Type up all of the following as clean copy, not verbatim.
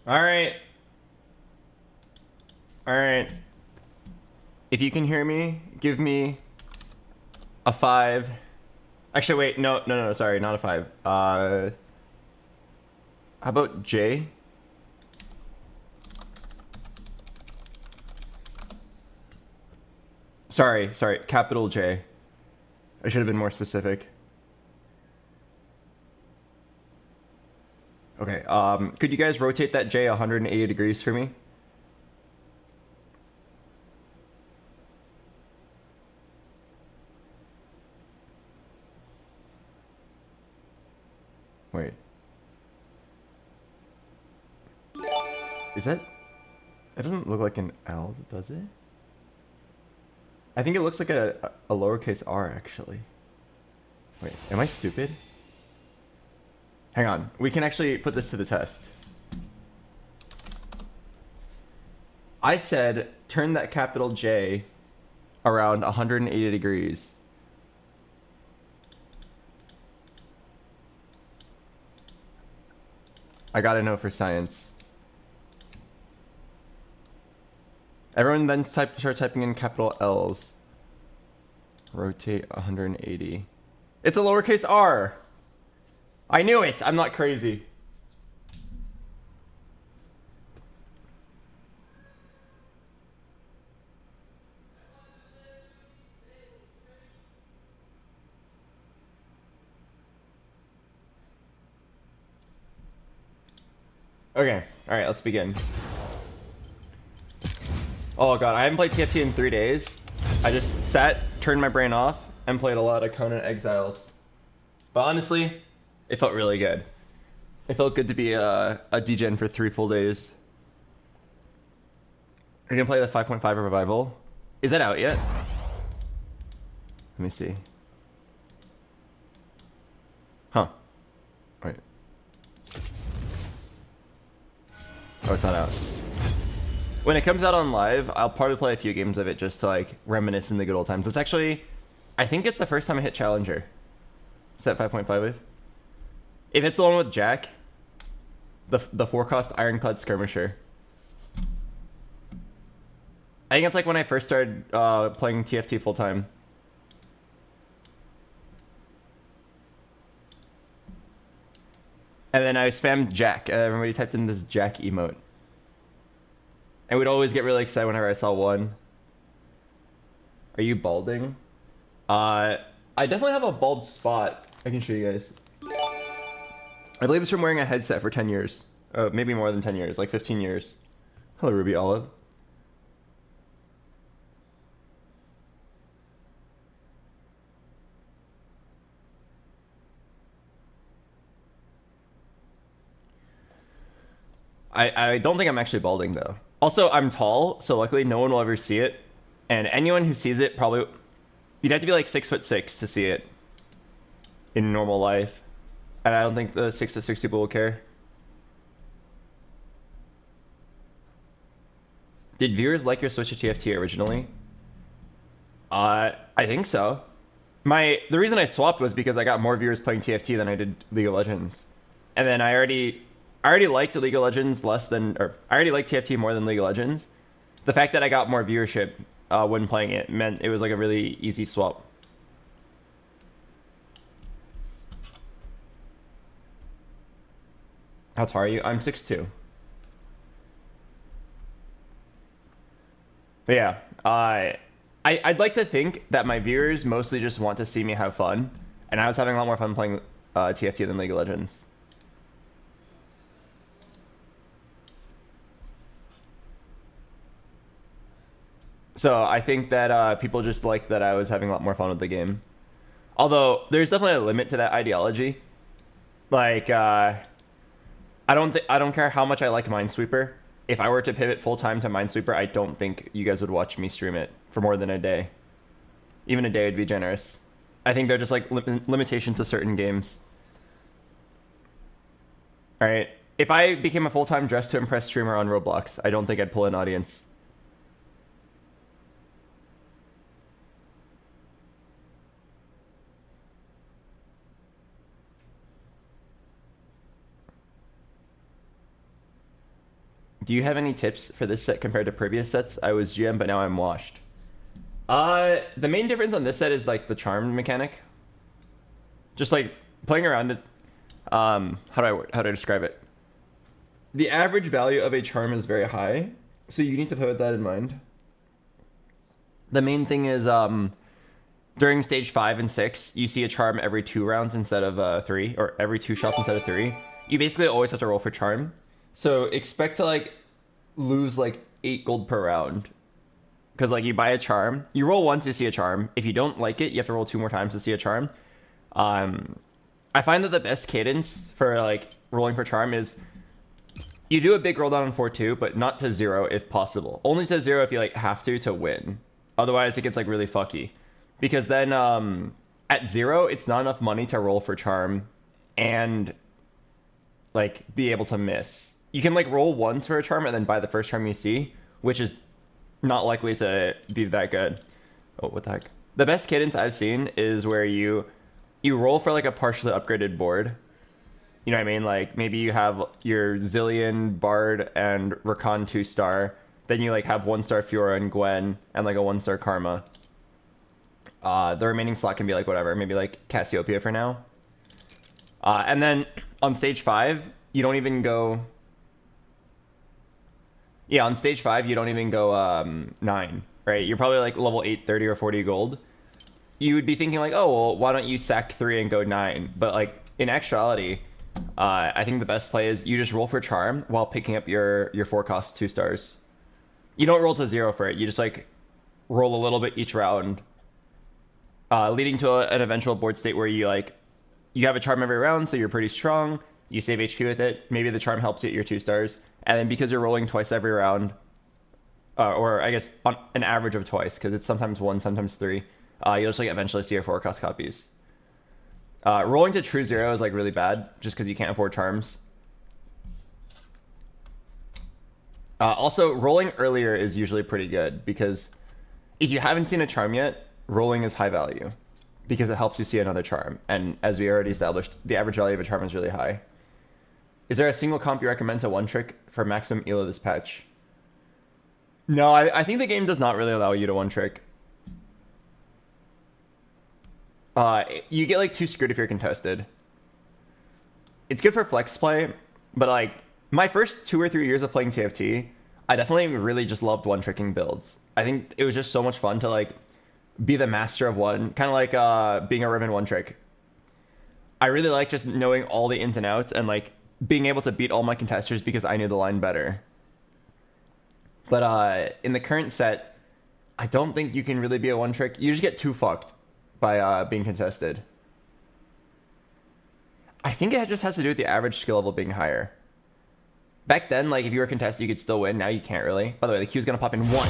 All right. All right. If you can hear me, give me a 5. Actually, wait. No. Sorry, not a 5. How about J? Sorry. Capital J. I should have been more specific. Okay. Could you guys rotate that J 180 degrees for me? Wait. Is that... It doesn't look like an L, does it? I think it looks like a lowercase r, actually. Wait, am I stupid? Hang on. We can actually put this to the test. I said turn that capital J around 180 degrees. I gotta know for science. Everyone then start typing in capital L's. Rotate 180. It's a lowercase r. I knew it. I'm not crazy. Okay. All right. Let's begin. Oh god, I haven't played TFT in 3 days. I just sat, turned my brain off, and played a lot of Conan Exiles. But honestly, it felt really good. It felt good to be a degen for 3 full days. Are you gonna play the 5.5 revival? Is that out yet? Let me see. Huh. Wait. Oh, it's not out. When it comes out on live, I'll probably play a few games of it just to like reminisce in the good old times. It's actually, I think it's the first time I hit Challenger. Set 5.5. If it's the one with Jack, the 4-cost Ironclad Skirmisher. I think it's like when I first started playing TFT full time. And then I spammed Jack, and everybody typed in this Jack emote. And we'd always get really excited whenever I saw one. Are you balding? I definitely have a bald spot. I can show you guys. I believe it's from wearing a headset for 10 years. Maybe more than 10 years, like 15 years. Hello, Ruby Olive. I don't think I'm actually balding, though. Also, I'm tall, so luckily no one will ever see it. And anyone who sees it probably... You'd have to be like 6'6" to see it in normal life. And I don't think the 6'6" people will care. Did viewers like your switch to TFT originally? I think so. The reason I swapped was because I got more viewers playing TFT than I did League of Legends. And then I already liked League of Legends I already liked TFT more than League of Legends. The fact that I got more viewership when playing it meant it was like a really easy swap. How tall are you? I'm 6'2". But yeah, I'd like to think that my viewers mostly just want to see me have fun, and I was having a lot more fun playing TFT than League of Legends. So I think that people just liked that I was having a lot more fun with the game. Although there's definitely a limit to that ideology. Like I don't care how much I like Minesweeper. If I were to pivot full time to Minesweeper, I don't think you guys would watch me stream it for more than a day. Even a day would be generous. I think they're just like limitations to certain games. All right. If I became a full-time Dress to Impress streamer on Roblox, I don't think I'd pull an audience. Do you have any tips for this set compared to previous sets? I was GM, but now I'm washed. The main difference on this set is like the charm mechanic. Just like playing around it. How do I describe it? The average value of a charm is very high, so you need to put that in mind. The main thing is during stage 5 and 6, you see a charm every 2 rounds instead of 3, or every 2 shots instead of 3. You basically always have to roll for charm. So expect to like lose like 8 gold per round. Because like you buy a charm, you roll once to see a charm. If you don't like it, you have to roll 2 more times to see a charm. I find that the best cadence for like rolling for charm is you do a big roll down on 4-2, but not to 0 if possible. Only to 0 if you like have to win. Otherwise it gets like really fucky. Because then at 0, it's not enough money to roll for charm and like be able to miss. You can like roll once for a charm and then buy the first charm you see, which is not likely to be that good. Oh, what the heck? The best cadence I've seen is where you roll for like a partially upgraded board. You know what I mean? Like maybe you have your Zillion, Bard, and Rakan 2-star. Then you like have 1-star Fiora and Gwen and like a 1-star Karma. The remaining slot can be like whatever, maybe like Cassiopeia for now. And then on stage 5, you don't even go... Yeah, on stage 5, you don't even go 9, right? You're probably like level 8, 30 or 40 gold. You would be thinking like, oh, well, why don't you sack 3 and go 9? But like in actuality, I think the best play is you just roll for charm while picking up your 4-cost 2-stars. You don't roll to 0 for it. You just like roll a little bit each round, leading to an eventual board state where you have a charm every round, so you're pretty strong. You save HP with it. Maybe the charm helps you at your 2-stars. And then because you're rolling twice every round, or I guess on an average of twice, because it's sometimes 1, sometimes 3, you'll just like eventually see your 4-cost copies. Rolling to true 0 is like really bad, just because you can't afford charms. Also, rolling earlier is usually pretty good, because if you haven't seen a charm yet, rolling is high value, because it helps you see another charm. And as we already established, the average value of a charm is really high. Is there a single comp you recommend to one-trick for maximum elo this patch? No, I think the game does not really allow you to one-trick. You get like too screwed if you're contested. It's good for flex play, but like my first 2 or 3 years of playing TFT, I definitely really just loved one-tricking builds. I think it was just so much fun to like be the master of one, kind of like being a Riven one-trick. I really like just knowing all the ins and outs and like being able to beat all my contesters because I knew the line better. But in the current set, I don't think you can really be a one-trick. You just get too fucked by being contested. I think it just has to do with the average skill level being higher. Back then, like if you were contested, you could still win. Now you can't really. By the way, the Q's gonna pop in 1.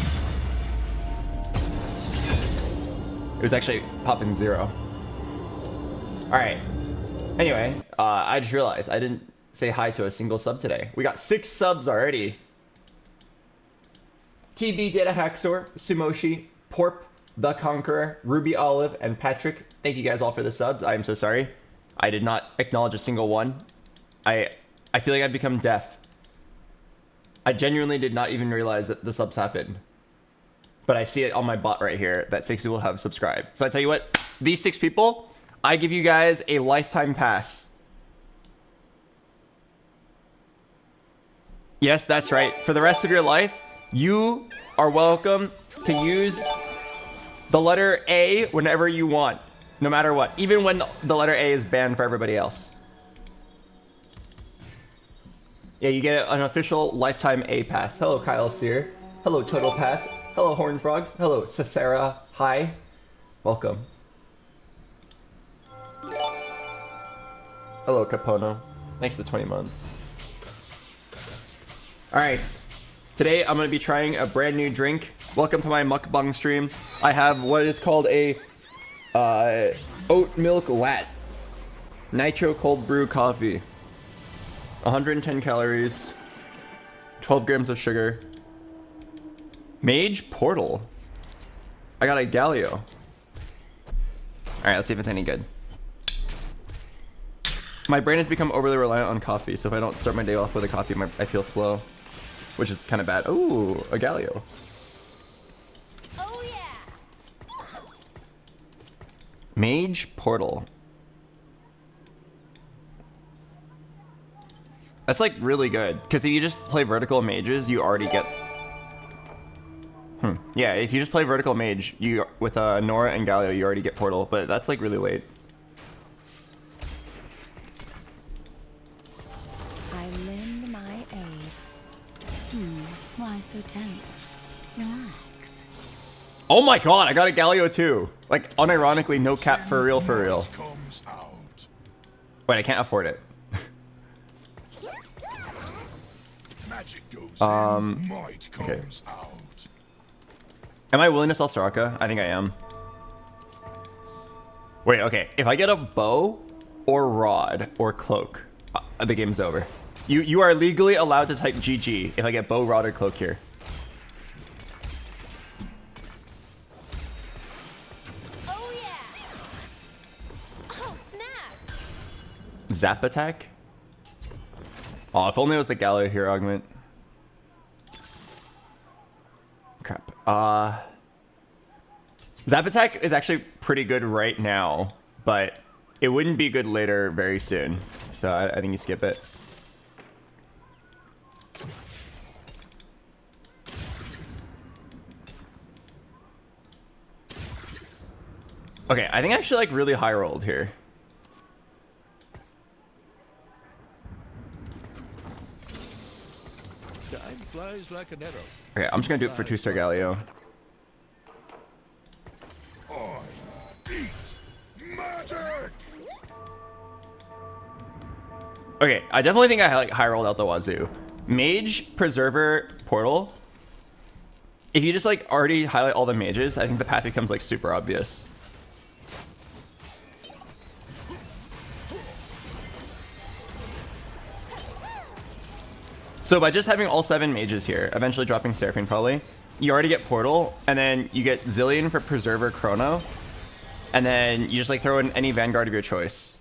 It was actually popping 0. All right. Anyway, I just realized I didn't say hi to a single sub today. We got 6 subs already. TB Data Haxor, Sumoshi, Porp, The Conqueror, Ruby Olive, and Patrick. Thank you guys all for the subs. I am so sorry. I did not acknowledge a single one. I feel like I've become deaf. I genuinely did not even realize that the subs happened. But I see it on my bot right here that 6 people have subscribed. So I tell you what, these 6 people, I give you guys a lifetime pass. Yes, that's right. For the rest of your life, you are welcome to use the letter A whenever you want, no matter what, even when the letter A is banned for everybody else. Yeah, you get an official lifetime A pass. Hello, Kyle Sear. Hello, Total Path. Hello, Horn Frogs. Hello, Cicera. Hi. Welcome. Hello, Capono. Thanks for the 20 months. All right. Today, I'm going to be trying a brand new drink. Welcome to my mukbang stream. I have what is called a oat milk lat. Nitro cold brew coffee. 110 calories. 12 grams of sugar. Mage Portal. I got a Galio. All right, let's see if it's any good. My brain has become overly reliant on coffee, so if I don't start my day off with a coffee, I feel slow. which is kind of bad. Ooh, a Galio. Oh yeah. Mage Portal. That's like really good, because if you just play vertical mages, you already get... Yeah, if you just play vertical mage, you with Nora and Galio, you already get Portal, but that's like really late. I lend my aid. Why so tense? Relax. Oh my god, I got a Galio too. Like, unironically, no cap for real, for real. Wait, I can't afford it. Okay. Am I willing to sell Soraka? I think I am. Wait, okay. If I get a bow or rod or cloak, the game's over. You are legally allowed to type GG if I get bow, rod, or cloak here. Oh yeah. Oh snap. Zap attack? Oh, if only it was the Galio here augment. Crap. Zap attack is actually pretty good right now, but it wouldn't be good later very soon. So I think you skip it. Okay, I think I actually like really high rolled here. Time flies like an arrow. Okay, I'm just gonna do it for 2-star Galio. Okay, I definitely think I like high rolled out the wazoo. Mage, Preserver, Portal. If you just like already highlight all the mages, I think the path becomes like super obvious. So by just having all 7 mages here, eventually dropping Seraphine probably, you already get Portal, and then you get Zillion for Preserver Chrono, and then you just like throw in any Vanguard of your choice.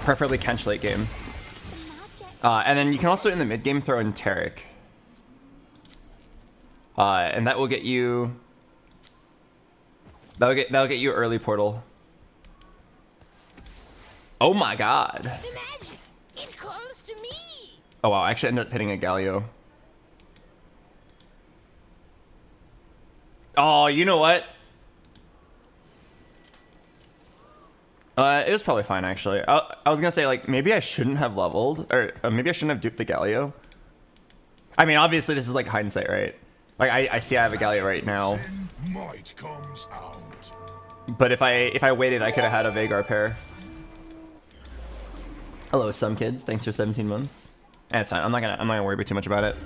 Preferably Kench late game. And then you can also in the mid game throw in Taric. And that will get you... That'll get you early Portal. Oh my god. The magic. It calls to me. Oh wow, I actually ended up hitting a Galio. Oh, you know what? It was probably fine actually. I was gonna say like maybe I shouldn't have leveled, or maybe I shouldn't have duped the Galio. I mean, obviously this is like hindsight, right? Like I see I have a Galio right now. But if I waited, I could have had a Vagar pair. Hello, some kids. Thanks for 17 months. And it's fine. I'm not gonna worry too much about it.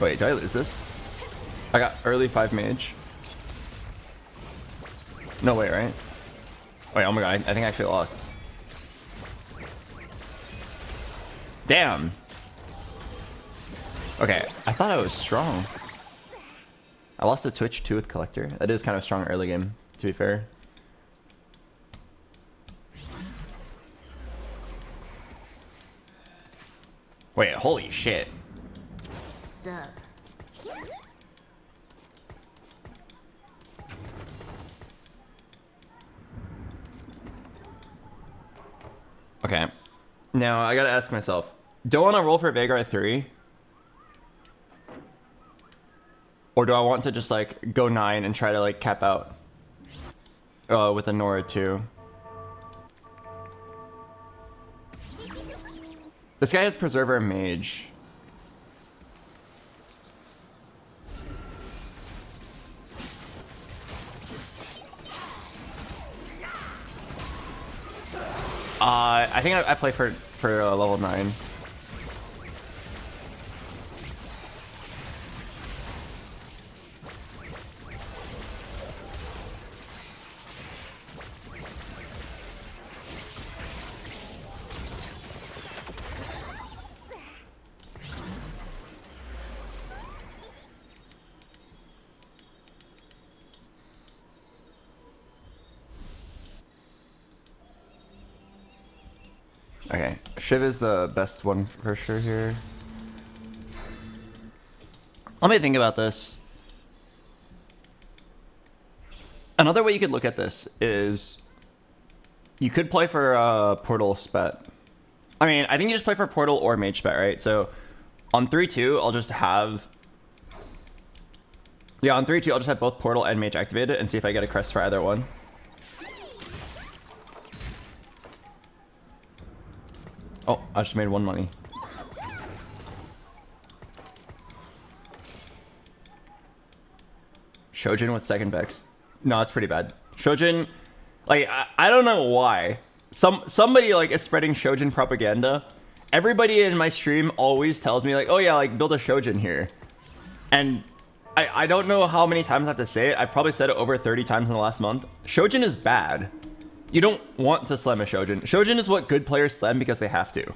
Wait, did I lose this? I got early 5 mage. No way, right? Wait, oh my god, I think I actually lost. Damn. Okay, I thought I was strong. I lost to Twitch 2 with Collector. That is kind of strong early game, to be fair. Wait, holy shit. Sup. Okay. Now, I gotta ask myself, do I want to roll for Vagar 3? Or do I want to just, like, go 9 and try to, like, cap out? With a Nora 2. This guy has Preserver and Mage. I think I play for level 9. Shiv is the best one for sure here. Let me think about this. Another way you could look at this is you could play for Portal Spet. I mean, I think you just play for Portal or Mage Spet, right? So on 3-2, I'll just have... Yeah, on 3-2, I'll just have both Portal and Mage activated and see if I get a crest for either one. Oh, I just made 1 money. Shojin with second Vex. No, it's pretty bad. Shojin, like, I don't know why. Somebody, like, is spreading Shojin propaganda. Everybody in my stream always tells me, like, oh yeah, like, build a Shojin here. And I don't know how many times I have to say it. I've probably said it over 30 times in the last month. Shojin is bad. You don't want to slam a Shojin. Shojin is what good players slam because they have to.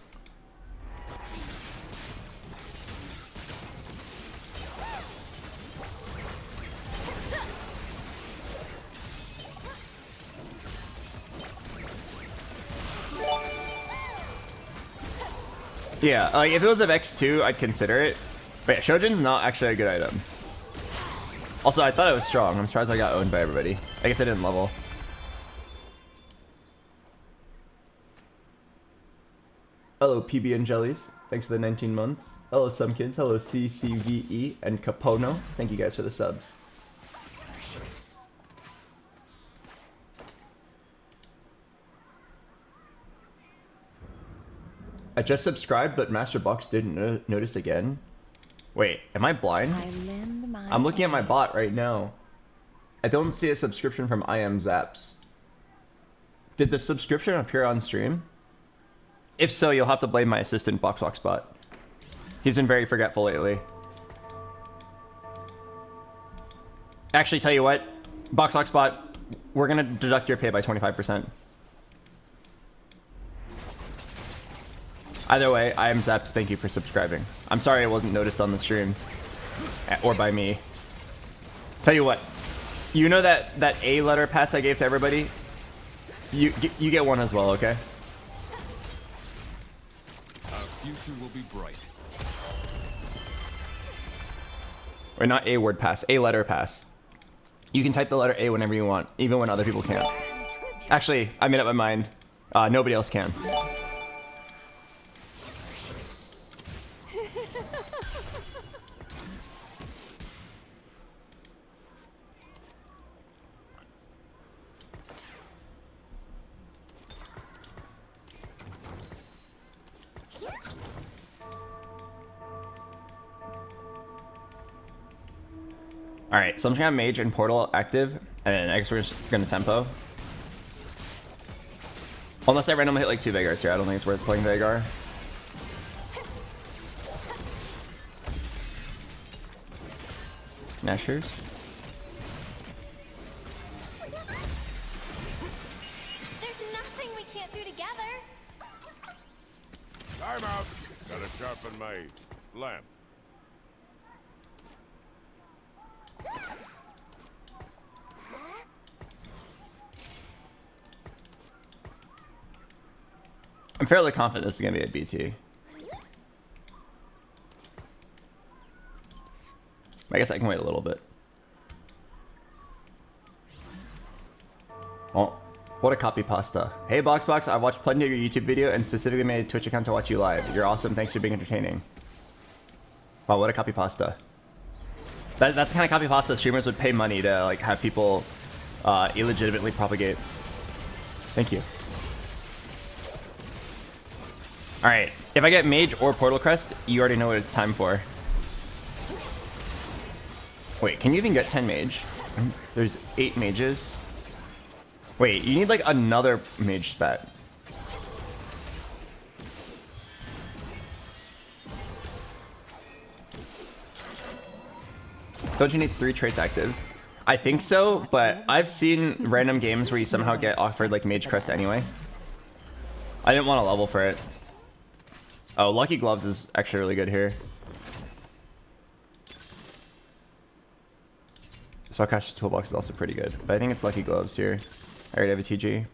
Yeah, like if it was a Vex 2, I'd consider it. But yeah, Shojin's not actually a good item. Also, I thought it was strong. I'm surprised I got owned by everybody. I guess I didn't level. Hello, PB and Jellies. Thanks for the 19 months. Hello, some kids. Hello, CCVE and Capono. Thank you guys for the subs. I just subscribed, but Master Box didn't notice again. Wait, am I blind? I'm looking at my bot right now. I don't see a subscription from I Am Zaps. Did the subscription appear on stream? If so, you'll have to blame my assistant, BoxBoxBot. He's been very forgetful lately. Actually, tell you what, BoxBoxBot, we're gonna deduct your pay by 25%. Either way, I am Zaps. Thank you for subscribing. I'm sorry it wasn't noticed on the stream. Or by me. Tell you what. You know that A letter pass I gave to everybody? You get one as well, okay? Our future will be bright. Or not A word pass. A letter pass. You can type the letter A whenever you want. Even when other people can't. Actually, I made up my mind. Nobody else can. Alright, so I'm just gonna have Mage and Portal active, and then I guess we're just gonna tempo. Unless I randomly hit like 2 Vegars here, I don't think it's worth playing Vagar. Nashers. There's nothing we can't do together. Time out. Gotta sharpen my lamp. I'm fairly confident this is gonna be a BT. I guess I can wait a little bit. Oh, what a copy pasta. Hey BoxBox, I watched plenty of your YouTube video and specifically made a Twitch account to watch you live. You're awesome, thanks for being entertaining. Wow, what a copy pasta. That's the kind of copy pasta streamers would pay money to like have people illegitimately propagate. Thank you. Alright, if I get Mage or Portal Crest, you already know what it's time for. Wait, can you even get 10 Mage? There's 8 Mages. Wait, you need like another Mage spat. Don't you need 3 traits active? I think so, but I've seen random games where you somehow get offered like Mage Crest anyway. I didn't want to level for it. Oh, Lucky Gloves is actually really good here. Spellcaster's Toolbox is also pretty good, but I think it's Lucky Gloves here. I already have a TG.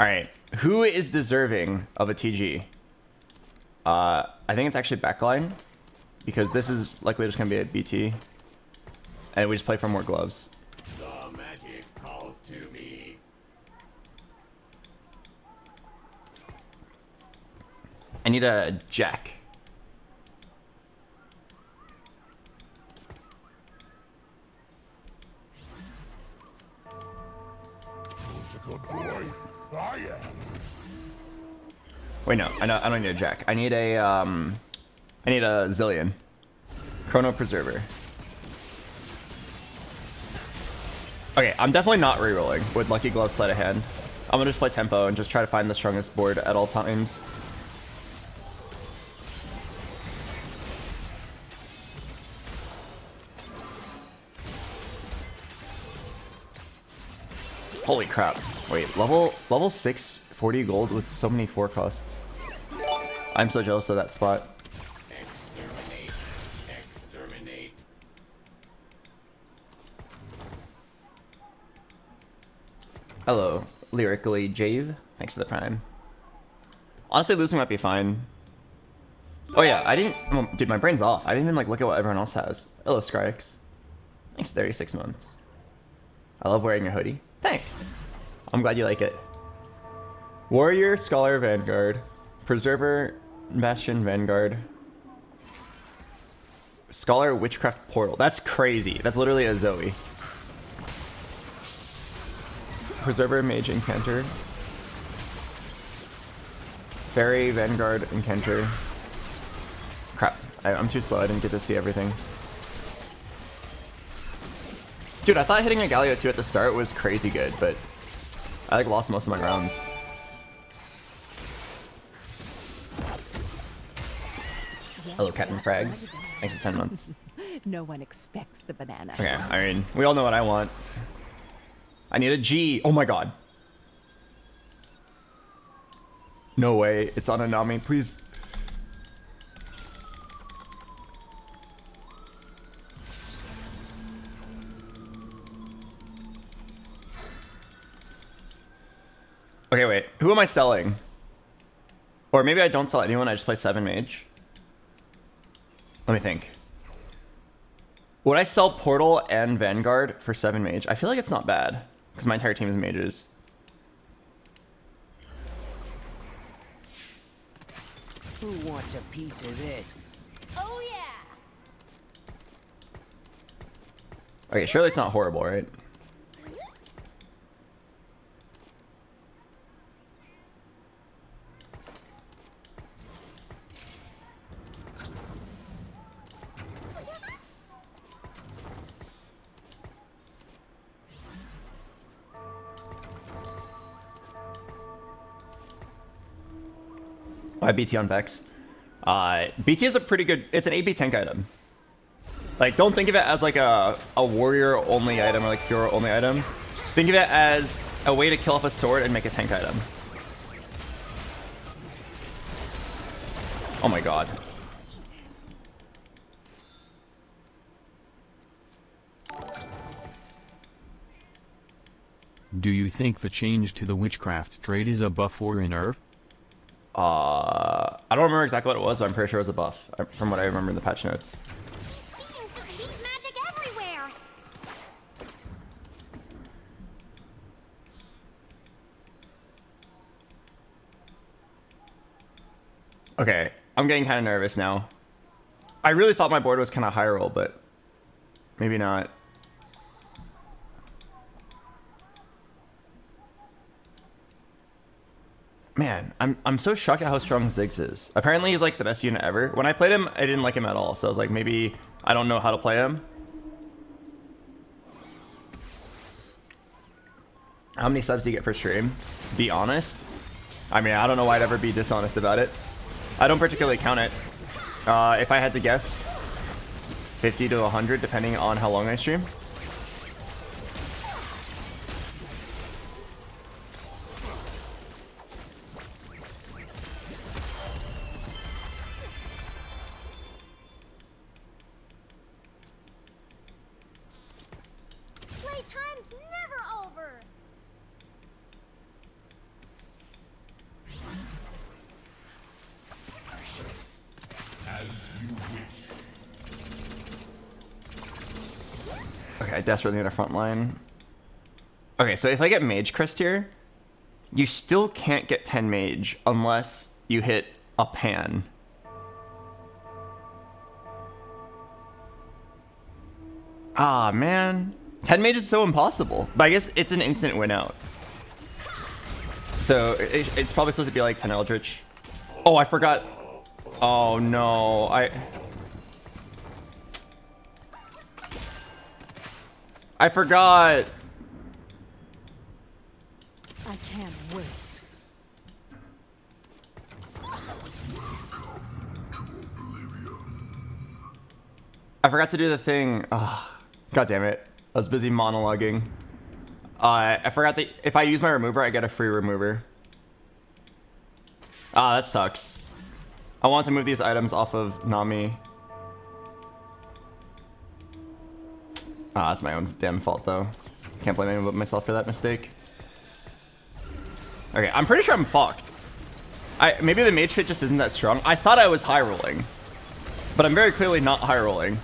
All right, who is deserving of a TG? I think it's actually backline, because this is likely just gonna be a BT, and we just play for more gloves. The magic calls to me. I need a jack. Who's a good boy? I am. Wait, no, I don't need a jack. I need a zillion. Chrono Preserver. Okay, I'm definitely not rerolling with Lucky Glove sleight of hand. I'm gonna just play tempo and just try to find the strongest board at all times. Holy crap. Wait, level 6, 40 gold with so many 4 costs. I'm so jealous of that spot. Exterminate. Exterminate. Hello, Lyrically Jave. Thanks for the prime. Honestly, losing might be fine. Oh yeah, I didn't... Oh, dude, my brain's off. I didn't even like look at what everyone else has. Hello, Skrix. Thanks, 36 months. I love wearing your hoodie. Thanks. I'm glad you like it. Warrior, Scholar, Vanguard. Preserver, Bastion, Vanguard. Scholar, Witchcraft, Portal. That's crazy. That's literally a Zoe. Preserver, Mage, Incanter. Fairy, Vanguard, Incanter. Crap. I'm too slow. I didn't get to see everything. Dude, I thought hitting a Galio 2 at the start was crazy good, but I like lost most of my rounds. Hello, Captain Frags. Thanks for 10 months. No one expects the banana. Okay, I mean, we all know what I want. I need a G. Oh my god. No way. It's on a Nami, please. Okay, wait. Who am I selling? Or maybe I don't sell anyone. I just play 7 mage. Let me think. Would I sell Portal and Vanguard for 7 mage? I feel like it's not bad, because my entire team is mages. Who wants a piece of this? Oh yeah. Okay, surely it's not horrible, right? Why BT on Vex? BT is a pretty good... It's an AP tank item. Like, don't think of it as like a warrior only item or like Fiora only item. Think of it as a way to kill off a sword and make a tank item. Oh my god. Do you think the change to the witchcraft trade is a buff or a nerf? I don't remember exactly what it was, but I'm pretty sure it was a buff, from what I remember in the patch notes. Seems to be magic everywhere. Okay, I'm getting kind of nervous now. I really thought my board was kind of high roll, but maybe not. Man, I'm so shocked at how strong Ziggs is. Apparently he's like the best unit ever. When I played him, I didn't like him at all. So I was like, maybe I don't know how to play him. How many subs do you get per stream? Be honest. I mean, I don't know why I'd ever be dishonest about it. I don't particularly count it. If I had to guess, 50 to 100, depending on how long I stream. Playtime's never over. I desperately need a front line. Okay, so if I get Mage Crest here, you still can't get 10 Mage unless you hit a Pan. Ah, man. 10 Mage is so impossible. But I guess it's an instant win out. So it's probably supposed to be like 10 Eldritch. Oh, I forgot. Oh, no. I forgot. I can't wait. I forgot to do the thing. Oh, God damn it. I was busy monologuing. I forgot that if I use my remover, I get a free remover. Ah, that sucks. I want to move these items off of Nami. Ah, that's my own damn fault, though. Can't blame anyone but myself for that mistake. Okay, I'm pretty sure I'm fucked. Maybe the mage fit just isn't that strong. I thought I was high rolling, but I'm very clearly not high rolling.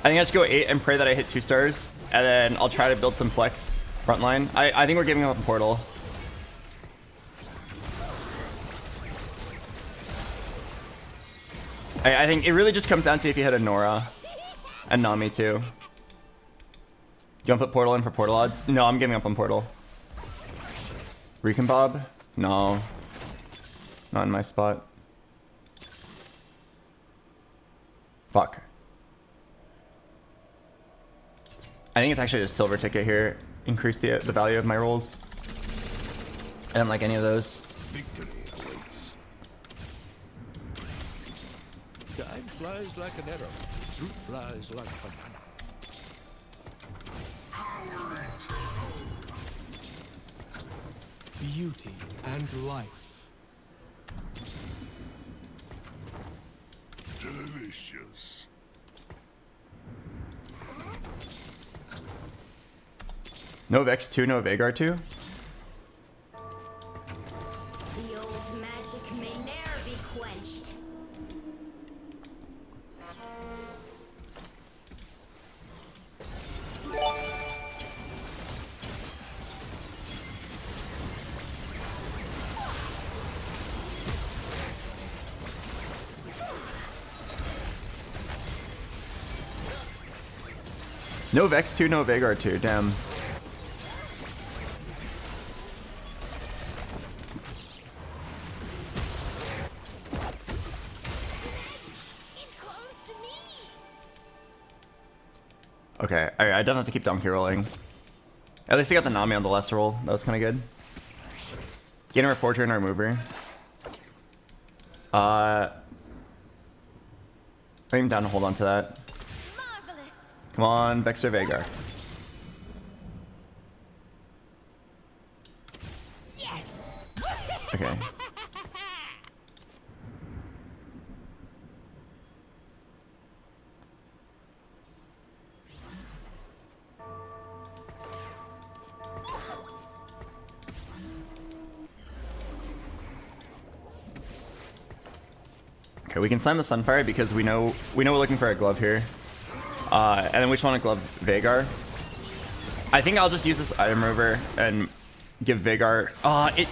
I think I should go 8 and pray that I hit 2 stars, and then I'll try to build some flex frontline. I think we're giving up a portal. I think it really just comes down to if you hit a Nora and Nami too. Do you want to put portal in for portal odds? No, I'm giving up on portal. Recon Bob? No. Not in my spot. Fuck. I think it's actually a silver ticket here. Increase the value of my rolls. I don't like any of those. Victory awaits. Time flies like an arrow. Fruit flies like banana. Beauty and life. Delicious. No Vex 2, no Vagar 2. The old magic may ne'er be quenched. No Vex 2, no Vagar 2. Damn. Okay, I don't have to keep donkey rolling. At least I got the Nami on the last roll. That was kind of good. Gain a Reforger and a remover. I'm down to hold on to that. Marvelous. Come on, Vex or Vagar. Yes. Okay. Okay, we can slam the Sunfire because we know we're looking for a glove here. And then we just want to glove Vagar. I think I'll just use this item remover and give Vagar...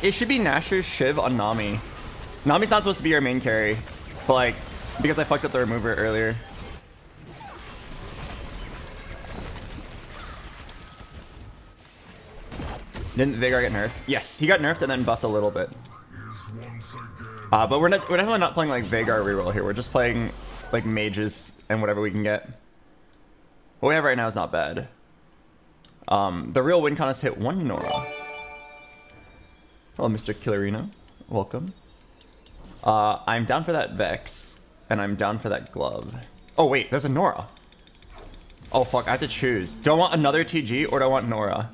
it should be Nashor's Shiv on Nami. Nami's not supposed to be our main carry, but like, because I fucked up the remover earlier. Didn't Vagar get nerfed? Yes, he got nerfed and then buffed a little bit. But we're definitely not playing like Vagar reroll here. We're just playing like mages and whatever we can get. What we have right now is not bad. The real win con has hit 1 Nora. Hello, Mr. Killerino. Welcome. I'm down for that Vex, and I'm down for that glove. Oh wait, there's a Nora. Oh fuck, I have to choose. Do I want another TG or do I want Nora?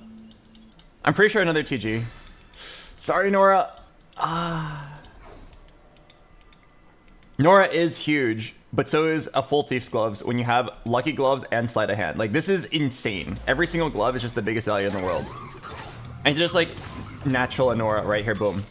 I'm pretty sure another TG. Sorry, Nora. Nora is huge, but so is a full Thief's Gloves when you have Lucky Gloves and Sleight of Hand. Like, this is insane. Every single glove is just the biggest value in the world. And just, like, natural a Nora right here, boom.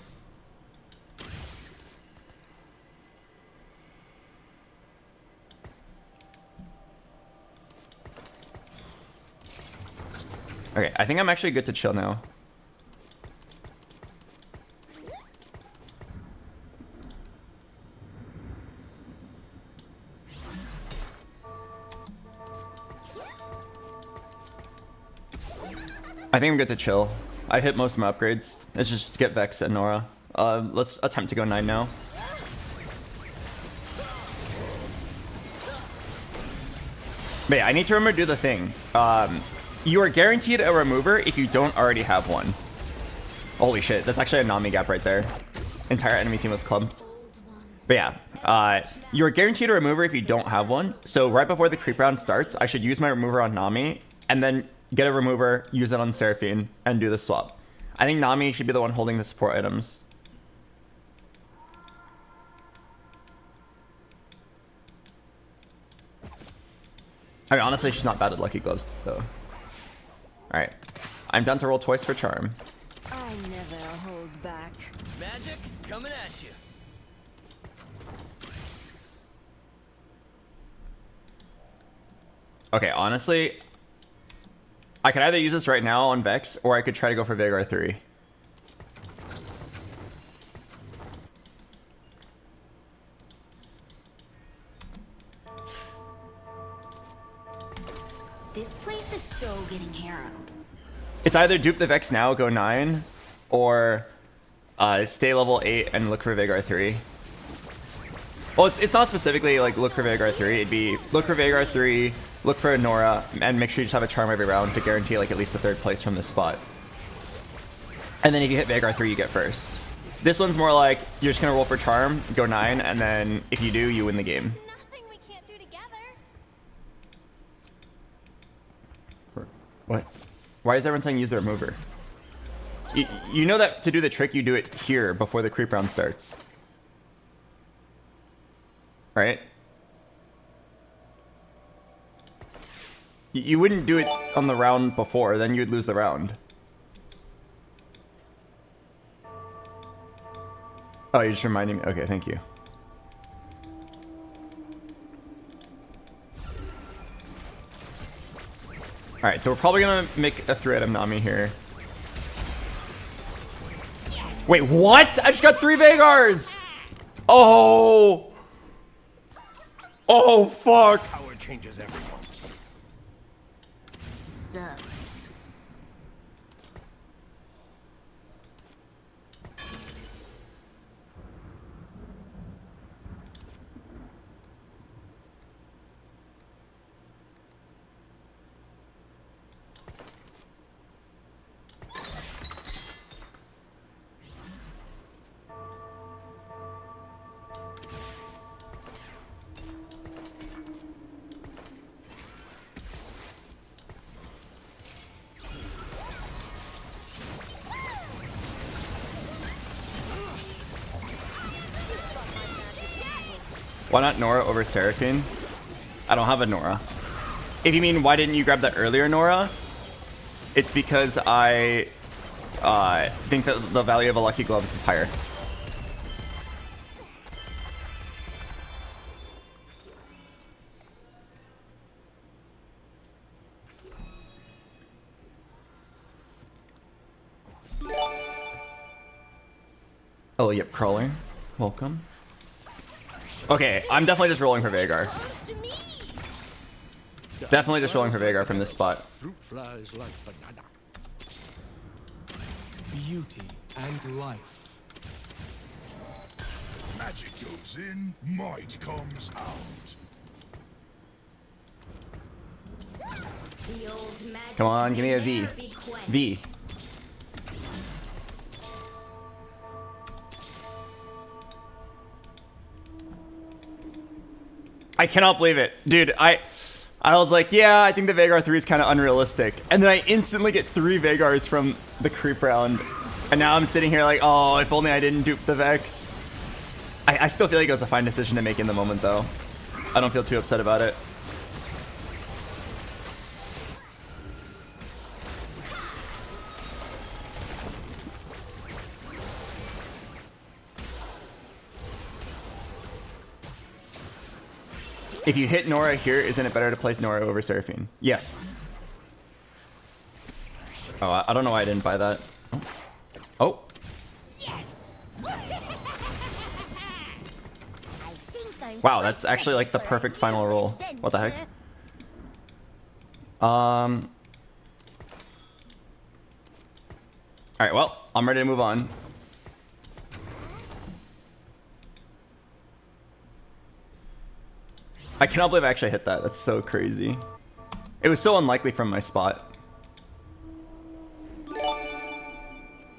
Okay, I think I'm actually good to chill now. I think I'm good to chill. I hit most of my upgrades. Let's just get Vex and Nora. Let's attempt to go 9 now. But yeah, I need to remember to do the thing. You are guaranteed a remover if you don't already have one. Holy shit, that's actually a Nami gap right there. Entire enemy team was clumped. But yeah, you are guaranteed a remover if you don't have one. So right before the creep round starts, I should use my remover on Nami and then get a remover, use it on Seraphine, and do the swap. I think Nami should be the one holding the support items. I mean, honestly, she's not bad at Lucky Gloves, though. Alright. I'm done to roll twice for Charm. I never hold back. Magic coming at you. Okay, honestly, I could either use this right now on Vex, or I could try to go for Veigar 3. This place is so getting harrowed. It's either dupe the Vex now, go 9, or stay level 8 and look for Veigar 3. Well, it's not specifically like look for Veigar 3. It'd be look for Veigar 3, look for a Nora, and make sure you just have a Charm every round to guarantee like at least the 3rd place from this spot. And then if you hit Veigar 3, you get first. This one's more like you're just gonna roll for Charm, go 9, and then if you do, you win the game. Nothing we can't do together. What? Why is everyone saying use the remover? You know that to do the trick, you do it here before the creep round starts. Right? You wouldn't do it on the round before, then you'd lose the round. Oh, you're just reminding me? Okay, thank you. Alright, so we're probably gonna make a threat of Nami here. Wait, what? I just got 3 Veigars! Oh! Oh, fuck! Power changes everyone. Suck. Why not Nora over Seraphine? I don't have a Nora. If you mean why didn't you grab that earlier Nora? It's because I think that the value of a Lucky Gloves is higher. Oh, yep, Crawler. Welcome. Okay, I'm definitely just rolling for Veigar. Definitely just rolling for Veigar from this spot. Fruit flies like banana. Beauty and life. Magic goes in, might comes out. The old magic Come on, give me a may V. ne'er be quenched. V. I cannot believe it. Dude, I was like, yeah, I think the Veigar 3 is kind of unrealistic. And then I instantly get 3 Veigars from the creep round. And now I'm sitting here like, oh, if only I didn't dupe the Vex. I still feel like it was a fine decision to make in the moment, though. I don't feel too upset about it. If you hit Nora here, isn't it better to play Nora over Seraphine? Yes. Oh, I don't know why I didn't buy that. Oh. Yes. Wow, that's actually like the perfect final roll. What the heck? All right, well, I'm ready to move on. I cannot believe I actually hit that. That's so crazy. It was so unlikely from my spot.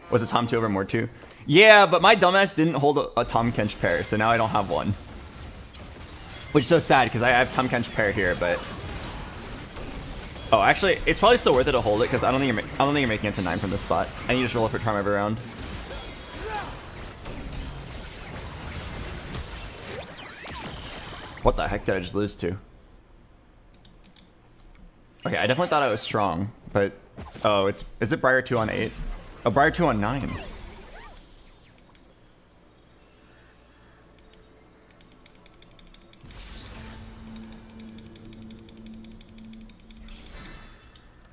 Was it Tom 2 over Mord 2? Yeah, but my dumbass didn't hold a Tom Kench pair, so now I don't have one. Which is so sad, because I have Tom Kench pair here, but... Oh, actually, it's probably still worth it to hold it, because I don't think you're making it to 9 from this spot. And you just roll for charm every round. What the heck did I just lose to? Okay, I definitely thought I was strong, but... Oh, is it Briar 2 on 8? Oh, Briar 2 on 9.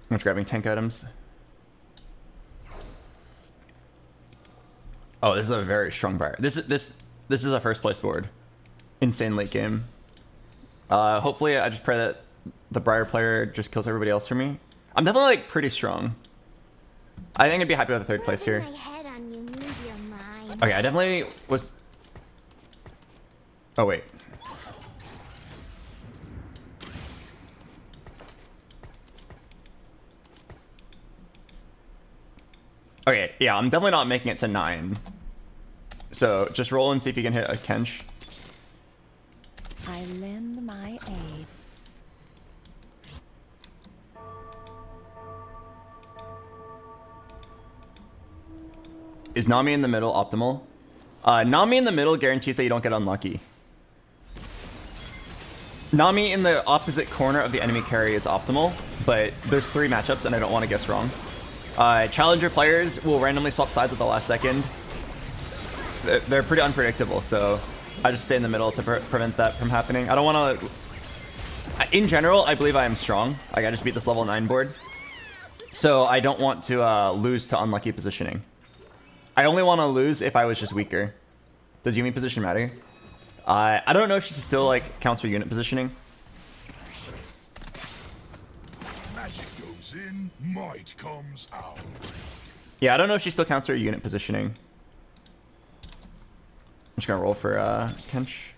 I'm just grabbing tank items. Oh, this is a very strong Briar. This is a first place board. Insane late game. Hopefully I just pray that the Briar player just kills everybody else for me. I'm definitely like pretty strong. I think I'd be happy with the third place here. Okay, I definitely was... Oh, wait. Okay, yeah, I'm definitely not making it to 9. So just roll and see if you can hit a Kench. I lend my aid. Is Nami in the middle optimal? Nami in the middle guarantees that you don't get unlucky. Nami in the opposite corner of the enemy carry is optimal, but there's 3 matchups and I don't want to guess wrong. Challenger players will randomly swap sides at the last second. They're pretty unpredictable, so I just stay in the middle to prevent that from happening. I don't want to... In general, I believe I am strong. Like, I just beat this level 9 board. So I don't want to lose to unlucky positioning. I only want to lose if I was just weaker. Does Yumi position matter? I don't know if she still like counts her unit positioning. Magic goes in, might comes out. Yeah, I don't know if she still counts her unit positioning. I'm just gonna roll for Kench.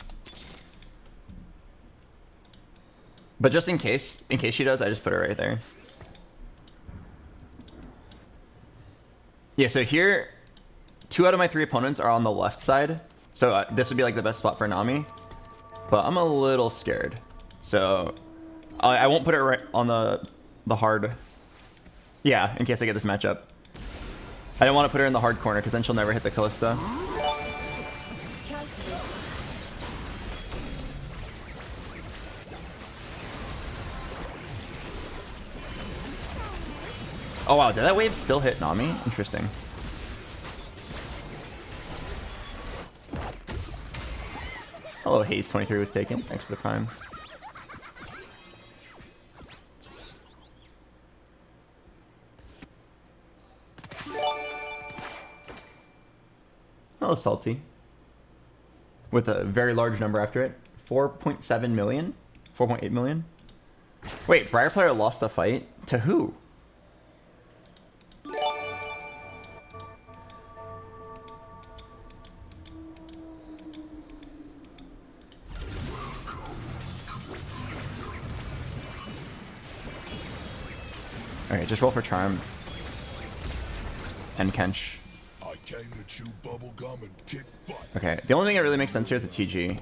But just in case she does, I just put her right there. Yeah, so here, 2 out of my 3 opponents are on the left side. So this would be like the best spot for Nami. But I'm a little scared. So I won't put it right on the hard. Yeah, in case I get this matchup. I don't want to put her in the hard corner because then she'll never hit the Callista. Oh wow, did that wave still hit Nami? Interesting. Hello, Haze 23 was taken. Thanks for the prime. Hello, Salty. With a very large number after it. 4.7 million? 4.8 million? Wait, Briar player lost the fight? To who? Okay, just roll for charm. And Kench. I came to chew bubble gum and kick butt. Okay, the only thing that really makes sense here is a TG.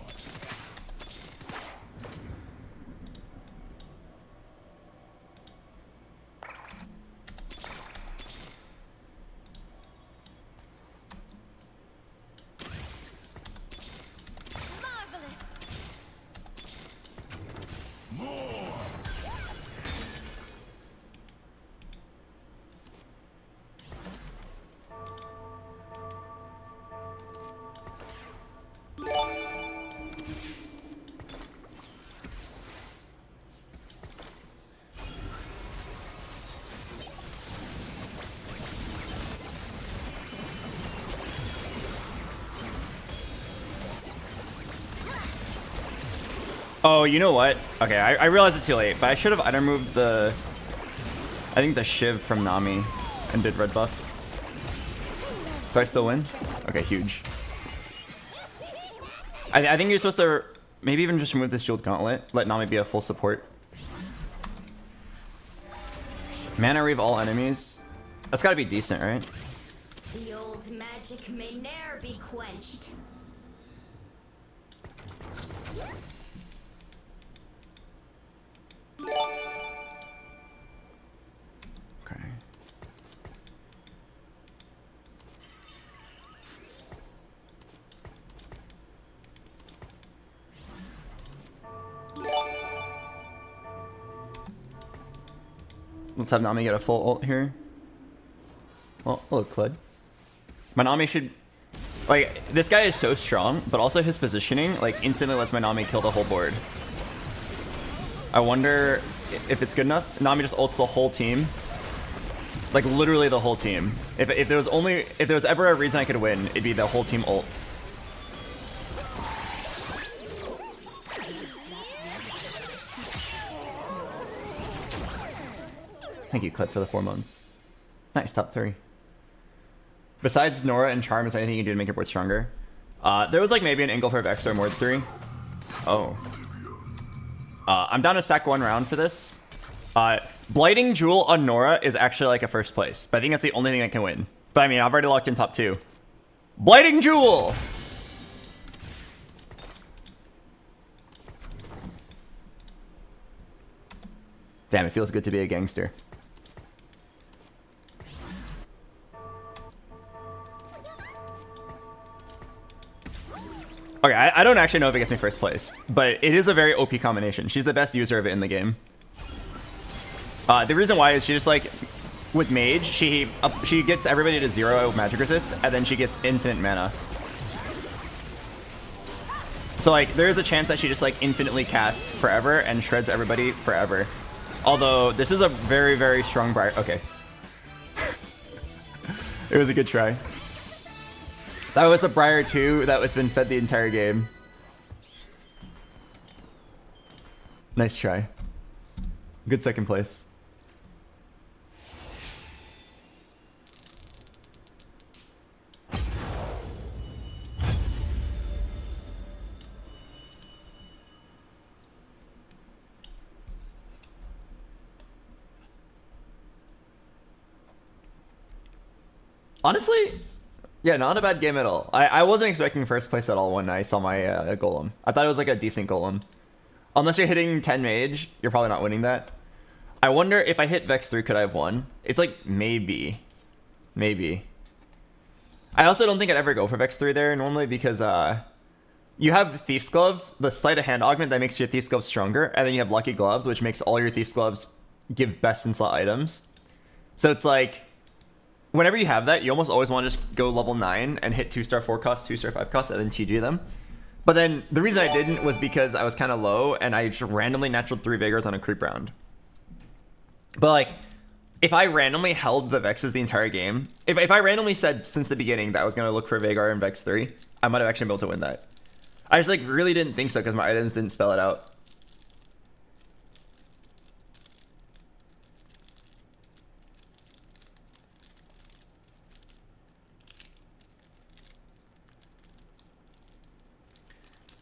Oh, you know what? Okay, I realized it's too late, but I should have item moved the... I think the Shiv from Nami and did red buff. Do I still win? Okay, huge. I think you're supposed to maybe even just remove this Jeweled Gauntlet. Let Nami be a full support. Mana Reave all enemies. That's gotta be decent, right? The old magic may ne'er be quenched. Okay. Let's have Nami get a full ult here. Oh, hello, Kled. My Nami should... Like, this guy is so strong, but also his positioning, like, instantly lets my Nami kill the whole board. I wonder if it's good enough. Nami just ults the whole team. Like, literally the whole team. If there was ever a reason I could win, it'd be the whole team ult. Thank you, Clip, for the 4 months. Nice, top 3. Besides Nora and Charm, is there anything you can do to make your board stronger? There was like maybe an angle for Vex or more 3. Oh. I'm down to sack 1 round for this. Blighting Jewel on Nora is actually like a first place, but I think that's the only thing I can win. But I mean, I've already locked in top 2. Blighting Jewel! Damn, it feels good to be a gangster. Okay, I don't actually know if it gets me first place, but it is a very OP combination. She's the best user of it in the game. The reason why is she just like, with Mage, she gets everybody to 0 magic resist, and then she gets infinite mana. So like, there is a chance that she just like infinitely casts forever and shreds everybody forever. Although, this is a very, very strong Briar. Okay. It was a good try. That was a Briar 2 that was been fed the entire game. Nice try. Good second place. Honestly, yeah, not a bad game at all. I wasn't expecting first place at all when I saw my golem. I thought it was like a decent golem. Unless you're hitting 10 mage, you're probably not winning that. I wonder if I hit Vex 3, could I have won? It's like maybe. Maybe. I also don't think I'd ever go for Vex 3 there normally because you have Thief's Gloves, the Sleight of Hand augment that makes your Thief's Gloves stronger, and then you have Lucky Gloves, which makes all your Thief's Gloves give best in slot items. So it's like, whenever you have that, you almost always want to just go level 9 and hit 2-star 4 costs, 2-star 5 costs, and then TG them. But then the reason I didn't was because I was kind of low and I just randomly naturaled 3 Vigors on a creep round. But like, if I randomly held the Vexes the entire game, if I randomly said since the beginning that I was going to look for Veigar and Vex 3, I might have actually been able to win that. I just like really didn't think so because my items didn't spell it out.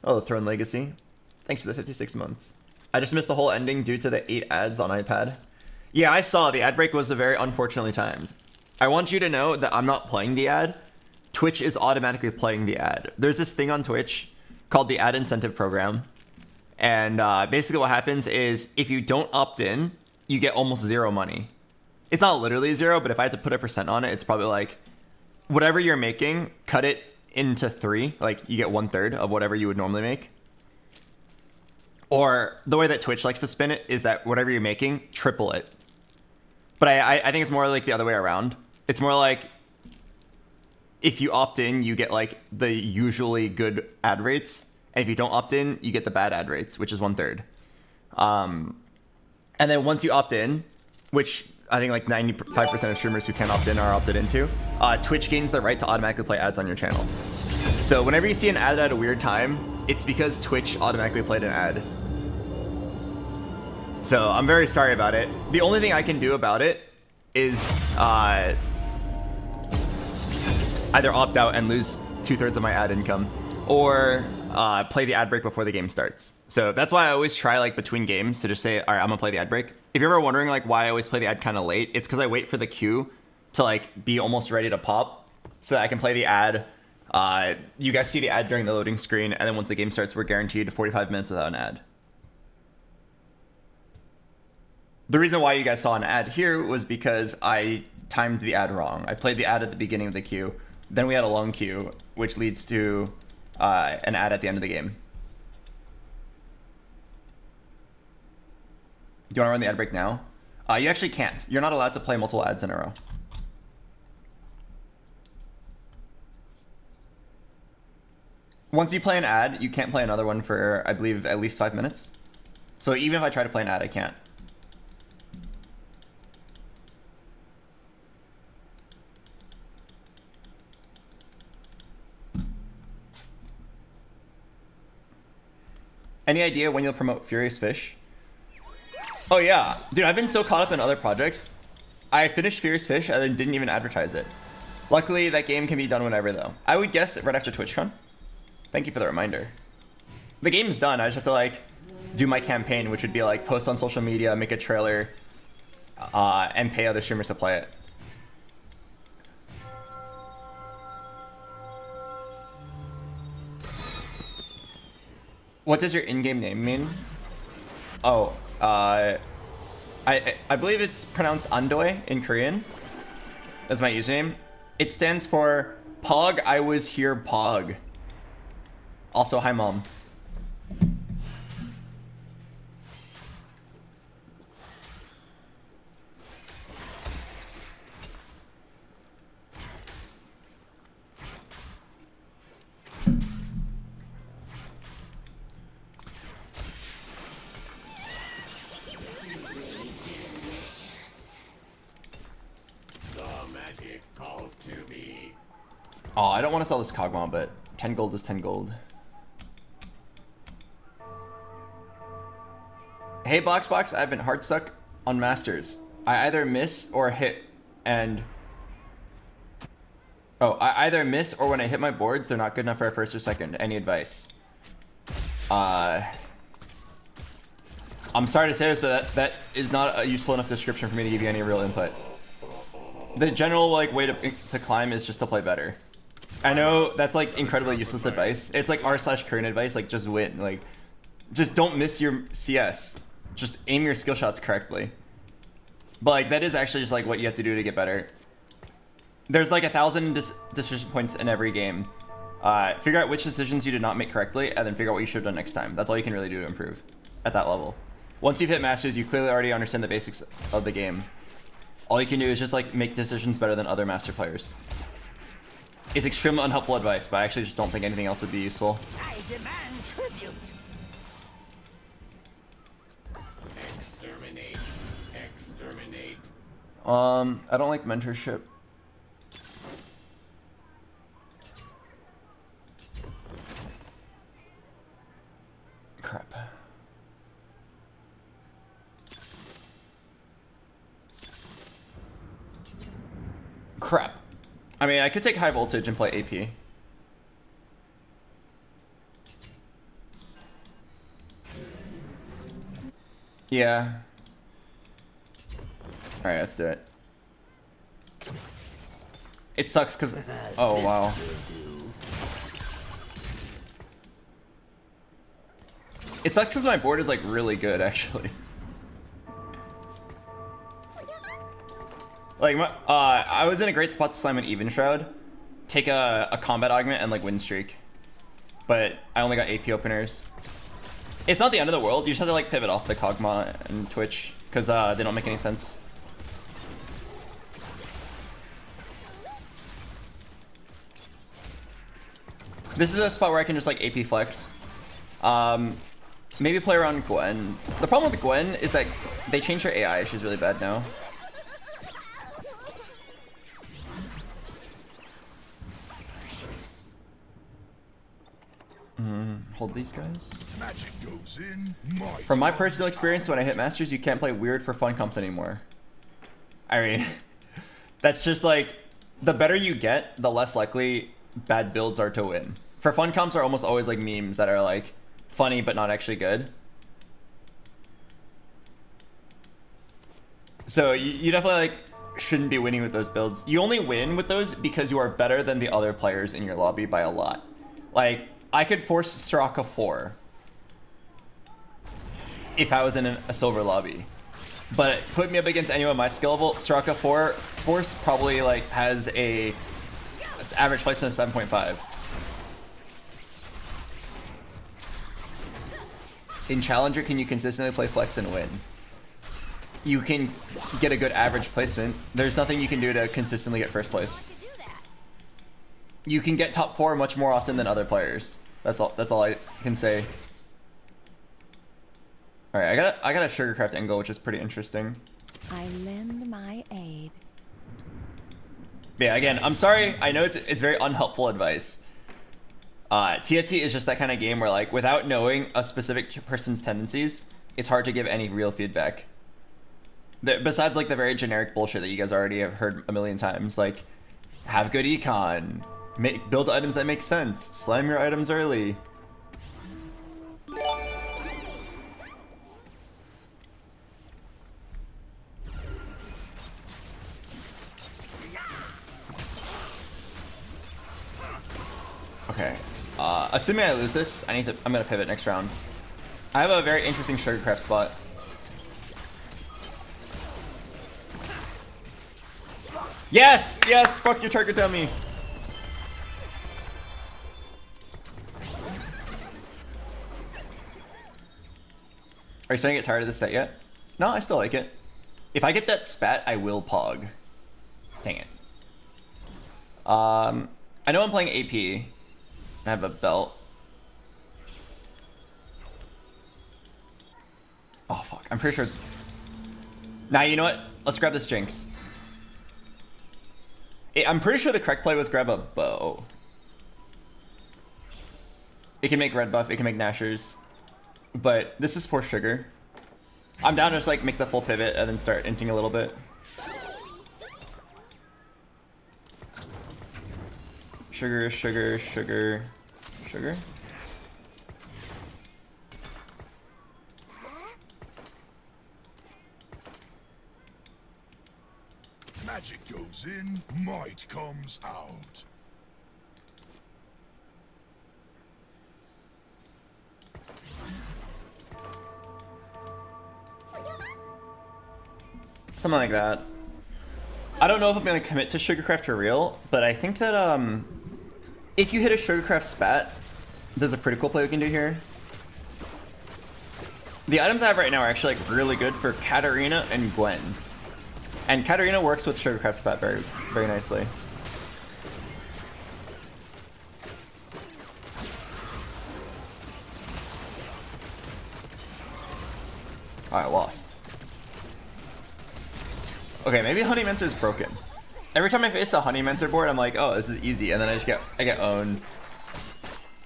Oh, Throne Legacy. Thanks for the 56 months. I just missed the whole ending due to the 8 ads on iPad. Yeah, I saw the ad break was very unfortunately timed. I want you to know that I'm not playing the ad. Twitch is automatically playing the ad. There's this thing on Twitch called the ad incentive program. And basically what happens is if you don't opt in, you get almost 0 money. It's not literally 0, but if I had to put a % on it, it's probably like whatever you're making, cut it into 3, like you get 1/3 of whatever you would normally make. Or the way that Twitch likes to spin it is that whatever you're making, triple it. But I think it's more like the other way around. It's more like if you opt in, you get like the usually good ad rates, and if you don't opt in, you get the bad ad rates, which is 1/3. And then once you opt in, which I think like 95% of streamers who can opt in are opted into, Twitch gains the right to automatically play ads on your channel. So whenever you see an ad at a weird time, it's because Twitch automatically played an ad. So I'm very sorry about it. The only thing I can do about it is either opt out and lose 2/3 of my ad income, or play the ad break before the game starts. So that's why I always try like between games to just say, all right, I'm gonna play the ad break. If you're ever wondering like why I always play the ad kind of late, it's because I wait for the queue to like be almost ready to pop so that I can play the ad. You guys see the ad during the loading screen, and then once the game starts, we're guaranteed 45 minutes without an ad. The reason why you guys saw an ad here was because I timed the ad wrong. I played the ad at the beginning of the queue, then we had a long queue, which leads to an ad at the end of the game. Do you want to run the ad break now? You actually can't. You're not allowed to play multiple ads in a row. Once you play an ad, you can't play another one for, I believe, at least 5 minutes. So even if I try to play an ad, I can't. Any idea when you'll promote Furious Fish? Oh yeah, dude, I've been so caught up in other projects. I finished Furious Fish and then didn't even advertise it. Luckily, that game can be done whenever though. I would guess right after TwitchCon. Thank you for the reminder. The game's done, I just have to like do my campaign, which would be like post on social media, make a trailer, and pay other streamers to play it. What does your in-game name mean? Oh, I believe it's pronounced Andoy in Korean. That's my username. It stands for Pog I Was Here Pog. Also, hi mom. Oh, I don't want to sell this Kog'Maw, but 10 gold is 10 gold. Hey BoxBox, I've been hard stuck on Masters. I either miss or hit and... Oh, I either miss or when I hit my boards, they're not good enough for a first or second. Any advice? I'm sorry to say this, but that is not a useful enough description for me to give you any real input. The general like way to climb is just to play better. I know that's like incredibly useless advice. It's like r/current advice, like just win, like just don't miss your CS. Just aim your skill shots correctly. But like that is actually just like what you have to do to get better. There's like 1,000 decision points in every game. Figure out which decisions you did not make correctly, and then figure out what you should have done next time. That's all you can really do to improve at that level. Once you've hit Masters, you clearly already understand the basics of the game. All you can do is just like make decisions better than other Master players. It's extremely unhelpful advice, but I actually just don't think anything else would be useful. I demand tribute. Exterminate. Exterminate. I don't like mentorship. Crap. Crap. I mean, I could take high voltage and play AP. Yeah. Alright, let's do it. It sucks because... Oh, wow. It sucks because my board is like really good, actually. Like, I was in a great spot to slam an Even Shroud, take a combat augment, and like win streak. But I only got AP openers. It's not the end of the world. You just have to like pivot off the Kog'Maw and Twitch because they don't make any sense. This is a spot where I can just like AP flex. Maybe play around Gwen. The problem with Gwen is that they changed her AI. She's really bad now. hold these guys. Magic goes in, might From my comes personal out. experience, when I hit Masters, you can't play weird for fun comps anymore. I mean, that's just like, the better you get, the less likely bad builds are to win. For fun comps are almost always like memes that are like funny but not actually good. So you definitely like shouldn't be winning with those builds. You only win with those because you are better than the other players in your lobby by a lot. Like, I could force Soraka 4 if I was in a silver lobby. But put me up against anyone my skill level, Soraka 4 Force probably like has a average placement of 7.5. In Challenger, can you consistently play Flex and win? You can get a good average placement. There's nothing you can do to consistently get first place. You can get top 4 much more often than other players. That's all I can say. All right, I got a Sugarcraft angle, which is pretty interesting. I lend my aid. But yeah, again, I'm sorry. I know it's very unhelpful advice. TFT is just that kind of game where, like, without knowing a specific person's tendencies, it's hard to give any real feedback. Besides, like, the very generic bullshit that you guys already have heard a million times, like, have good econ, build items that make sense, slam your items early. Okay. Assuming I lose this, I'm gonna pivot next round. I have a very interesting Sugarcraft spot. Yes! Yes! Fuck your target dummy! Are you starting to get tired of this set yet? No, I still like it. If I get that spat, I will pog. Dang it. I know I'm playing AP. I have a belt. Oh fuck, I'm pretty sure it's... Nah, you know what? Let's grab this Jinx. I'm pretty sure the correct play was grab a bow. It can make red buff, it can make Nashers. But this is poor Sugar. I'm down to just like make the full pivot and then start inting a little bit. Sugar, sugar, sugar, sugar. Magic goes in, might comes out. Something like that. I don't know if I'm gonna commit to Sugarcraft for real, but I think that if you hit a Sugarcraft spat, there's a pretty cool play we can do here. The items I have right now are actually like really good for Katarina and Gwen. And Katarina works with Sugarcraft spat very, very nicely. Oh, I lost. Okay, maybe Honeymancer is broken. Every time I face a Honeymancer board, I'm like, oh, this is easy, and then I get owned.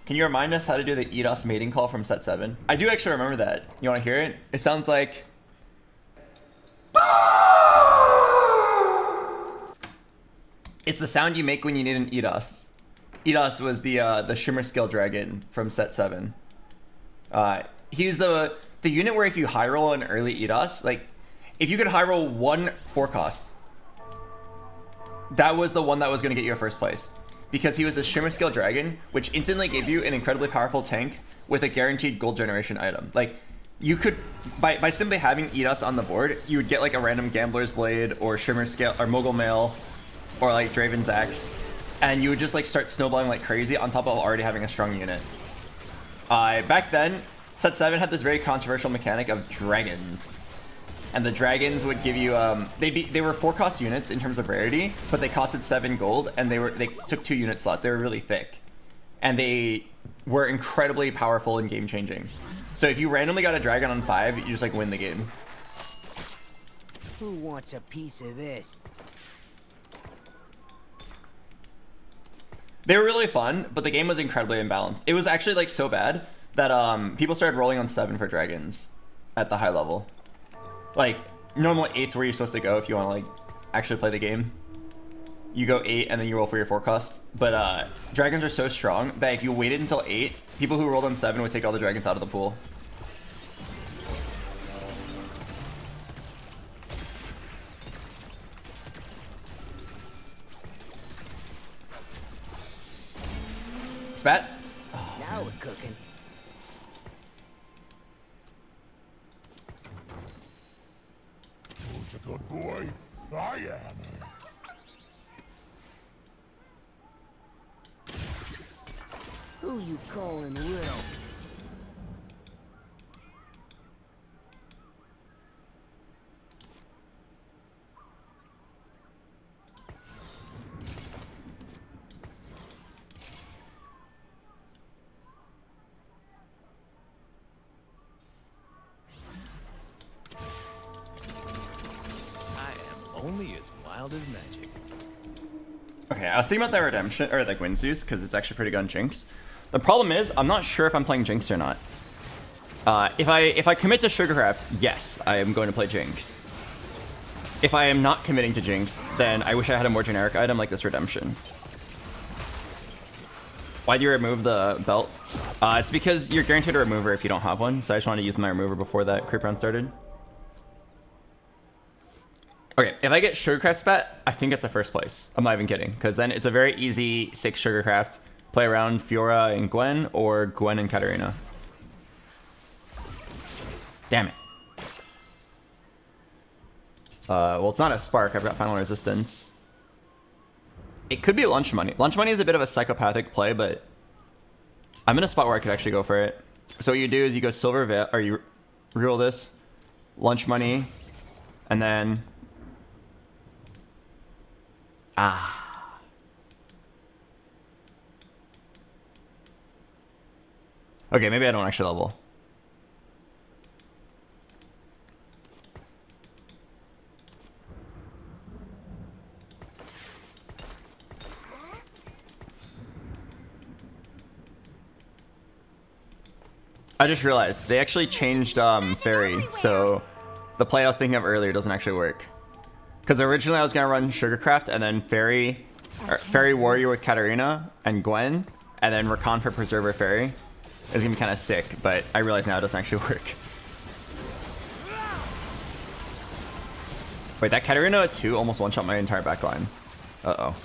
Can you remind us how to do the EDOS mating call from set 7? I do actually remember that. You want to hear it? It sounds like... It's the sound you make when you need an EDOS. EDOS was the Shimmer Scale Dragon from set 7. He's the unit where if you high roll an early EDOS, like, if you could high roll 1 forecast, that was the one that was going to get you a first place. Because he was the Shimmer Scale Dragon, which instantly gave you an incredibly powerful tank with a guaranteed gold generation item. Like, you could, by simply having EDOS on the board, you would get like a random Gambler's Blade or Shimmer Scale or Mogul Mail or like Draven's Axe, and you would just like start snowballing like crazy on top of already having a strong unit. Back then, set 7 had this very controversial mechanic of dragons. And the dragons would give you they were 4-cost units in terms of rarity, but they costed 7 gold, and they took 2 unit slots. They were really thick, and they were incredibly powerful and game changing. So if you randomly got a dragon on 5, you just like win the game. Who wants a piece of this? They were really fun, but the game was incredibly imbalanced. It was actually like so bad that people started rolling on 7 for dragons at the high level. Like normal 8's where you're supposed to go if you want to like actually play the game. You go 8 and then you roll for your forecasts. But dragons are so strong that if you waited until 8, people who rolled on 7 would take all the dragons out of the pool. Spat? Now we're cooking. Who's a good boy? I am. Who you calling little? Only as wild as magic. Okay, I was thinking about that redemption or like Winzus because it's actually pretty good on Jinx. The problem is I'm not sure if I'm playing Jinx or not. If I commit to Sugarcraft, yes, I am going to play Jinx. If I am not committing to Jinx, then I wish I had a more generic item like this redemption. Why do you remove the belt? It's because you're guaranteed a remover if you don't have one, so I just wanted to use my remover before that creep round started. Okay, if I get Sugarcraft spat, I think it's a first place. I'm not even kidding, because then it's a very easy 6 Sugarcraft. Play around Fiora and Gwen, or Gwen and Katarina. Damn it. Well, it's not a Spark. I've got Final Resistance. It could be Lunch Money. Lunch Money is a bit of a psychopathic play, but I'm in a spot where I could actually go for it. So what you do is you go Silver Veil, or you reroll this, Lunch Money, and then... Okay, maybe I don't actually level. I just realized they actually changed Fairy, so the play I was thinking of earlier doesn't actually work. Because originally I was gonna run Sugarcraft and then Fairy Warrior with Katarina and Gwen, and then Rakan for Preserver Fairy. It's gonna be kind of sick, but I realize now it doesn't actually work. Wait, that Katarina at 2 almost one-shot my entire backline. Uh-oh.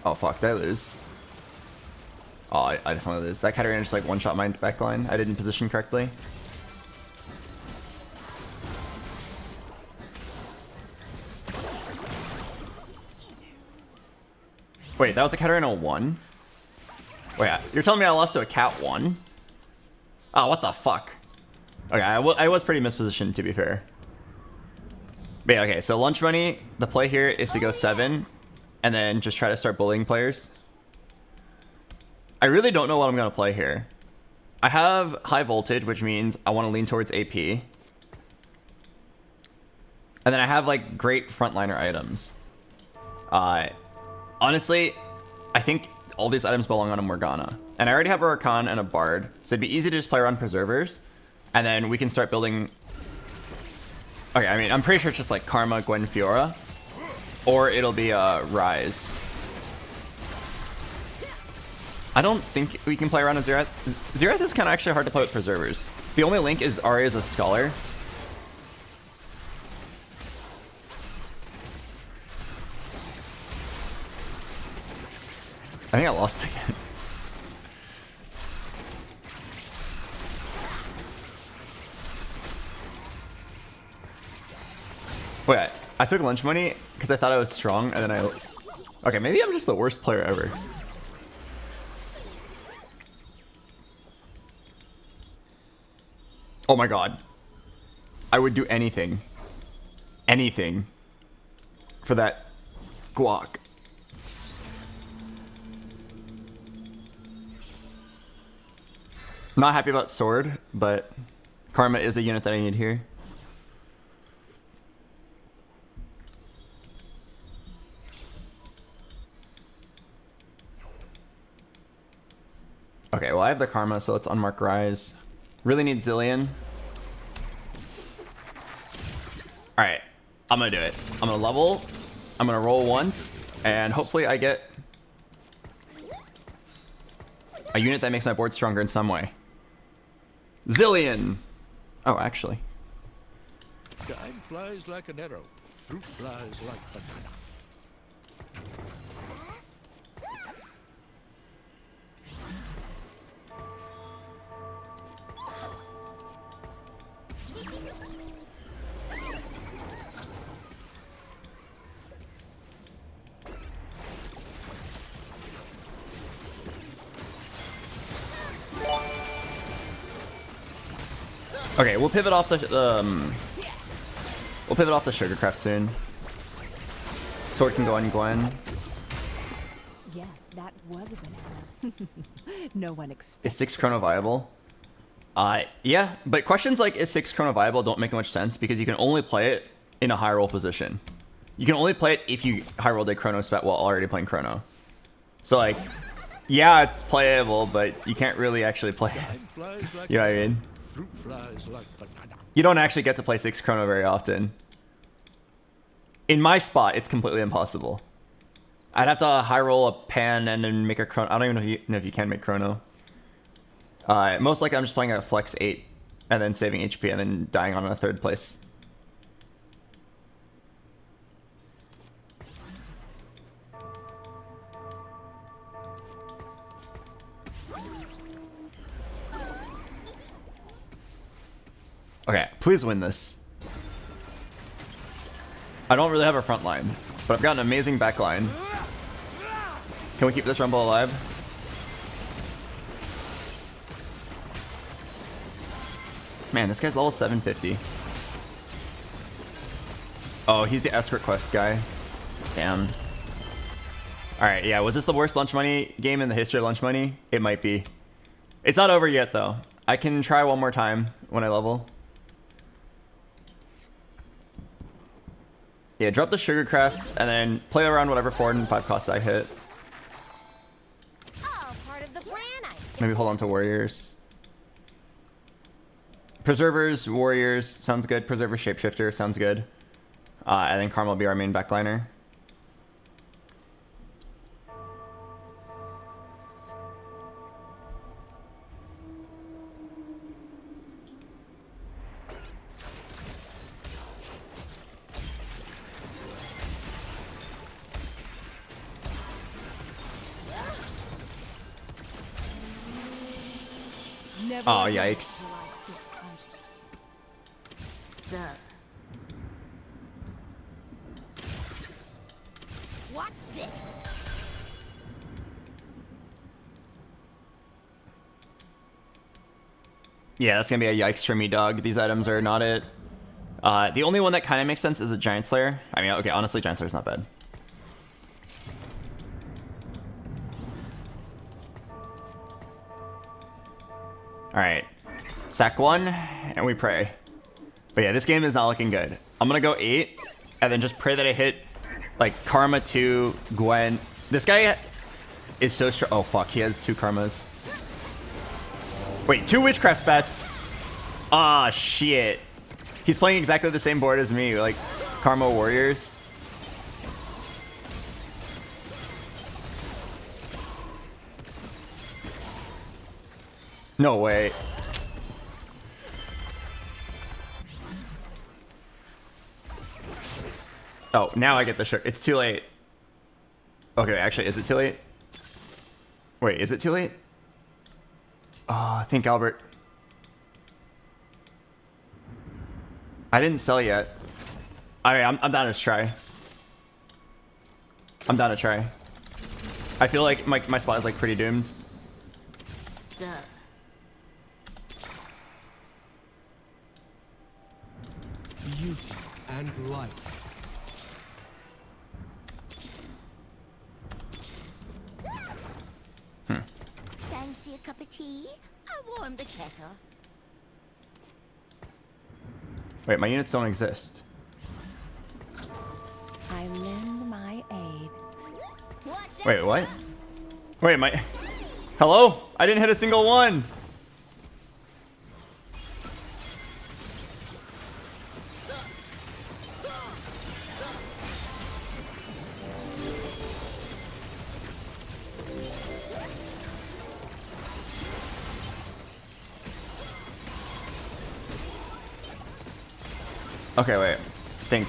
Oh fuck, did I lose? Oh, I definitely lose. That Katarina just like one-shot my backline. I didn't position correctly. Wait, that was a Katarina 1? Wait, you're telling me I lost to a Cat 1? Oh, what the fuck? Okay, I was pretty mispositioned, to be fair. But yeah, okay, so Lunch Money, the play here is to go 7, and then just try to start bullying players. I really don't know what I'm going to play here. I have High Voltage, which means I want to lean towards AP. And then I have, like, great frontliner items. Honestly, I think all these items belong on a Morgana. And I already have a Rakan and a Bard, so it'd be easy to just play around Preservers. And then we can start building... Okay, I mean, I'm pretty sure it's just, like, Karma, Gwen, Fiora. Or it'll be Rise. I don't think we can play around a Xerath. Xerath is kind of actually hard to play with Preservers. The only link is Arya as a Scholar. I think I lost again. Wait, I took Lunch Money because I thought I was strong, and then I... Okay, maybe I'm just the worst player ever. Oh my god. I would do anything. Anything. For that guac. Not happy about Sword, but Karma is a unit that I need here. Okay, well I have the Karma, so let's unmark Rise. Really need Zillion. Alright, I'm gonna do it. I'm gonna level, I'm gonna roll once, and hopefully I get a unit that makes my board stronger in some way. Zillion! Oh, actually. Time flies like an arrow. Fruit flies like banana. Okay, we'll pivot off the Sugarcraft soon. Sword can go on Gwen. Yes, that was a banana. No one expected. Is 6 chrono viable? Yeah, but questions like is 6 chrono viable don't make much sense because you can only play it in a high roll position. You can only play it if you high rolled a chrono spat while already playing chrono. So like, yeah, it's playable, but you can't really actually play it. Time flies like You know what I mean? fruit flies like banana. You don't actually get to play 6 chrono very often. In my spot, it's completely impossible. I'd have to high roll a pan and then make a chrono. I don't even know if you can make chrono. Most likely I'm just playing a flex 8 and then saving HP and then dying on a 3rd place. Okay, please win this. I don't really have a front line, but I've got an amazing back line. Can we keep this Rumble alive? Man, this guy's level 750. Oh, he's the escort quest guy. Damn. Alright, yeah, was this the worst lunch money game in the history of lunch money? It might be. It's not over yet, though. I can try one more time when I level. Yeah, drop the sugar crafts and then play around whatever 4 and 5 costs I hit. All part of the plan, I Maybe hold on to warriors. Preservers, warriors, sounds good. Preserver, shapeshifter, sounds good. And then Karma will be our main backliner. Oh, yikes. Sir. Watch this. Yeah, that's gonna be a yikes for me, dog. These items are not it. The only one that kind of makes sense is a Giant Slayer. I mean, okay, honestly, Giant Slayer's not bad. Alright. Sack 1, and we pray. But yeah, this game is not looking good. I'm gonna go 8, and then just pray that I hit, like, Karma 2, Gwen. This guy is so strong. Oh, fuck, he has 2 Karmas. Wait, 2 Witchcraft Spats? Ah, shit. He's playing exactly the same board as me, like, Karma Warriors. No way. Oh, now I get the shirt. It's too late. Okay, actually, is it too late? Wait, is it too late? Oh, thank Albert. I didn't sell yet. I mean, I'm down to try. I'm down to try. I feel like my spot is like pretty doomed. Sir. Beauty and light. Fancy a cup of tea? I'll warm the kettle. Wait, my units don't exist. I lend my aid. Watch Wait, what? Wait, my Hello? I didn't hit a single one. Okay, wait. Think.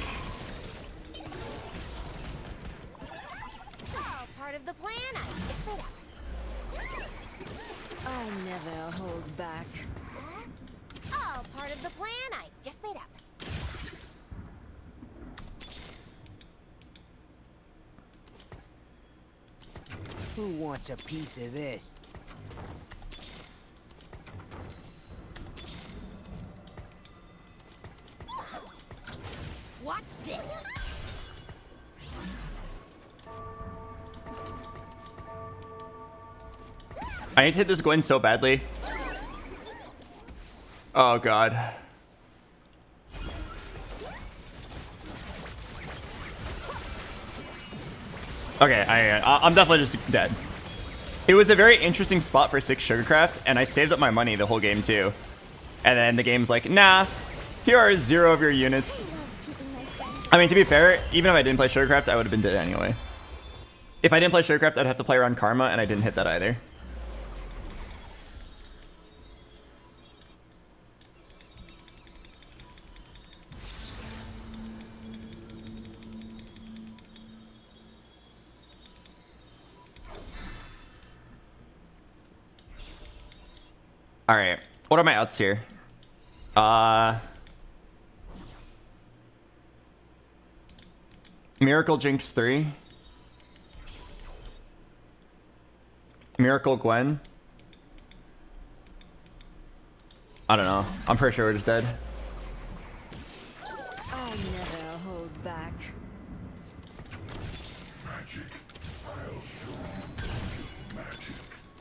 All part of the plan. I just made up. I never hold back. All part of the plan. I just made up. Who wants a piece of this? Watch this. I need to hit this Gwen so badly. Oh god. Okay, I'm definitely just dead. It was a very interesting spot for 6 Sugarcraft, and I saved up my money the whole game too. And then the game's like, nah, here are 0 of your units. I mean, to be fair, even if I didn't play Sugarcraft, I would have been dead anyway. If I didn't play Sugarcraft, I'd have to play around Karma, and I didn't hit that either. All right, what are my outs here? Miracle Jinx 3. Miracle Gwen. I don't know. I'm pretty sure we're just dead. I never hold back. Magic. I'll show you magic.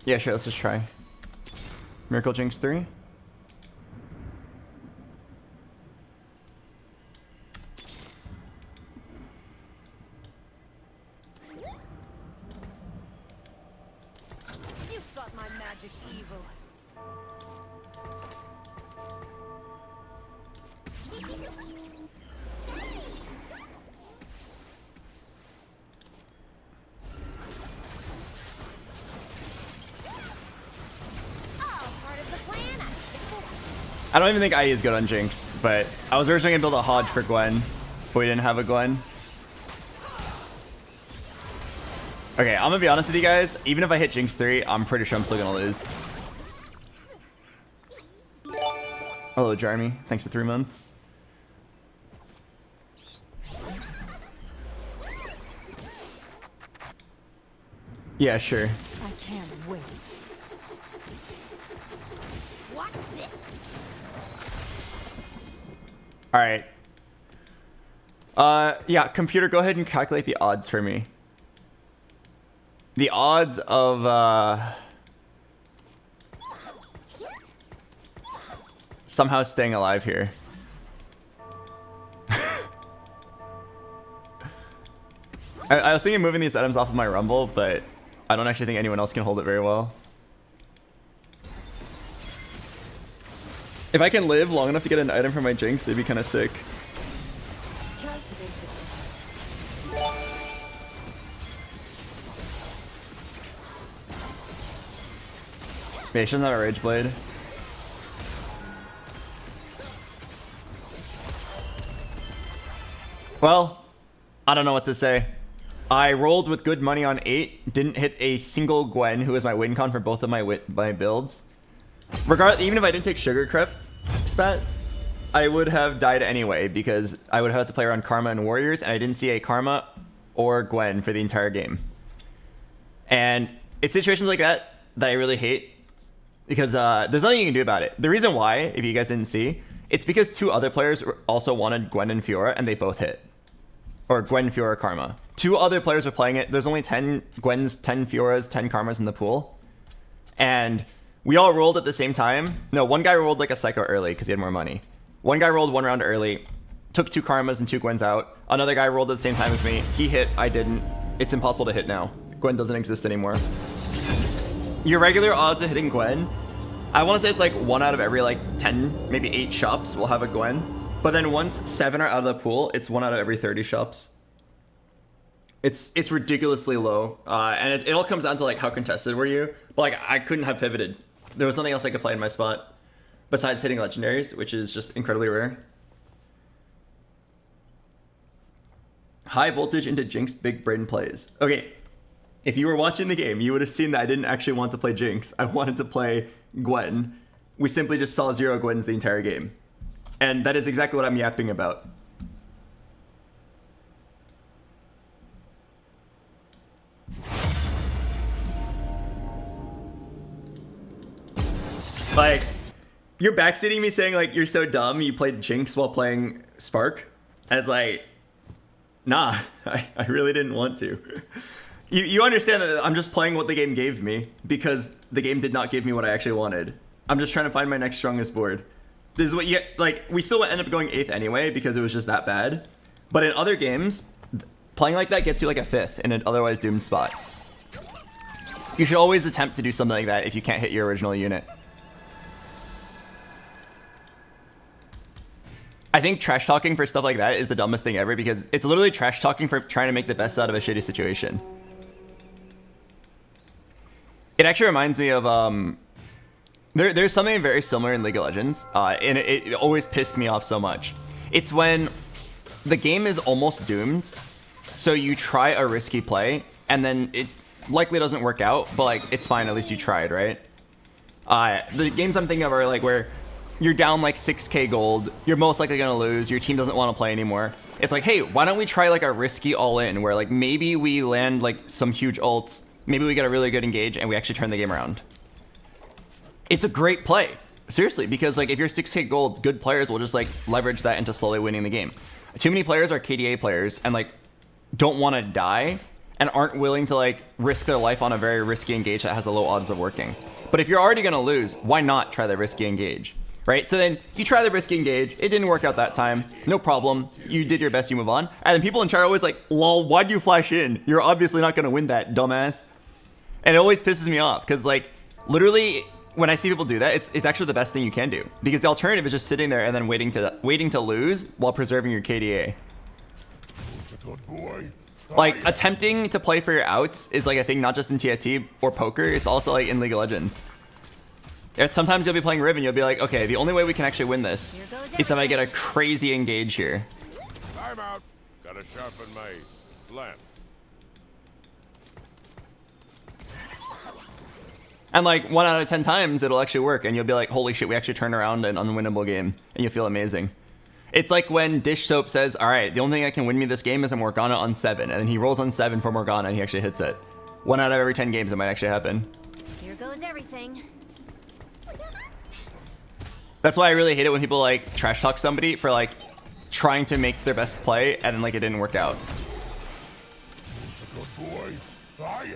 Yeah, sure, let's just try. Miracle Jinx 3. You've got my magic evil. I don't even think IE is good on Jinx, but I was originally gonna build a Hodge for Gwen, but we didn't have a Gwen. Okay, I'm gonna be honest with you guys. Even if I hit Jinx 3, I'm pretty sure I'm still gonna lose. Hello, Jeremy. Thanks for 3 months. Yeah, sure. I can't wait. Watch this. All right. Yeah, computer, go ahead and calculate the odds for me. The odds of somehow staying alive here. I was thinking of moving these items off of my Rumble, but I don't actually think anyone else can hold it very well. If I can live long enough to get an item from my Jinx, it'd be kind of sick. Yeah, she doesn't have a Rage Blade. Well, I don't know what to say. I rolled with good money on 8, didn't hit a single Gwen, who was my win con for both of my builds. Even if I didn't take Sugarcraft spat, I would have died anyway because I would have to play around Karma and Warriors, and I didn't see a Karma or Gwen for the entire game. And it's situations like that that I really hate because there's nothing you can do about it. The reason why, if you guys didn't see, it's because 2 other players also wanted Gwen and Fiora, and they both hit. Or Gwen, Fiora, Karma. 2 other players were playing it. There's only 10 Gwens, 10 Fioras, 10 Karmas in the pool. And we all rolled at the same time. No, one guy rolled like a psycho early because he had more money. One guy rolled 1 round early, took 2 Karmas and 2 Gwens out. Another guy rolled at the same time as me. He hit, I didn't. It's impossible to hit now. Gwen doesn't exist anymore. your regular odds of hitting Gwen, I want to say it's like 1 out of every like 10, maybe 8 shops will have a Gwen. But then once 7 are out of the pool, it's 1 out of every 30 shops. It's ridiculously low, and it all comes down to like how contested were you. But like I couldn't have pivoted. There was nothing else I could play in my spot besides hitting legendaries, which is just incredibly rare. High voltage into Jinx big brain plays. Okay, if you were watching the game, you would have seen that I didn't actually want to play Jinx. I wanted to play Gwen. We simply just saw 0 Gwens the entire game. And that is exactly what I'm yapping about. Like, you're backseating me saying like you're so dumb you played Jinx while playing Spark. And it's like, nah, I really didn't want to. You understand that I'm just playing what the game gave me because the game did not give me what I actually wanted. I'm just trying to find my next strongest board. This is what you get, like, we still end up going 8th anyway because it was just that bad. But in other games, playing like that gets you like a 5th in an otherwise doomed spot. You should always attempt to do something like that if you can't hit your original unit. I think trash talking for stuff like that is the dumbest thing ever because it's literally trash talking for trying to make the best out of a shitty situation. It actually reminds me of there's something very similar in League of Legends, and it always pissed me off so much. It's when the game is almost doomed, so you try a risky play, and then it likely doesn't work out, but like it's fine, at least you tried, right? The games I'm thinking of are like where you're down like 6k gold, you're most likely gonna lose, your team doesn't want to play anymore. It's like, hey, why don't we try like a risky all-in where like maybe we land like some huge ults, maybe we get a really good engage, and we actually turn the game around. It's a great play, seriously, because like if you're 6k gold, good players will just like leverage that into slowly winning the game. Too many players are KDA players and like don't want to die and aren't willing to like risk their life on a very risky engage that has a low odds of working. But if you're already gonna lose, why not try the risky engage? Right? So then you try the risky engage, it didn't work out that time, no problem, you did your best, you move on. And then people in chat are always like, lol, why'd you flash in? You're obviously not gonna win that, dumbass. And it always pisses me off, because like, literally, when I see people do that, it's actually the best thing you can do. Because the alternative is just sitting there and then waiting to lose while preserving your KDA. Who's a good boy? Like, attempting to play for your outs is like a thing not just in TFT or poker, it's also like in League of Legends. Sometimes you'll be playing Riv and you'll be like, okay, the only way we can actually win this is if I get a crazy engage here. I'm out. Gotta sharpen my lance. And like 1 out of 10 times it'll actually work and you'll be like, holy shit, we actually turned around an unwinnable game, and you'll feel amazing. It's like when Dish Soap says, all right, the only thing that can win me this game is a Morgana on 7, and then he rolls on 7 for Morgana and he actually hits it. 1 out of every 10 games it might actually happen. Here goes everything. That's why I really hate it when people like trash talk somebody for like trying to make their best play and then like it didn't work out. Who's a good boy? I am.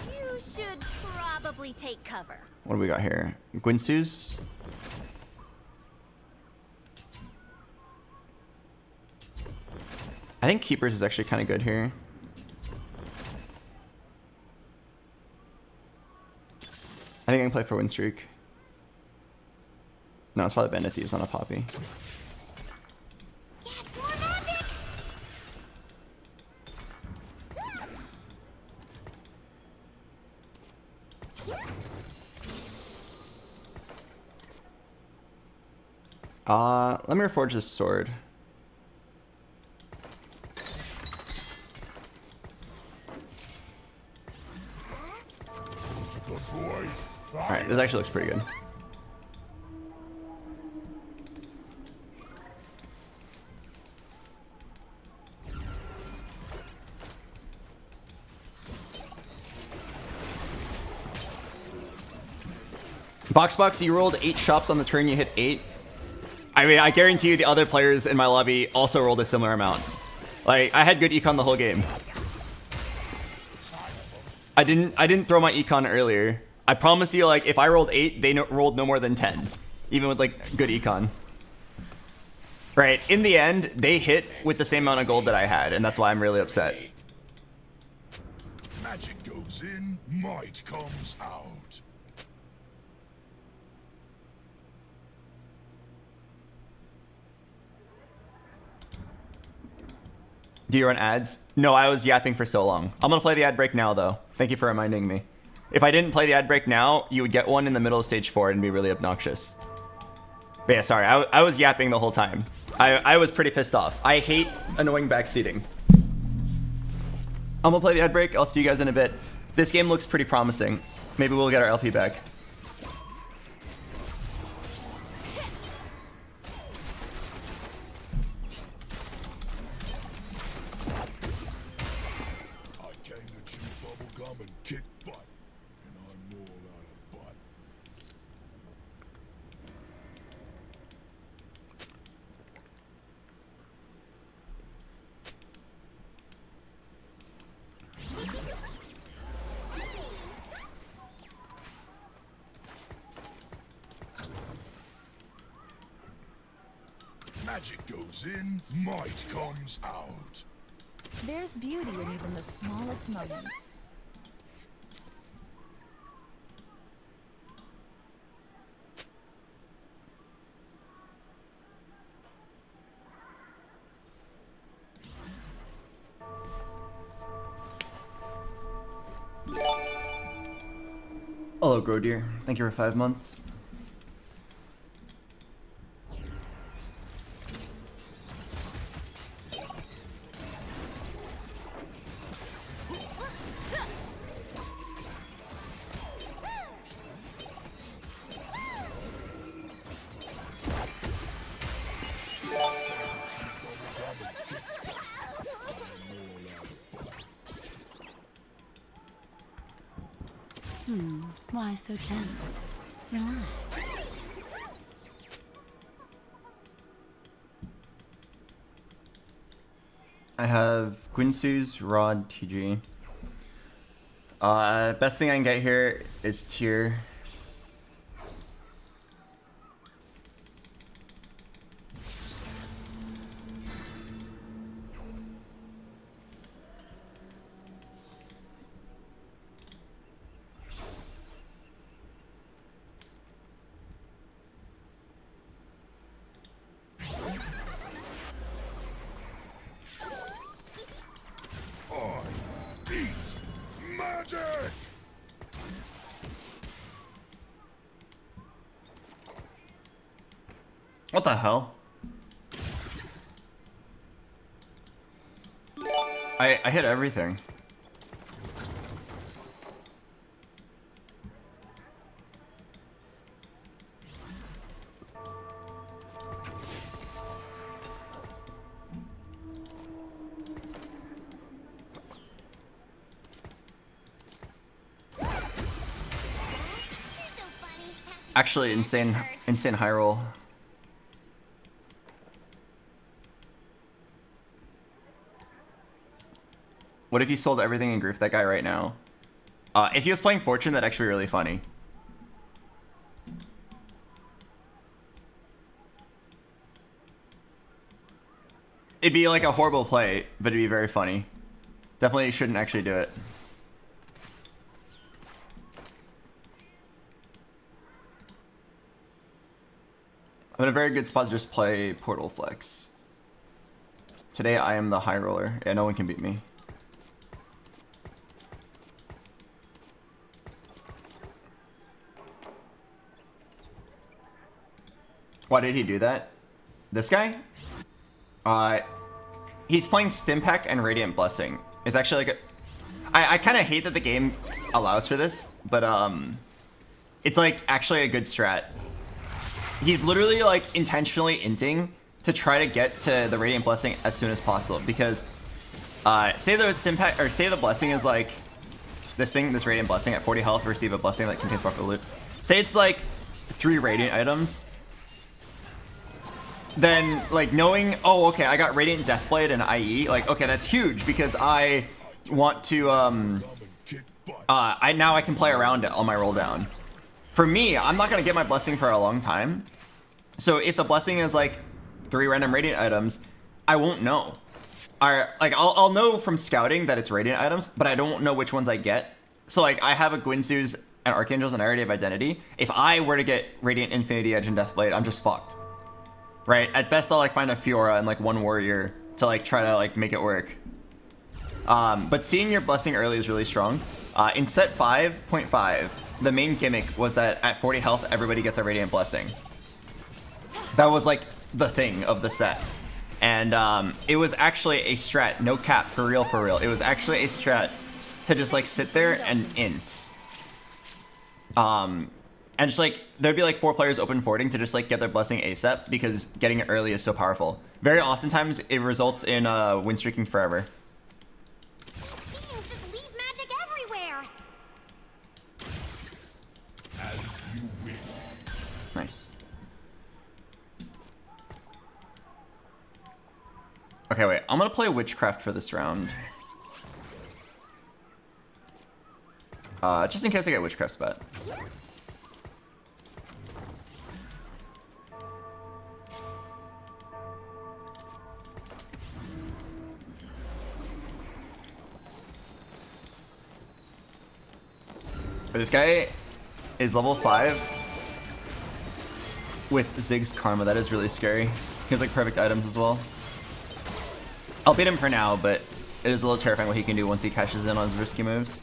You should probably take cover. What do we got here? Gwinsu's? I think Keepers is actually kind of good here. I think I can play for Win Streak. No, it's probably Bandit Thieves, not a Poppy. Yes, more magic! Let me reforge this sword. Who's a good boy? Alright, this actually looks pretty good. BoxBox, you rolled 8 shops on the turn, you hit 8. I mean, I guarantee you the other players in my lobby also rolled a similar amount. Like, I had good econ the whole game. I didn't throw my econ earlier. I promise you, like, if I rolled 8, they rolled no more than 10. Even with, like, good econ. Right, in the end, they hit with the same amount of gold that I had, and that's why I'm really upset. Magic goes goes in, might comes out. Do you run ads? No, I was yapping for so long. I'm gonna play the ad break now, though. Thank you for reminding me. If I didn't play the ad break now, you would get one in the middle of stage 4 and be really obnoxious. But yeah, sorry, I was yapping the whole time. I was pretty pissed off. I hate annoying backseating. I'm gonna play the ad break. I'll see you guys in a bit. This game looks pretty promising. Maybe we'll get our LP back. I came to chew bubblegum and kick butt, and I'm all out of butt. Magic goes in, might comes out. There's beauty in even the smallest moments. Hello, Grodeer. Thank you for 5 months. Why so tense? Relax. I have Guinsu's Rod TG. Best thing I can get here is tier. What the hell? I hit everything. Actually, insane high roll. What if you sold everything and griefed that guy right now? If he was playing Fortune, that'd actually be really funny. It'd be like a horrible play, but it'd be very funny. Definitely shouldn't actually do it. I'm in a very good spot to just play Portal Flex. Today I am the high roller, and no one can beat me. Why did he do that? This guy? He's playing Stimpack and Radiant Blessing. It's actually like I kind of hate that the game allows for this, but it's like actually a good strat. He's literally like intentionally inting to try to get to the Radiant Blessing as soon as possible, because say the Stimpack, or say the Blessing is like this Radiant Blessing at 40 health, receive a blessing that contains powerful loot. Say it's like 3 Radiant items. Then like knowing, oh okay, I got Radiant Deathblade and IE, like okay, that's huge because I want to now I can play around it on my roll down. For me, I'm not gonna get my blessing for a long time. So if the blessing is like 3 random Radiant items, I won't know. I'll know from scouting that it's Radiant items, but I don't know which ones I get. So like I have a Gwynsu's and Archangels and I already have Identity. If I were to get Radiant Infinity Edge and Deathblade, I'm just fucked. Right? At best I'll like find a Fiora and like one Warrior to like try to like make it work. But seeing your Blessing early is really strong. In set 5.5, the main gimmick was that at 40 health, everybody gets a Radiant Blessing. That was like the thing of the set. And it was actually a strat, no cap, for real. It was actually a strat to just like sit there and int. And just like, there'd be like 4 players open forwarding to just like get their Blessing ASAP because getting it early is so powerful. Very oftentimes it results in win streaking forever. Beings just leave magic everywhere. As you wish. Nice. Okay, wait. I'm gonna play Witchcraft for this round. Just in case I get Witchcraft spot. This guy is level 5 with Zig's Karma. That is really scary. He has like perfect items as well. I'll beat him for now, but it is a little terrifying what he can do once he cashes in on his risky moves.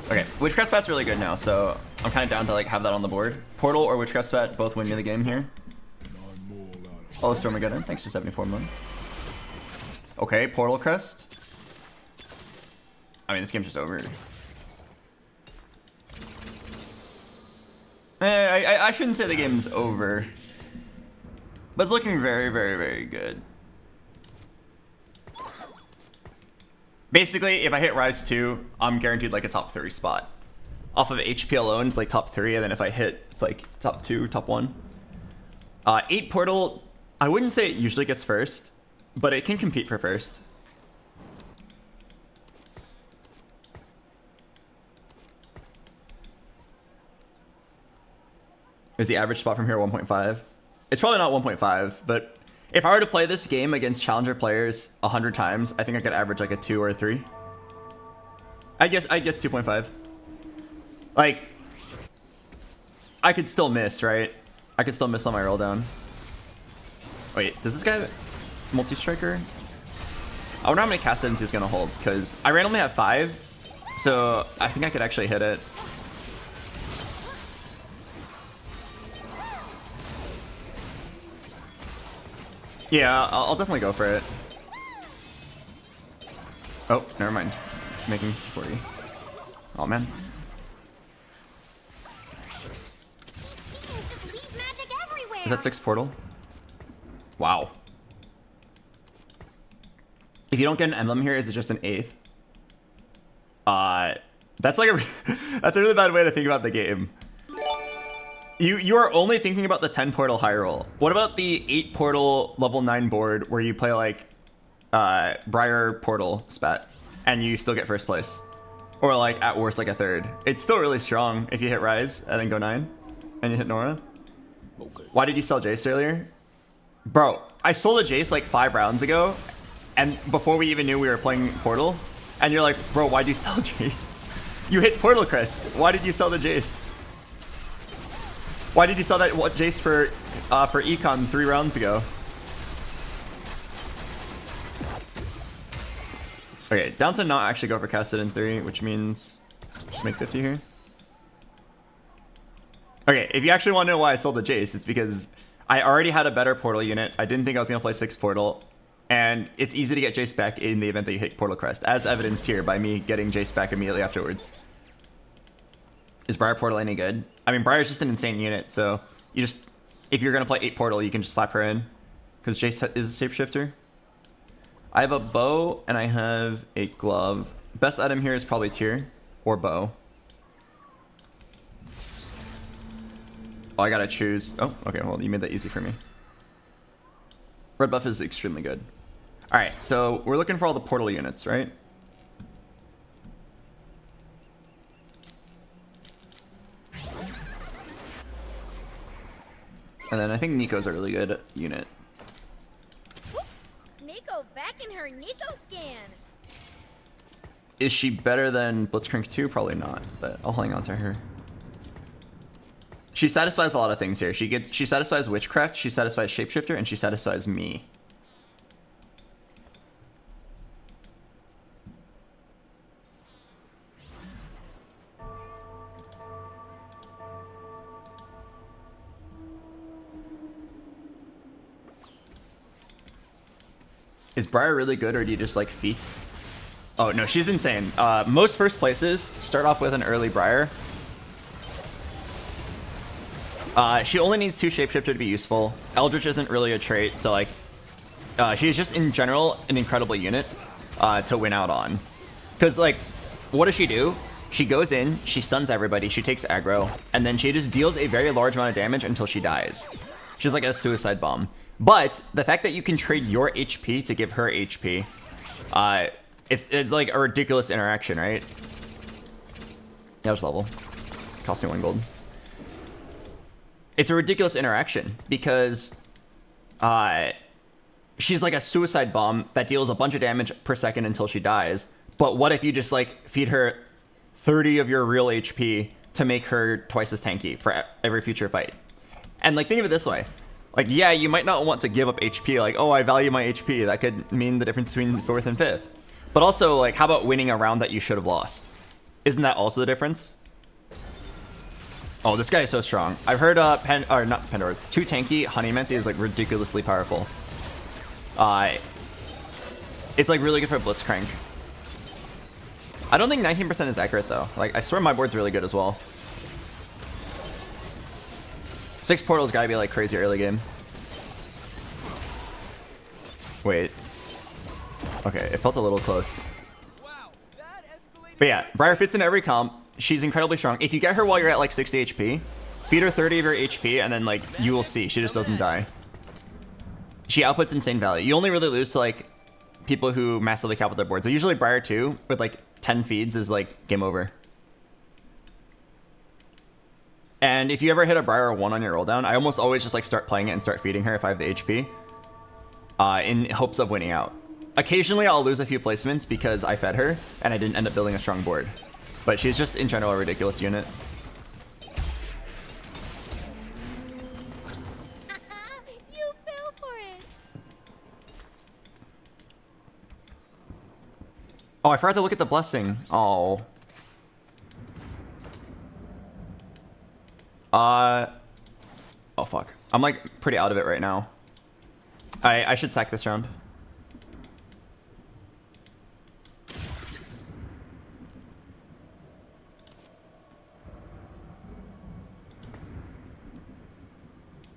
Okay, Witchcraft Spat's really good now, so I'm kind of down to like have that on the board. Portal or Witchcraft Spat both win me the game here. Oh, Stormageddon, thanks for 74 months. Okay, Portal Crest. I mean, this game's just over. I shouldn't say the game's over, but it's looking very good. Basically, if I hit Rise 2, I'm guaranteed like a top 3 spot. Off of HP alone, it's like top 3, and then if I hit, it's like top 2, top 1. 8 Portal, I wouldn't say it usually gets first, but it can compete for first. Is the average spot from here 1.5? It's probably not 1.5, but if I were to play this game against challenger players 100 times, I think I could average like a 2 or a 3. I guess 2.5. Like, I could still miss, right? I could still miss on my roll down. Wait, does this guy multi-striker? I wonder how many cast items he's gonna hold, because I randomly have 5, so I think I could actually hit it. Yeah, I'll definitely go for it. Oh, never mind. Making 40. Oh, man. Beings just leave magic everywhere. Is that 6 Portal? Wow. If you don't get an emblem here, is it just an 8th? That's like a that's a really bad way to think about the game. You are only thinking about the 10 Portal high roll. What about the 8 Portal level 9 board where you play like Briar Portal Spat and you still get first place? Or like at worst like a 3rd. It's still really strong if you hit Rise and then go 9 and you hit Nora. Okay. Why did you sell Jace earlier? Bro, I sold a Jace like 5 rounds ago and before we even knew we were playing Portal, and you're like, bro, why'd you sell Jace? You hit Portal Crest. Why did you sell the Jace? Why did you sell that Jace for Econ 3 rounds ago? Okay, down to not actually go for casted in 3, which means just make 50 here. Okay, if you actually want to know why I sold the Jace, it's because I already had a better Portal unit. I didn't think I was going to play 6 Portal. And it's easy to get Jace back in the event that you hit Portal Crest, as evidenced here by me getting Jace back immediately afterwards. Is Briar Portal any good? I mean, Briar's just an insane unit, so you just, if you're going to play 8 Portal, you can just slap her in, because Jace is a shapeshifter. I have a bow, and I have a glove. Best item here is probably Tear, or bow. Oh, I gotta choose. Oh, okay, well, you made that easy for me. Red buff is extremely good. Alright, so we're looking for all the Portal units, right? And then I think Nico's a really good unit. Nico back in her Nico skin. Is she better than Blitzcrank 2? Probably not, but I'll hang on to her. She satisfies a lot of things here. She satisfies Witchcraft, she satisfies Shapeshifter, and she satisfies me. Is Briar really good, or do you just like feet? Oh no, she's insane. Most first places start off with an early Briar. She only needs 2 Shapeshifter to be useful. Eldritch isn't really a trait, so like, she's just in general an incredible unit to win out on. Because like, what does she do? She goes in, she stuns everybody, she takes aggro, and then she just deals a very large amount of damage until she dies. She's like a suicide bomb. But the fact that you can trade your HP to give her HP, it's like a ridiculous interaction, right? Yeah, just level. Cost me 1 gold. It's a ridiculous interaction because she's like a suicide bomb that deals a bunch of damage per second until she dies. But what if you just like feed her 30 of your real HP to make her twice as tanky for every future fight? And like, think of it this way. Like, yeah, you might not want to give up HP, like, oh, I value my HP. That could mean the difference between 4th and 5th. But also, like, how about winning a round that you should have lost? Isn't that also the difference? Oh, this guy is so strong. I've heard, not Pandora's, 2 tanky, Honeymancy is, like, ridiculously powerful. It's, like, really good for Blitzcrank. I don't think 19% is accurate, though. Like, I swear my board's really good as well. 6 portals gotta be like crazy early game. Wait. Okay, it felt a little close. But yeah, Briar fits in every comp. She's incredibly strong. If you get her while you're at like 60 HP, feed her 30 of your HP, and then like you will see, she just doesn't die. She outputs insane value. You only really lose to like people who massively cap with their boards. So usually Briar 2 with like 10 feeds is like game over. And if you ever hit a Briar 1 on your roll down, I almost always just like start playing it and start feeding her if I have the HP, in hopes of winning out. Occasionally I'll lose a few placements because I fed her and I didn't end up building a strong board. But she's just in general a ridiculous unit. You fell for it. Oh, I forgot to look at the blessing. Oh. Oh fuck. I'm like pretty out of it right now. I should sack this round.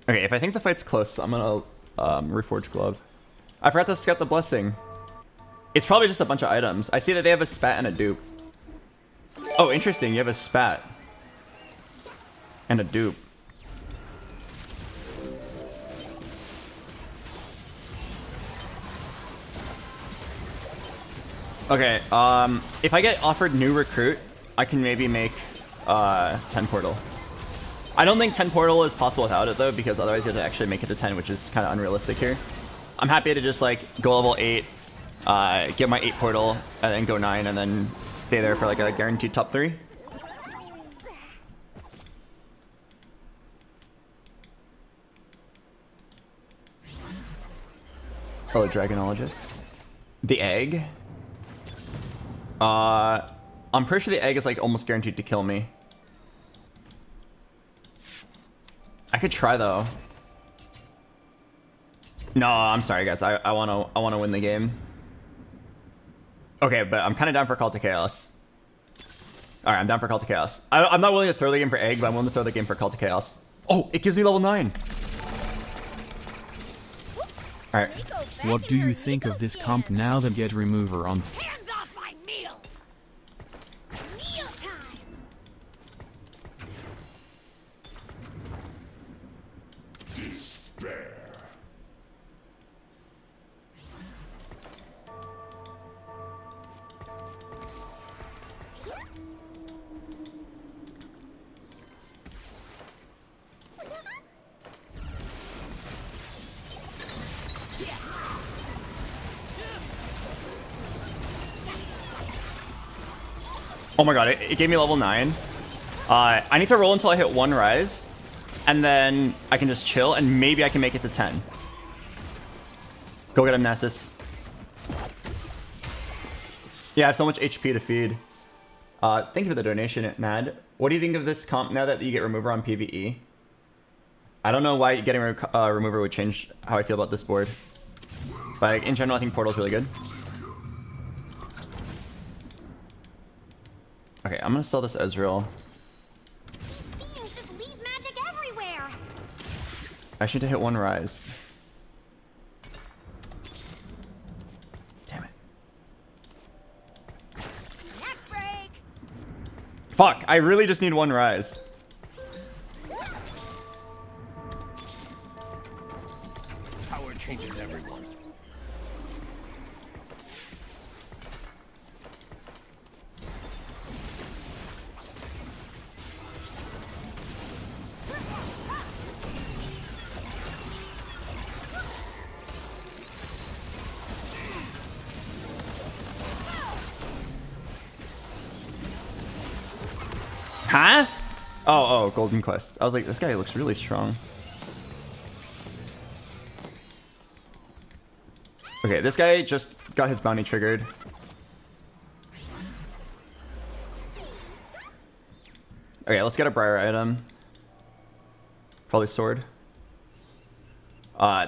Okay, if I think the fight's close, I'm gonna reforge glove. I forgot to scout the blessing. It's probably just a bunch of items. I see that they have a spat and a dupe. Oh, interesting. You have a spat and a dupe. Okay, if I get offered new recruit, I can maybe make 10 portal. I don't think 10 portal is possible without it though, because otherwise you have to actually make it to 10, which is kind of unrealistic here. I'm happy to just like go level 8, get my 8 portal, and then go 9, and then stay there for like a guaranteed top 3. Oh, Dragonologist. The egg? I'm pretty sure the egg is like almost guaranteed to kill me. I could try though. No, I'm sorry guys. I wanna win the game. Okay, but I'm kind of down for Call to Chaos. All right, I'm down for Call to Chaos. I'm not willing to throw the game for egg, but I'm willing to throw the game for Call to Chaos. Oh, it gives me level 9. All right. What do you think of this comp now that Get Remover on? Hands off my meal. Meal time. Despair. Oh my god, it gave me level 9. I need to roll until I hit 1 rise. And then I can just chill, and maybe I can make it to 10. Go get him, Nessus. Yeah, I have so much HP to feed. Thank you for the donation, Nad. What do you think of this comp now that you get Remover on PvE? I don't know why getting Remover would change how I feel about this board. But in general, I think Portal's really good. Okay, I'm gonna sell this Ezreal. Fiends just leave magic everywhere. I should hit 1 rise. Damn it. Neck break. Fuck, I really just need 1 rise. Power changes everyone. Huh? Oh, Golden Quest. I was like, this guy looks really strong. Okay, this guy just got his bounty triggered. Okay, let's get a Briar item. Probably sword.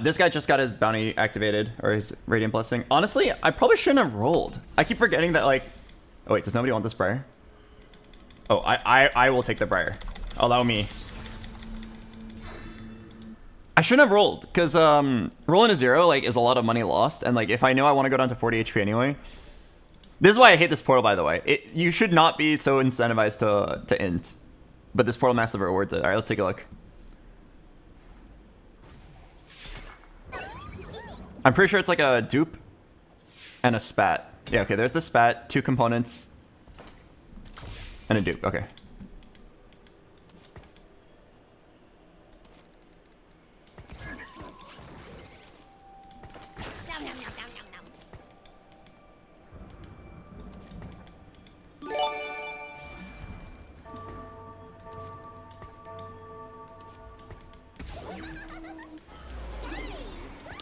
This guy just got his bounty activated, or his Radiant Blessing. Honestly, I probably shouldn't have rolled. I keep forgetting that, like... Oh wait, does nobody want this Briar? Oh, I will take the Briar. Allow me. I shouldn't have rolled, because rolling a 0 like is a lot of money lost, and like if I know I want to go down to 40 HP anyway. This is why I hate this portal, by the way. You should not be so incentivized to int. But this portal massively rewards it. Alright, let's take a look. I'm pretty sure it's like a dupe and a spat. Yeah, okay, there's the spat, 2 components. And a dupe, okay. Nom, nom, nom, nom, nom,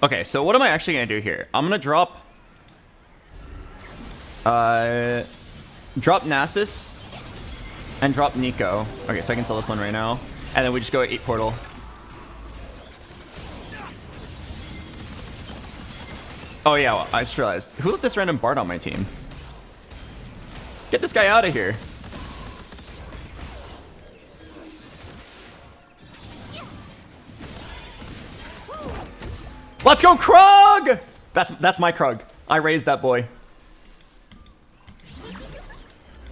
Okay, so what am I actually gonna do here? I'm gonna drop Nasus and drop Nico. Okay, so I can sell this one right now. And then we just go 8 portal. Oh yeah, well, I just realized. Who let this random Bard on my team? Get this guy out of here. Let's go, Krug! That's my Krug. I raised that boy.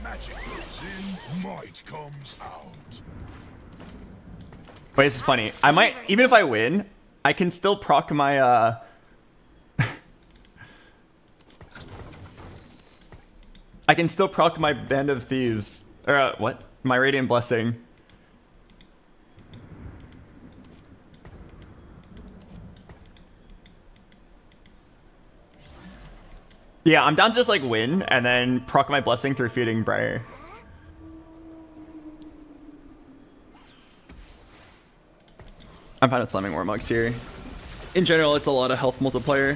Magic goes in, might comes out. Wait, this is funny. I might, even if I win, I can still proc my, I can still proc my Band of Thieves. Or, what? My Radiant Blessing. Yeah, I'm down to just like win and then proc my blessing through feeding Briar. I'm fine with slamming Warmugs here. In general, it's a lot of health multiplier.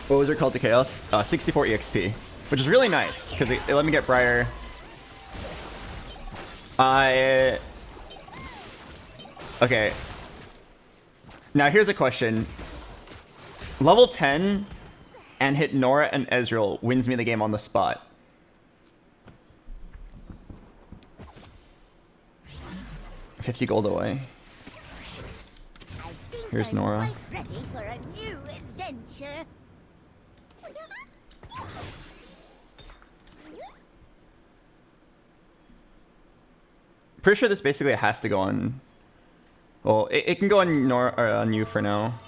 What was your call to chaos? 64 EXP, which is really nice because it let me get Briar. Okay. Now here's a question. Level 10 and hit Nora and Ezreal wins me the game on the spot. $50 gold away. Here's Nora. ready for a new adventure. Pretty sure this basically has to go on. Well, it can go on Nora or on you for now.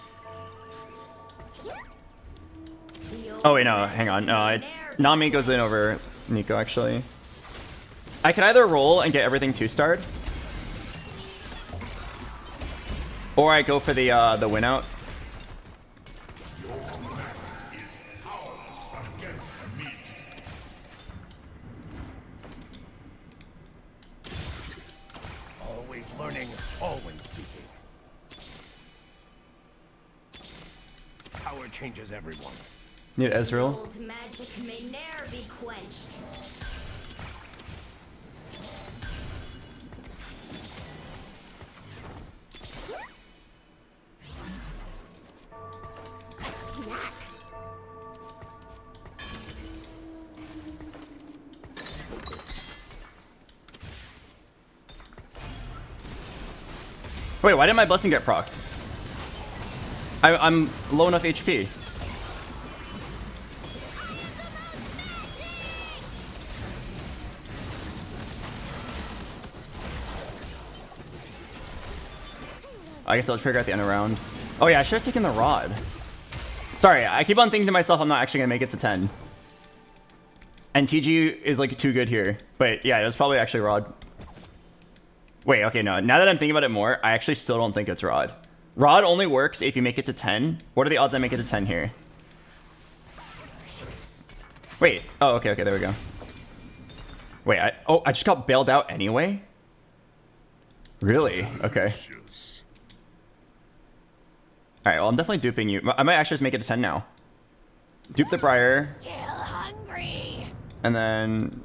Oh wait, no, hang on. No, Nami goes in over Nico actually. I can either roll and get everything 2-starred, or I go for the win out. power changes everyone. Need Ezreal. Old magic may ne'er be quenched. Wait, why didn't my blessing get procced? I'm low enough HP. I guess I'll trigger at the end of the round. Oh yeah, I should have taken the rod. Sorry, I keep on thinking to myself I'm not actually gonna make it to 10. And TG is like too good here. But yeah, it was probably actually rod. Wait, okay, no. Now that I'm thinking about it more, I actually still don't think it's rod. Rod only works if you make it to 10. What are the odds I make it to 10 here? Wait. Oh, okay, there we go. Wait, I just got bailed out anyway? Really? Okay. Alright, well, I'm definitely duping you. I might actually just make it to 10 now. Dupe the Briar. Still hungry. And then...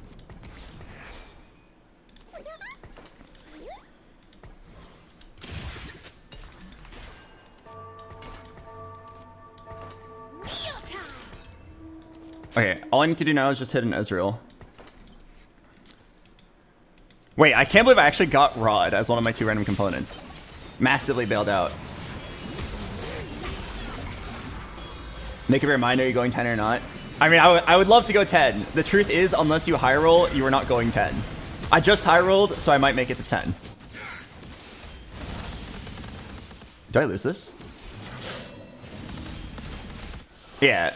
Okay, all I need to do now is just hit an Ezreal. Wait, I can't believe I actually got Rod as one of my 2 random components. Massively bailed out. Make a reminder, are you going 10 or not? I mean, I would love to go 10. The truth is, unless you high roll, you are not going 10. I just high rolled, so I might make it to 10. Do I lose this? Yeah.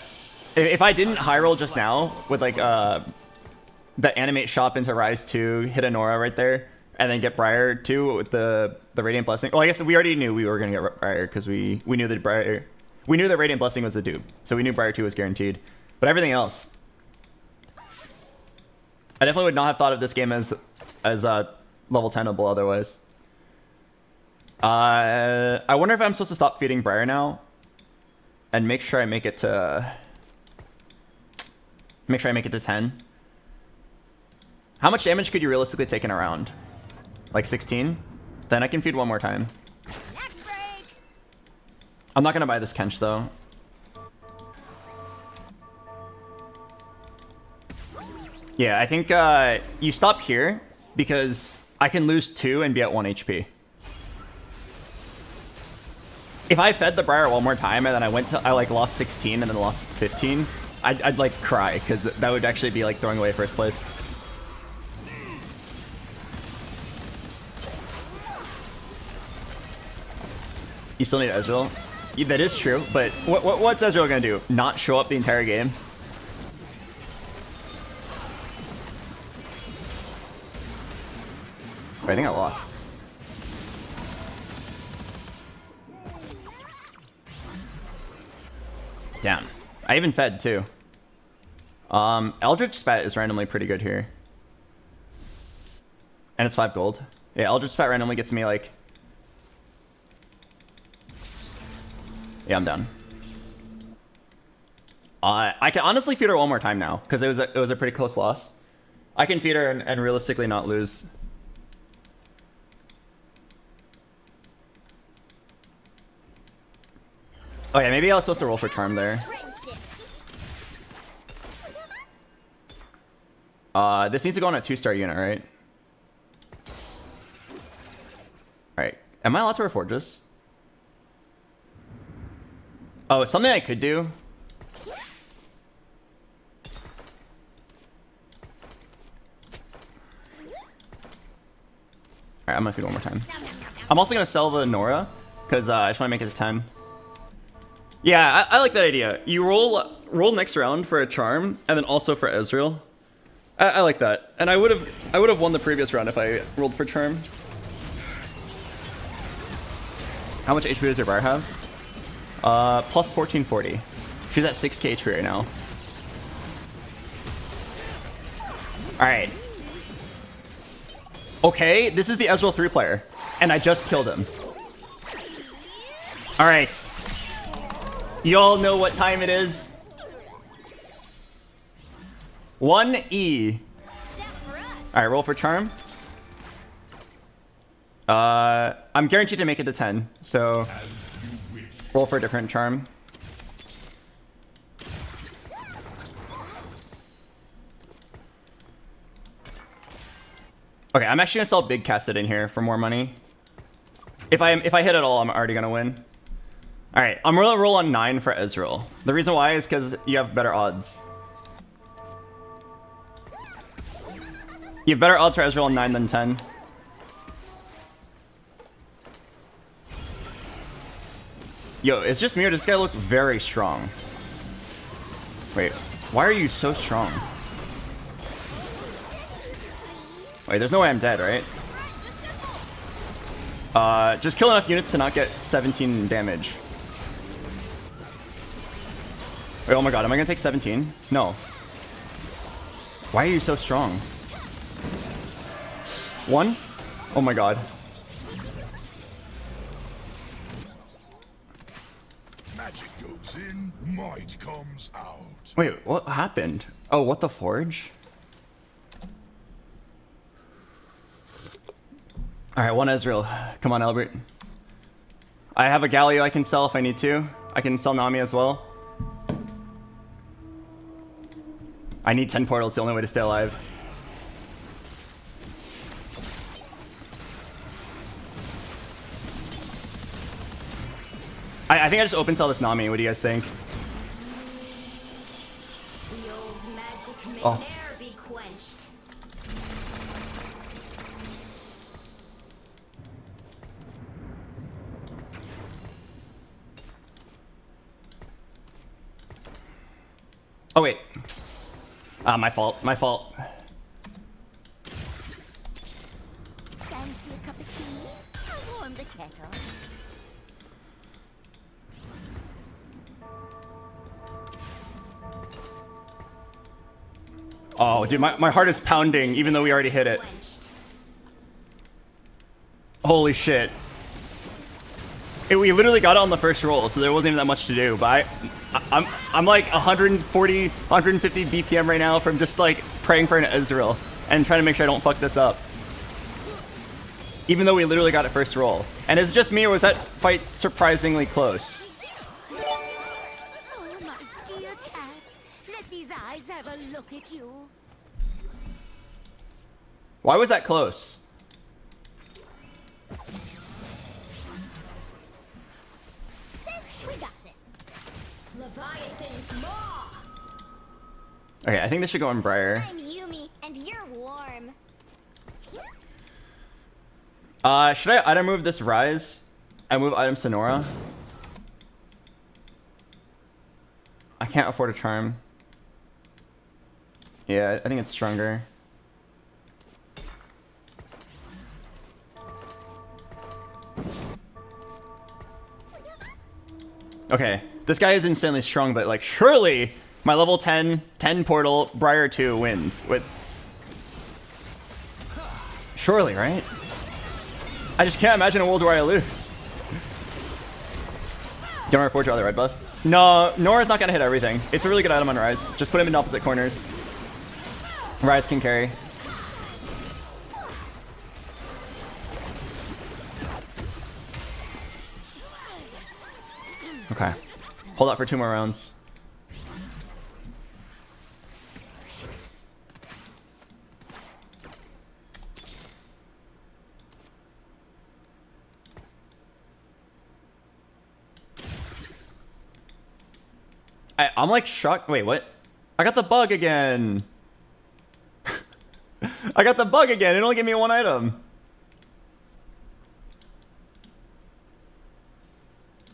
If I didn't high roll just now with like the animate shop into Rise 2, hit a Nora right there, and then get Briar 2 with the Radiant Blessing. Well, I guess we already knew we were gonna get Briar because we knew that the Radiant Blessing was the dupe, so we knew Briar 2 was guaranteed. But everything else, I definitely would not have thought of this game as level 10able otherwise. I wonder if I'm supposed to stop feeding Briar now and make sure I make it to 10. How much damage could you realistically take in a round? Like 16? Then I can feed one more time. I'm not gonna buy this Kench though. Yeah, I think you stop here because I can lose 2 and be at 1 HP. If I fed the Briar one more time and then I like lost 16 and then lost 15, I'd like cry because that would actually be like throwing away first place. You still need Ezreal? Yeah, that is true, but what's Ezreal gonna do? Not show up the entire game? I think I lost. Damn. I even fed too. Eldritch Spat is randomly pretty good here. And it's 5 gold. Yeah, Eldritch Spat randomly gets me like... Yeah, I'm done. I can honestly feed her one more time now, because it was a pretty close loss. I can feed her and realistically not lose. Oh yeah, maybe I was supposed to roll for Charm there. This needs to go on a 2-star unit, right? Alright. Am I allowed to reforge this? Oh, something I could do. Alright, I'm gonna feed one more time. I'm also gonna sell the Nora, because I just want to make it to 10. Yeah, I like that idea. You roll next round for a Charm, and then also for Ezreal. I like that. And I would have won the previous round if I rolled for Charm. How much HP does your Briar have? Plus 1440. She's at 6k HP right now. Alright. Okay, this is the Ezreal 3 player. And I just killed him. Alright. You all know what time it is. 1E. Alright, roll for charm. I'm guaranteed to make it to 10, so roll for a different charm. Okay, I'm actually gonna sell Big Casset in here for more money. If I hit it all, I'm already gonna win. All right, I'm gonna roll on 9 for Ezreal. The reason why is because you have better odds. You have better odds for Ezreal on 9 than 10. Yo, it's just me or does this guy look very strong? Wait, why are you so strong? Wait, there's no way I'm dead, right? Just kill enough units to not get 17 damage. Wait, oh my god, am I gonna take 17? No. Why are you so strong? 1? Oh my god. Magic goes in, might comes out. Wait, what happened? Oh, what the forge? Alright, 1 Ezreal. Come on, Albert. I have a Galio I can sell if I need to. I can sell Nami as well. I need 10 portal, it's the only way to stay alive. I think I just open sell this Nami. What do you guys think? The old magic may Oh. ne'er be quenched. Oh wait. Ah, my fault. My fault. Fancy a cup of tea? I'll warm the kettle. Oh, dude, my heart is pounding even though we already hit it. Quenched. Holy shit. We literally got it on the first roll, so there wasn't even that much to do. But I'm like 140, 150 BPM right now from just like praying for an Ezreal and trying to make sure I don't fuck this up. Even though we literally got it first roll. And is it just me or was that fight surprisingly close? Oh, my dear cat. Let these eyes have a look at you. Why was that close? We got this. Leviathan's maw. Okay, I think this should go on Briar. I'm Yumi, and you're warm. Should I item move this Rise? I move item Sonora. I can't afford a charm. Yeah, I think it's stronger. Okay, this guy is insanely strong, but like surely my level 10 portal Briar 2 wins with. Surely, right? I just can't imagine a world where I lose. You want to forge your other red buff? No, Nora's not gonna hit everything. It's a really good item on Rise. Just put him in opposite corners. Rise can carry. Okay. Hold out for 2 more rounds. I'm like shocked. Wait, what? I got the bug again. I got the bug again. It only gave me 1 item.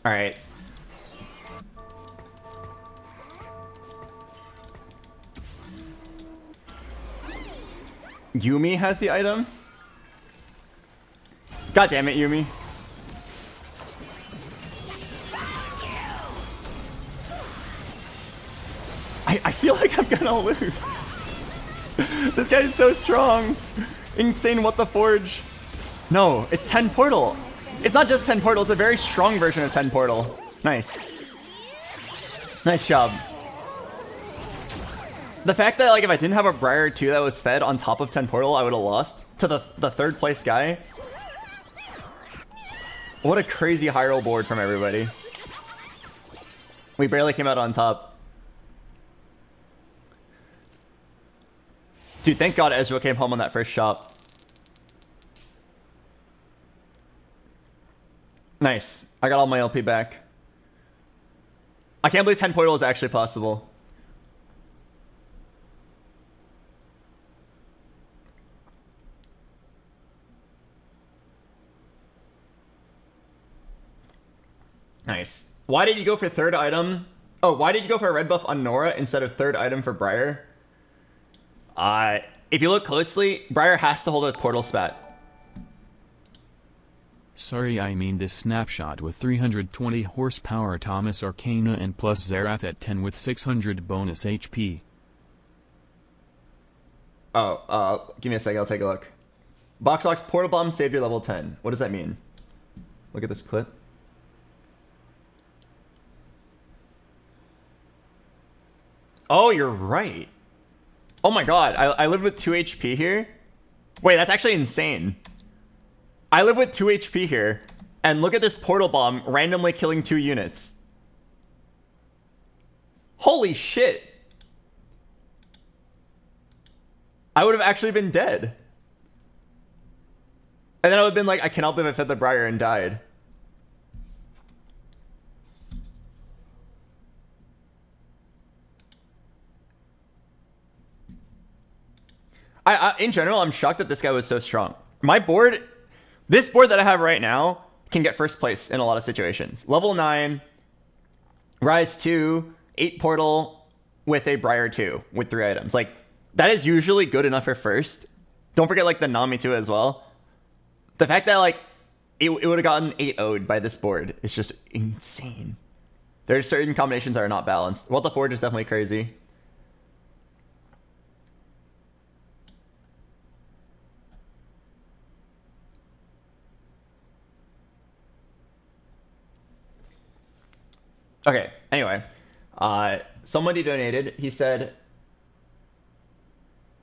All right. Yumi has the item? God damn it, Yumi. I feel like I'm gonna lose. This guy is so strong. Insane, what the forge? No, it's 10 portal. It's not just 10 portal, it's a very strong version of 10 portal. Nice. Nice job. The fact that like if I didn't have a Briar 2 that was fed on top of 10 Portal, I would have lost to the third place guy. What a crazy high roll board from everybody. We barely came out on top. Dude, thank God Ezreal came home on that first shot. Nice. I got all my LP back. I can't believe 10 Portal is actually possible. Nice. Why did you go for third item? Oh, why did you go for a red buff on Nora instead of third item for Briar? If you look closely, Briar has to hold a portal spat. Sorry, I mean this snapshot with 320 horsepower Thomas Arcana and plus Xerath at 10 with 600 bonus HP. Oh, give me a second, I'll take a look. BoxBox Portal Bomb saved your level 10. What does that mean? Look at this clip. Oh, you're right. Oh my god, I live with 2 HP here? Wait, that's actually insane. I live with 2 HP here, and look at this Portal Bomb randomly killing 2 units. Holy shit. I would have actually been dead. And then I would have been like, I cannot believe I fed the Briar and died. In general, I'm shocked that this guy was so strong. My board, this board that I have right now, can get first place in a lot of situations. Level 9, Rise 2, 8 Portal with a Briar 2 with 3 items. Like, that is usually good enough for first. Don't forget, like, the Nami 2 as well. The fact that, like, it would have gotten 8-0'd by this board is just insane. There's certain combinations that are not balanced. Well, the Forge is definitely crazy. Okay, anyway, somebody donated. He said,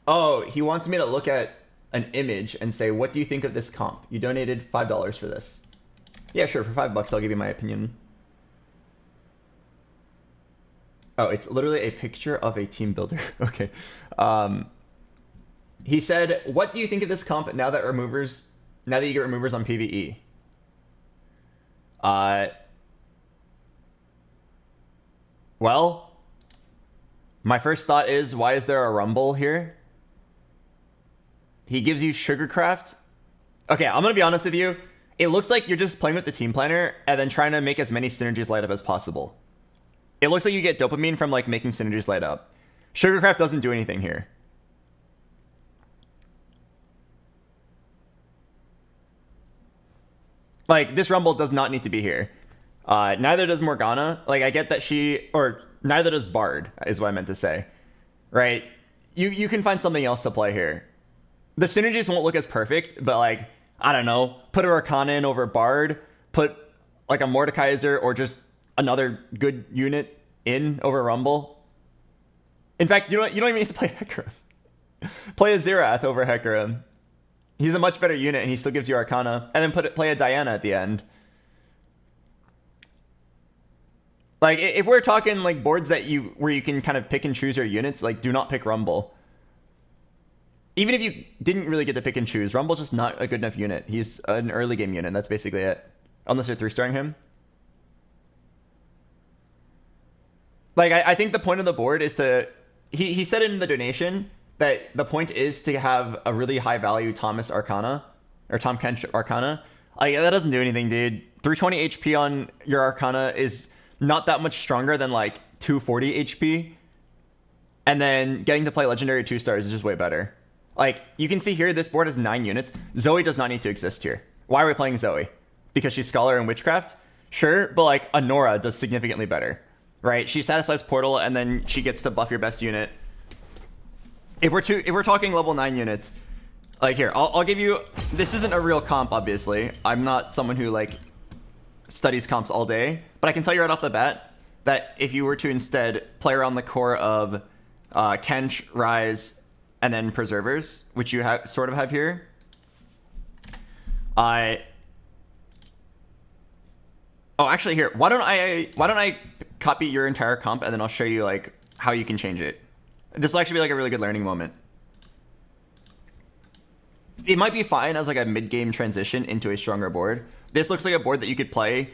oh, he wants me to look at an image and say, what do you think of this comp? You donated $5 for this. Yeah, sure, for $5 I'll give you my opinion. Oh, it's literally a picture of a team builder. Okay. He said, what do you think of this comp now that you get removers on PvE? Well, my first thought is, why is there a Rumble here? He gives you Sugarcraft. Okay, I'm going to be honest with you. It looks like you're just playing with the team planner and then trying to make as many synergies light up as possible. It looks like you get dopamine from like making synergies light up. Sugarcraft doesn't do anything here. Like, this Rumble does not need to be here. Neither does Morgana. Like, I get that neither does Bard, is what I meant to say. Right? You can find something else to play here. The synergies won't look as perfect, but like, I don't know, put a Arcana in over Bard, put like a Mordekaiser or just another good unit in over Rumble. In fact, you don't even need to play Hecarim. Play a Xerath over Hecarim. He's a much better unit and he still gives you Arcana. And then play a Diana at the end. Like, if we're talking like boards where you can kind of pick and choose your units, like, do not pick Rumble. Even if you didn't really get to pick and choose, Rumble's just not a good enough unit. He's an early game unit, and that's basically it. Unless you're 3-starring him. Like, I think the point of the board is to... He said in the donation that the point is to have a really high value Thomas Arcana. Or Tom Kench Arcana. Like, that doesn't do anything, dude. 320 HP on your Arcana is not that much stronger than, like, 240 HP. And then getting to play Legendary 2-stars is just way better. Like, you can see here, this board has 9 units. Zoe does not need to exist here. Why are we playing Zoe? Because she's Scholar and Witchcraft? Sure, but like, Honora does significantly better. Right? She satisfies Portal, and then she gets to buff your best unit. If we're talking level 9 units, like here, I'll give you... This isn't a real comp, obviously. I'm not someone who, like, studies comps all day. But I can tell you right off the bat that if you were to instead play around the core of Kench, Rise, and then Preservers, which you sort of have here, oh, actually here, why don't I copy your entire comp and then I'll show you like how you can change it. This will actually be like a really good learning moment. It might be fine as like a mid-game transition into a stronger board. This looks like a board that you could play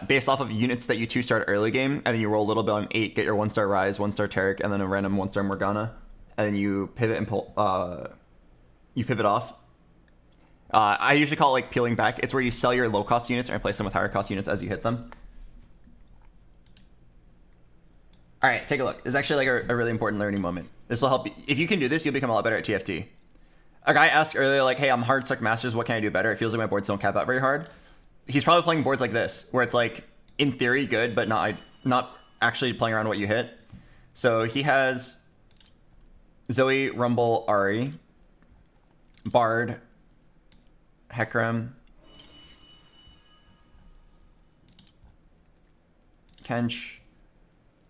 based off of units that you 2-starred early game, and then you roll a little bit on 8, get your 1-star Rise, 1-star Taric, and then a random 1-star Morgana, and then you pivot and pull. You pivot off. I usually call it like peeling back. It's where you sell your low-cost units and replace them with higher-cost units as you hit them. All right, take a look. It's actually like a really important learning moment. This will help you. If you can do this, you'll become a lot better at TFT. A guy asked earlier, like, hey, I'm hard stuck masters. What can I do better? It feels like my boards don't cap out very hard. He's probably playing boards like this, where it's like, in theory, good, but not actually playing around what you hit. So he has Zoe, Rumble, Ari, Bard, Hecarim, Kench,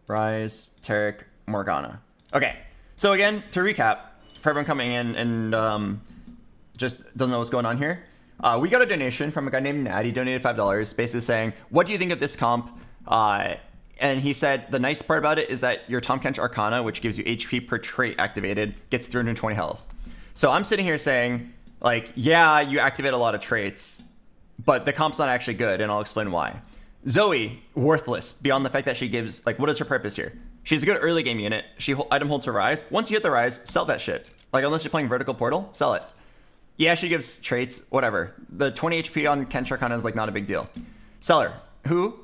Rise, Taric, Morgana. Okay, so again, to recap, for everyone coming in and just doesn't know what's going on here, we got a donation from a guy named Nat. He donated $5, basically saying, what do you think of this comp? And he said, the nice part about it is that your Tahm Kench Arcana, which gives you HP per trait activated, gets 320 health. So I'm sitting here saying, like, yeah, you activate a lot of traits, but the comp's not actually good, and I'll explain why. Zoe, worthless, beyond the fact that she gives, like, what is her purpose here? She's a good early game unit. She item holds her Rise. Once you hit the Rise, sell that shit. Like, unless you're playing Vertical Portal, sell it. Yeah, she gives traits, whatever. The 20 HP on Kench Arcana is, like, not a big deal. Sell her. Who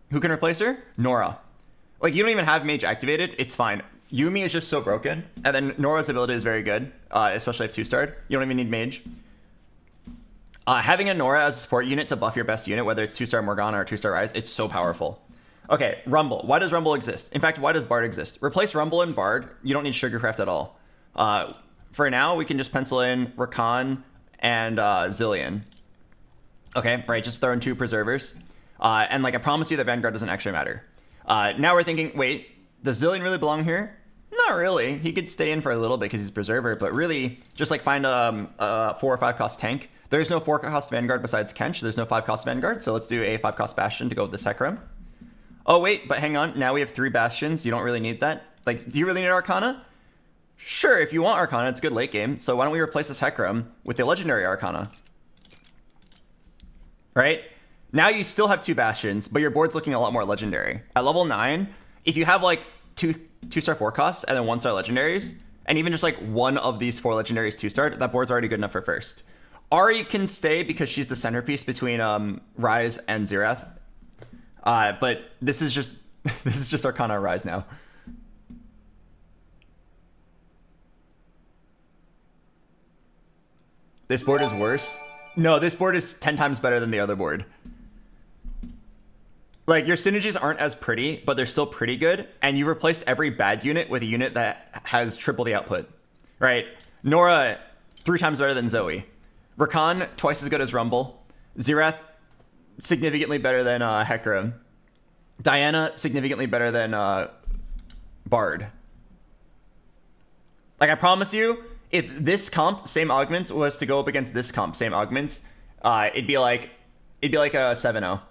can replace her? Nora. Like, you don't even have Mage activated. It's fine. Yuumi is just so broken. And then Nora's ability is very good, especially if 2-starred. You don't even need Mage. Having a Nora as a support unit to buff your best unit, whether it's 2-star Morgana or 2-star Rise, it's so powerful. Okay, Rumble. Why does Rumble exist? In fact, why does Bard exist? Replace Rumble and Bard. You don't need Sugarcraft at all. For now, we can just pencil in Rakan and Zillion. Okay, right, just throw in 2 Preservers. And like I promise you, the Vanguard doesn't actually matter. Now we're thinking, wait, does Zillion really belong here? Not really. He could stay in for a little bit because he's Preserver, but really, just like find a 4 or 5 cost tank. There's no 4 cost Vanguard besides Kench. There's no 5 cost Vanguard, so let's do a 5 cost Bastion to go with the Hecarim. Oh wait, but hang on. Now we have 3 Bastions. You don't really need that. Like, do you really need Arcana? Sure, if you want Arcana, it's good late game. So why don't we replace this Hecarim with the Legendary Arcana? Right? Now you still have 2 Bastions, but your board's looking a lot more Legendary. At level 9, if you have like 2-star 4 costs and then 1-star Legendaries, and even just like one of these 4 Legendaries 2-star, that board's already good enough for first. Ari can stay because she's the centerpiece between Rise and Xerath. But this is just Arcana Rise now. This board is worse. No, this board is 10 times better than the other board. Like, your synergies aren't as pretty, but they're still pretty good. And you replaced every bad unit with a unit that has triple the output. Right? Nora, 3 times better than Zoe. Rakan, twice as good as Rumble. Xerath, significantly better than Hecarim. Diana, significantly better than Bard. Like, I promise you, if this comp, same augments, was to go up against this comp, same augments, it'd be like a 7-0.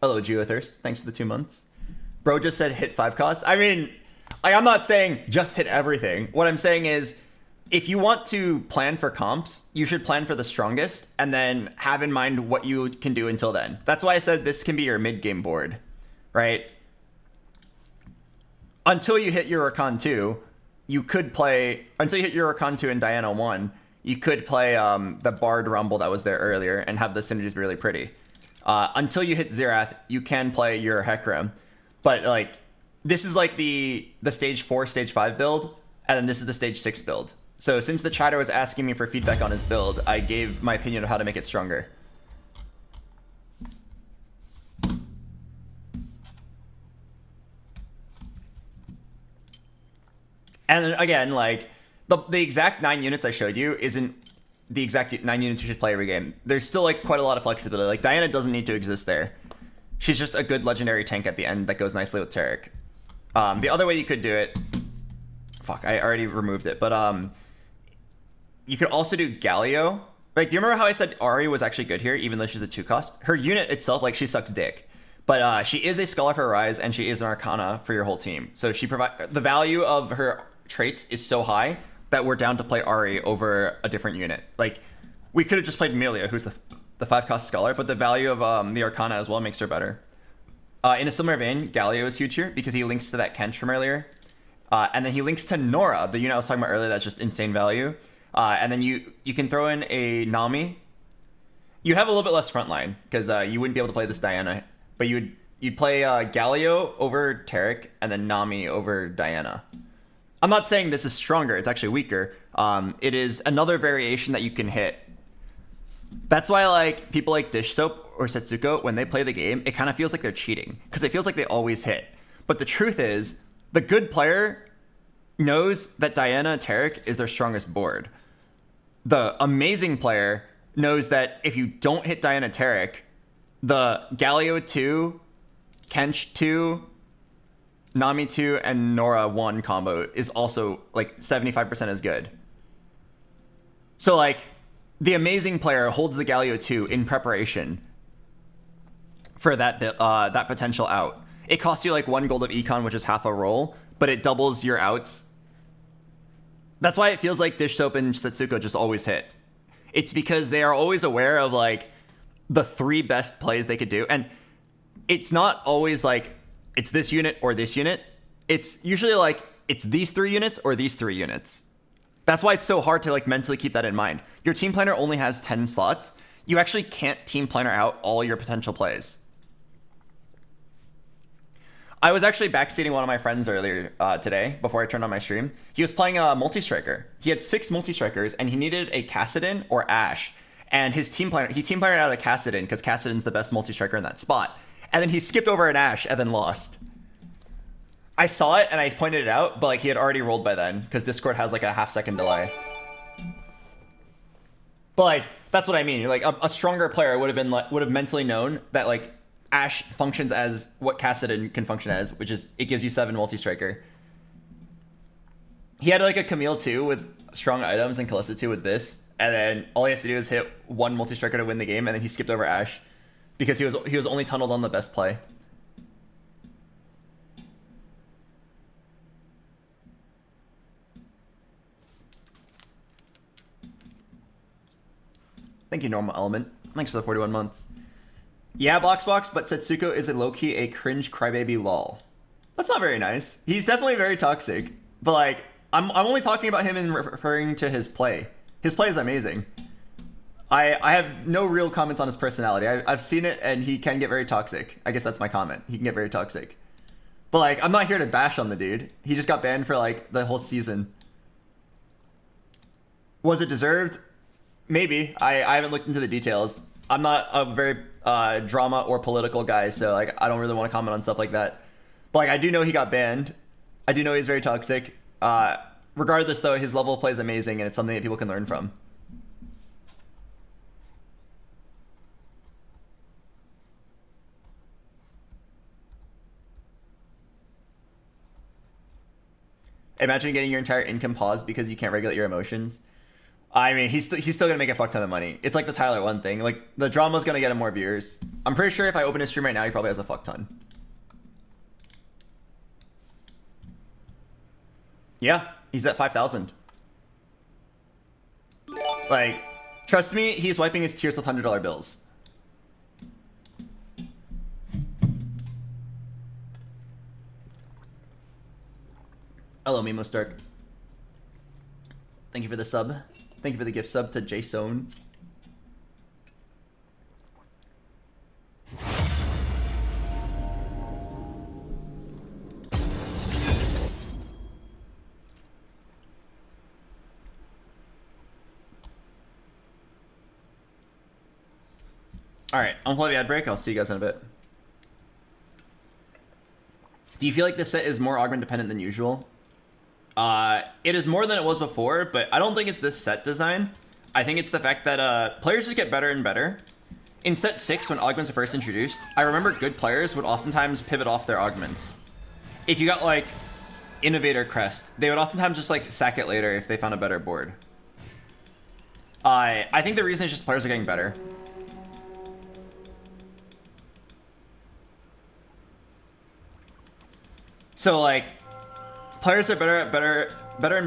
Hello, Geothirst. Thanks for the 2 months. Bro just said hit 5 costs. I mean, I'm not saying just hit everything. What I'm saying is, if you want to plan for comps, you should plan for the strongest and then have in mind what you can do until then. That's why I said this can be your mid-game board, right? Until you hit your Rakan 2, you could play... Until you hit your Rakan 2 and Diana 1, you could play the Bard Rumble that was there earlier and have the synergies be really pretty. Until you hit Xerath, you can play your Hecarim. But, like, this is like the stage 4, stage 5 build, and then this is the stage 6 build. So since the chatter was asking me for feedback on his build, I gave my opinion of how to make it stronger. And again, like, the exact 9 units I showed you isn't the exact 9 units you should play every game. There's still like quite a lot of flexibility. Like Diana doesn't need to exist there. She's just a good legendary tank at the end that goes nicely with Taric. The other way you could do it, fuck, I already removed it, but you could also do Galio. Like, do you remember how I said Ahri was actually good here, even though she's a 2-cost? Her unit itself, like, she sucks dick. But she is a Scholar for Rise, and she is an Arcana for your whole team. So she the value of her traits is so high that we're down to play Ahri over a different unit. Like, we could have just played Amelia, who's the 5-cost Scholar, but the value of the Arcana as well makes her better. In a similar vein, Galio is huge here because he links to that Kench from earlier. And then he links to Nora, the unit I was talking about earlier that's just insane value. And then you can throw in a Nami. You'd have a little bit less frontline because you wouldn't be able to play this Diana. But you'd play Galio over Taric and then Nami over Diana. I'm not saying this is stronger. It's actually weaker. It is another variation that you can hit. That's why like people like Dish Soap or Setsuko, when they play the game, it kind of feels like they're cheating because it feels like they always hit. But the truth is, the good player knows that Diana and Taric is their strongest board. The amazing player knows that if you don't hit Diana Taric, the Galio 2, Kench 2, Nami 2, and Nora 1 combo is also like 75% as good. So like, the amazing player holds the Galio 2 in preparation for that that potential out. It costs you like 1 gold of econ, which is half a roll, but it doubles your outs. That's why it feels like Dish Soap and Setsuko just always hit. It's because they are always aware of like the 3 best plays they could do. And it's not always like it's this unit or this unit. It's usually like it's these 3 units or these 3 units. That's why it's so hard to like mentally keep that in mind. Your team planner only has 10 slots. You actually can't team planner out all your potential plays. I was actually backseating one of my friends earlier today before I turned on my stream. He was playing a multi-striker. He had 6 multi-strikers and he needed a Kassadin or Ashe. And his team planner, he team plannered out a Kassadin because Kassadin's the best multi-striker in that spot. And then he skipped over an Ashe and then lost. I saw it and I pointed it out, but like he had already rolled by then because Discord has like a half-second delay. But like that's what I mean. You're like a stronger player would have mentally known that like Ashe functions as what Kassadin can function as, which is it gives you 7 multi-striker. He had like a Camille 2 with strong items and Kalista 2 with this, and then all he has to do is hit 1 multi-striker to win the game, and then he skipped over Ashe because he was only tunneled on the best play. Thank you, Normal Element. Thanks for the 41 months. Yeah, BoxBox, but Setsuko is a low-key a cringe crybaby lol. That's not very nice. He's definitely very toxic, but like, I'm only talking about him in referring to his play. His play is amazing. I have no real comments on his personality. I've seen it, and he can get very toxic. I guess that's my comment. He can get very toxic. But like, I'm not here to bash on the dude. He just got banned for like the whole season. Was it deserved? Maybe. I haven't looked into the details. I'm not a very drama or political guy, so like I don't really want to comment on stuff like that. But like I do know he got banned. I do know he's very toxic. Regardless though, his level of play is amazing and it's something that people can learn from. Imagine getting your entire income paused because you can't regulate your emotions. I mean, he's still gonna make a fuck ton of money. It's like the Tyler 1 thing. Like the drama's gonna get him more viewers. I'm pretty sure if I open his stream right now, he probably has a fuck ton. Yeah, he's at 5,000. Like, trust me, he's wiping his tears with $100 bills. Hello, Mimo Stark. Thank you for the sub. Thank you for the gift sub to Jason. Alright, I'm gonna play the ad break. I'll see you guys in a bit. Do you feel like this set is more augment dependent than usual? It is more than it was before, but I don't think it's this set design. I think it's the fact that players just get better and better. In set 6, when augments are first introduced, I remember good players would oftentimes pivot off their augments. If you got like Innovator Crest, they would oftentimes just like sack it later if they found a better board. I think the reason is just players are getting better. So like, players are better and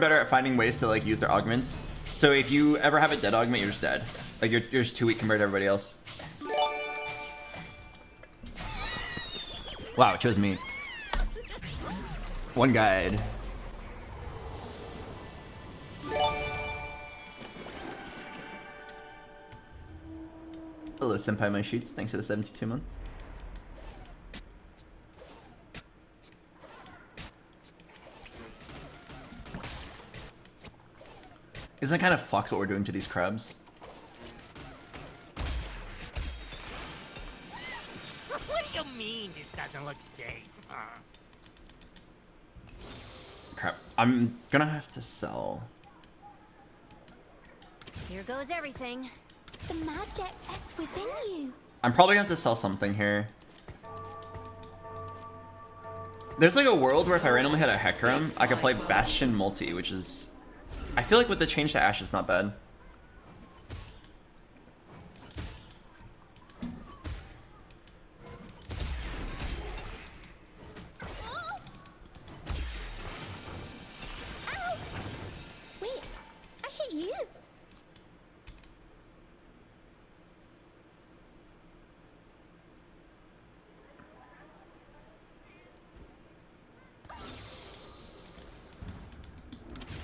better at finding ways to like use their augments. So if you ever have a dead augment, you're just dead. Like you're just too weak compared to everybody else. Wow, it chose me. One guide. Hello, Senpai My Sheets. Thanks for the 72 months. Isn't it kind of fucked what we're doing to these crabs? What do you mean this doesn't look safe? Crap. I'm gonna have to sell. Here goes everything. The magic is within you. I'm probably gonna have to sell something here. There's like a world where if I randomly had a Hecarim, I could play Bastion multi, which is... I feel like with the change to Ashe, it's not bad. Ow! Wait, I hit you.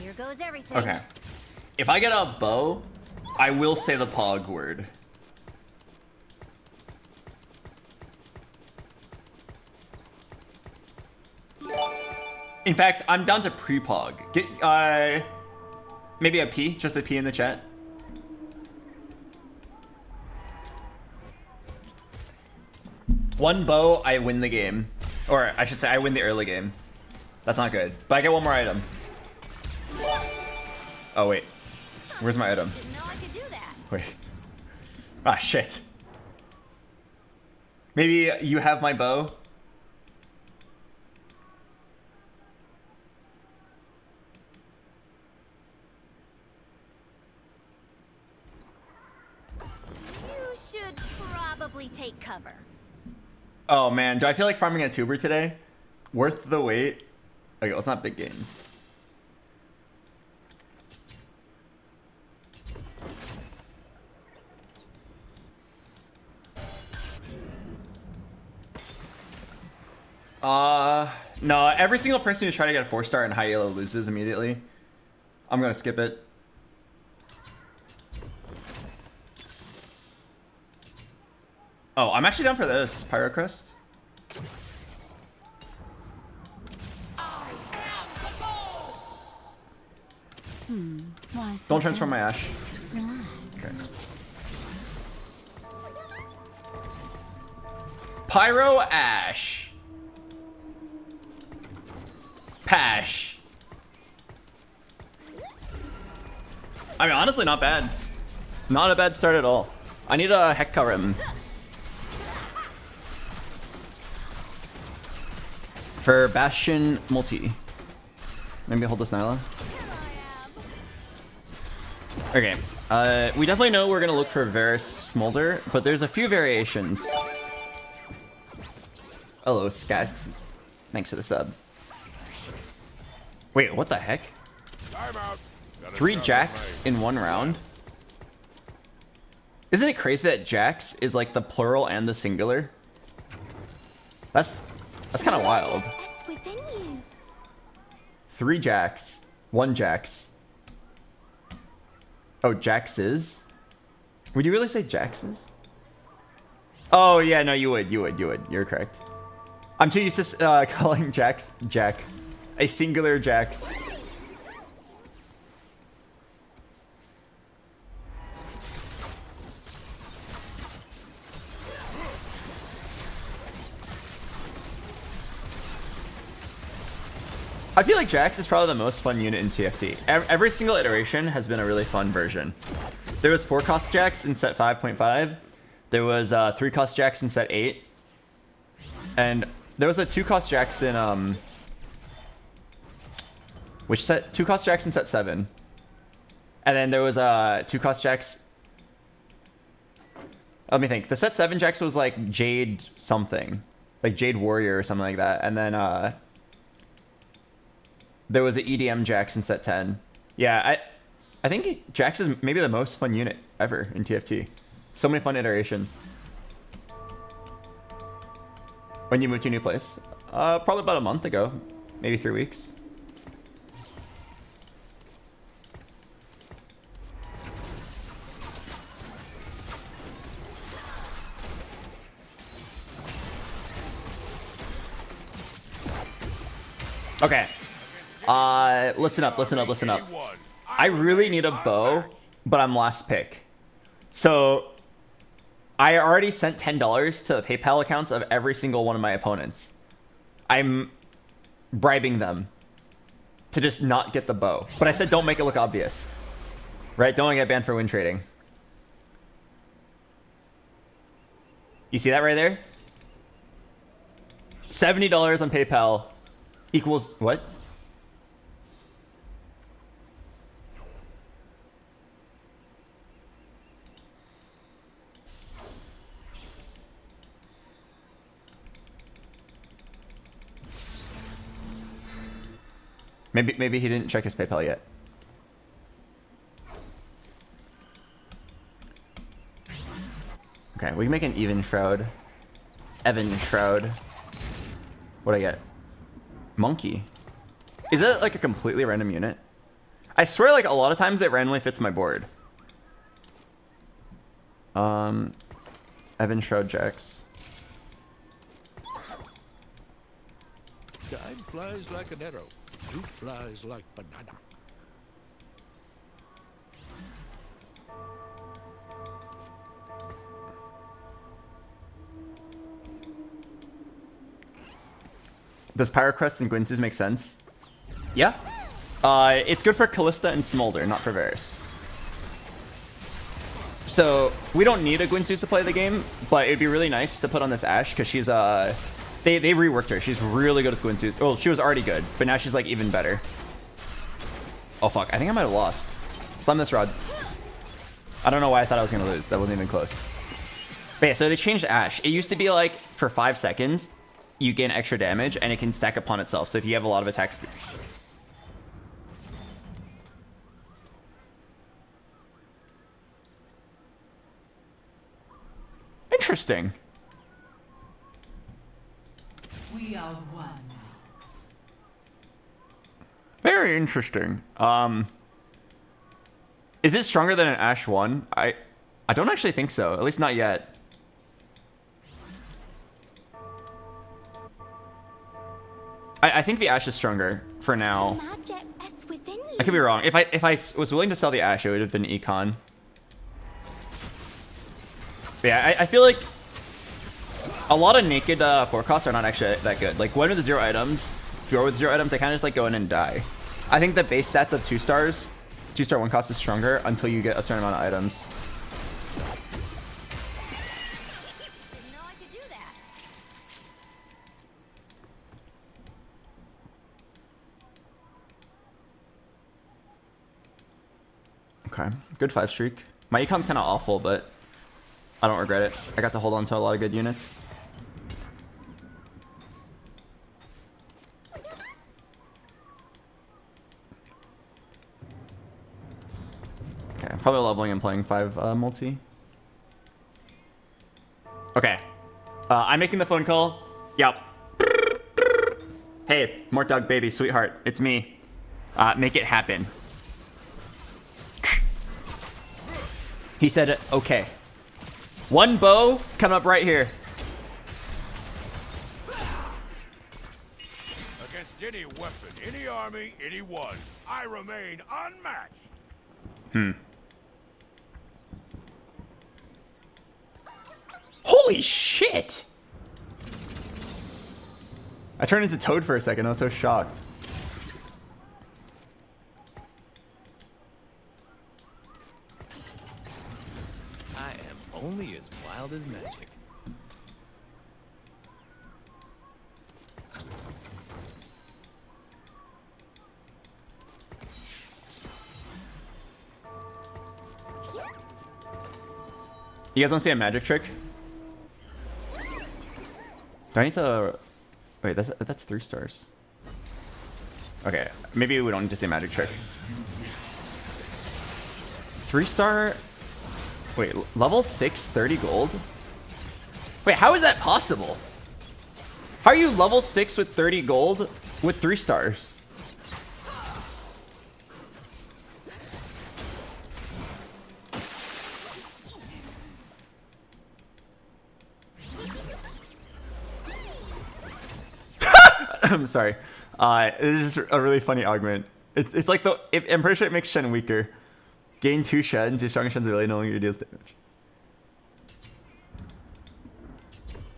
Here goes everything. Okay. If I get a bow, I will say the pog word. In fact, I'm down to pre-pog. Get maybe a P, just a P in the chat. One bow, I win the game. Or I should say I win the early game. That's not good. But I get one more item. Oh wait. Where's my item? Didn't know I could do that. Wait. Ah, shit. Maybe you have my bow? You should probably take cover. Oh man, do I feel like farming a tuber today? Worth the wait? Okay, well, it's not big gains. No, every single person who tries to get a 4-star in high elo loses immediately. I'm gonna skip it. Oh, I'm actually down for this. Pyrocrest. Why so Don't transform my Ashe. relax? Okay. Pyro Ashe. Pash. I mean, honestly, not bad. Not a bad start at all. I need a Hecarim. For Bastion multi. Maybe hold this Nyla. Okay. We definitely know we're gonna look for Varus Smolder, but there's a few variations. Hello, Skax. Thanks for the sub. Wait, what the heck? 3 Jacks in one round? Isn't it crazy that Jacks is like the plural and the singular? That's kind of wild. Is within you. 3 Jacks, 1 Jacks. Oh, Jaxes? Would you really say Jaxes? Oh yeah, no, you would. You're correct. I'm too used to calling Jax Jack. A singular Jax. I feel like Jax is probably the most fun unit in TFT. Every single iteration has been a really fun version. There was 4 cost jacks in set 5.5. There was 3 cost jacks in set 8. And there was a 2 cost jacks in which set? 2 cost jacks in set 7. And then there was 2 cost jacks. Let me think. The set 7 jacks was like Jade something. Like Jade Warrior or something like that. And then there was an EDM Jax in set 10. Yeah, I think Jax is maybe the most fun unit ever in TFT. So many fun iterations. When you moved to a new place? Probably about a month ago. Maybe 3 weeks. Okay. Listen up, listen up, listen up. I really need a bow, but I'm last pick. So I already sent $10 to the PayPal accounts of every single one of my opponents. I'm bribing them to just not get the bow. But I said don't make it look obvious. Right? Don't get banned for win trading. You see that right there? $70 on PayPal equals what? Maybe he didn't check his PayPal yet. Okay, we can make an even shroud. Evan shroud. What'd I get? Monkey. Is it like a completely random unit? I swear like a lot of times it randomly fits my board. Evan shroud Jax. Time flies like an arrow. Fruit flies like banana. Does Pyrocrest and Gwynsus make sense? Yeah. It's good for Callista and Smolder, not for Varus. So we don't need a Gwynsus to play the game, but it'd be really nice to put on this Ashe because she's they reworked her. She's really good with Gwynsus. Well, she was already good, but now she's like even better. Oh fuck! I think I might have lost. Slam this rod. I don't know why I thought I was gonna lose. That wasn't even close. But yeah, so they changed Ashe. It used to be like for 5 seconds, you gain extra damage and it can stack upon itself. So if you have a lot of attack speed. Interesting. We are one. Very interesting. Is it stronger than an Ashe 1? I don't actually think so. At least not yet. I think the Ashe is stronger for now. I could be wrong. If I was willing to sell the Ashe, it would have been Econ. But yeah, I feel like a lot of naked forecasts are not actually that good. Like Gwen with 0 items, Fiora with 0 items, they kind of just like go in and die. I think the base stats of 2 stars, 2-star 1 cost is stronger until you get a certain amount of items. Didn't know I could do that. Okay, good 5 streak. My econ's kind of awful, but I don't regret it. I got to hold on to a lot of good units. Okay, I'm probably leveling and playing 5 multi. Okay, I'm making the phone call. Yep. Hey, Mort Dog baby, sweetheart, it's me. Make it happen. He said, okay. 1 bow coming up right here. Against any weapon, any army, anyone, I remain unmatched. Holy shit! I turned into Toad for a second. I was so shocked. You guys want to see a magic trick? Do I need to... Wait, that's 3 stars. Okay, maybe we don't need to see a magic trick. 3-star... Wait, level 6, 30 gold? Wait, how is that possible? How are you level 6 with 30 gold with 3 stars? I'm sorry. This is a really funny augment. It's like I'm pretty sure it makes Shen weaker. Gain 2 Shens. Your strongest Shen's really no longer deals damage.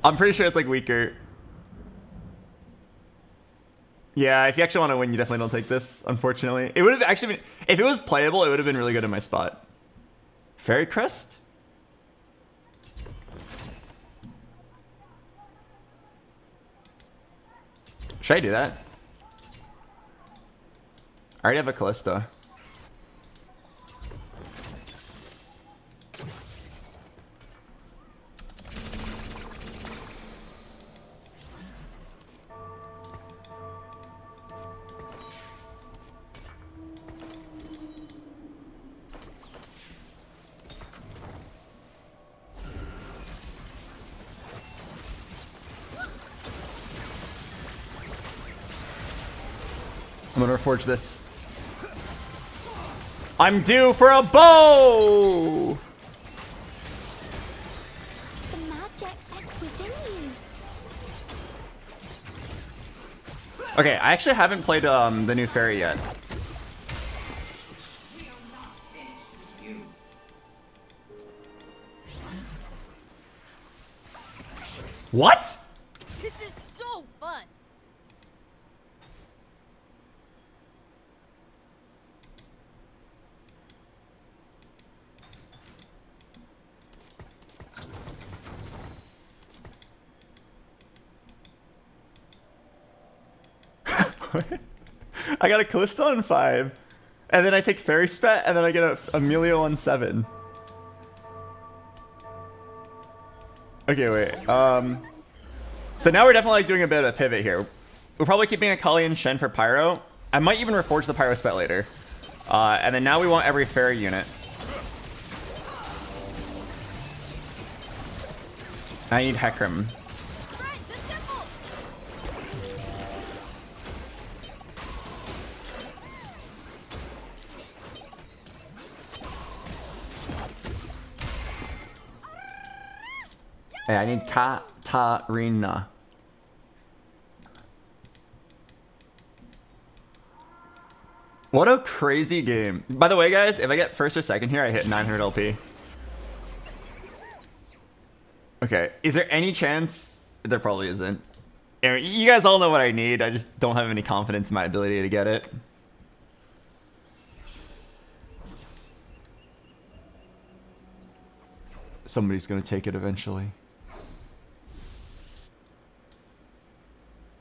I'm pretty sure it's like weaker. Yeah, if you actually want to win, you definitely don't take this, unfortunately. It would have actually been... If it was playable, it would have been really good in my spot. Fairy Crest? Should I do that? I already have a Callista. I'm gonna reforge this. I'm due for a bow! The magic is within you. Okay, I actually haven't played the new fairy yet. What? This is so fun. I got a Callista on 5, and then I take Fairy Spat, and then I get a Amelia on 7. Okay, wait. So now we're definitely like doing a bit of a pivot here. We're probably keeping a Kali and Shen for Pyro. I might even reforge the Pyro Spat later. And then now we want every Fairy unit. I need Hecarim. Hey, I need Katarina. What a crazy game. By the way, guys, if I get first or second here, I hit 900 LP. Okay, is there any chance? There probably isn't. You guys all know what I need. I just don't have any confidence in my ability to get it. Somebody's gonna take it eventually.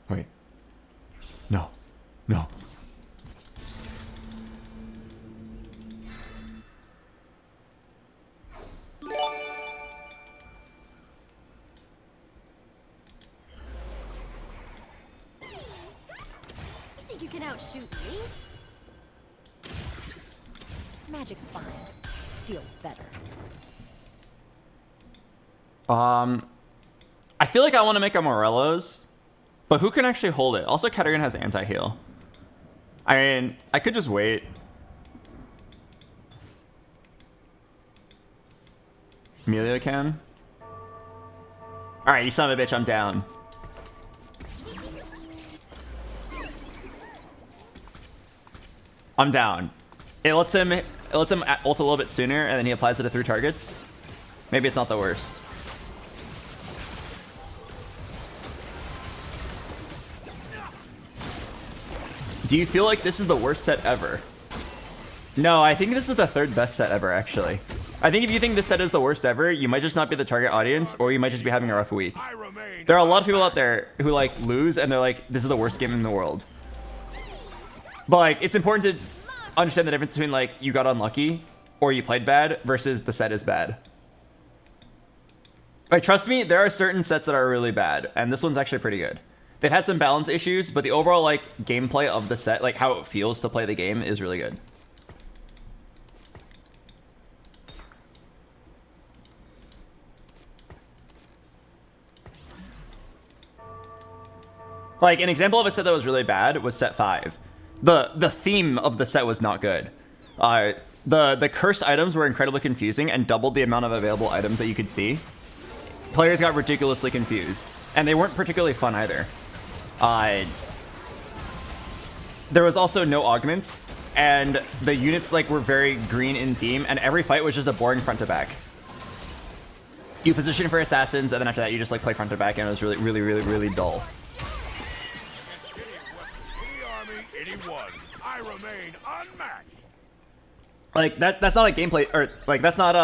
Wait. No. No. You think you can outshoot me? Magic's fine. Steel's better. I feel like I want to make a Morello's, but who can actually hold it? Also, Katarina has anti-heal. I mean, I could just wait. Amelia can. All right, you son of a bitch, I'm down. I'm down. It lets him ult a little bit sooner, and then he applies it to 3 targets. Maybe it's not the worst. Do you feel like this is the worst set ever? No, I think this is the 3rd best set ever, actually. I think if you think this set is the worst ever, you might just not be the target audience, or you might just be having a rough week. There are a lot of people out there who like lose, and they're like, this is the worst game in the world. But like, it's important to understand the difference between like, you got unlucky, or you played bad, versus the set is bad. Like, trust me, there are certain sets that are really bad, and this one's actually pretty good. They've had some balance issues, but the overall, like, gameplay of the set, like, how it feels to play the game is really good. Like, an example of a set that was really bad was set 5. The theme of the set was not good. The cursed items were incredibly confusing and doubled the amount of available items that you could see. Players got ridiculously confused, and they weren't particularly fun either. There was also no augments, and the units like were very green in theme, and every fight was just a boring front to back. You position for assassins, and then after that you just like play front to back, and it was really dull. I remain unmatched. Like that's not a gameplay, or like that's not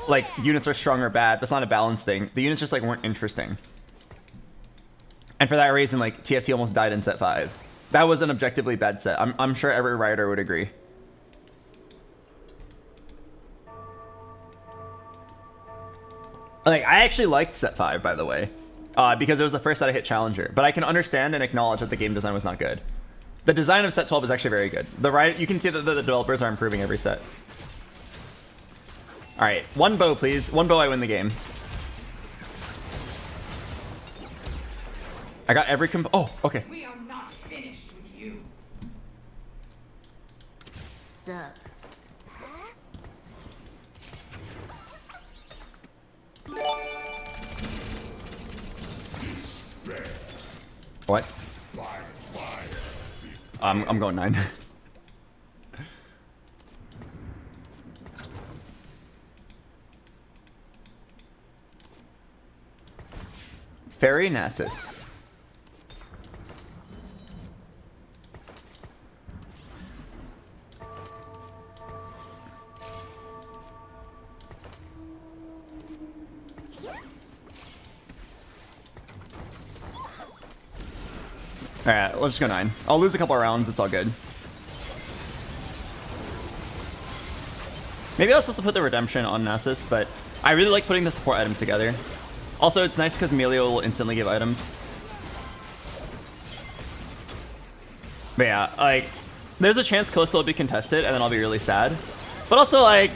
like units are strong or bad. That's not a balance thing. The units just like weren't interesting. And for that reason, like TFT almost died in set 5. That was an objectively bad set. I'm sure every writer would agree. Like I actually liked set 5, by the way, because it was the first set I hit Challenger. But I can understand and acknowledge that the game design was not good. The design of set 12 is actually very good. You can see that the developers are improving every set. All right, one bow, please. One bow, I win the game. I got every oh, okay. We are not finished with you. Sup? What? I'm going 9. Fairy Nasus. Alright, let's just go 9. I'll lose a couple of rounds, it's all good. Maybe I was supposed to put the redemption on Nasus, but I really like putting the support items together. Also, it's nice because Melio will instantly give items. But yeah, like, there's a chance Callisto will be contested, and then I'll be really sad. But also, like,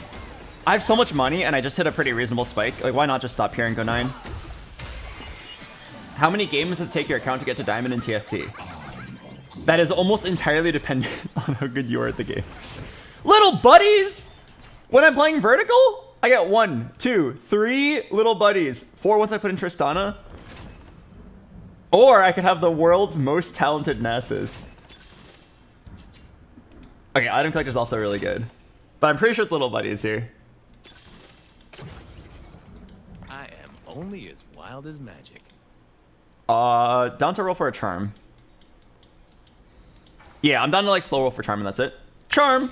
I have so much money, and I just hit a pretty reasonable spike. Like, why not just stop here and go 9? How many games does it take your account to get to Diamond in TFT? That is almost entirely dependent on how good you are at the game. Little buddies! When I'm playing Vertical, I get 1, 2, 3 little buddies. 4 once I put in Tristana. Or I could have the world's most talented Nasus. Okay, Item Collector is also really good. But I'm pretty sure it's little buddies here. I am only as wild as magic. Down to roll for a charm. Yeah, I'm down to like slow roll for charm and that's it. Charm!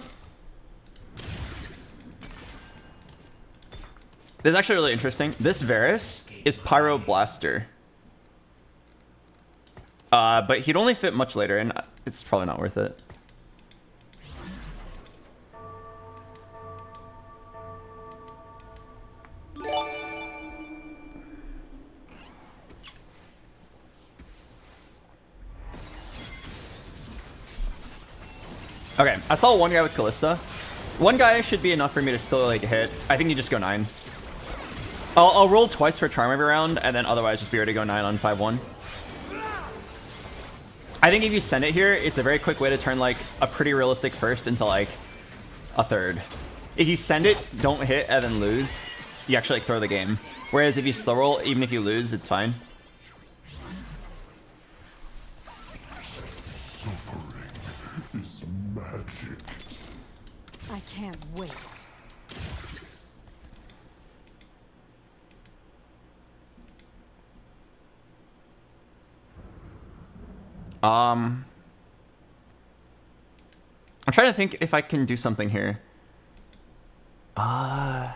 This is actually really interesting. This Varus is Pyroblaster. But he'd only fit much later and it's probably not worth it. Okay, I saw one guy with Callista. One guy should be enough for me to still like hit. I think you just go 9. I'll roll twice for charm every round, and then otherwise just be ready to go 9 on 5-1. I think if you send it here, it's a very quick way to turn like a pretty realistic first into like a third. If you send it, don't hit, and then lose, you actually like throw the game. Whereas if you slow roll, even if you lose, it's fine. I can't wait. I'm trying to think if I can do something here. I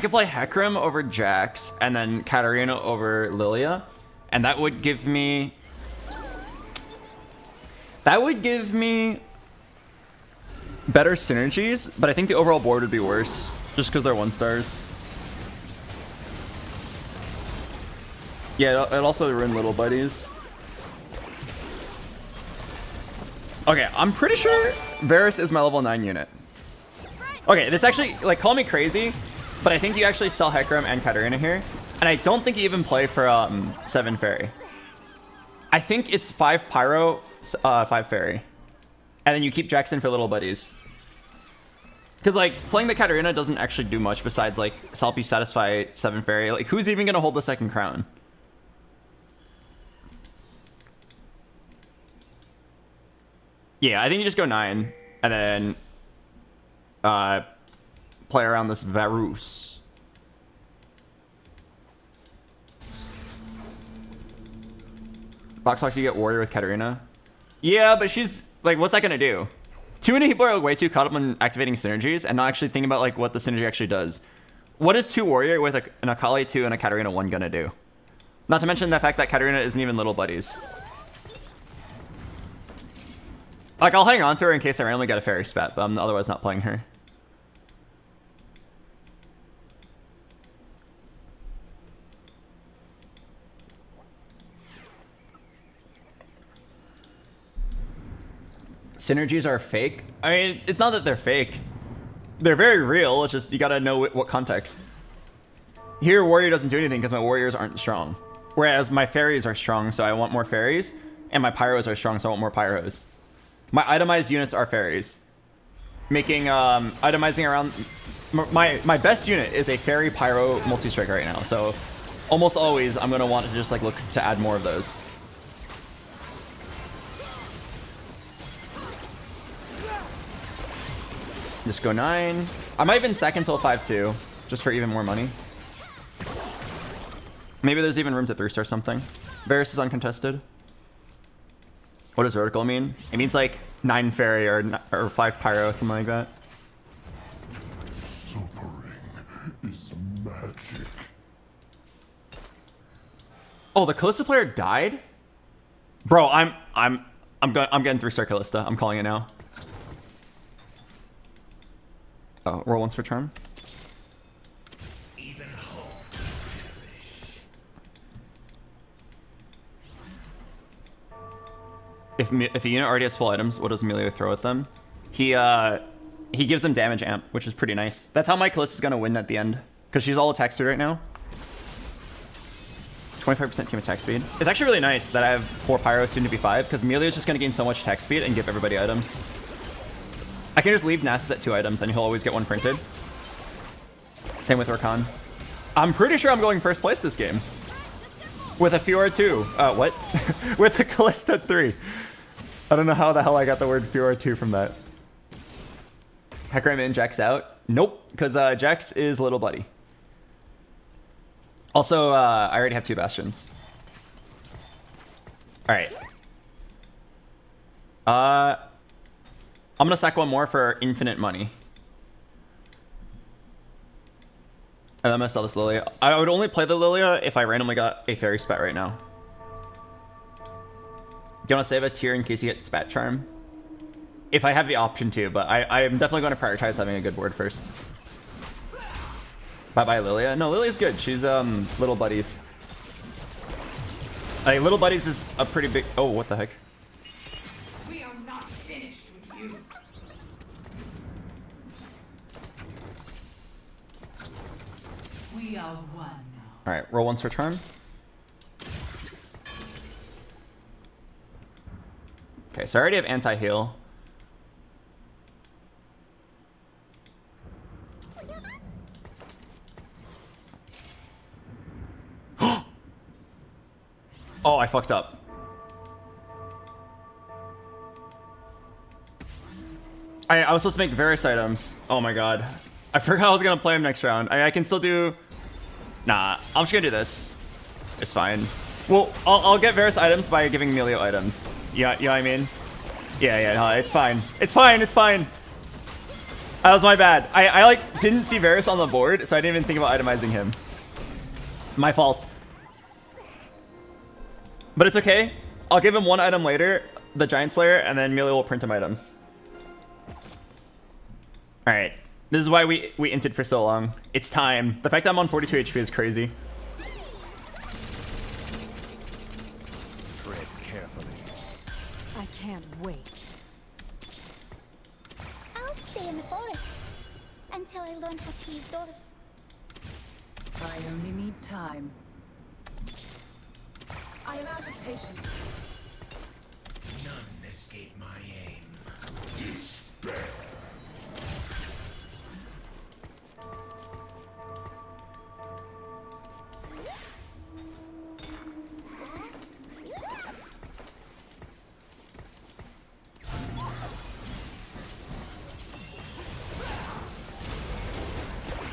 could play Hecarim over Jax and then Katarina over Lilia, and that would give me better synergies, but I think the overall board would be worse just because they're 1-stars. Yeah, it also ruined little buddies. Okay, I'm pretty sure Varus is my level 9 unit. Okay, this actually, like, call me crazy, but I think you actually sell Hecarim and Katarina here. And I don't think you even play for 7 Fairy. I think it's 5 Pyro, 5 Fairy. And then you keep Jackson for little buddies. Because, like, playing the Katarina doesn't actually do much besides, like, help you satisfy 7 Fairy. Like, who's even going to hold the second crown? Yeah, I think you just go 9 and then play around this Varus. BoxBox, you get Warrior with Katarina. Yeah, but she's like, what's that gonna do? Too many people are way too caught up on activating synergies and not actually thinking about like what the synergy actually does. What is 2 Warrior with an Akali 2 and a Katarina 1 gonna do? Not to mention the fact that Katarina isn't even little buddies. Like, I'll hang on to her in case I randomly get a fairy spat, but I'm otherwise not playing her. Synergies are fake? I mean, it's not that they're fake. They're very real, it's just you gotta know what context. Here, Warrior doesn't do anything because my Warriors aren't strong. Whereas my Fairies are strong, so I want more Fairies. And my Pyros are strong, so I want more Pyros. My itemized units are Fairies. Making, itemizing around... My best unit is a Fairy Pyro multi-strike right now, so almost always I'm gonna want to just like look to add more of those. Just go 9. I might even sack until 5-2, just for even more money. Maybe there's even room to 3-star something. Varus is uncontested. What does vertical mean? It means like 9 Fairy or 5 Pyro, something like that. Suffering is magic. Oh, the Callisto player died? Bro, I'm getting through Star Callista. I'm calling it now. Oh, roll once for charm. Even hope. If a unit already has full items, what does Emilio throw at them? He gives them damage amp, which is pretty nice. That's how my Callista's gonna win at the end, because she's all attack speed right now. 25% team attack speed. It's actually really nice that I have 4 Pyro, soon to be 5, because Emilio's just gonna gain so much attack speed and give everybody items. I can just leave Nasus at 2 items and he'll always get 1 printed. Same with Rakan. I'm pretty sure I'm going first place this game. With a Fiora 2. What? With a Callista 3. I don't know how the hell I got the word Fiora 2 from that. Hecarim in, Jax out. Nope, because Jax is little buddy. Also, I already have 2 Bastions. Alright. I'm gonna sack 1 more for infinite money. And I'm gonna sell this Lilia. I would only play the Lilia if I randomly got a fairy spat right now. Do you wanna save a tier in case you get spat charm? If I have the option to, but I'm definitely gonna prioritize having a good board first. Bye-bye Lilia. No, Lilia's good. She's little buddies. Like, little buddies is a pretty big... Oh, what the heck? We are not finished with you. We are one now. Alright, roll once for charm. Okay, so I already have anti-heal. Oh, I fucked up. I was supposed to make Varus items. Oh my god. I forgot I was gonna play him next round. I can still do... Nah, I'm just gonna do this. It's fine. Well, I'll get Varus items by giving Emilio items. Yeah, you know what I mean? Yeah, no, it's fine. It's fine, it's fine. That was my bad. I like, didn't see Varus on the board, so I didn't even think about itemizing him. My fault. But it's okay. I'll give him 1 item later, the Giant Slayer, and then Emilio will print him items. Alright. This is why we inted for so long. It's time. The fact that I'm on 42 HP is crazy. carefully. I can't wait. I'll stay in the forest until I learn how to use doors. I only need time. I am out of patience. None escape my aim. Despair.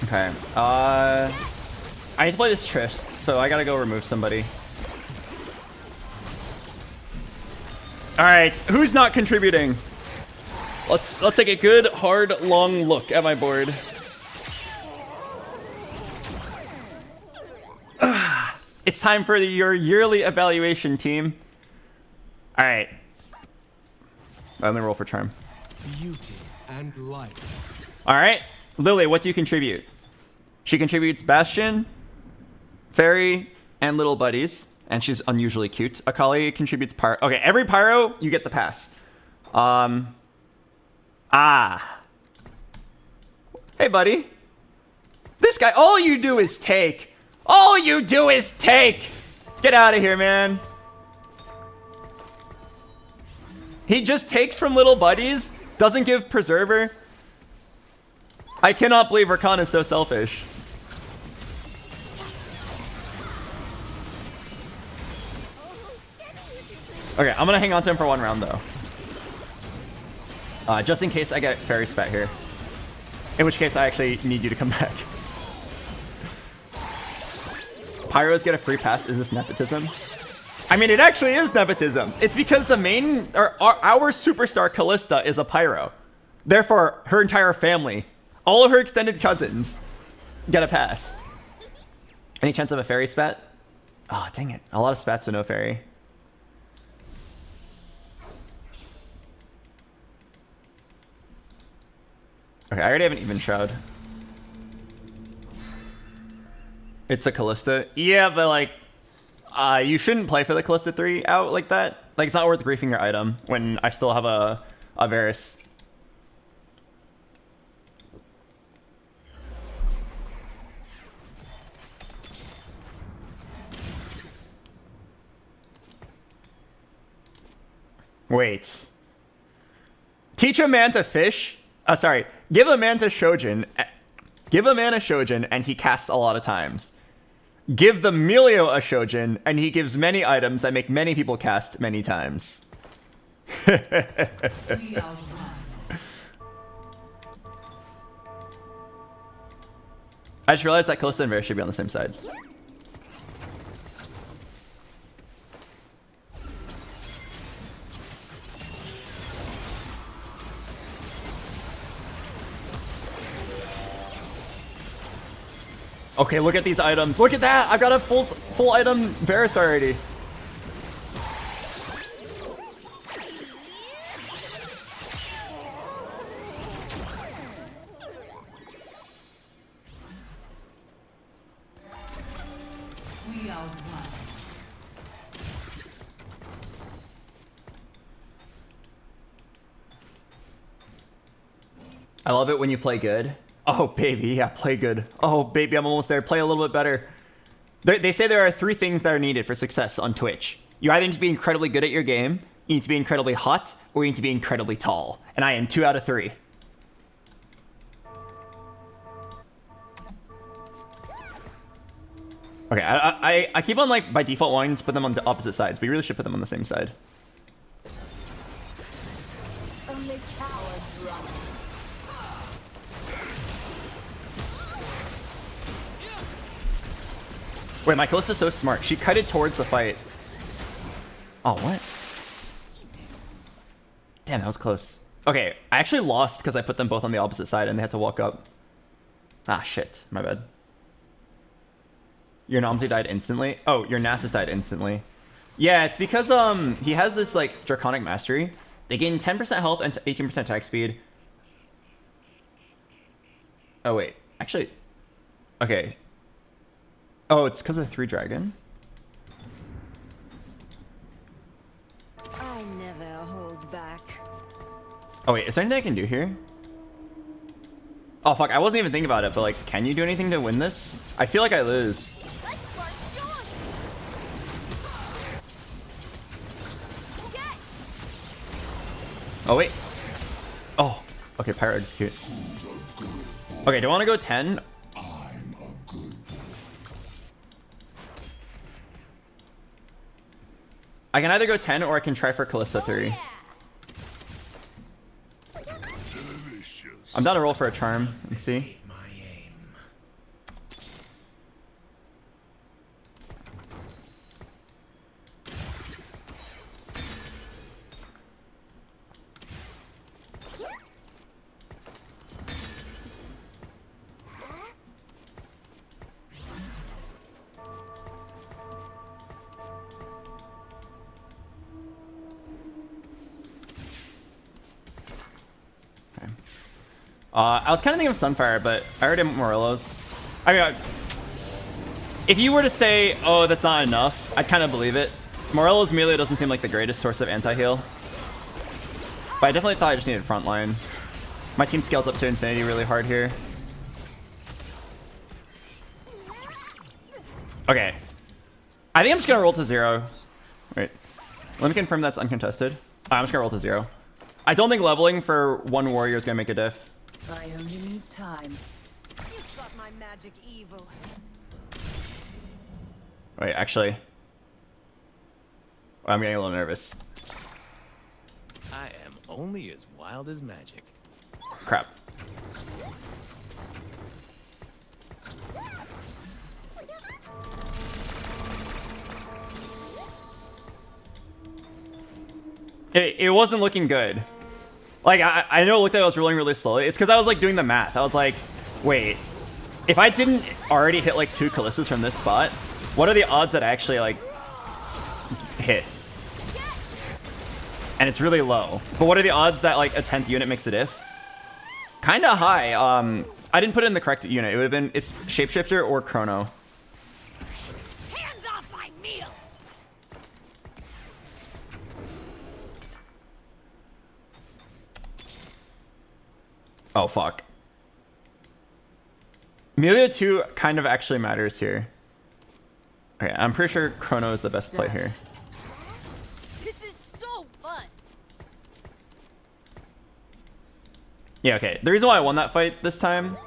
Okay. I need to play this Trist, so I gotta go remove somebody. All right, who's not contributing? Let's take a good, hard, long look at my board. It's time for your yearly evaluation, team. All right. I only roll for charm. Beauty and light. All right, Lily, what do you contribute? She contributes Bastion, Fairy, and Little Buddies, and she's unusually cute. Akali contributes Pyro. Okay, every Pyro, you get the pass. Hey, buddy. This guy, all you do is take. All you do is take. Get out of here, man. He just takes from Little Buddies, doesn't give Preserver. I cannot believe Rakan is so selfish. Okay, I'm gonna hang on to him for one round though. Just in case I get Fairy Spat here. In which case I actually need you to come back. Pyros get a free pass. Is this nepotism? I mean, it actually is nepotism. It's because the main, or our superstar Callista is a Pyro. Therefore, her entire family, all of her extended cousins, get a pass. Any chance of a Fairy Spat? Oh, dang it. A lot of spats with no Fairy. Okay, I already have an even Shroud. It's a Callista. Yeah, but like, you shouldn't play for the Callista 3 out like that. Like, it's not worth griefing your item when I still have a Varus. Wait. Teach a man to fish? Sorry. Give a man to Shojin. Give a man a Shojin and he casts a lot of times. Give the Melio a Shojin and he gives many items that make many people cast many times. I just realized that Callista and Varus should be on the same side. Okay, look at these items. Look at that! I've got a full item Varus already. We are one. I love it when you play good. Oh, baby, yeah, play good. Oh, baby, I'm almost there. Play a little bit better. They say there are 3 things that are needed for success on Twitch. You either need to be incredibly good at your game, you need to be incredibly hot, or you need to be incredibly tall. And I am 2 out of 3. Okay, I keep on, like, by default wanting to put them on the opposite sides, but you really should put them on the same side. Only cowards run. Wait, my Callista's so smart. She kited towards the fight. Oh, what? Damn, that was close. Okay, I actually lost because I put them both on the opposite side and they had to walk up. Ah, shit. My bad. Your Nomsy died instantly? Oh, your Nasus died instantly. Yeah, it's because he has this, like, Draconic Mastery. They gain 10% health and 18% attack speed. Oh, wait. Actually... Okay. Oh, it's because of 3 Dragon? never hold back. Oh wait, is there anything I can do here? Oh fuck, I wasn't even thinking about it, but like, can you do anything to win this? I feel like I lose. Oh wait. Oh, okay, Pyro execute. Okay, do I want to go 10? I can either go 10 or I can try for Kalista 3. I'm down to roll for a charm. Let's see. I was kind of thinking of Sunfire, but I already have Morello's. I mean, if you were to say, oh, that's not enough, I'd kind of believe it. Morello's melee doesn't seem like the greatest source of anti-heal. But I definitely thought I just needed frontline. My team scales up to infinity really hard here. Okay. I think I'm just going to roll to 0. Wait. Let me confirm that's uncontested. I'm just going to roll to 0. I don't think leveling for one warrior is going to make a diff. I only need time. You've got my magic evil. Wait, actually. I'm getting a little nervous. I am only as wild as magic. Crap. It wasn't looking good. Like, I know it looked like I was rolling really slowly. It's because I was, like, doing the math. I was like, wait, if I didn't already hit, like, 2 Kalistas from this spot, what are the odds that I actually, like, hit? And it's really low. But what are the odds that, like, a 10th unit makes a diff? Kind of high. I didn't put it in the correct unit. It would have been, it's Shapeshifter or Chrono. Hands off my meal! Oh, fuck. Melee 2 kind of actually matters here. Okay, I'm pretty sure Chrono is the best play here. This is so fun! Yeah, okay. The reason why I won that fight this time,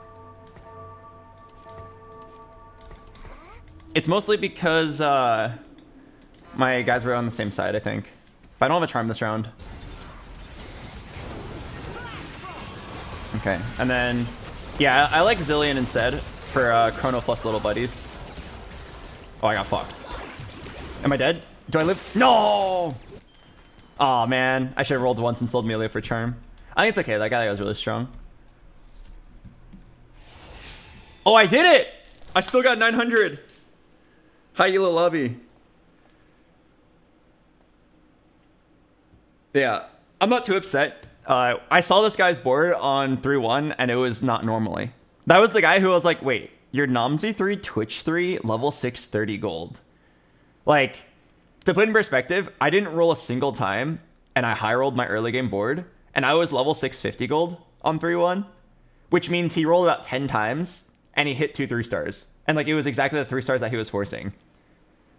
it's mostly because my guys were on the same side, I think. But I don't have a charm this round. Okay, and then, yeah, I like Zillion instead for Chrono plus little buddies. Oh, I got fucked. Am I dead? Do I live? No! Aw, man. I should have rolled once and sold melee for charm. I think it's okay. That guy was really strong. Oh, I did it! I still got 900. Hi, Yula Lobby. Yeah, I'm not too upset. I saw this guy's board on 3-1 and it was not normally. That was the guy who was like, wait, you're Nomsy 3, Twitch 3, level 6, 30 gold. Like, to put in perspective, I didn't roll a single time and I high rolled my early game board and I was level 6, 50 gold on 3-1, which means he rolled about 10 times and he hit 2 3-stars. And like, it was exactly the 3-stars that he was forcing.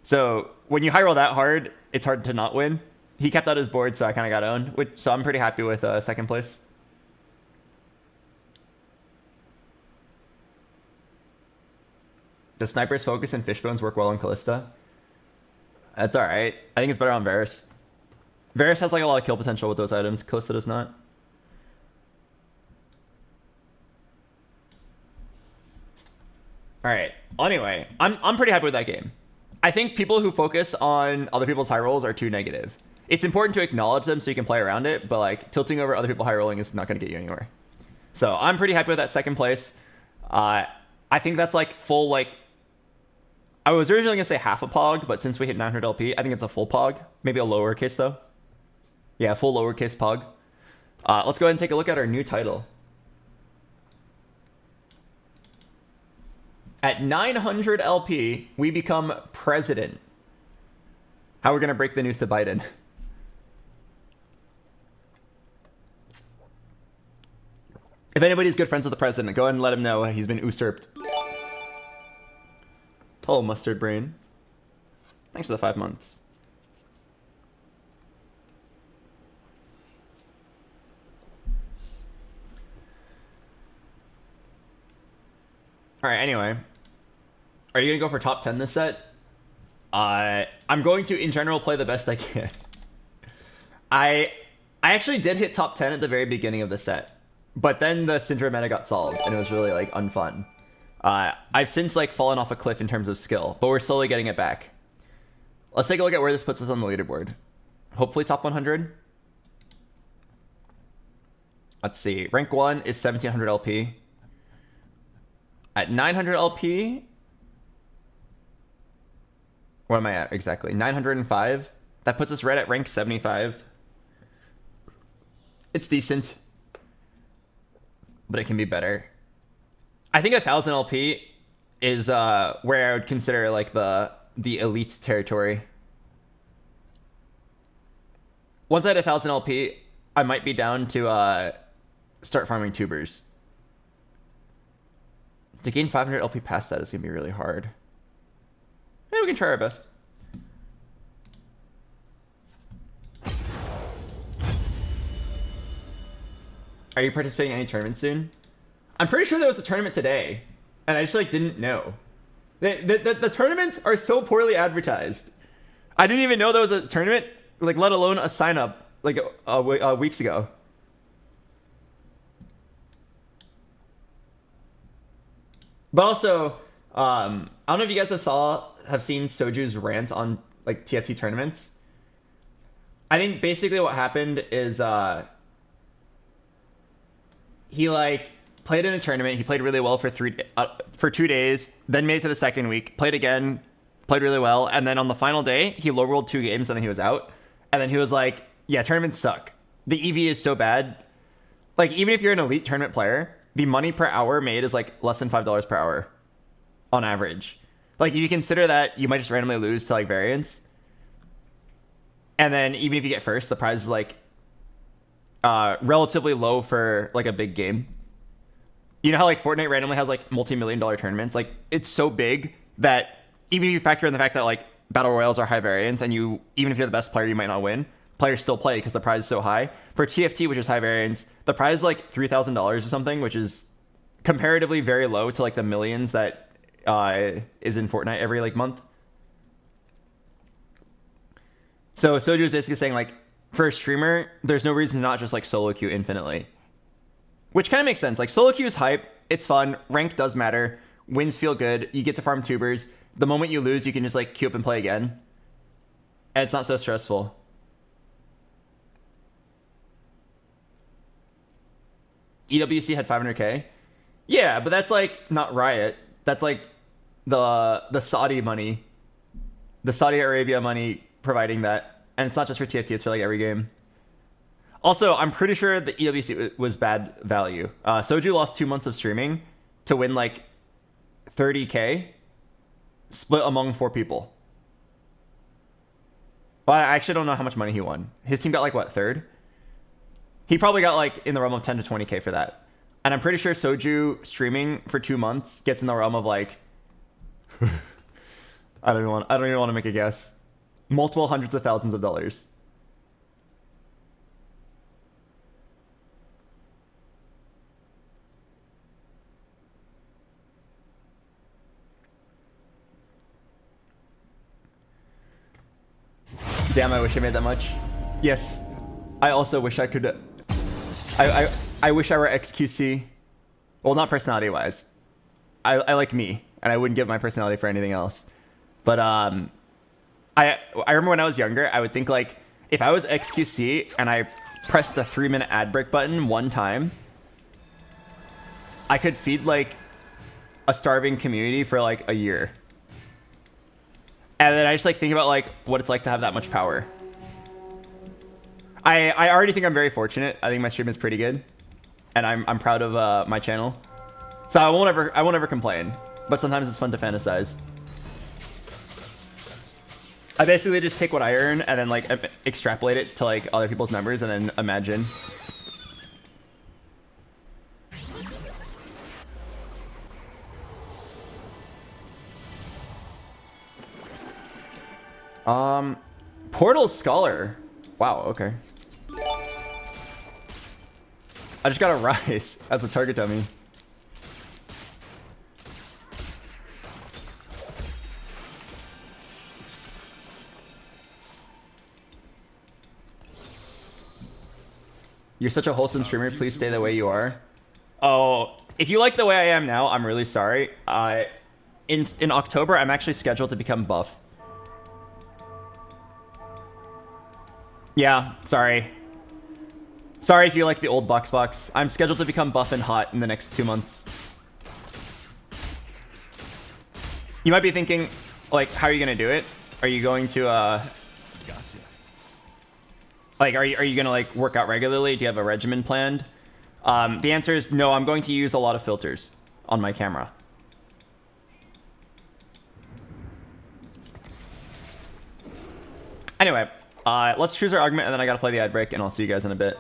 So when you high roll that hard, it's hard to not win. He kept out his board, so I kind of got owned. So I'm pretty happy with second place. Does Sniper's Focus and Fishbones work well on Kalista? That's alright. I think it's better on Varus. Varus has like a lot of kill potential with those items. Kalista does not. Alright. Anyway, I'm pretty happy with that game. I think people who focus on other people's high rolls are too negative. It's important to acknowledge them so you can play around it, but like tilting over other people high rolling is not going to get you anywhere. So I'm pretty happy with that second place. I think that's like full, like, I was originally going to say half a pog, but since we hit 900 LP, I think it's a full pog. Maybe a lowercase though. Yeah, full lowercase pog. Let's go ahead and take a look at our new title. At 900 LP, we become president. How we're going to break the news to Biden. If anybody's good friends with the president, go ahead and let him know he's been usurped. Hello, Mustard Brain. Thanks for the 5 months. All right, anyway. Are you going to go for top 10 this set? I'm going to, in general, play the best I can. I actually did hit top 10 at the very beginning of the set. But then the Syndra meta got solved, and it was really, like, unfun. I've since, like, fallen off a cliff in terms of skill, but we're slowly getting it back. Let's take a look at where this puts us on the leaderboard. Hopefully top 100. Let's see. Rank 1 is 1700 LP. At 900 LP... What am I at exactly? 905. That puts us right at rank 75. It's decent, but it can be better. I think 1000 LP is where I would consider like the elite territory. Once I had 1000 LP, I might be down to start farming tubers. To gain 500 LP past that is gonna be really hard. Maybe we can try our best. Are you participating in any tournaments soon? I'm pretty sure there was a tournament today, and I just like didn't know. The tournaments are so poorly advertised. I didn't even know there was a tournament, like let alone a sign up like weeks ago. But also, I don't know if you guys have seen Soju's rant on like TFT tournaments. I think basically what happened is he like played in a tournament. He played really well for 2 days, then made it to the second week, played again, played really well, and then on the final day he low rolled 2 games and then he was out. And then he was like, "Yeah, tournaments suck. The EV is so bad. Like even if you're an elite tournament player, the money per hour made is like less than $5 per hour on average. Like if you consider that you might just randomly lose to like variance, and then even if you get first, the prize is like relatively low for like a big game. You know how like Fortnite randomly has like multi-million-dollar tournaments? Like it's so big that even if you factor in the fact that like battle royals are high variance and you, even if you're the best player, you might not win, players still play because the prize is so high. For TFT, which is high variance, the prize is like $3,000 or something, which is comparatively very low to like the millions that is in Fortnite every like month. So Soju is basically saying like, for a streamer, there's no reason to not just like solo queue infinitely. Which kind of makes sense. Like solo queue is hype, it's fun, rank does matter, wins feel good, you get to farm tubers. The moment you lose, you can just like queue up and play again. And it's not so stressful. EWC had 500k. Yeah, but that's like not Riot. That's like the Saudi money. The Saudi Arabia money providing that. And it's not just for TFT, it's for like every game. Also, I'm pretty sure the EWC was bad value. Soju lost 2 months of streaming to win like 30k split among 4 people. Well, I actually don't know how much money he won. His team got like what, 3rd? He probably got like in the realm of 10 to 20k for that. And I'm pretty sure Soju streaming for 2 months gets in the realm of like I don't even want to make a guess. Multiple hundreds of thousands of dollars. Damn, I wish I made that much. Yes, I also wish I could. I wish I were XQC. Well, not personality-wise. I like me, and I wouldn't give my personality for anything else. But I remember when I was younger, I would think like if I was XQC and I pressed the 3-minute ad break button one time, I could feed like a starving community for like a year. And then I just like think about like what it's like to have that much power. I already think I'm very fortunate. I think my stream is pretty good, and I'm proud of my channel. So I won't ever complain. But sometimes it's fun to fantasize. I basically just take what I earn and then like extrapolate it to like other people's numbers and then imagine. Portal Scholar. Wow, okay. I just got a Rise as a target dummy. You're such a wholesome streamer. Please stay the way you are. Oh, if you like the way I am now, I'm really sorry. In October, I'm actually scheduled to become buff. Yeah, sorry. Sorry if you like the old BoxBox. I'm scheduled to become buff and hot in the next 2 months. You might be thinking, like, how are you gonna do it? Are you going to, Gotcha. like, are you gonna, like, work out regularly? Do you have a regimen planned? The answer is no, I'm going to use a lot of filters on my camera. Anyway, let's choose our argument, and then I gotta play the ad break, and I'll see you guys in a bit.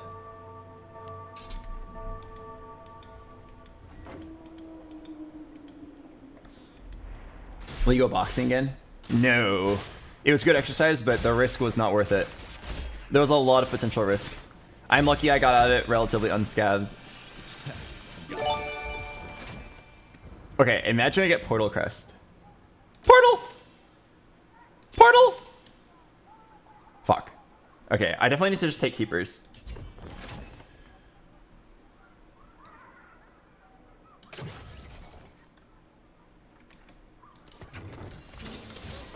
Will you go boxing again? No. It was good exercise, but the risk was not worth it. There was a lot of potential risk. I'm lucky I got out of it relatively unscathed. Okay, imagine I get Portal Crest. Portal! Portal! Fuck. Okay, I definitely need to just take keepers.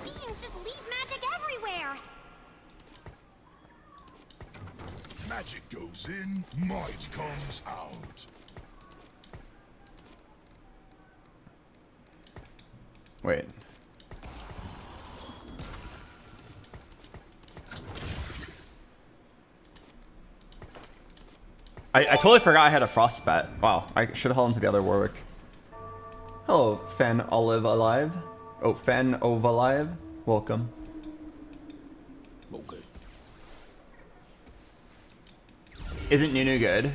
Beings just leave magic everywhere. Magic goes in, might comes out. Wait. I totally forgot I had a frost spat. Wow, I should have held into the other Warwick. Hello, Fan Olive Alive. Oh, Fan Ov Alive. Welcome. Okay. Isn't Nunu good?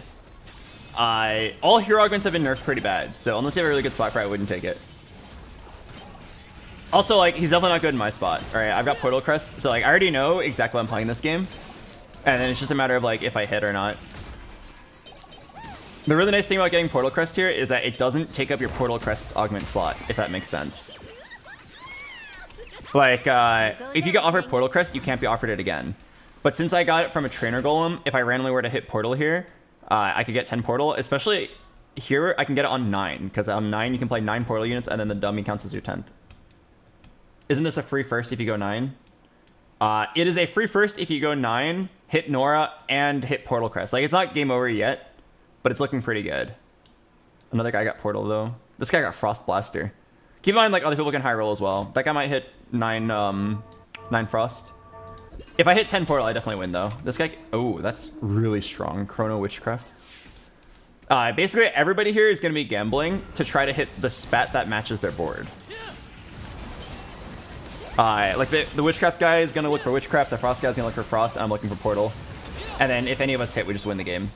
All hero augments have been nerfed pretty bad, so unless you have a really good spot for it, I wouldn't take it. Also, like, he's definitely not good in my spot. Alright, I've got Portal Crest, so like I already know exactly what I'm playing this game. And then it's just a matter of like if I hit or not. The really nice thing about getting Portal Crest here is that it doesn't take up your Portal Crest augment slot, if that makes sense. Like, if you get offered Portal Crest, you can't be offered it again. But since I got it from a Trainer Golem, if I randomly were to hit Portal here, I could get 10 Portal. Especially here, I can get it on 9, because on 9 you can play 9 Portal units, and then the dummy counts as your 10th. Isn't this a free first if you go 9? It is a free first if you go 9, hit Nora, and hit Portal Crest. Like, it's not game over yet, but it's looking pretty good. Another guy got Portal, though. This guy got Frost Blaster. Keep in mind, like, other people can high roll as well. That guy might hit 9 Frost. If I hit 10 Portal, I definitely win, though. This guy... Oh, that's really strong. Chrono Witchcraft. Basically, everybody here is going to be gambling to try to hit the spat that matches their board. Like, the Witchcraft guy is going to look for Witchcraft. The Frost guy is going to look for Frost. I'm looking for Portal. And then if any of us hit, we just win the game.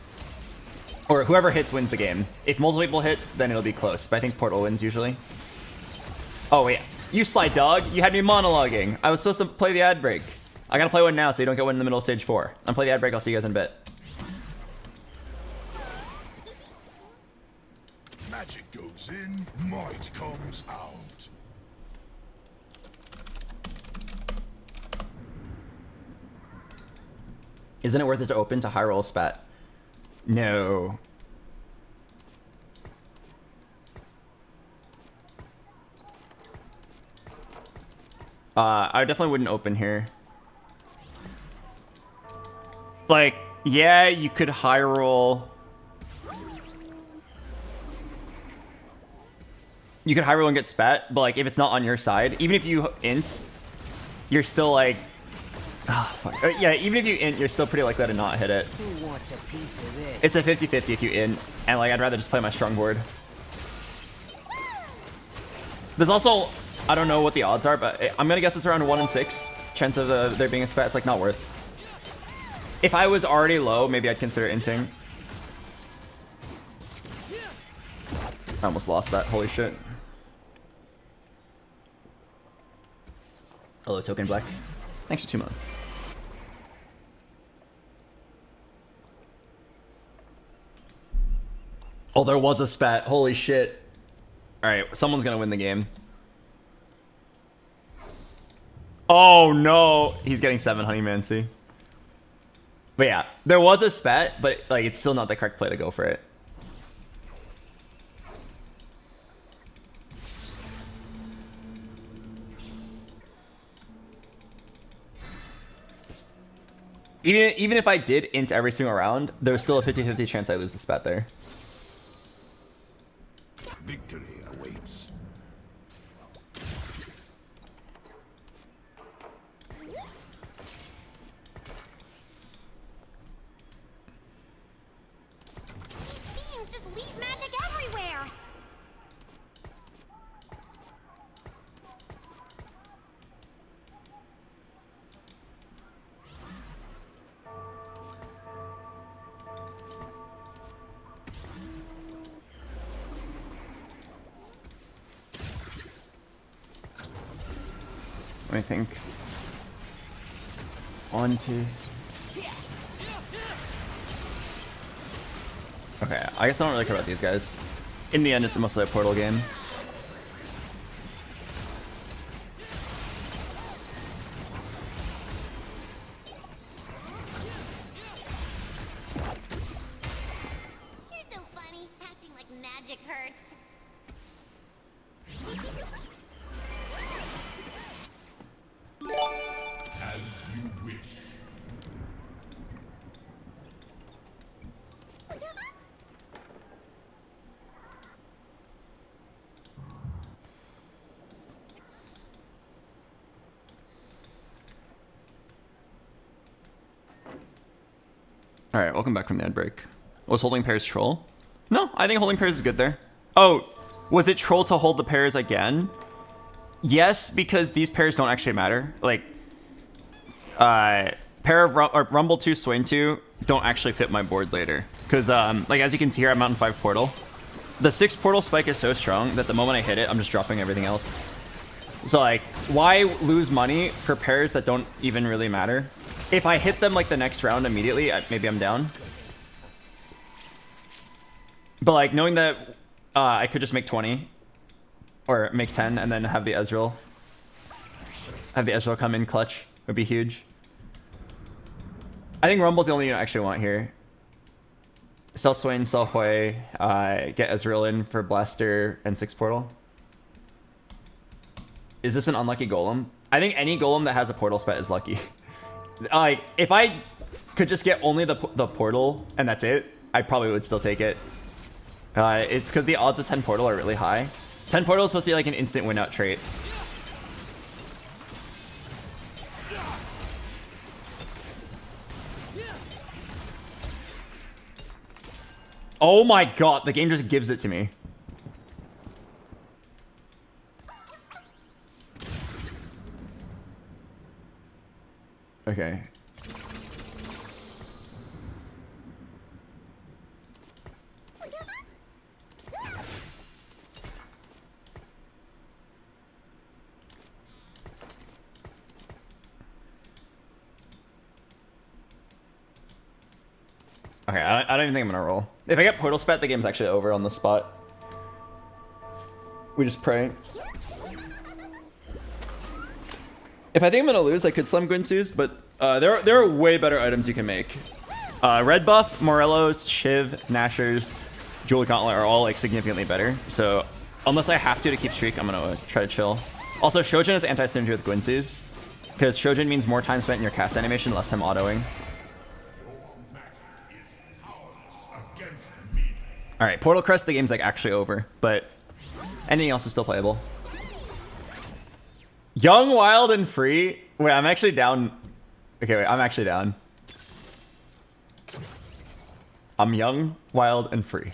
Or whoever hits wins the game. If multiple people hit, then it'll be close. But I think Portal wins usually. Oh, wait. You sly dog. You had me monologuing. I was supposed to play the ad break. I gotta play one now so you don't get one in the middle of stage 4. I'm playing the ad break. I'll see you guys in a bit. Magic goes in, might comes out. Isn't it worth it to open to high roll spat? No. I definitely wouldn't open here. Like, yeah, you could high roll. You could high roll and get spat, but like if it's not on your side, even if you int, you're still like, ah, fuck. Yeah, even if you int, you're still pretty likely to not hit it. Who wants a piece of this? It's a 50-50 if you int, and like I'd rather just play my strong board. There's also, I don't know what the odds are, but I'm gonna guess it's around 1 in 6 chance of there being a spat. It's like not worth. If I was already low, maybe I'd consider inting. I almost lost that. Holy shit. Hello, Token Black. Thanks for 2 months. Oh, there was a spat. Holy shit. All right, someone's gonna win the game. Oh no, he's getting 7 Honeymancy. But yeah, there was a spat, but like it's still not the correct play to go for it. Even if I did int every single round, there's still a 50-50 chance I lose the spat there. Victory awaits. Fiends just leave magic everywhere. Let me think. 1, 2. Okay, I guess I don't really care about these guys. In the end, it's mostly a portal game. You're so funny, acting like magic hurts. As you wish. All right, welcome back from the ad break. Was holding pairs troll? No, I think holding pairs is good there. Oh, was it troll to hold the pairs again? Yes, because these pairs don't actually matter. Like, pair of Rumble 2, Swain 2 don't actually fit my board later. Because, like, as you can see here, I'm Mountain 5 Portal. The 6 Portal spike is so strong that the moment I hit it, I'm just dropping everything else. So, like, why lose money for pairs that don't even really matter? If I hit them, like, the next round immediately, maybe I'm down. But, like, knowing that I could just make 20 or make 10 and then have the Ezreal come in clutch would be huge. I think Rumble's the only unit I actually want here. Sell Swain, sell Hui, get Ezreal in for Blaster and 6 Portal. Is this an unlucky Golem? I think any Golem that has a Portal spat is lucky. Like, if I could just get only the Portal and that's it, I probably would still take it. It's because the odds of 10 Portal are really high. 10 Portal is supposed to be like an instant win out trait. Oh my god, the game just gives it to me. Okay. Okay, I don't even think I'm gonna roll. If I get Portal Spat, the game's actually over on the spot. We just pray. If I think I'm gonna lose, I could Slum Guinsu's, but there are way better items you can make. Red buff, Morellos, Shiv, Nashers, Jewel Gauntlet are all like significantly better. So unless I have to keep streak, I'm gonna try to chill. Also, Shojin is anti-synergy with Guinsu's, because Shojin means more time spent in your cast animation, less time autoing. All right, Portal Crest, the game's like actually over, but anything else is still playable. Young, wild, and free. Wait, I'm actually down. Okay, wait, I'm actually down. I'm young, wild, and free.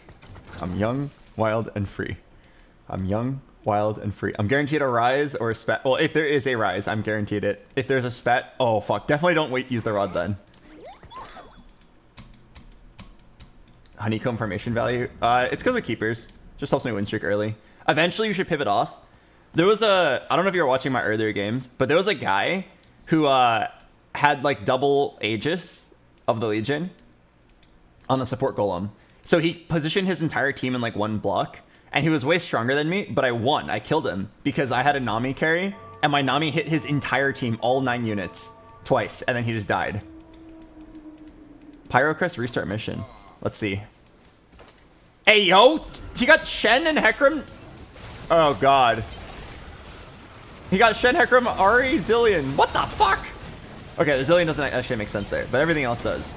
I'm young, wild, and free. I'm young, wild, and free. I'm guaranteed a rise or a spat. Well, if there is a rise, I'm guaranteed it. If there's a spat, oh fuck, definitely don't use the rod then. Honeycomb formation value. It's because of keepers. Just helps me win streak early. Eventually, you should pivot off. There was a, I don't know if you were watching my earlier games, but there was a guy who had like double Aegis of the Legion on the support golem. So he positioned his entire team in like one block, and he was way stronger than me, but I won. I killed him because I had a Nami carry, and my Nami hit his entire team, all 9 units, twice, and then he just died. Pyrocrest restart mission. Let's see. Hey, yo! He got Shen and Hecarim? Oh, God. He got Shen, Hecarim, Ari, Zillion. What the fuck? Okay, the Zillion doesn't actually make sense there, but everything else does.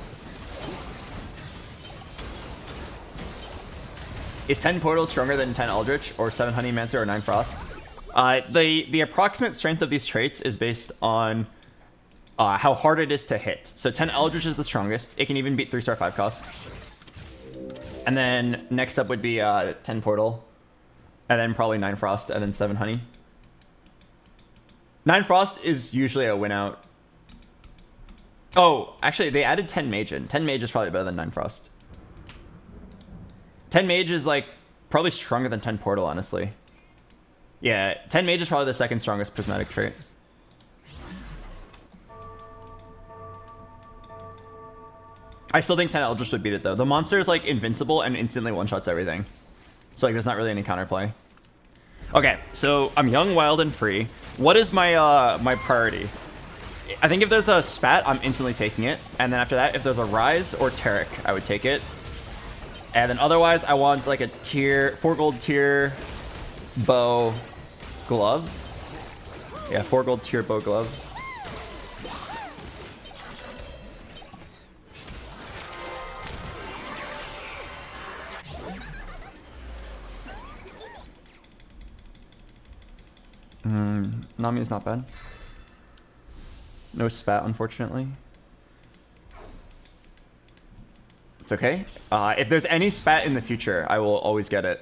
Is 10 Portal stronger than 10 Eldritch, or 7 Honeymancer, or 9 Frost? The approximate strength of these traits is based on how hard it is to hit. So 10 Eldritch is the strongest. It can even beat 3-star 5 costs. And then next up would be 10 Portal. And then probably 9 Frost, and then 7 Honey. 9 Frost is usually a win out. Oh, actually, they added 10 Mage in. 10 Mage is probably better than 9 Frost. 10 Mage is like probably stronger than 10 Portal, honestly. Yeah, 10 Mage is probably the second strongest prismatic trait. I still think 10 Eldritch would beat it though. The monster is like invincible and instantly one-shots everything. So like there's not really any counterplay. Okay, so I'm young, wild, and free. What is my my priority? I think if there's a spat, I'm instantly taking it. And then after that, if there's a rise or Taric, I would take it. And then otherwise, I want like a tier, 4 gold tier bow glove. Yeah, 4 gold tier bow glove. Nami is not bad. No spat, unfortunately. It's okay. If there's any spat in the future, I will always get it.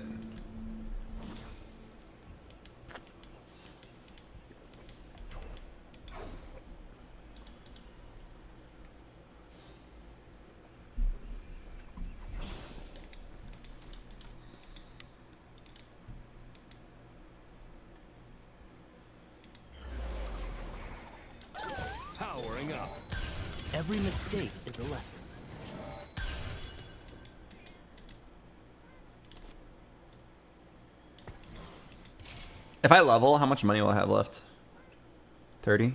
Powering up. Every mistake is a lesson. If I level, how much money will I have left? 30?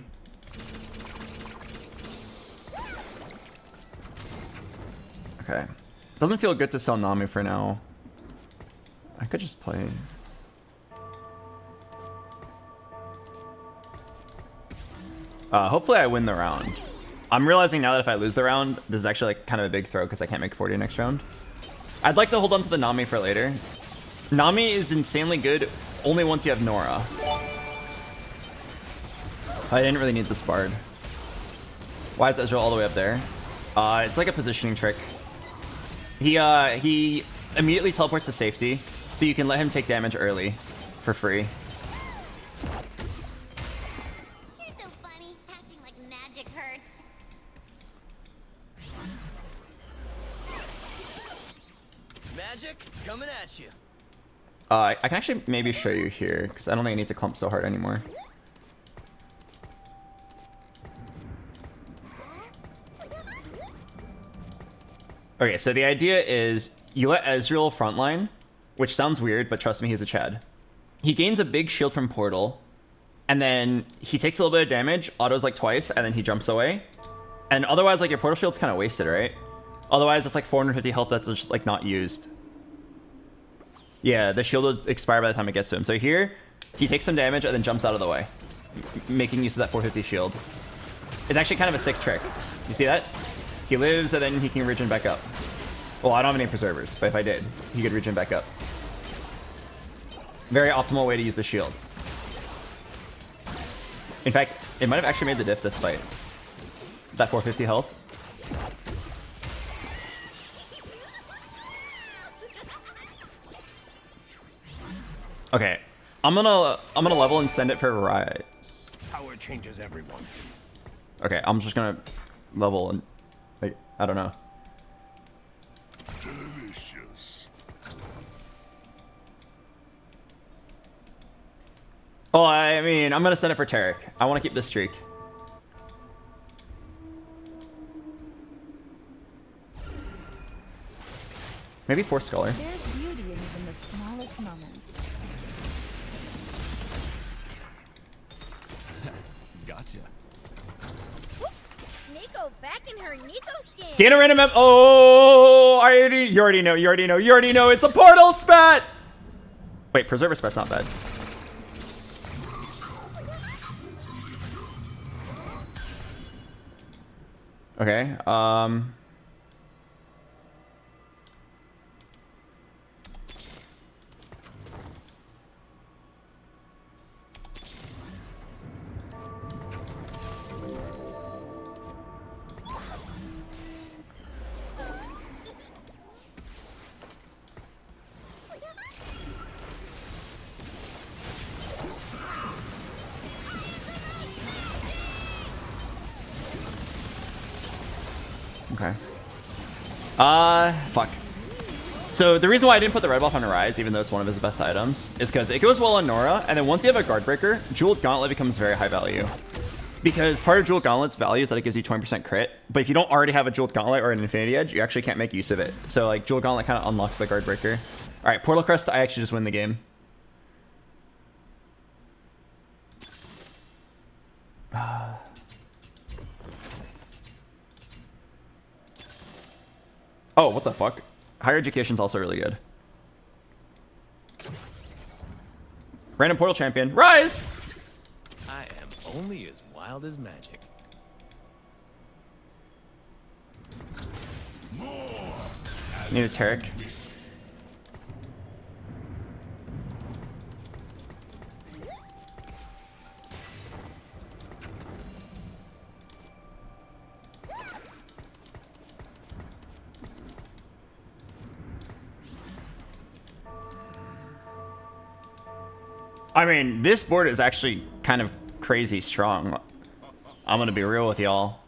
Okay. Doesn't feel good to sell Nami for now. I could just play. Hopefully I win the round. I'm realizing now that if I lose the round, this is actually like kind of a big throw because I can't make 40 next round. I'd like to hold on to the Nami for later. Nami is insanely good only once you have Nora. I didn't really need this Bard. Why is Ezreal all the way up there? It's like a positioning trick. He immediately teleports to safety, so you can let him take damage early for free. You're so funny, acting like magic hurts. Magic coming at you. I can actually maybe show you here, because I don't think I need to clump so hard anymore. Okay, so the idea is you let Ezreal frontline, which sounds weird, but trust me, he's a Chad. He gains a big shield from Portal, and then he takes a little bit of damage, autos like twice, and then he jumps away. And otherwise, like your Portal shield's kind of wasted, right? Otherwise, that's like 450 health that's just like not used. Yeah, the shield will expire by the time it gets to him. So here, he takes some damage and then jumps out of the way, making use of that 450 shield. It's actually kind of a sick trick. You see that? He lives and then he can regen back up. Well, I don't have any preservers, but if I did, he could regen back up. Very optimal way to use the shield. In fact, it might have actually made the diff this fight. That 450 health. Okay, I'm gonna level and send it for Rise. Power changes everyone. Okay, I'm just gonna level and like I don't know. Delicious. Oh, I mean, I'm gonna send it for Taric. I want to keep this streak. Maybe Force Scholar. There's beauty in even the smallest moments. Gotcha. Nico back in her Nico skin. Gain a random oh, you already know. It's a portal spat. Wait, preserver spat's not bad. Okay, okay. Fuck. So the reason why I didn't put the red buff on Rise, even though it's one of his best items, is because it goes well on Nora, and then once you have a guard breaker, Jeweled Gauntlet becomes very high value. Because part of Jeweled Gauntlet's value is that it gives you 20% crit, but if you don't already have a Jeweled Gauntlet or an Infinity Edge, you actually can't make use of it. So like Jeweled Gauntlet kind of unlocks the guard breaker. All right, Portal Crest, I actually just win the game. Oh, what the fuck? Higher Education's also really good. Random Portal Champion. Rise! I am only as wild as magic. Need a Tarek. I mean, this board is actually kind of crazy strong. I'm gonna be real with y'all.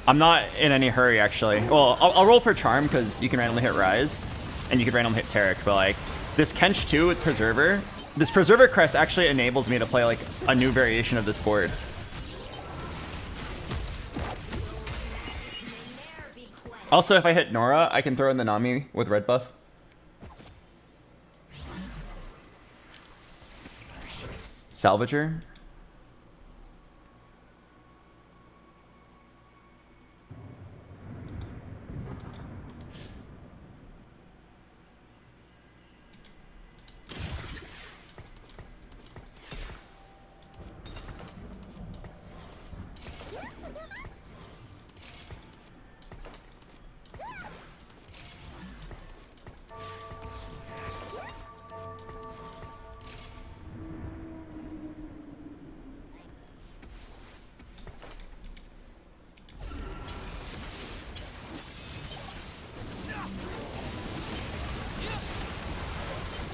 I'm not in any hurry, actually. Well, I'll roll for Charm, because you can randomly hit Rise, and you can randomly hit Tarek, but like, this Kench 2 with Preserver, this Preserver Crest actually enables me to play like a new variation of this board. Also, if I hit Nora, I can throw in the Nami with red buff. Salvager.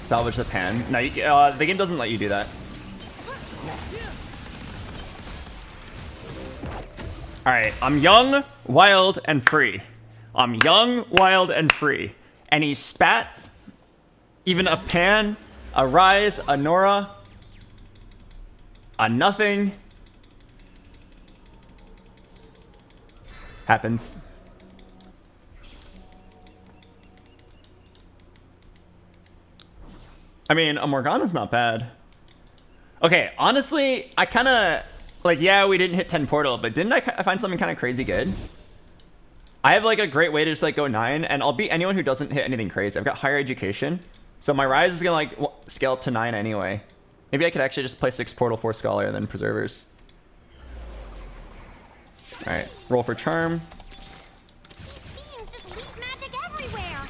Salvage the pan. No, the game doesn't let you do that. Alright, I'm young, wild, and free. I'm young, wild, and free. And he spat, even a pan, a Rise, a Nora, a nothing. Happens. I mean, a Morgana's not bad. Okay, honestly, I kind of... Like, yeah, we didn't hit 10 Portal, but didn't I find something kind of crazy good? I have, like, a great way to just, like, go 9, and I'll beat anyone who doesn't hit anything crazy. I've got Higher Education, so my Rise is going to, like, scale up to 9 anyway. Maybe I could actually just play 6 Portal, 4 Scholar, and then Preservers. Alright, roll for Charm. Seems just leaf magic everywhere.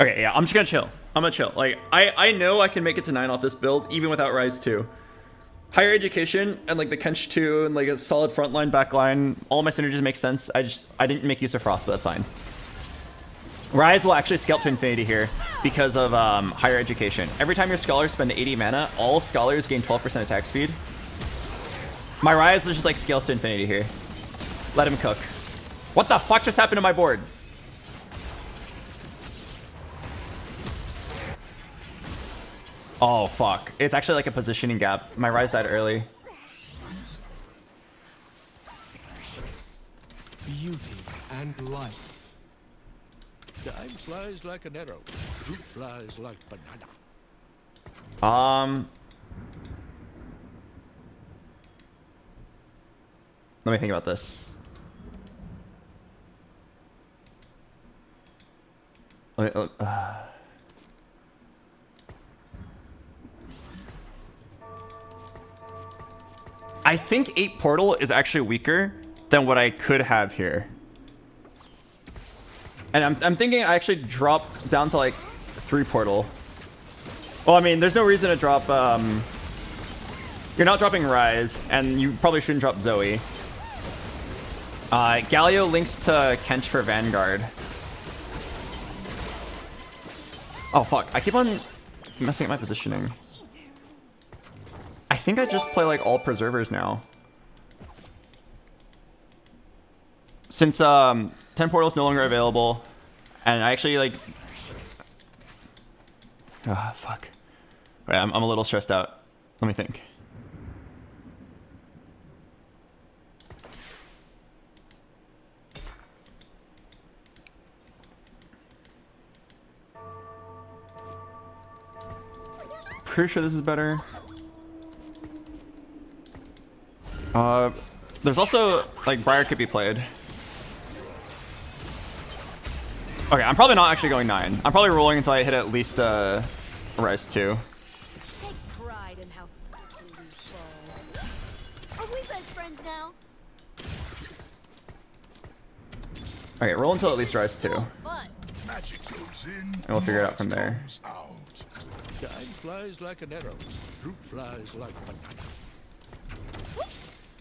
Okay, yeah, I'm just gonna chill. I'm gonna chill. Like, I know I can make it to 9 off this build, even without Rise 2. Higher Education and like the Kench 2 and like a solid front line, back line, all my synergies make sense. I didn't make use of Frost, but that's fine. Rise will actually scale up to infinity here because of Higher Education. Every time your Scholars spend 80 mana, all Scholars gain 12% attack speed. My Rise is just like scales to infinity here. Let him cook. What the fuck just happened to my board? Oh, fuck. It's actually like a positioning gap. My Rise died early. Beauty and life. Time flies like an arrow. Fruit flies like banana. Let me think about this. I think 8 Portal is actually weaker than what I could have here. And I'm thinking I actually drop down to like 3 Portal. Well, I mean, there's no reason to drop... You're not dropping Rise, and you probably shouldn't drop Zoe. Galio links to Kench for Vanguard. Oh, fuck. I keep on messing up my positioning. I think I just play like all preservers now. Since 10 Portal is no longer available, and I actually like... Ah, fuck. Wait, I'm a little stressed out. Let me think. Pretty sure this is better. There's also like Briar could be played. Okay, I'm probably not actually going 9. I'm probably rolling until I hit at least Rise 2. Take pride in how sweetly we fall. Are we best friends now? Okay, roll until at least Rise 2. Magic goes in, And we'll figure it out from there. comes out. Time flies like an arrow. Fruit flies like banana.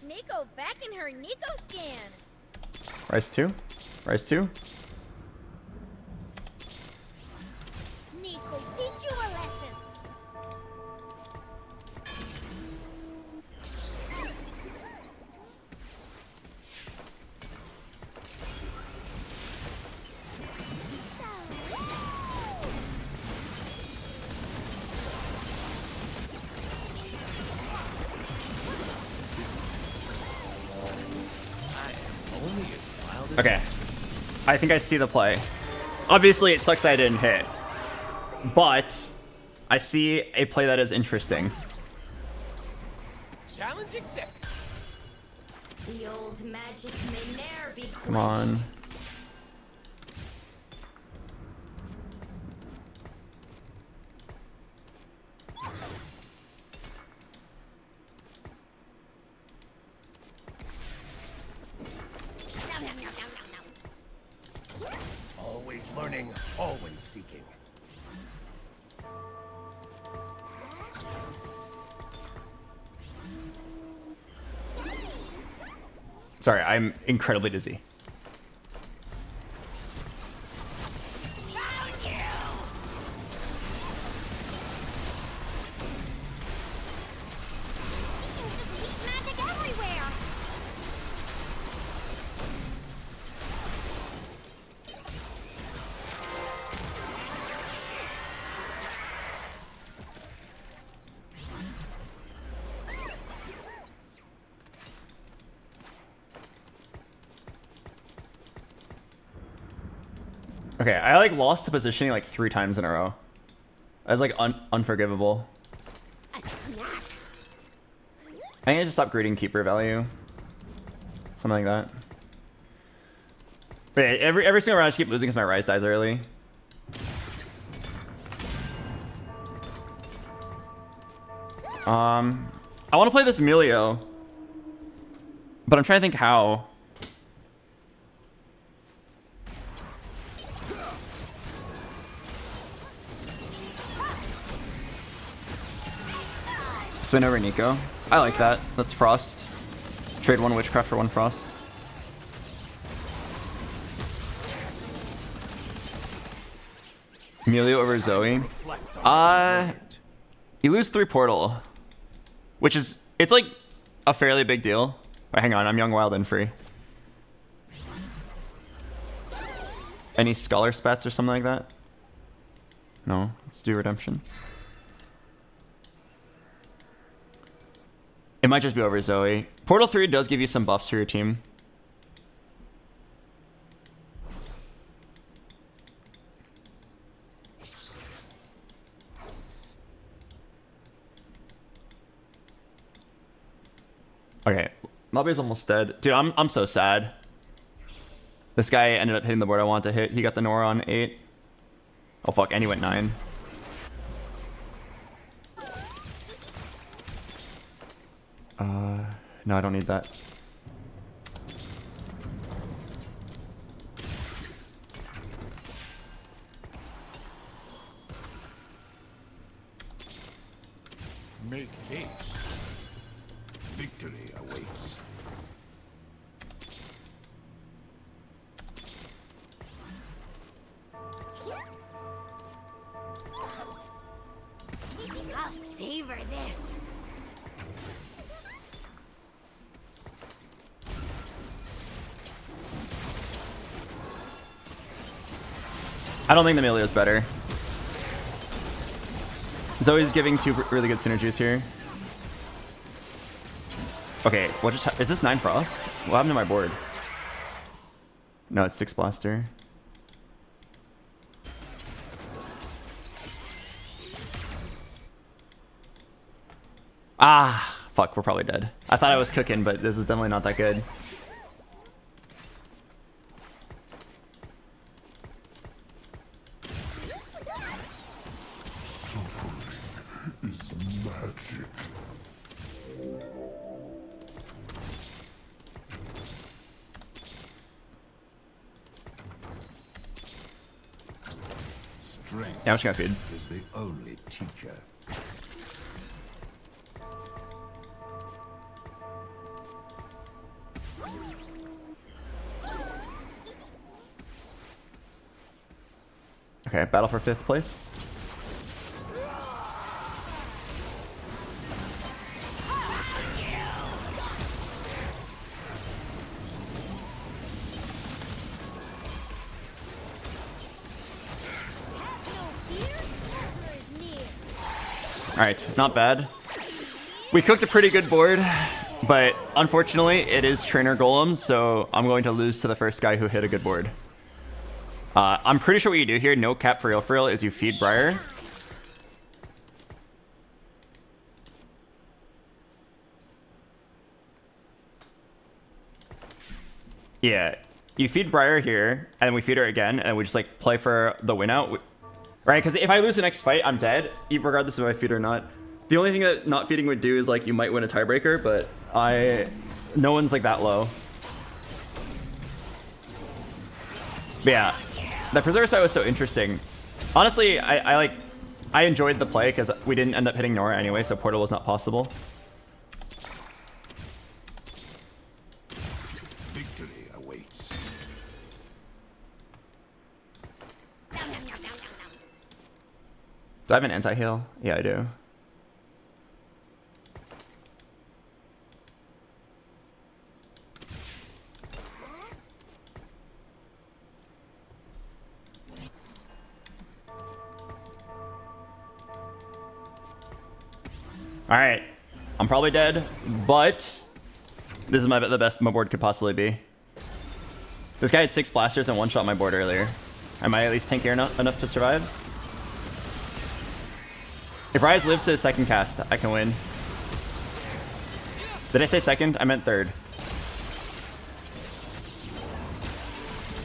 Nico back in her Nico scan. Rise 2? Rise 2? Nico, teach you a lesson. Okay. I think I see the play. Obviously, it sucks that I didn't hit. But I see a play that is interesting. Challenge accepted. The old magic may ne'er be quenched. Come on. Always learning, always seeking. Sorry, I'm incredibly dizzy. Magic everywhere. Okay, I like lost the positioning like 3 times in a row. That's like unforgivable. A snack. I think I just stop greeting keeper value. Something like that. But yeah, every single round I just keep losing because my Rise dies early. I want to play this Emilio, but I'm trying to think how. Swin over Nico. I like that. That's Frost. Trade 1 Witchcraft for 1 Frost. Emilio over Zoe. You lose 3 Portal, which is, it's like a fairly big deal. But hang on, I'm young, wild, and free. Any scholar spats or something like that? No, let's do redemption. It might just be over Zoe. Portal 3 does give you some buffs for your team. Okay, Lobby's almost dead. Dude, I'm so sad. This guy ended up hitting the board I wanted to hit. He got the Nora on 8. Oh fuck, and he went 9. No, I don't need that. Make haste. Victory awaits. I'll savor this. I don't think the melee is better. Zoe's giving 2 really good synergies here. Okay, what just is this 9 Frost? What happened to my board? No, it's 6 Blaster. Ah, fuck, we're probably dead. I thought I was cooking, but this is definitely not that good. Magic. Strength Yeah, I'm just gonna feed. is the only teacher. Okay, battle for 5th place. Alright, not bad. We cooked a pretty good board, but unfortunately it is trainer golems, so I'm going to lose to the first guy who hit a good board. I'm pretty sure what you do here, no cap for real, is you feed Briar. Yeah, you feed Briar here, and we feed her again, and we just like play for the win out. Right, because if I lose the next fight, I'm dead, regardless if I feed or not. The only thing that not feeding would do is like you might win a tiebreaker, but no one's like that low. But yeah, the Preserver fight was so interesting. Honestly, I enjoyed the play because we didn't end up hitting Nora anyway, so Portal was not possible. Victory awaits. Do I have an anti-heal? Yeah, I do. Alright. I'm probably dead, but this is the best my board could possibly be. This guy had 6 blasters and one-shot my board earlier. Am I at least tanky enough to survive? If Ryze lives to the second cast, I can win. Did I say second? I meant third.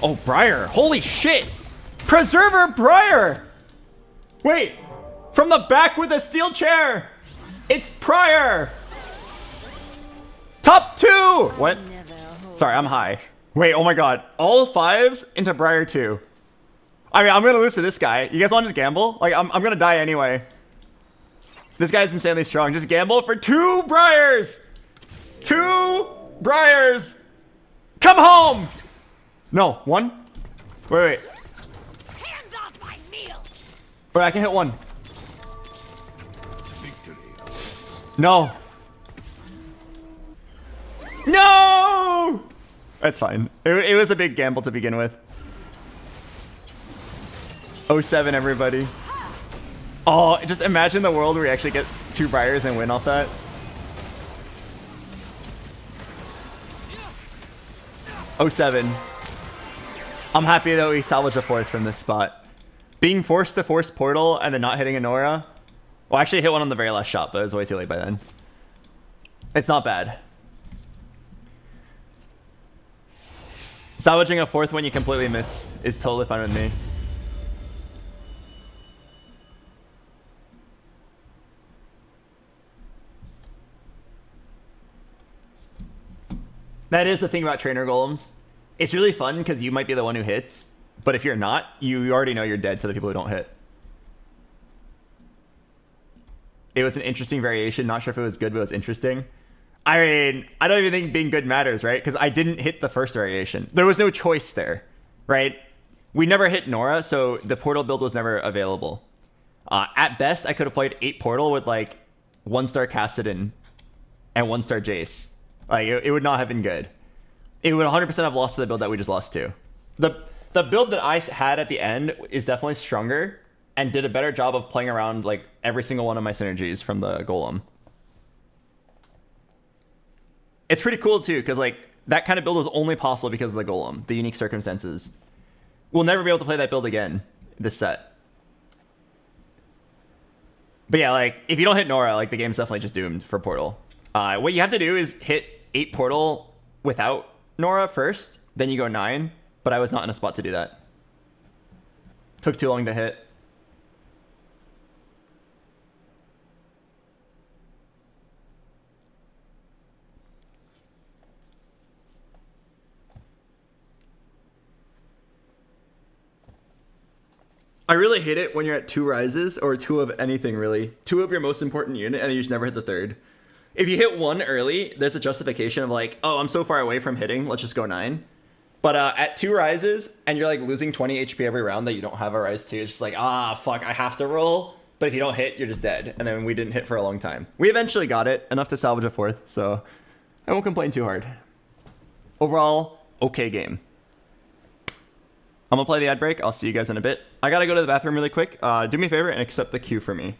Oh, Briar. Holy shit! Preserver Briar! Wait! From the back with a steel chair! It's Prior! Top 2! What? Sorry, I'm high. Wait, oh my god. All 5s into Briar 2. I mean, I'm gonna lose to this guy. You guys wanna just gamble? Like, I'm gonna die anyway. This guy's insanely strong. Just gamble for 2 Briars! 2 Briars! Come home! No, 1? Wait. Hands off my meal! But I can hit 1. No. No! That's fine. It was a big gamble to begin with. 07, everybody. Oh, just imagine the world where we actually get 2 Briars and win off that. '07. I'm happy that we salvaged a 4th from this spot. Being forced to force Portal and then not hitting a Nora. Well, actually hit one on the very last shot, but it was way too late by then. It's not bad. Salvaging a 4th when you completely miss is totally fine with me. That is the thing about trainer golems. It's really fun because you might be the one who hits, but if you're not, you already know you're dead to the people who don't hit. It was an interesting variation. Not sure if it was good, but it was interesting. I mean, I don't even think being good matters, right? Because I didn't hit the first variation. There was no choice there, right? We never hit Nora, so the Portal build was never available. At best, I could have played 8 Portal with like 1-star Kassadin and 1-star Jace. Like, it would not have been good. It would 100% have lost to the build that we just lost to. The build that I had at the end is definitely stronger and did a better job of playing around like every single one of my synergies from the Golem. It's pretty cool too, because like that kind of build was only possible because of the Golem, the unique circumstances. We'll never be able to play that build again this set. But yeah, like if you don't hit Nora, like the game's definitely just doomed for Portal. What you have to do is hit 8 Portal without Nora first, then you go 9. But I was not in a spot to do that. Took too long to hit. I really hate it when you're at 2 rises or 2 of anything really. 2 of your most important unit and you just never hit the 3rd. If you hit 1 early, there's a justification of like, oh, I'm so far away from hitting, let's just go 9. But at 2 rises and you're like losing 20 HP every round that you don't have a rise to, it's just like, ah, fuck, I have to roll. But if you don't hit, you're just dead. And then we didn't hit for a long time. We eventually got it, enough to salvage a 4th, so I won't complain too hard. Overall, okay game. I'm gonna play the ad break. I'll see you guys in a bit. I gotta go to the bathroom really quick. Do me a favor and accept the queue for me.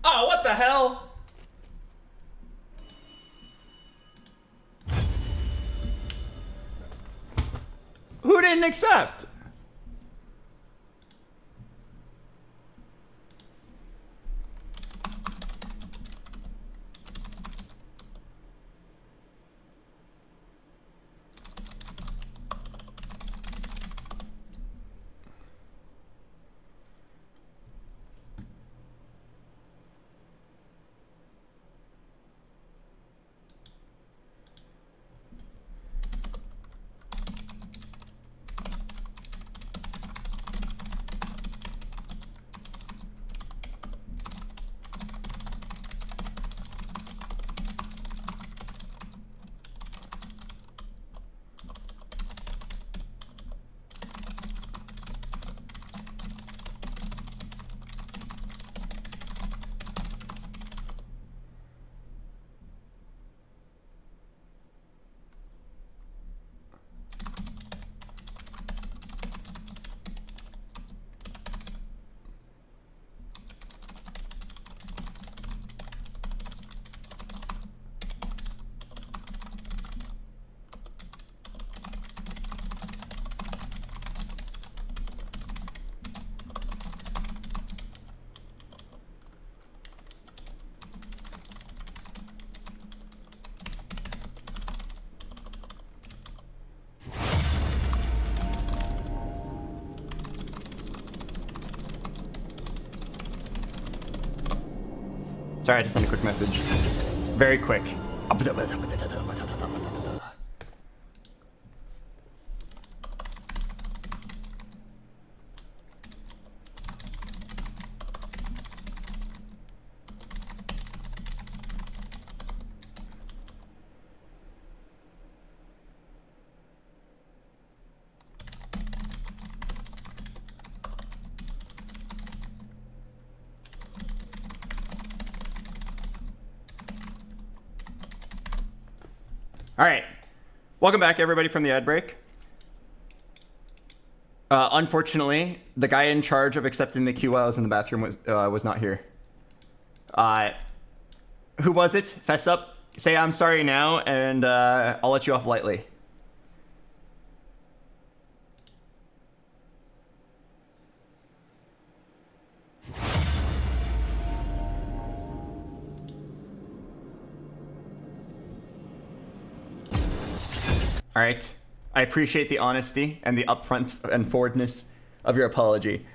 Oh, what the hell? Who didn't accept? Sorry, I just sent a quick message. Very quick. All right, welcome back everybody from the ad break. Unfortunately, the guy in charge of accepting the queue while I was in the bathroom was not here. Who was it? Fess up, say I'm sorry now, and I'll let you off lightly. All right, I appreciate the honesty and the upfront and forwardness of your apology.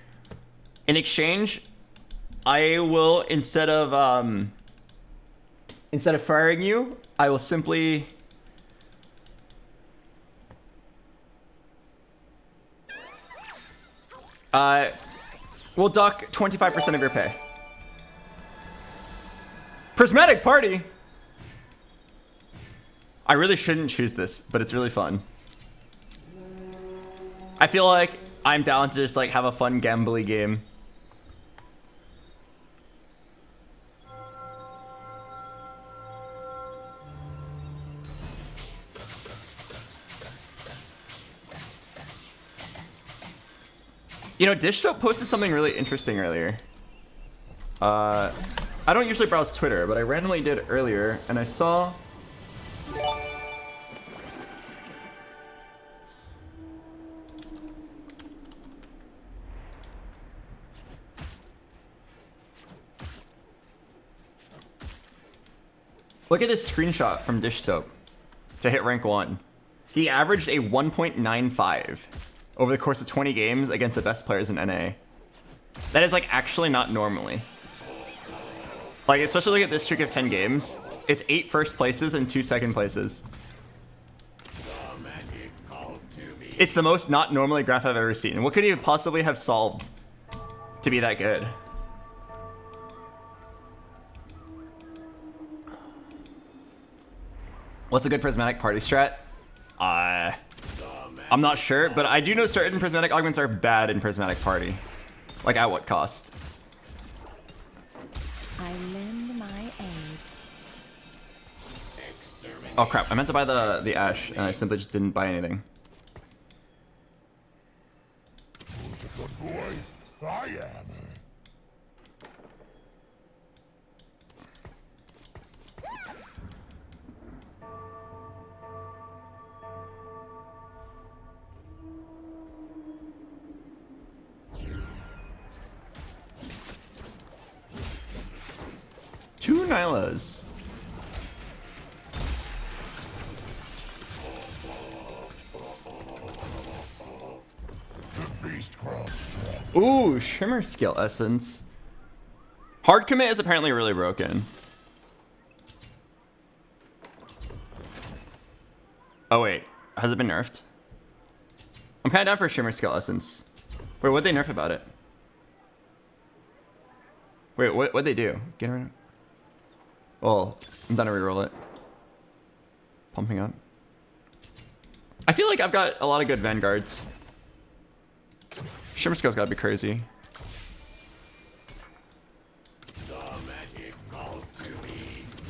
In exchange, I will, instead of firing you, I will simply we'll dock 25% of your pay. Prismatic party. I really shouldn't choose this, but it's really fun. I feel like I'm down to just like have a fun gambly game. You know, Dish Soap posted something really interesting earlier. I don't usually browse Twitter, but I randomly did earlier, and I saw... Look at this screenshot from Dish Soap to hit rank 1. He averaged a 1.95 over the course of 20 games against the best players in NA. That is like actually not normally. Like, especially look at this streak of 10 games. It's 8 first places and 2 second places. It's the most not normally graph I've ever seen. What could he possibly have solved to be that good? What's a good prismatic party strat? I'm not sure, but I do know certain prismatic augments are bad in prismatic party. Like at what cost? I lend my aid. Oh crap, I meant to buy the ash and I simply just didn't buy anything. Who's a good boy? I am. Two Nylas. Ooh, Shimmer Skill Essence. Hard commit is apparently really broken. Oh wait, has it been nerfed? I'm kind of down for Shimmer Skill Essence. Wait, what'd they nerf about it? Wait, what'd they do? Get rid of it? Well, I'm done to reroll it. Pumping up. I feel like I've got a lot of good Vanguards. Shimmer Skill's gotta be crazy.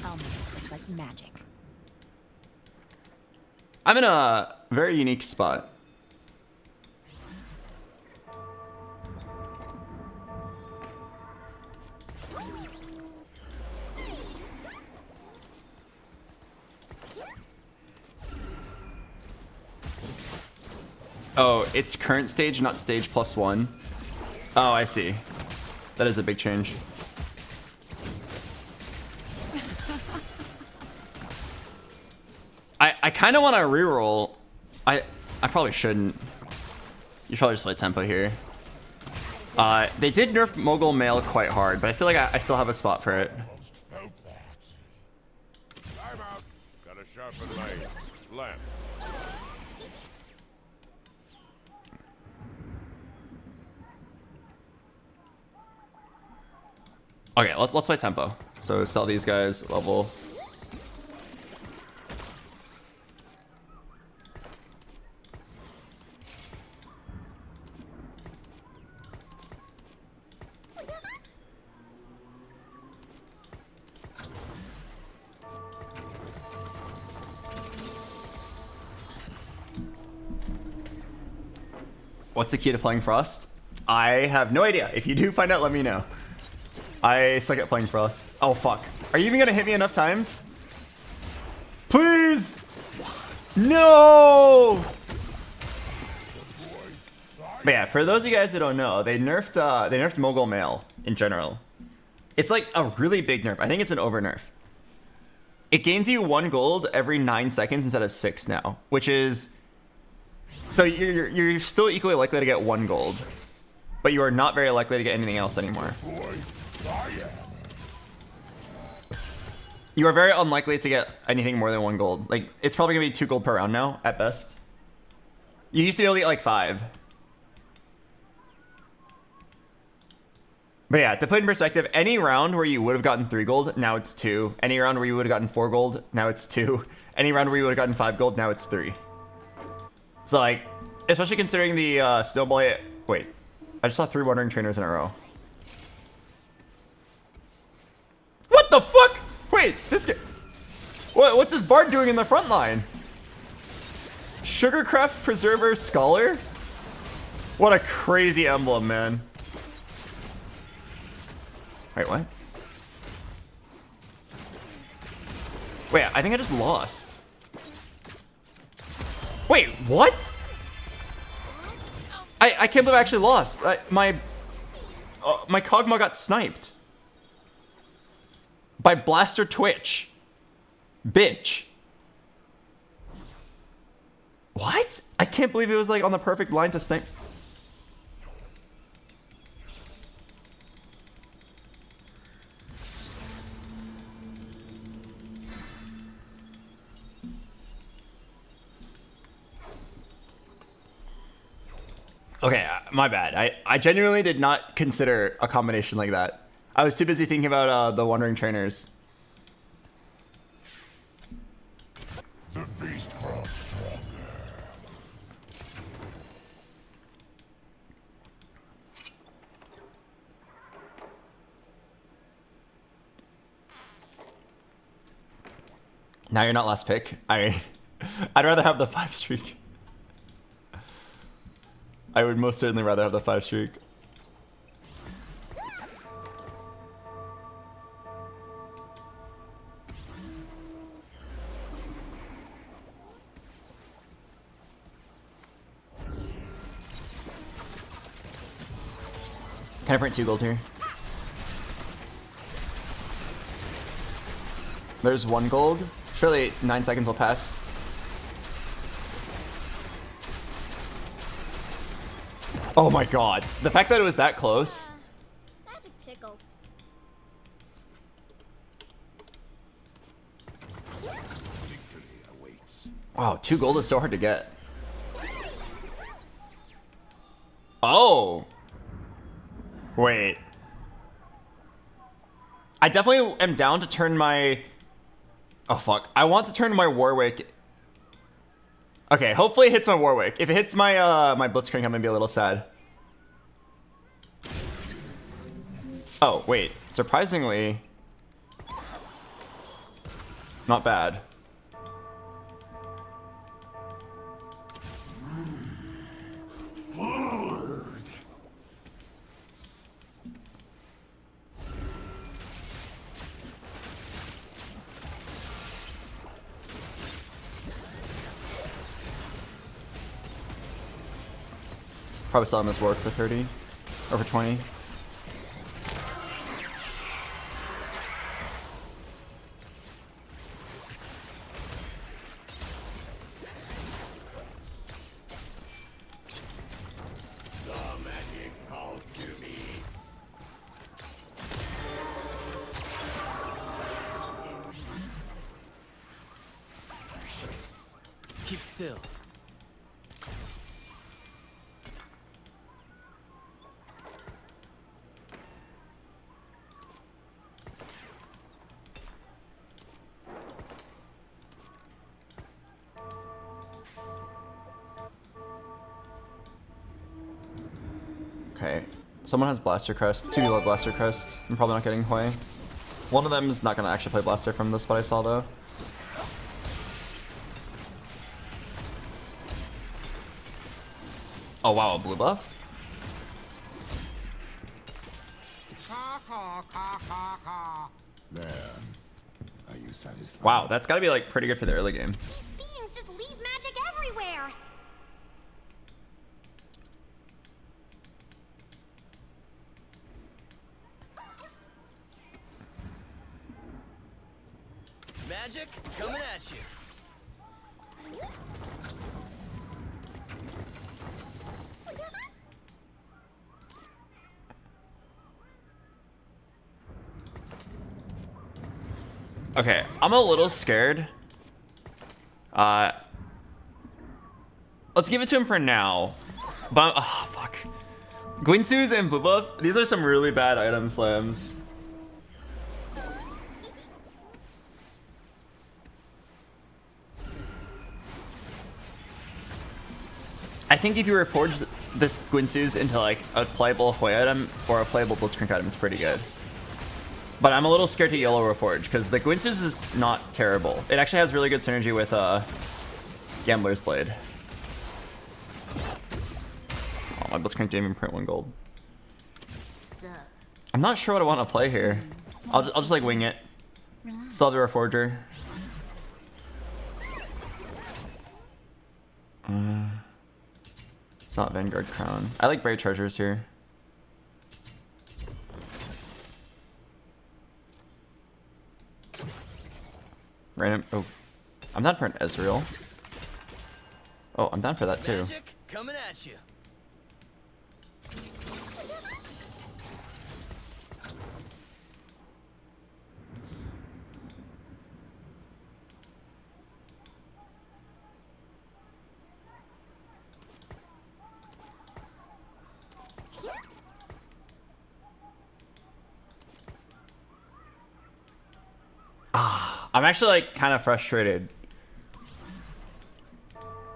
Almost like magic. I'm in a very unique spot. Oh, it's current stage, not stage +1. Oh, I see. That is a big change. I kind of want to reroll. I probably shouldn't. You should probably just play tempo here. They did nerf Mogul Mail quite hard, but I feel like I still have a spot for it. Gotta sharpen blade. Left. Okay, let's play tempo. So sell these guys level. What's the key to playing Frost? I have no idea. If you do find out, let me know. I suck at playing Frost. Oh, fuck. Are you even gonna hit me enough times? Please! No! But yeah, for those of you guys that don't know, they nerfed Mogul Mail in general. It's like a really big nerf. I think it's an over nerf. It gains you 1 gold every 9 seconds instead of 6 now, which is... So you're still equally likely to get 1 gold, but you are not very likely to get anything else anymore. You are very unlikely to get anything more than 1 gold. Like, it's probably gonna be 2 gold per round now, at best. You used to be able to get like 5. But yeah, to put in perspective, any round where you would have gotten 3 gold, now it's 2. Any round where you would have gotten 4 gold, now it's 2. Any round where you would have gotten 5 gold, now it's 3. So like, especially considering the snowball... Wait, I just saw 3 wandering trainers in a row. What the fuck? Wait, this guy... What's this bard doing in the front line? Sugarcraft Preserver Scholar? What a crazy emblem, man. Wait, what? Wait, I think I just lost. Wait, what? I can't believe I actually lost. My Kog'Maw got sniped. By Blaster Twitch. Bitch. What? I can't believe it was like on the perfect line to snipe. Okay, my bad. I genuinely did not consider a combination like that. I was too busy thinking about the Wandering Trainers. The beast grows stronger. Now you're not last pick. I'd rather have the 5 streak. I would most certainly rather have the 5 streak. Can I print 2 gold here? There's 1 gold. Surely 9 seconds will pass. Oh my god. The fact that it was that close. Magic tickles. Victory awaits. Wow, 2 gold is so hard to get. Oh. Wait. I definitely am down to turn my... Oh fuck. I want to turn my Warwick... Okay, hopefully it hits my Warwick. If it hits my my Blitzcrank, I'm gonna be a little sad. Oh, wait. Surprisingly... Not bad. Probably selling this Warwick for 30 or for 20. Keep still. Okay, someone has Blaster Crest. 2 people have Blaster Crest. I'm probably not getting Hoi. One of them is not gonna actually play Blaster from the spot I saw though. Oh wow, a blue buff? Man, are you satisfied? Wow, that's gotta be like pretty good for the early game. Beings just leave magic everywhere. Magic coming at you. Okay, I'm a little scared. Let's give it to him for now. But oh fuck. Guinsu's and blue buff, these are some really bad item slams. I think if you reforge this Guinsu's into like a playable Hoi item or a playable Blitzcrank item, it's pretty good. But I'm a little scared to yellow reforge because the Guinsu's is not terrible. It actually has really good synergy with Gambler's Blade. Oh, my Blitzcrank didn't even print 1 gold. I'm not sure what I want to play here. I'll just like wing it. Still have the reforger. It's not Vanguard Crown. I like Buried Treasures here. Random. Oh, I'm down for an Ezreal. Oh, I'm down for that too. Magic coming at you. I'm actually like kind of frustrated.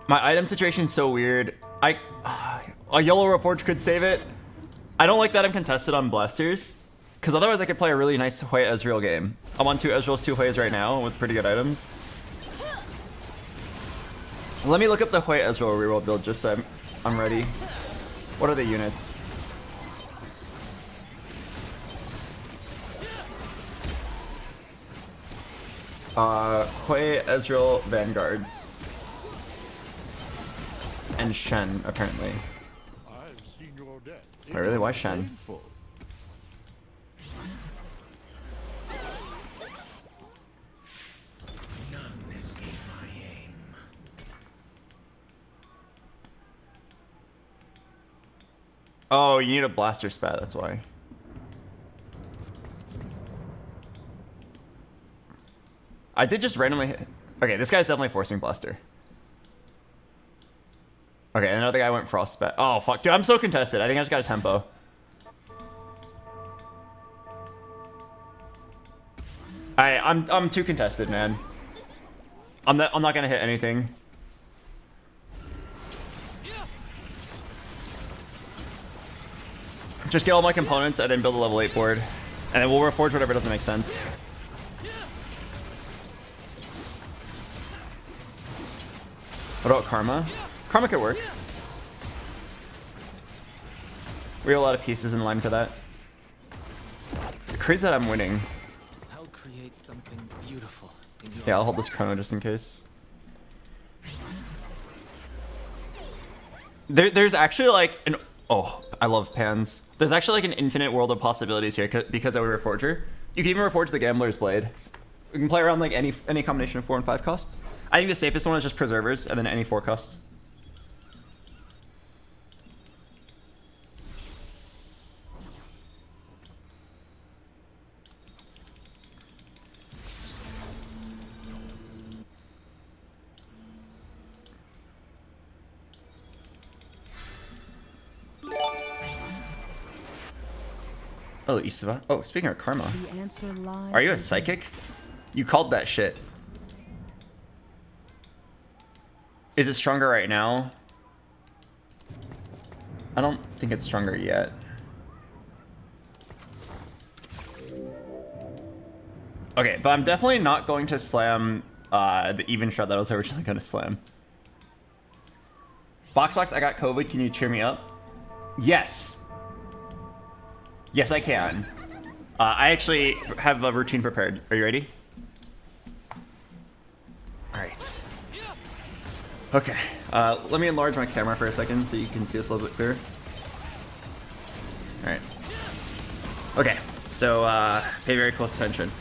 My item situation's so weird. A yellow reforge could save it. I don't like that I'm contested on blasters, because otherwise I could play a really nice Hoi Ezreal game. I'm on 2 Ezreals, 2 Hois right now with pretty good items. Let me look up the Hoi Ezreal reroll build just so I'm ready. What are the units? Hoi Ezreal Vanguards. And Shen, apparently. I've seen your death. Oh, really? Why Shen? Painful. None escape my aim. Oh, you need a blaster spat, that's why. I did just randomly hit. Okay, this guy's definitely forcing blaster. Okay, another guy went frost spat. Oh fuck, dude, I'm so contested. I think I just got a tempo. I'm too contested, man. I'm not gonna hit anything. Just get all my components and then build a level 8 board. And then we'll reforge whatever doesn't make sense. What about Karma? Karma could work. We have a lot of pieces in line to that. It's crazy that I'm winning. I'll create something beautiful. Yeah, I'll hold this chrono just in case. There's actually like an... Oh, I love pans. There's actually like an infinite world of possibilities here because I would reforger. You can even reforge the Gambler's Blade. We can play around like any combination of 4 and 5 costs. I think the safest one is just Preservers and then any 4 costs. Oh, Isava. Oh, speaking of karma, The answer lies are you a within. psychic? You called that shit. Is it stronger right now? I don't think it's stronger yet. Okay, but I'm definitely not going to slam the even shot that I was originally going to slam. BoxBox, I got COVID. Can you cheer me up? Yes. Yes, I can. I actually have a routine prepared. Are you ready? All right. Okay. Let me enlarge my camera for a second so you can see us a little bit clearer. All right. Okay. So pay very close attention.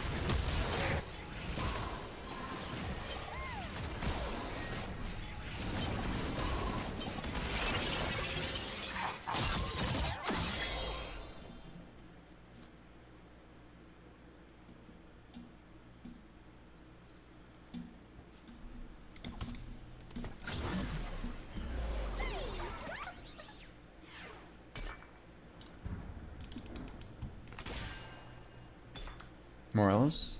Morals.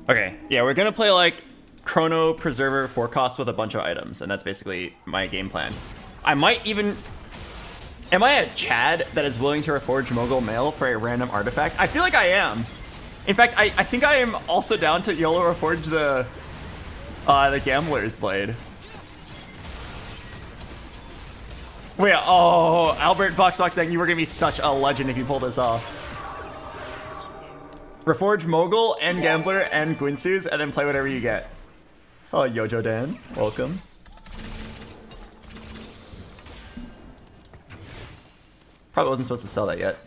Okay, yeah, we're gonna play like Chrono Preserver Forecast with a bunch of items, and that's basically my game plan. I might even... Am I a Chad that is willing to reforge Mogul Mail for a random artifact? I feel like I am. In fact, I think I am also down to YOLO reforge the Gambler's Blade. Wait, oh, Albert BoxBox, thank you. Were gonna be such a legend if you pulled this off. Reforge Mogul and Gambler and Gwinsu's, and then play whatever you get. Oh, Yojo Dan, welcome. Probably wasn't supposed to sell that yet.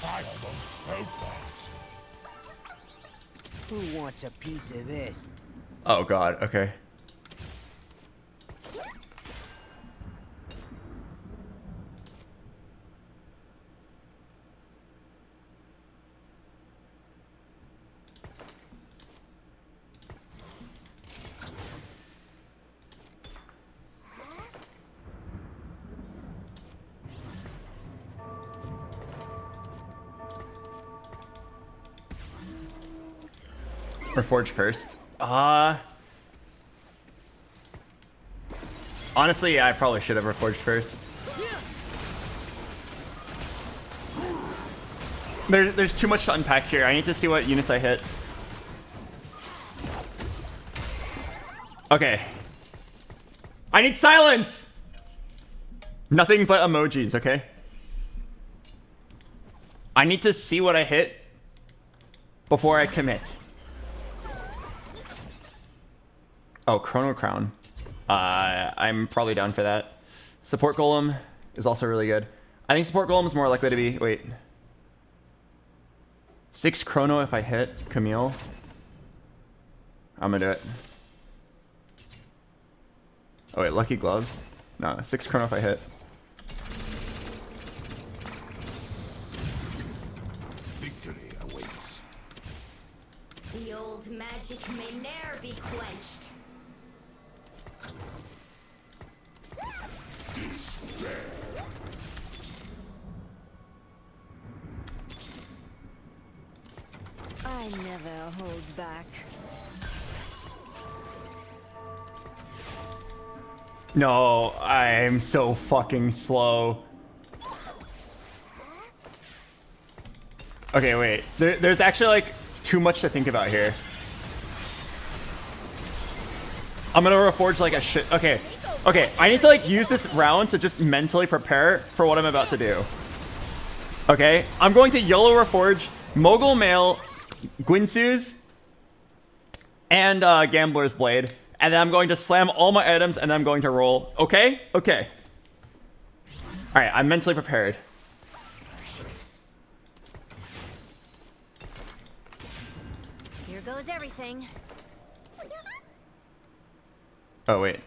I almost felt that. Who wants a piece of this? Oh god, okay. Reforge first. Honestly, yeah, I probably should have reforged first. There's too much to unpack here. I need to see what units I hit. Okay. I need silence! Nothing but emojis, okay? I need to see what I hit before I commit. Oh, Chrono Crown. I'm probably down for that. Support Golem is also really good. I think Support Golem is more likely to be... Wait. 6 Chrono if I hit Camille. I'm gonna do it. Oh wait, Lucky Gloves? No, 6 Chrono if I hit. Victory awaits. The old magic may ne'er be quenched. Despair. I never hold back. No, I'm so fucking slow. Okay, wait. There's actually like too much to think about here. I'm gonna reforge like a shit. Okay. Okay, I need to like use this round to just mentally prepare for what I'm about to do. Okay, I'm going to YOLO Reforge, Mogul Mail, Guinsu's, and Gambler's Blade. And then I'm going to slam all my items and then I'm going to roll. Okay? Okay. Alright, I'm mentally prepared. Here goes everything. Oh, wait.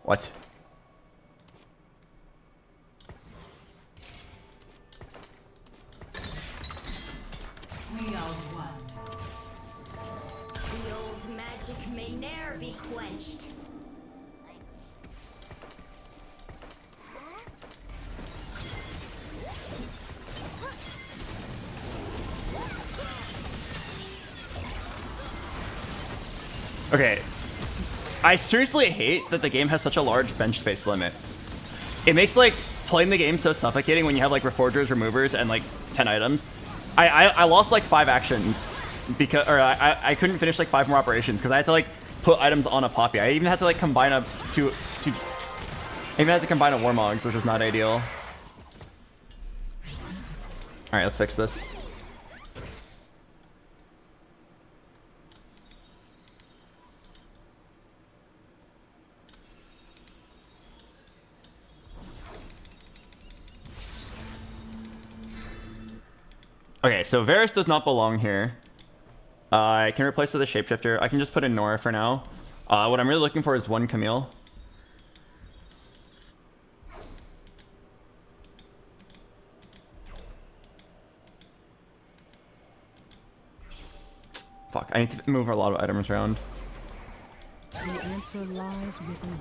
What? We are one. The old magic may ne'er be quenched. Okay. I seriously hate that the game has such a large bench space limit. It makes like playing the game so suffocating when you have like reforgers, removers, and like 10 items. I lost like 5 actions because, or I couldn't finish like 5 more operations because I had to like put items on a Poppy. I even had to like combine I even had to combine a Warmogs, which was not ideal. All right, let's fix this. Okay, so Varus does not belong here. I can replace it with a Shapeshifter. I can just put in Nora for now. What I'm really looking for is 1 Camille. Fuck, I need to move a lot of items around. The answer lies within.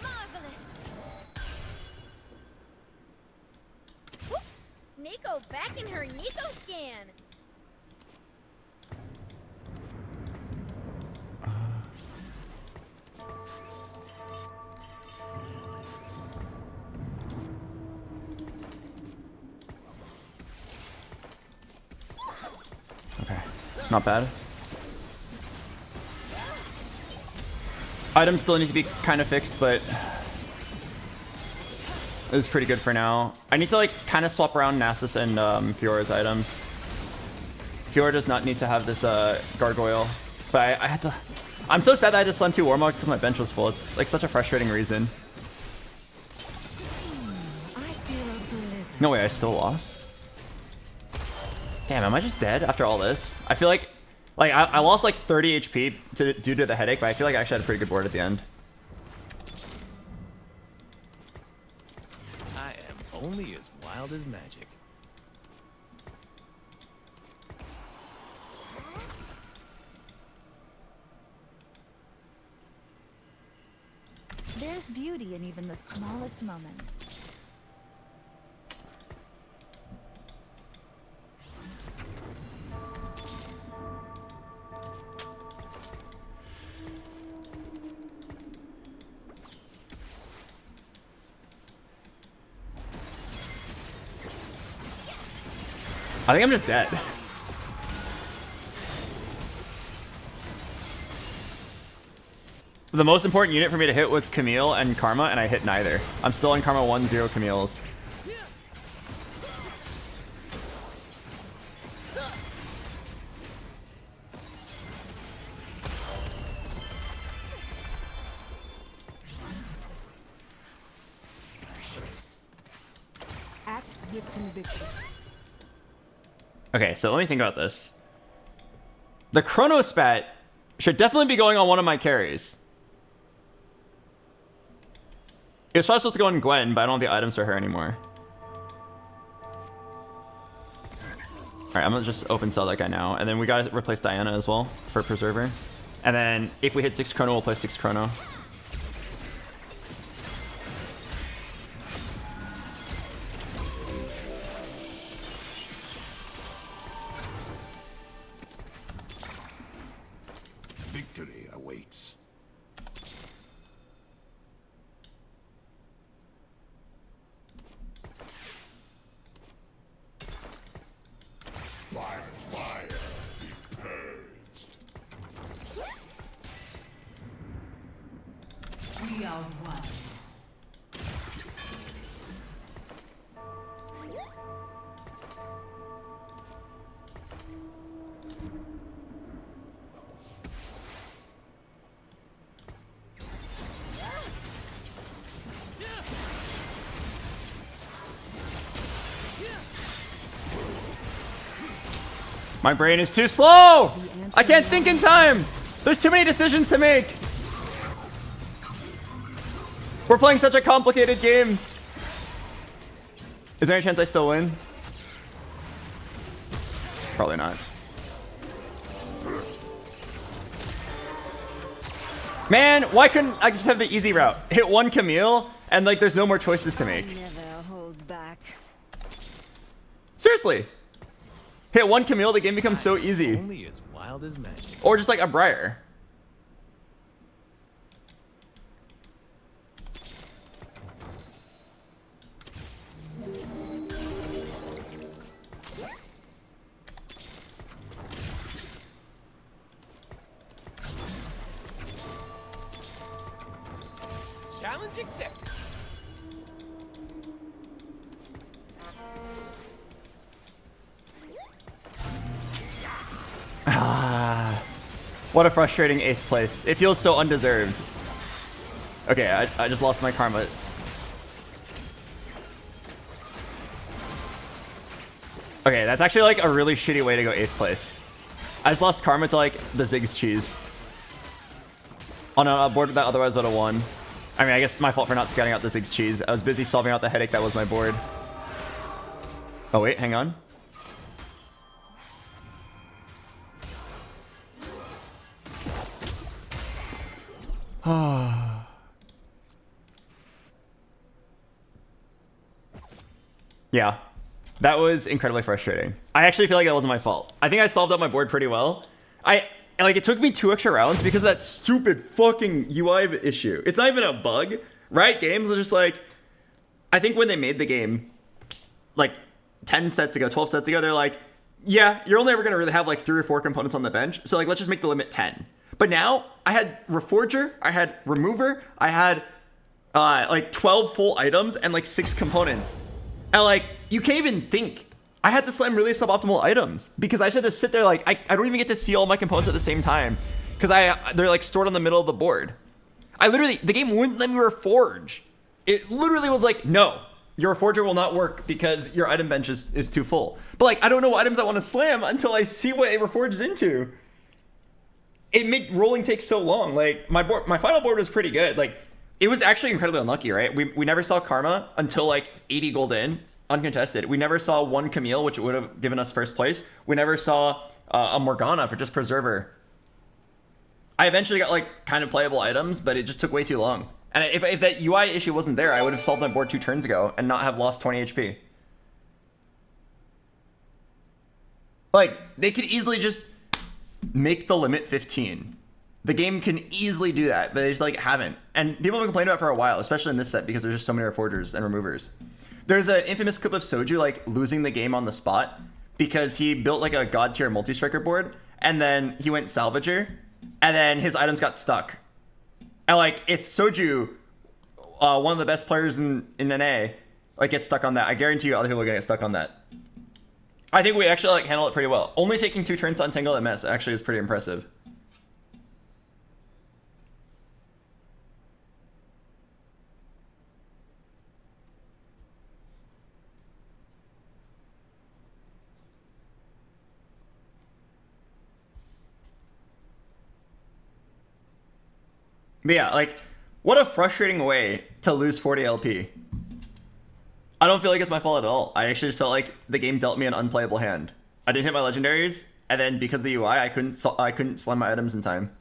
Marvelous. Whoop. Nico back in her Nico scan. Okay, not bad. Items still need to be kind of fixed, but it was pretty good for now. I need to like kind of swap around Nasus and Fiora's items. Fiora does not need to have this gargoyle, but I had to. I'm so sad that I just slammed 2 Warmogs because my bench was full. It's like such a frustrating reason. No way, I still lost. Damn, am I just dead after all this? I feel like I lost like 30 HP due to the headache, but I feel like I actually had a pretty good board at the end. I am only as wild as magic. There's beauty in even the smallest moments. I think I'm just dead. The most important unit for me to hit was Camille and Karma, and I hit neither. I'm still on Karma 1, 0 Camille's. Act with conviction. Okay, so let me think about this. The Chronospat should definitely be going on one of my carries. It was probably supposed to go on Gwen, but I don't have the items for her anymore. Alright, I'm gonna just open sell that guy now. And then we gotta replace Diana as well for Preserver. And then if we hit 6 Chrono, we'll play 6 Chrono. Victory awaits. My brain is too slow. I can't think in time. There's too many decisions to make. We're playing such a complicated game. Is there any chance I still win? Probably not. Man, why couldn't I just have the easy route? Hit one Camille, and like there's no more choices to make. Never hold back. Seriously. Hit one Camille, the game becomes so easy. Only as wild as magic. Or just like a Briar. Challenge accepted. What a frustrating 8th place. It feels so undeserved. Okay, I just lost my karma. Okay, that's actually like a really shitty way to go 8th place. I just lost karma to like the Ziggs cheese. On a board that otherwise would have won. I mean, I guess my fault for not scouting out the Ziggs cheese. I was busy solving out the headache that was my board. Oh wait, hang on. Yeah, that was incredibly frustrating. I actually feel like that wasn't my fault. I think I solved out my board pretty well. Like it took me 2 extra rounds because of that stupid fucking UI issue. It's not even a bug. Riot Games was just like, I think when they made the game like 10 sets ago, 12 sets ago, they're like, yeah, you're only ever going to really have like 3 or 4 components on the bench. So like, let's just make the limit 10. But now I had Reforger, I had Remover, I had like 12 full items and like 6 components. And like, you can't even think. I had to slam really suboptimal items because I just had to sit there like, I don't even get to see all my components at the same time because they're like stored on the middle of the board. The game wouldn't let me reforge. It literally was like, no, your Reforger will not work because your item bench is too full. But like, I don't know what items I want to slam until I see what it reforges into. It made rolling take so long. Like my final board was pretty good. Like it was actually incredibly unlucky, right? We never saw Karma until like 80 gold in, uncontested. We never saw 1 Camille, which would have given us first place. We never saw a Morgana for just Preserver. I eventually got like kind of playable items, but it just took way too long. And if that UI issue wasn't there, I would have solved my board 2 turns ago and not have lost 20 HP. Like they could easily just make the limit 15. The game can easily do that, but they just like haven't. And people have complained about it for a while, especially in this set because there's just so many Reforgers and Removers. There's an infamous clip of Soju like losing the game on the spot because he built like a god tier multi-striker board and then he went Salvager and then his items got stuck. And like if Soju, one of the best players in NA, like gets stuck on that, I guarantee you other people are gonna get stuck on that. I think we actually like handle it pretty well. Only taking 2 turns to untangle MS actually is pretty impressive. But yeah, like, what a frustrating way to lose 40 LP. I don't feel like it's my fault at all. I actually just felt like the game dealt me an unplayable hand. I didn't hit my legendaries, and then because of the UI, I couldn't slam my items in time.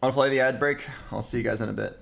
I'll play the ad break. I'll see you guys in a bit.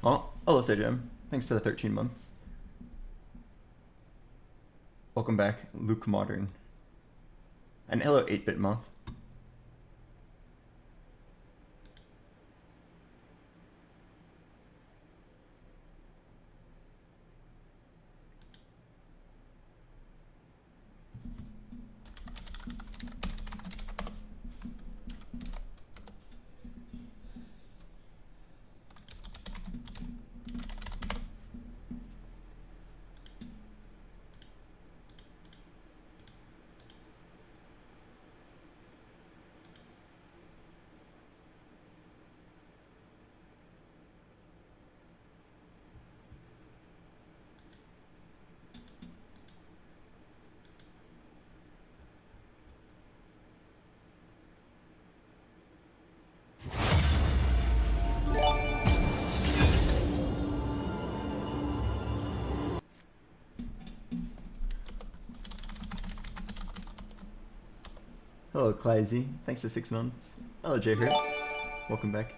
Oh, hello, Sejam. Thanks to the 13 months. Welcome back, Luke Modern. And hello, 8-bit month. Hello, Clyzy. Thanks for 6 months. Hello, Jay Hurt. Welcome back.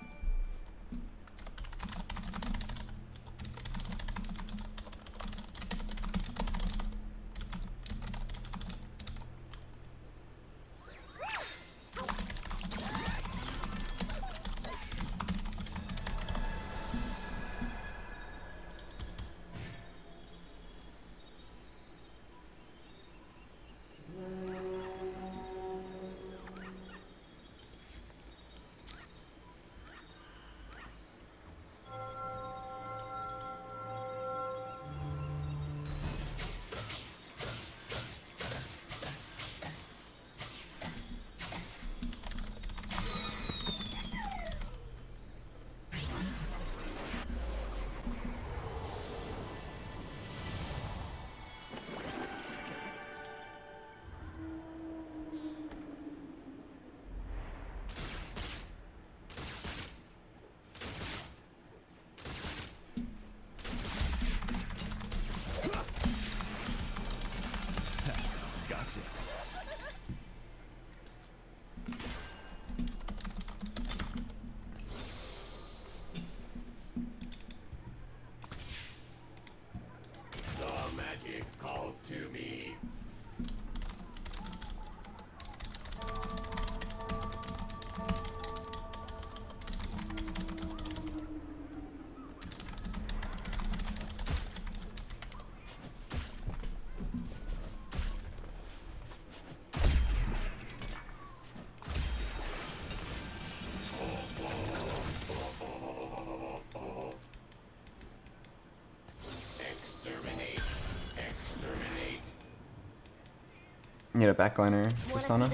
Need a backliner persona.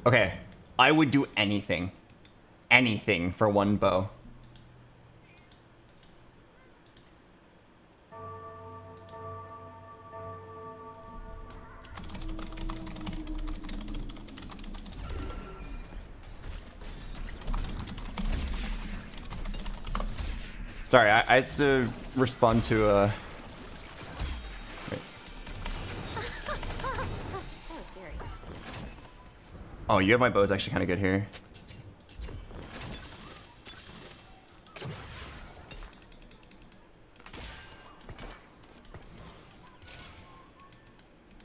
Okay, I would do anything. Anything for one bow. Sorry, I have to respond to a... Oh, you have my bow is actually kind of good here.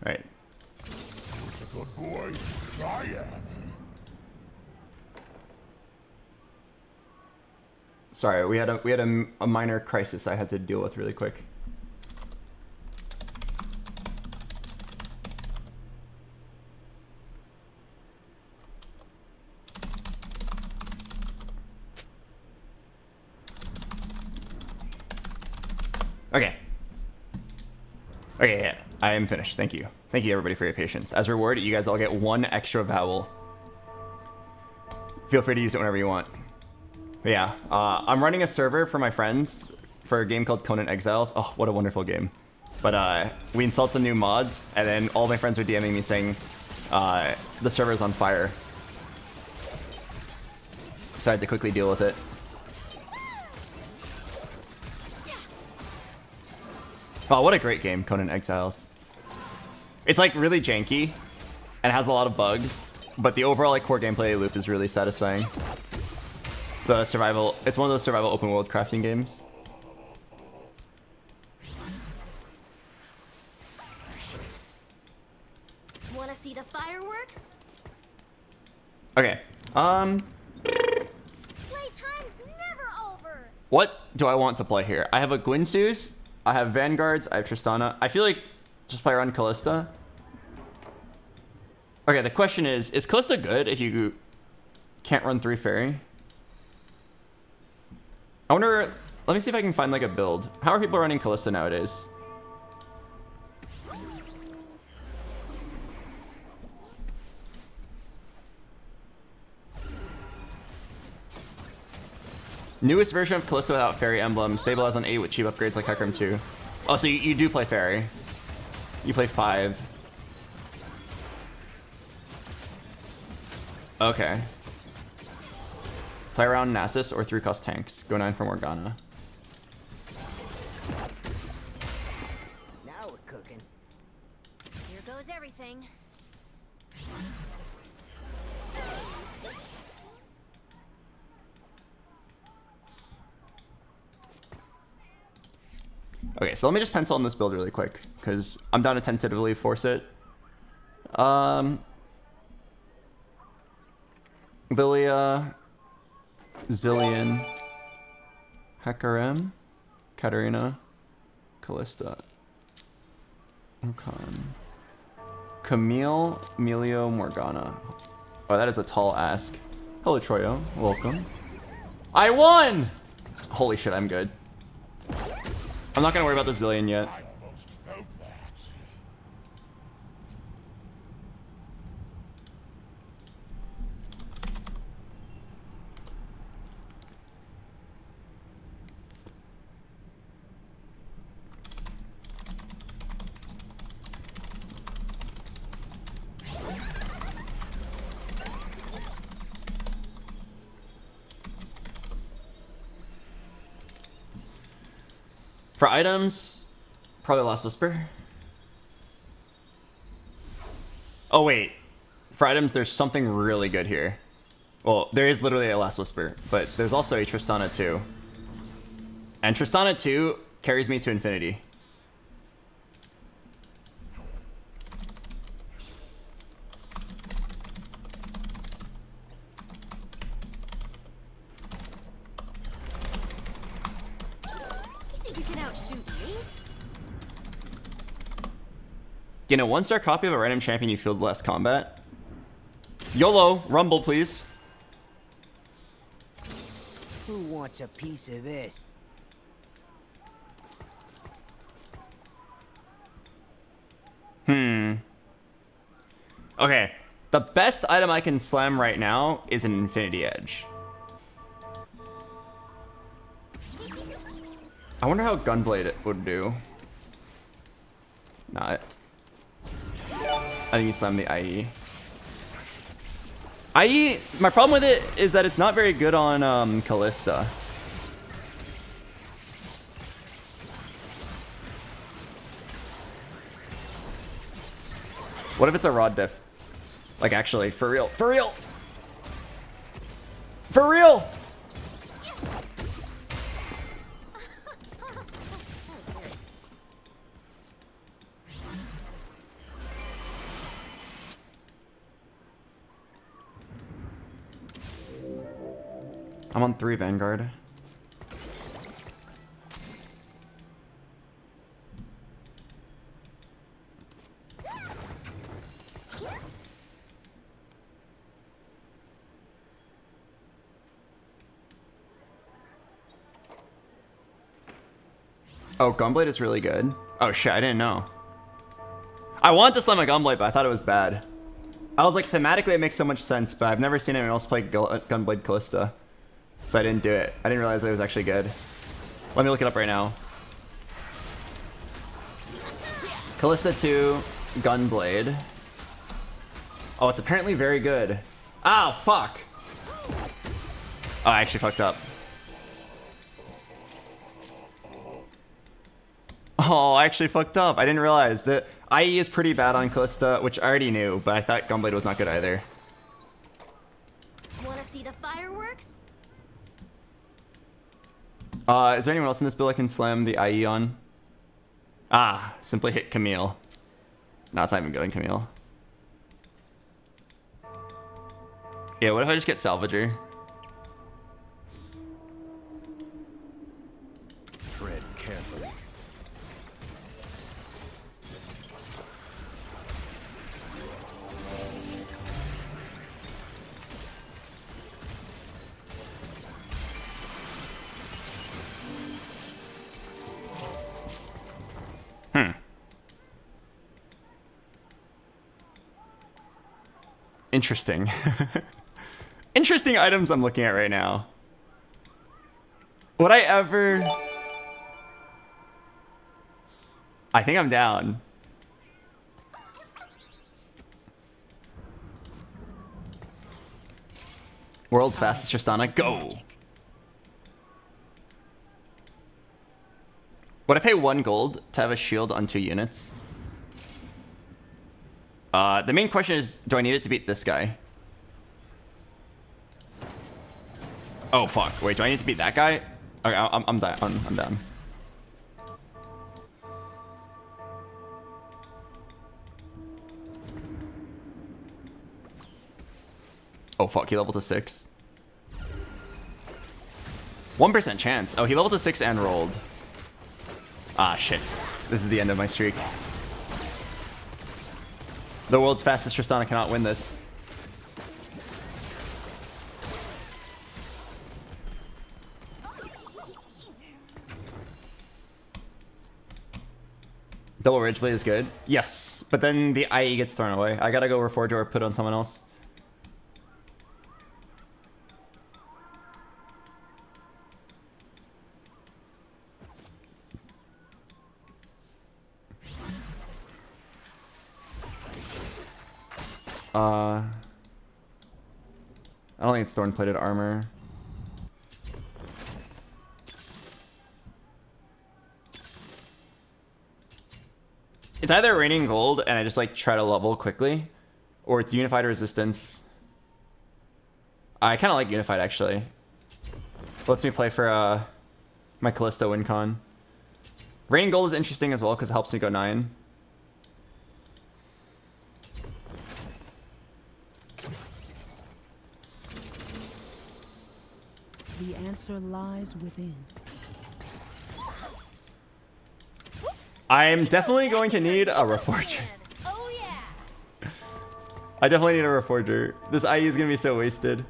Right. Who's a good boy? I am. Sorry, we had a minor crisis I had to deal with really quick. Okay. Okay, yeah. I am finished. Thank you. Thank you, everybody, for your patience. As a reward, you guys all get 1 extra vowel. Feel free to use it whenever you want. But yeah, I'm running a server for my friends for a game called Conan Exiles. Oh, what a wonderful game. But we installed some new mods, and then all my friends are DMing me saying the server's on fire. So I had to quickly deal with it. Oh, what a great game, Conan Exiles. It's like really janky and has a lot of bugs, but the overall like core gameplay loop is really satisfying. It's a survival. It's one of those survival open world crafting games. Wanna see the fireworks? Okay. Playtime's never over. What do I want to play here? I have a Gwynseus, I have Vanguards, I have Tristana. I feel like just play around Callista. Okay, the question is Callista good if you can't run 3 fairy? I wonder, let me see if I can find like a build. How are people running Callista nowadays? Newest version of Callista without fairy emblem. Stabilize on 8 with cheap upgrades like Hecarim 2. Oh, so you do play fairy. You play 5. Okay. Play around Nasus or 3-cost tanks. Go 9 for Morgana. Now we're cooking. Here goes everything. Okay, so let me just pencil in this build really quick, because I'm down to tentatively force it. Lilia, Zillion, Hecarim, Katarina, Callista, Okan, Camille, Emilio, Morgana. Oh, that is a tall ask. Hello, Troyo. Welcome. I won! Holy shit, I'm good. I'm not gonna worry about the Zillion yet. I almost felt that. For items, probably Last Whisper. Oh wait, for items there's something really good here. Well, there is literally a Last Whisper, but there's also a Tristana 2. And Tristana 2 carries me to infinity. Get a 1-star copy of a random champion you field less combat. YOLO, Rumble, please. Who wants a piece of this? Okay, the best item I can slam right now is an Infinity Edge. I wonder how Gunblade would do. Not. I think you slam the IE. IE, my problem with it is that it's not very good on Callista. What if it's a rod diff? Like actually, for real. For real! For real! I'm on 3 Vanguard. Oh, Gunblade is really good. Oh shit, I didn't know. I wanted to slam a Gunblade, but I thought it was bad. I was like, thematically it makes so much sense, but I've never seen anyone else play Gunblade Callista. So I didn't do it. I didn't realize it was actually good. Let me look it up right now. Callista 2, Gunblade. Oh, it's apparently very good. Oh, fuck. Oh, I actually fucked up. Oh, I actually fucked up. I didn't realize that IE is pretty bad on Callista, which I already knew, but I thought Gunblade was not good either. Wanna see the fireworks? Is there anyone else in this build I can slam the IE on? Ah, simply hit Camille. No, it's not even going Camille. Yeah, what if I just get Salvager? Tread carefully. Interesting. Interesting items I'm looking at right now. Would I ever... I think I'm down. World's fastest Tristana, go! Would I pay 1 gold to have a shield on 2 units? The main question is, do I need it to beat this guy? Oh fuck! Wait, do I need to beat that guy? Okay, I'm down. I'm down. Oh fuck! He leveled to 6. 1% chance. Oh, he leveled to 6 and rolled. Ah shit! This is the end of my streak. The world's fastest Tristana cannot win this. Double Ridgeblade is good. Yes, but then the IE gets thrown away. I gotta go Reforger or put on someone else. I don't think it's thorn-plated armor. It's either raining gold and I just like try to level quickly, or it's unified resistance. I kind of like unified actually. Lets me play for my Callisto win con. Raining gold is interesting as well because it helps me go 9. The answer lies within. I'm definitely going to need a Reforger. Oh yeah. I definitely need a Reforger. This IE is going to be so wasted.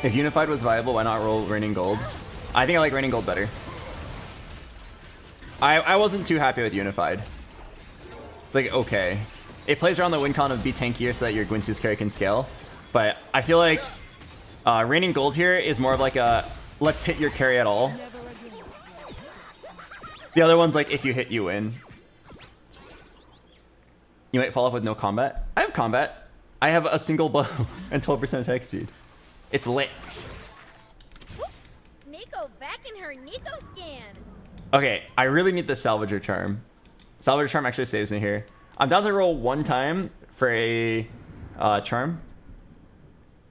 If Unified was viable, why not roll Raining Gold? I think I like Raining Gold better. I wasn't too happy with Unified. It's like, okay. It plays around the win con of be tankier so that your Gwynsu's carry can scale. But I feel like Raining Gold here is more of like a let's hit your carry at all. The other one's like if you hit, you win. You might follow up with no combat. I have combat. I have a single bow and 12% attack speed. It's lit. Nico back in her Nico scan. Okay, I really need the Salvager Charm. Salvager Charm actually saves me here. I'm down to roll 1 time for a charm.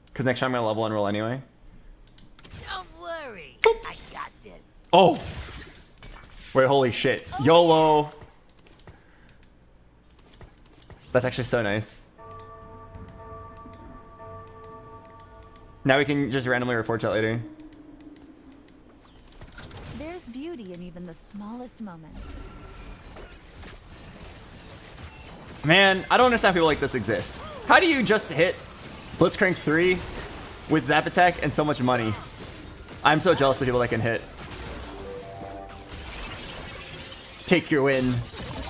Because next time I'm going to level and roll anyway. Don't worry. Boop. I got this. Oh! Wait, holy shit. YOLO! That's actually so nice. Now we can just randomly reforge that later. There's beauty in even the smallest moments. Man, I don't understand people like this exist. How do you just hit Blitzcrank 3 with Zap Attack and so much money? I'm so jealous of people that can hit. Take your win.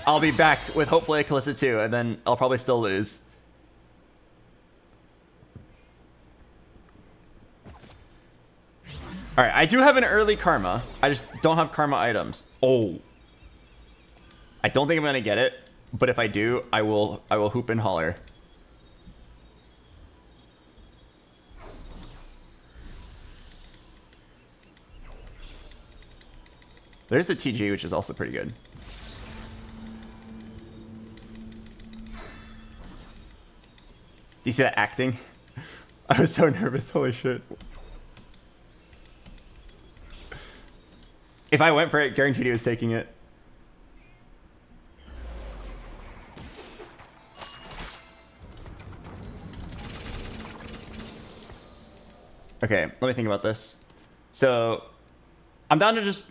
I'll be back with hopefully a Callisto 2, and then I'll probably still lose. Alright, I do have an early Karma. I just don't have Karma items. Oh. I don't think I'm gonna get it, but if I do, I will hoop and holler. There's the TG, which is also pretty good. you see that acting? I was so nervous. Holy shit. If I went for it, guaranteed he was taking it. Okay, let me think about this. So, I'm down to just...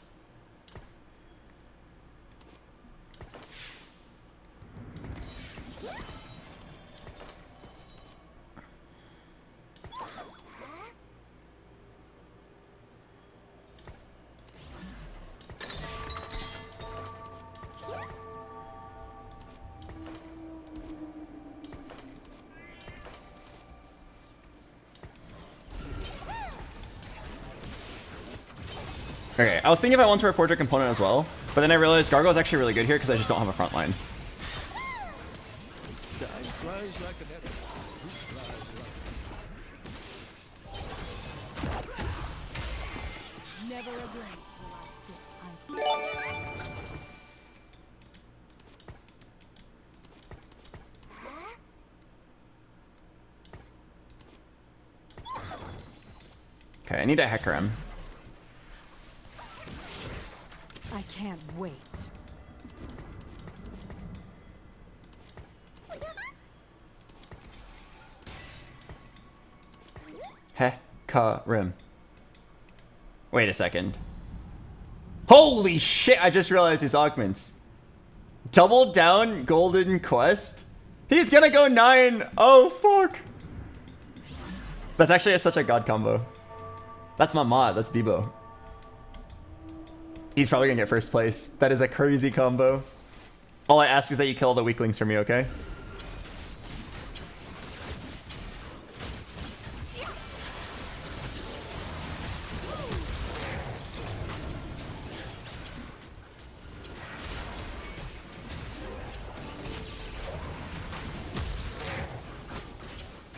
Okay, I was thinking if I want to reforge a component as well, but then I realized Gargoyle is actually really good here because I just don't have a front line. Time flies like an arrow. Never again will I sit idle. Okay, I need a Hecarim. I can't wait. Hecarim. Wait a second. Holy shit, I just realized his augments. Double down golden quest? He's gonna go 9. Oh, fuck. That's actually such a god combo. That's my mod. That's Bebo. He's probably gonna get first place. That is a crazy combo. All I ask is that you kill all the weaklings for me, okay?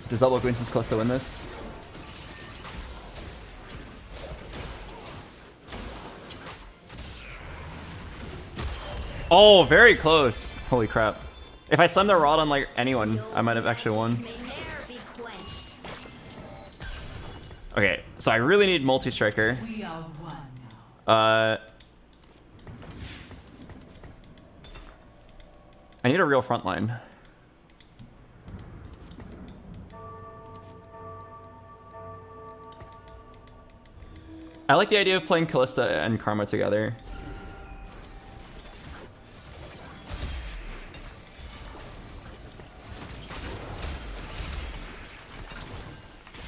Does that look Winston's close to win this? Oh, very close. Holy crap. If I slammed the rod on like anyone, I might have actually won. Okay, so I really need multi-striker. I need a real front line. I like the idea of playing Callista and Karma together.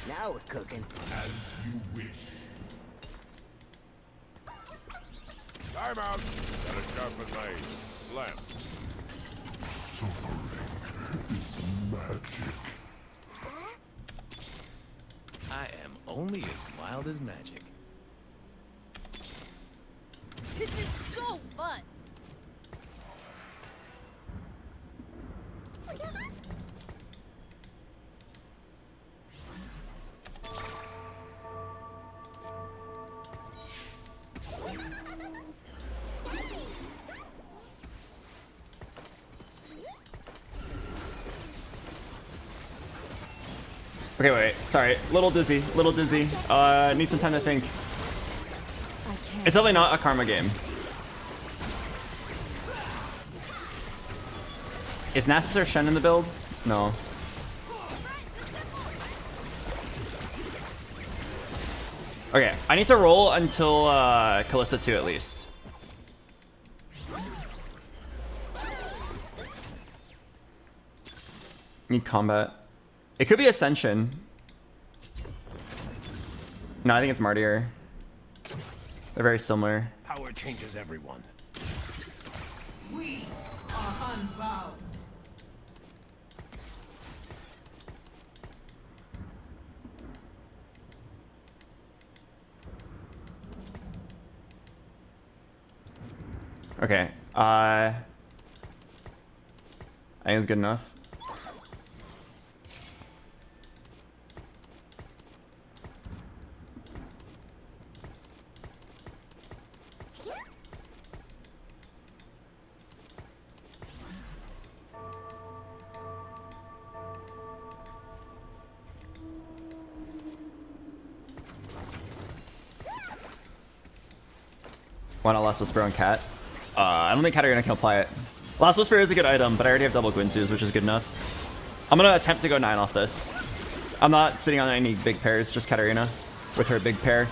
Now we're cooking. As you wish. Time out. Gotta sharpen blade. Slam. Suffering is magic. I am only as wild as magic. This is so fun. Okay, wait. Sorry. Little dizzy. Little dizzy. Need some time to think. It's definitely not a Karma game. Is Nasus or Shen in the build? No. Okay, I need to roll until Callista 2 at least. Need combat. It could be Ascension. No, I think it's Martyr. They're very similar. Power changes everyone. We are unbound. Okay. I think it's good enough. Why not Last Whisper on Cat? I don't think Katarina can apply it. Last Whisper is a good item, but I already have double Guinsus, which is good enough. I'm gonna attempt to go 9 off this. I'm not sitting on any big pairs, just Katarina with her big pair.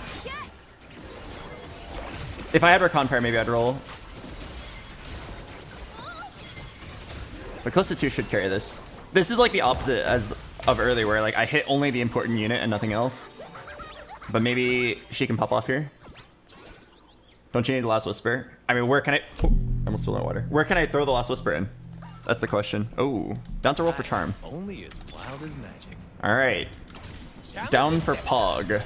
If I had Rakan pair, maybe I'd roll. But close to 2 should carry this. This is like the opposite as of earlier, where like I hit only the important unit and nothing else. But maybe she can pop off here. Don't you need the Last Whisper? I mean, where can I... Oh, I almost spilled my water. Where can I throw the Last Whisper in? That's the question. Oh, down to roll for charm. Only as wild as magic. All right. Down for Pog.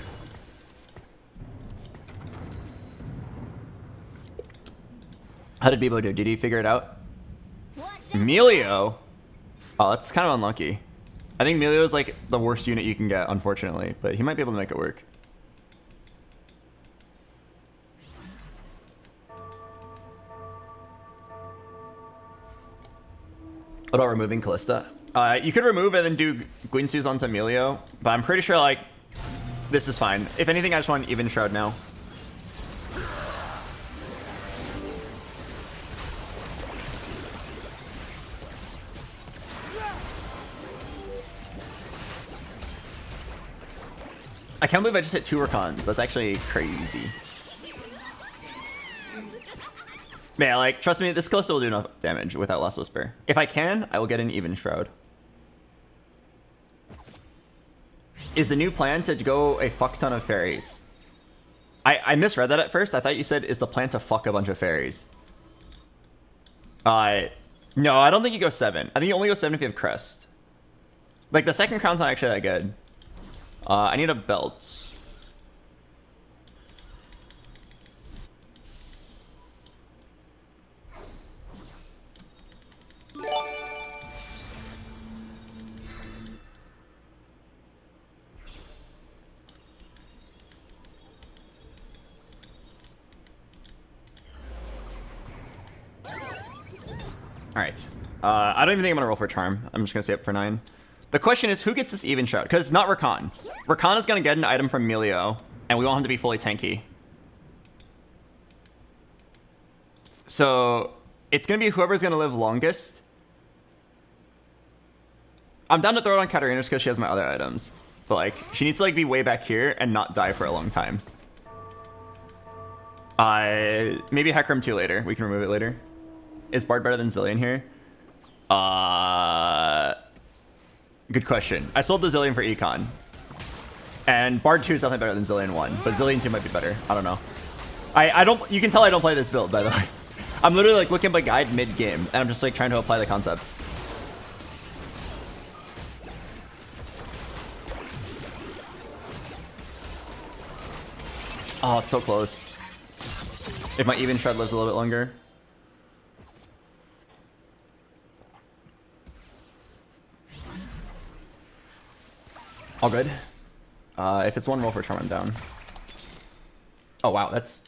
How did Bebo do? Did he figure it out? Melio? Oh, that's kind of unlucky. I think Melio is like the worst unit you can get, unfortunately. But he might be able to make it work. What about removing Callista? You could remove and then do Guinsus onto Melio, but I'm pretty sure like this is fine. If anything, I just want even Shroud now. I can't believe I just hit 2 Rakans. That's actually crazy. Man, like, trust me, this Callista will do enough damage without Last Whisper. If I can, I will get an even Shroud. Is the new plan to go a fuck ton of fairies? I misread that at first. I thought you said, is the plan to fuck a bunch of fairies? No, I don't think you go 7. I think you only go 7 if you have Crest. Like, the second crown's not actually that good. I need a belt. All right. I don't even think I'm gonna roll for charm. I'm just gonna stay up for 9. The question is, who gets this even Shroud? Because it's not Rakan. Rakan is gonna get an item from Melio, and we want him to be fully tanky. So it's gonna be whoever's gonna live longest. I'm down to throw it on Katarina just because she has my other items, but like she needs to like be way back here and not die for a long time. Maybe Hecarim 2 later. We can remove it later. Is Bard better than Zillion here? Good question. I sold the Zillion for Econ. And Bard 2 is definitely better than Zillion 1, but Zillion 2 might be better. I don't know. I don't, you can tell I don't play this build, by the way. I'm literally like looking at my guide mid-game, and I'm just like trying to apply the concepts. Oh, it's so close. If my even Shred lives a little bit longer. All good. If it's 1 roll for charm, I'm down. Oh wow, that's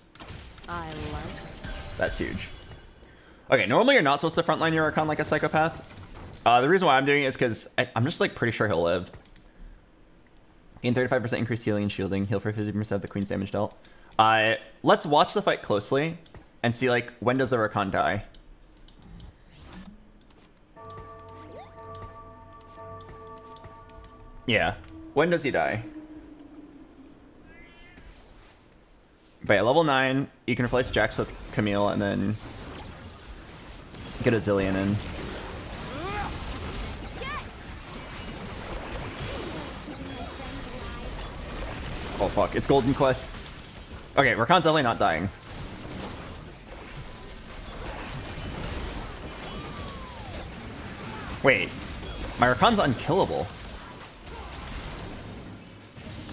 huge. Okay, normally you're not supposed to frontline your Rakan like a psychopath. The reason why I'm doing it is because I'm just like pretty sure he'll live. Gain 35% increased healing and shielding. Heal for 50% of the queen's damage dealt. Let's watch the fight closely and see like when does the Rakan die. Yeah. When does he die? But yeah, level 9, you can replace Jax with Camille and then get a Zillion in. Oh fuck, it's Golden Quest. Okay, Rakan's definitely not dying. Wait, my Rakan's unkillable.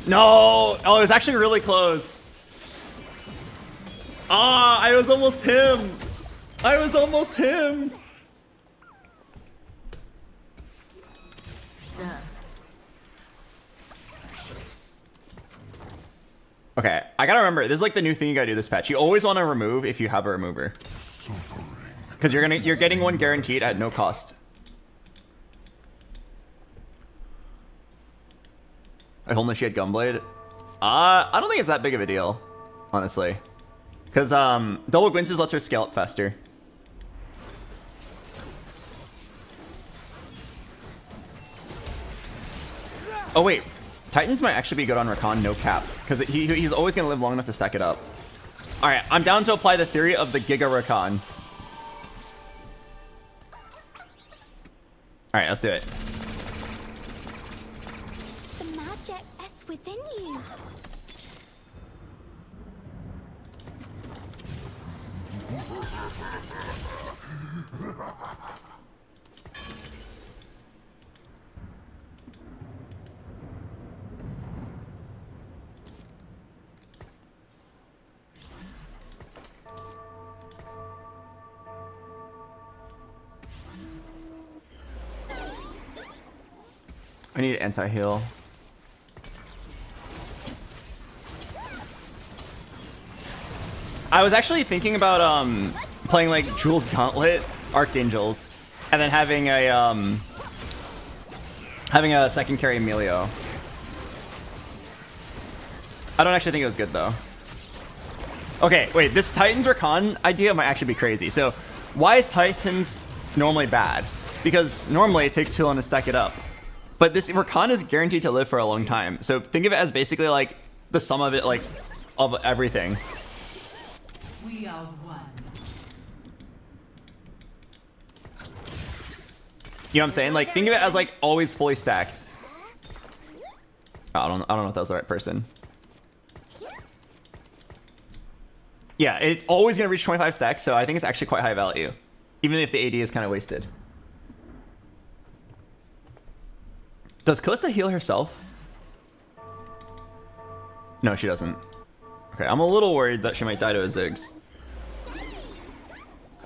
No! Oh, it was actually really close. Ah, I was almost him. I was almost him. Okay, I gotta remember, this is like the new thing you gotta do this patch. You always want to remove if you have a remover. Because you're getting one guaranteed at no cost. If only she had Gunblade. I don't think it's that big of a deal, honestly. Because double Gwinces lets her scale up faster. Oh wait, Titans might actually be good on Rakan, no cap. Because he's always going to live long enough to stack it up. Alright, I'm down to apply the theory of the Giga Rakan. Alright, let's do it. The magic is within you. I need anti-heal. I was actually thinking about playing like Jeweled Gauntlet Archangels and then having a second carry Emilio. I don't actually think it was good though. Okay, wait, this Titans Rakan idea might actually be crazy. So why is Titans normally bad? Because normally it takes too long to stack it up. But this Rakan is guaranteed to live for a long time. So think of it as basically like the sum of it, like of everything. We are one. You know what I'm saying? Like think of it as like always fully stacked. I don't know if that was the right person. Yeah, it's always gonna reach 25 stacks, so I think it's actually quite high value. Even if the AD is kind of wasted. Does Kalista heal herself? No, she doesn't. Okay, I'm a little worried that she might die to a Ziggs.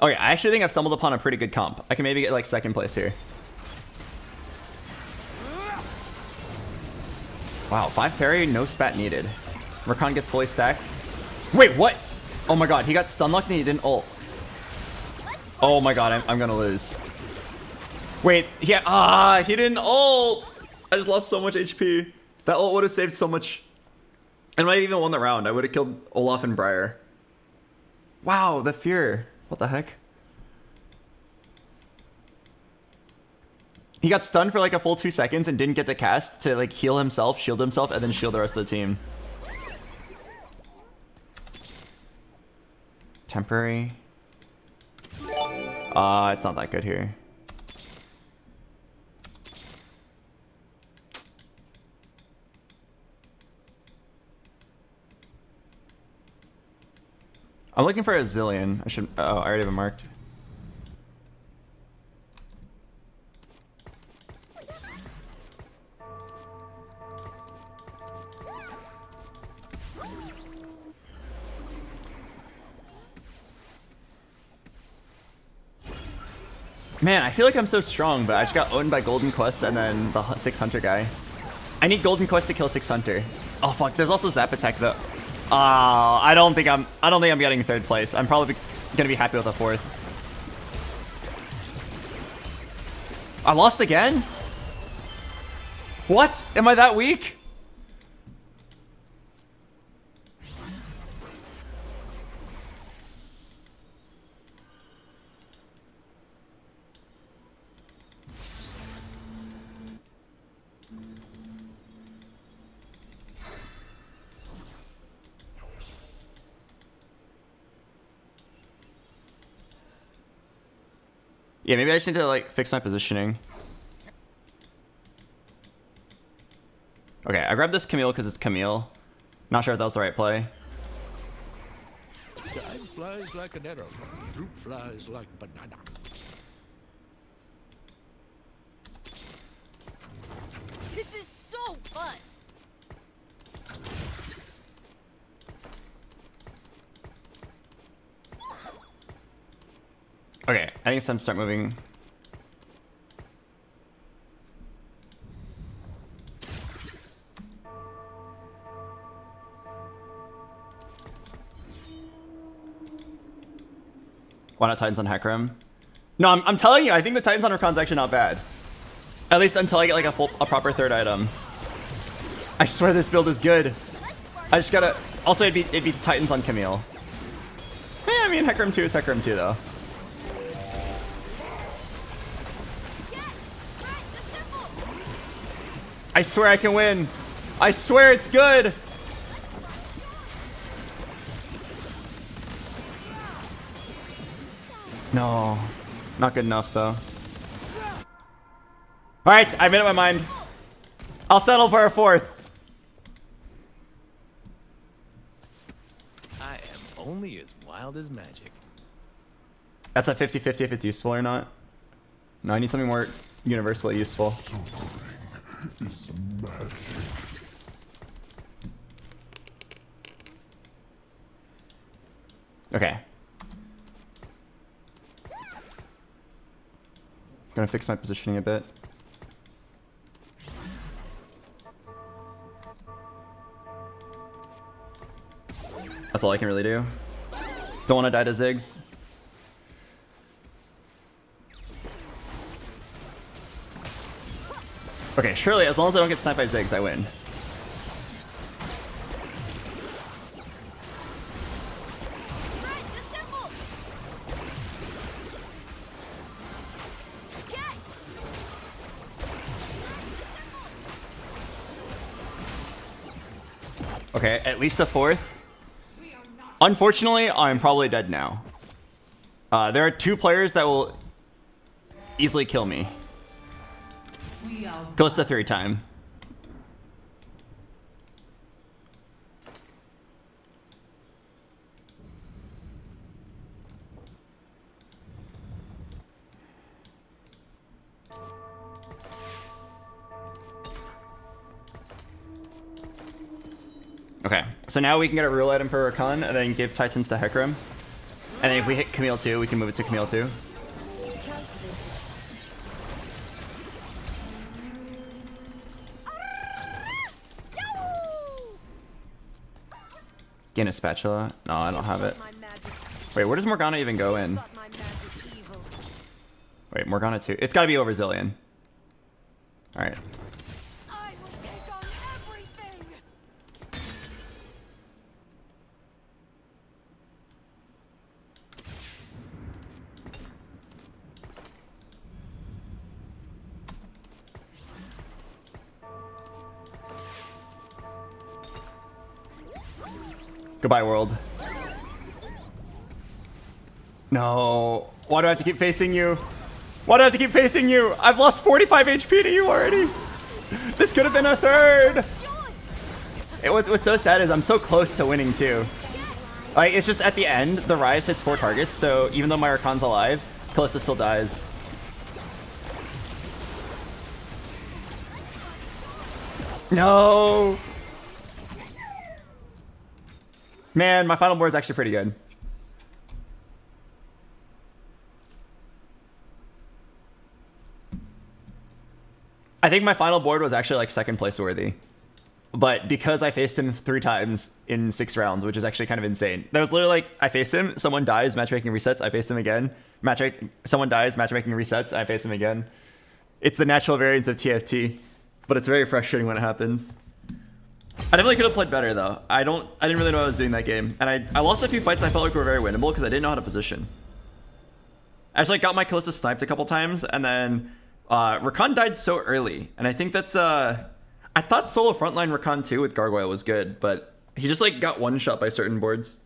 Okay, I actually think I've stumbled upon a pretty good comp. I can maybe get like second place here. Wow, 5 fairy, no spat needed. Rakan gets fully stacked. Wait, what? Oh my god, he got stun locked and he didn't ult. Oh my god, I'm gonna lose. Wait, yeah, he didn't ult. I just lost so much HP. That ult would have saved so much. And might even won the round. I would have killed Olaf and Briar. Wow, the fear. What the heck? He got stunned for like a full 2 seconds and didn't get to cast to like heal himself, shield himself, and then shield the rest of the team. Temporary. It's not that good here. I'm looking for a Zillion. I should. Oh, I already have it marked. Man, I feel like I'm so strong, but I just got owned by Golden Quest and then the 6 Hunter guy. I need Golden Quest to kill 6 Hunter. Oh fuck, there's also Zap Attack though. I don't think I'm getting 3rd place. I'm probably gonna be happy with a 4th. I lost again? What? Am I that weak? Yeah, maybe I just need to like fix my positioning. Okay, I grabbed this Camille because it's Camille. Not sure if that was the right play. Time flies like an arrow. Fruit flies like banana. This is so fun. Okay, I think it's time to start moving. Why not Titans on Hecarim? No, I'm telling you, I think the Titans on Rakan's actually not bad. At least until I get like a proper 3rd item. I swear this build is good. I just gotta. Also, it'd be Titans on Camille. I mean, Hecarim 2 is Hecarim 2, though. I swear I can win. I swear it's good. No, not good enough, though. All right, I made up my mind. I'll settle for a 4th. I am only as wild as magic. That's a 50-50 if it's useful or not. No, I need something more universally useful. Okay. Gonna fix my positioning a bit. That's all I can really do. Don't want to die to Ziggs. Okay, surely as long as I don't get sniped by Ziggs, I win. Okay, at least a 4th. Unfortunately, I'm probably dead now. There are 2 players that will easily kill me. Close to 3 time. Okay, so now we can get a rule item for Rakan and then give Titans to Hecarim. And then if we hit Camille 2, we can move it to Camille 2. Gain a spatula? No, I don't have it. Wait, where does Morgana even go in? Wait, Morgana 2. It's gotta be over Zillion. Alright. Goodbye, world. No. Why do I have to keep facing you? Why do I have to keep facing you? I've lost 45 HP to you already. This could have been a 3rd. What's so sad is I'm so close to winning too. Like, it's just at the end, the Rise hits 4 targets, so even though my Rakan's alive, Kalista still dies. No. Man, my final board is actually pretty good. I think my final board was actually like 2nd place worthy. But because I faced him 3 times in 6 rounds, which is actually kind of insane. That was literally like, I face him, someone dies, matchmaking resets, I face him again. Someone dies, matchmaking resets, I face him again. It's the natural variance of TFT, but it's very frustrating when it happens. I definitely could have played better though. I didn't really know what I was doing that game. And I lost a few fights I felt like were very winnable because I didn't know how to position. I just like got my Kalista sniped a couple times and then Rakan died so early. And I think that's I thought solo frontline Rakan 2 with Gargoyle was good, but he just like got one shot by certain boards.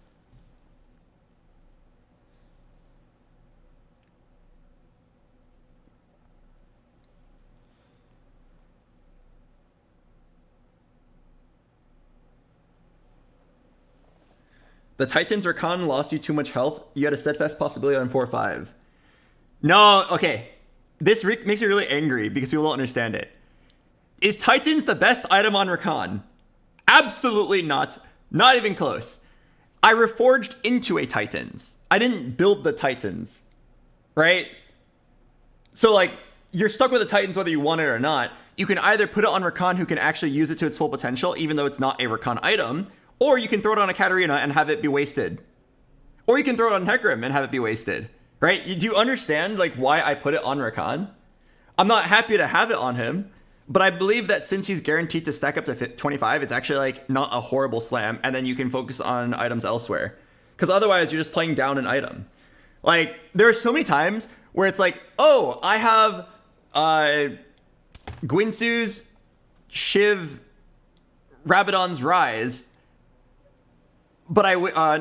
The Titans Rakan lost you too much health. You had a steadfast possibility on 4-5. No, okay. This makes me really angry because people don't understand it. Is Titans the best item on Rakan? Absolutely not. Not even close. I reforged into a Titans. I didn't build the Titans. Right? So like, you're stuck with the Titans whether you want it or not. You can either put it on Rakan who can actually use it to its full potential, even though it's not a Rakan item, or you can throw it on a Katarina and have it be wasted. Or you can throw it on Hecarim and have it be wasted. Right? Do you understand like why I put it on Rakan? I'm not happy to have it on him, but I believe that since he's guaranteed to stack up to 25, it's actually like not a horrible slam, and then you can focus on items elsewhere. because otherwise you're just playing down an item. Like, there are so many times where it's like, oh, I have Guinsoo's Shiv Rabadon's Rise, but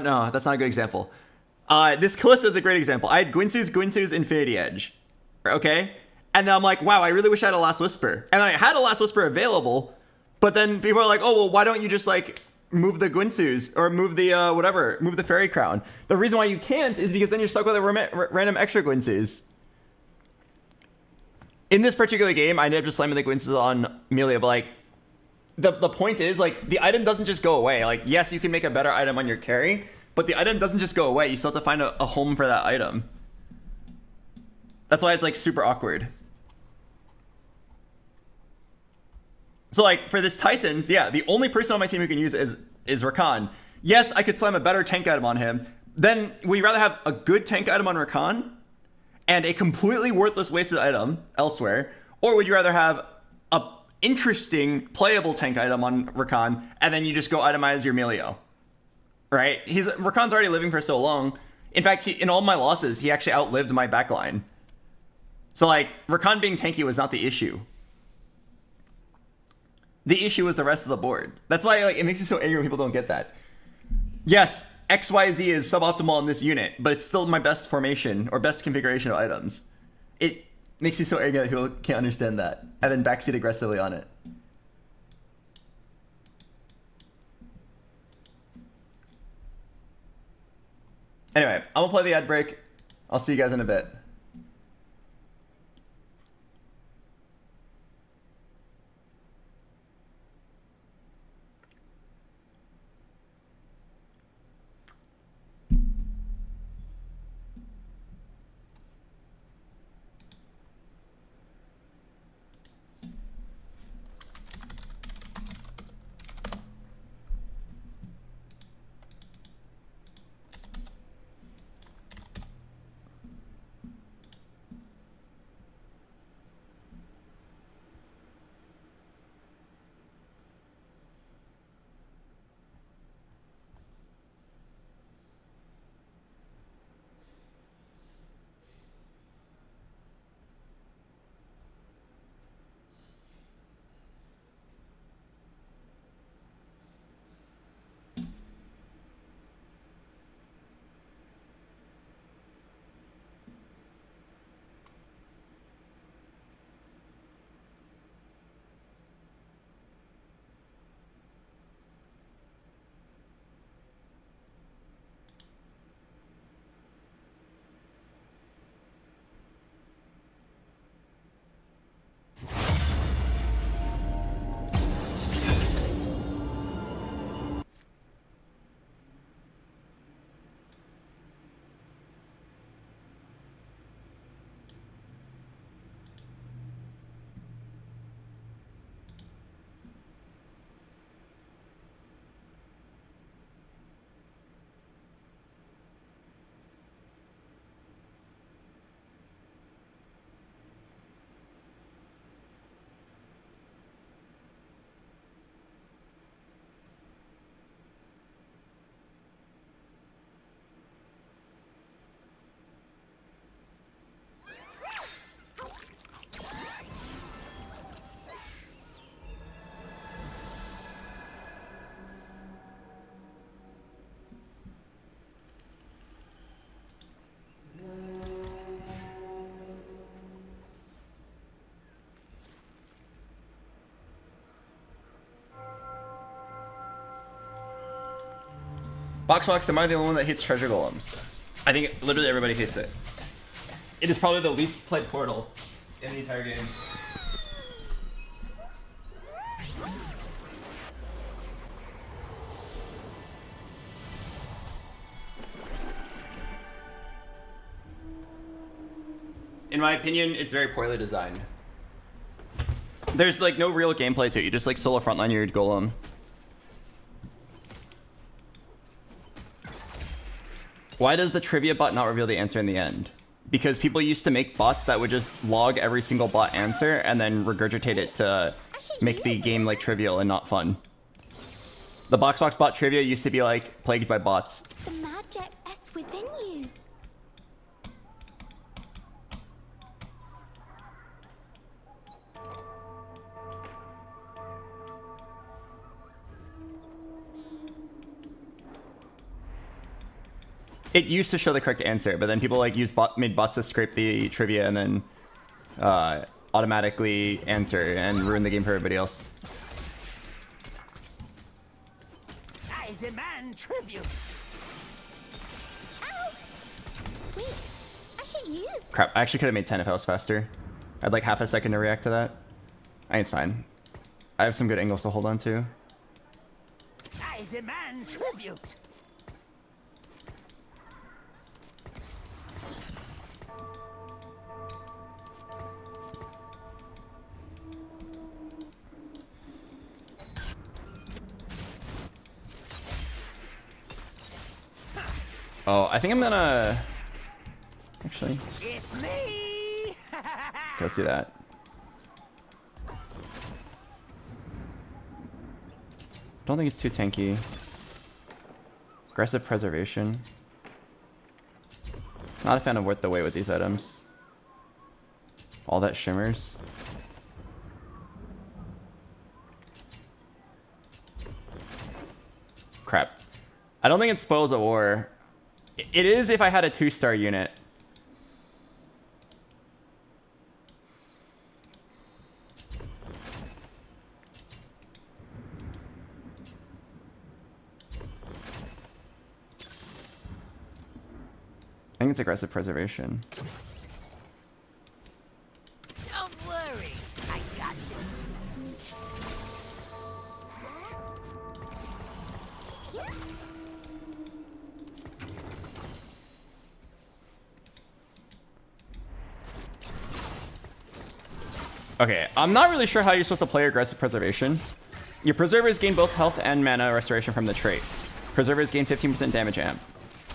no, that's not a good example. This Callisto is a great example. I had Guinsoo's Infinity Edge, okay? And then I'm like, wow, I really wish I had a Last Whisper. And I had a Last Whisper available, but then people are like, oh, well, why don't you just like move the Guinsoo's or move the move the Fairy Crown? The reason why you can't is because then you're stuck with a random extra Guinsoo's. In this particular game, I ended up just slamming the Guinsoo's on Melia, but like, the point is, like, the item doesn't just go away. Like, yes, you can make a better item on your carry, but the item doesn't just go away. You still have to find a home for that item. That's why it's like super awkward. So like for this Titans, yeah, the only person on my team who can use it is Rakan. Yes, I could slam a better tank item on him. Then would you rather have a good tank item on Rakan and a completely worthless wasted item elsewhere, or would you rather have a interesting playable tank item on Rakan and then you just go itemize your Melio? Right? Rakan's already living for so long. In fact, in all my losses, he actually outlived my backline. So like Rakan being tanky was not the issue. The issue is the rest of the board. That's why like it makes me so angry when people don't get that. Yes, XYZ is suboptimal in this unit, but it's still my best formation or best configuration of items. It makes me so angry that people can't understand that and then backseat aggressively on it. Anyway, I'm gonna play the ad break. I'll see you guys in a bit. BoxBox, am I the only one that hates treasure golems? I think literally everybody hates it. It is probably the least played portal in the entire game. In my opinion, it's very poorly designed. There's like no real gameplay to it. You just like solo frontline your golem. Why does the trivia bot not reveal the answer in the end? Because people used to make bots that would just log every single bot answer and then regurgitate it to make the game like trivial and not fun. The BoxBox bot trivia used to be like plagued by bots. The magic within you. It used to show the correct answer, but then people like made bots to scrape the trivia and then automatically answer and ruin the game for everybody else. I demand tribute. Ow! Wait, I hit you. Crap, I actually could have made 10 if I was faster. I'd like half a second to react to that. I think it's fine. I have some good angles to hold on to. I demand tribute. Oh, I think I'm gonna actually It's me. go see that. Don't think it's too tanky. Aggressive preservation. Not a fan of worth the wait with these items. All that shimmers. Crap. I don't think it spoils a war. It is if I had a 2-star unit. I think it's aggressive preservation. Don't worry, I got you. Okay, I'm not really sure how you're supposed to play aggressive preservation. Your preservers gain both health and mana restoration from the trait. Preservers gain 15% damage amp.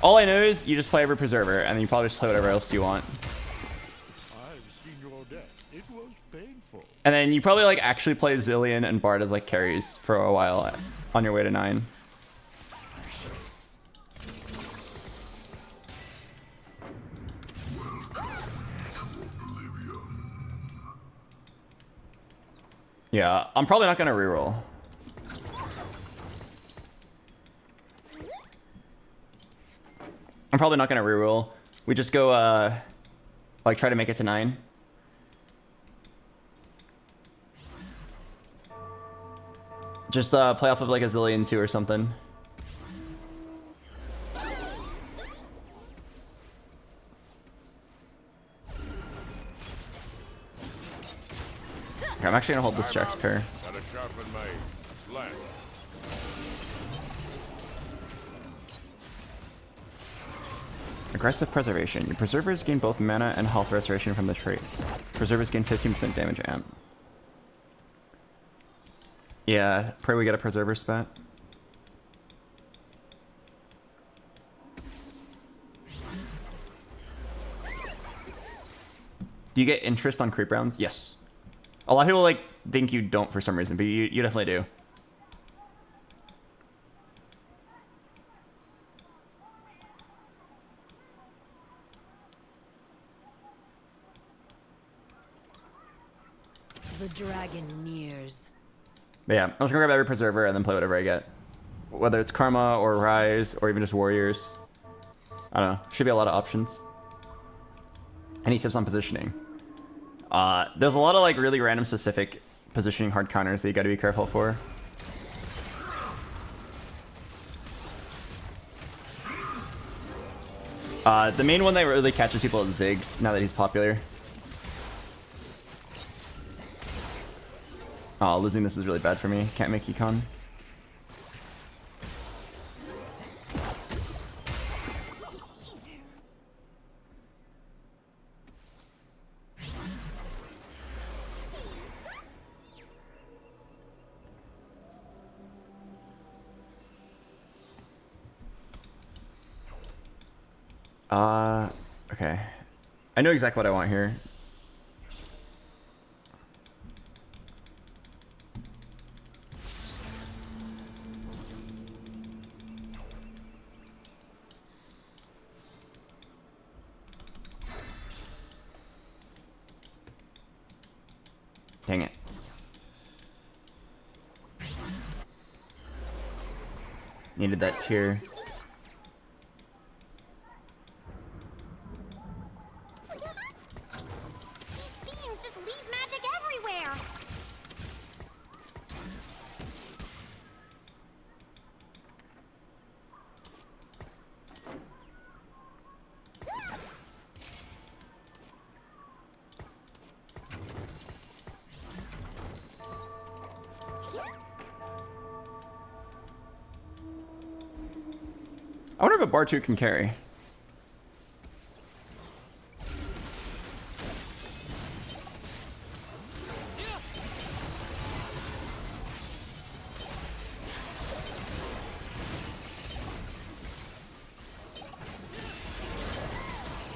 All I know is you just play every preserver, and then you probably just play whatever else you want. I've seen your death. It was painful. And then you probably like actually play Zillion and Bard as like carries for a while on your way to 9. Yeah, I'm probably not gonna reroll. I'm probably not gonna reroll. We just go like try to make it to 9. Just play off of like a Zillion 2 or something. Okay, I'm actually gonna hold this Jax pair. Gotta sharpen my left. Aggressive preservation. Your preservers gain both mana and health restoration from the trait. Preservers gain 15% damage amp. Yeah, pray we get a preserver spat. Do you get interest on creep rounds? Yes. A lot of people like think you don't for some reason, but you definitely do. The dragon nears. But yeah, I'm just gonna grab every preserver and then play whatever I get. Whether it's Karma or Rise or even just Warriors. I don't know. Should be a lot of options. Any tips on positioning? There's a lot of like really random specific positioning hard counters that you gotta be careful for. The main one that really catches people is Ziggs, now that he's popular. Oh, losing this is really bad for me. Can't make econ. Okay. I know exactly what I want here. Needed that tier. These beams just leave magic everywhere. I wonder if a bar 2 can carry.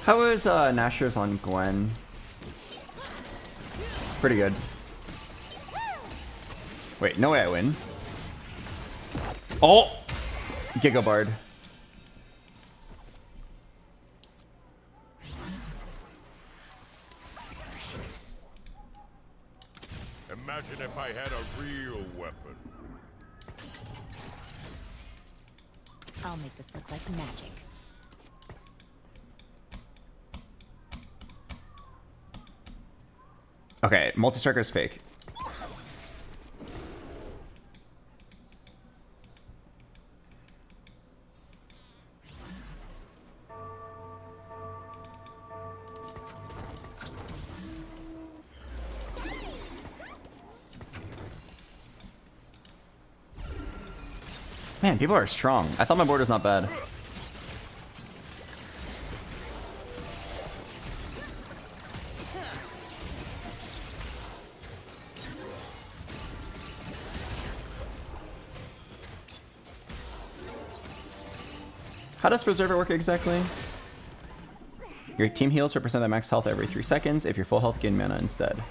How is Nashor's on Gwen? Pretty good. Wait, no way I win. Oh! Gigabard. Imagine if I had a real weapon. I'll make this look like magic. Okay, multi-striker is fake. Man, people are strong. I thought my board was not bad. How does Preserver work exactly? Your team heals for percent of max health every 3 seconds. If you're full health, gain mana instead.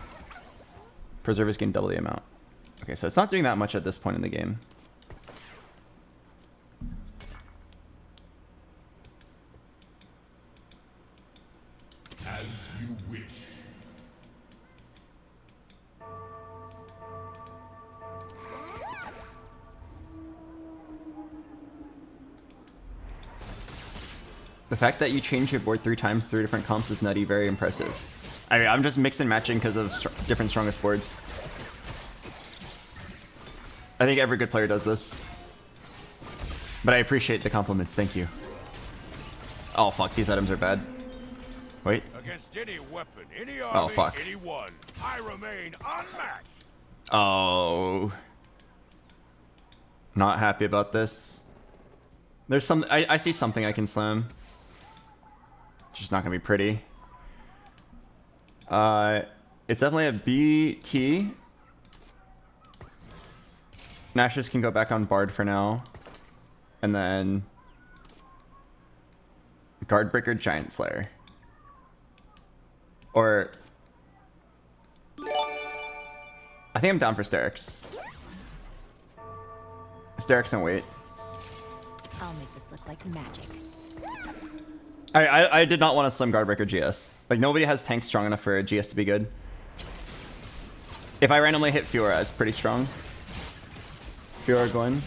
Preservers gain double the amount. Okay, so it's not doing that much at this point in the game. As you wish. The fact that you changed your board 3 times, 3 different comps is nutty, very impressive. I'm just mix and matching because of different strongest boards. I think every good player does this. But I appreciate the compliments, thank you. Oh fuck, these items are bad. Wait. Against any weapon, any army, fuck. anyone, I remain unmatched. Oh. Not happy about this. There's some, I see something I can slam. Just not gonna be pretty. It's definitely a BT. Nashers can go back on Bard for now. And then Guardbreaker Giant Slayer. Or I think I'm down for Sterix. Sterix and wait. I'll make this look like magic. I did not want to slim Guardbreaker GS. Like, nobody has tanks strong enough for a GS to be good. If I randomly hit Fiora, it's pretty strong. Fiora Gwen.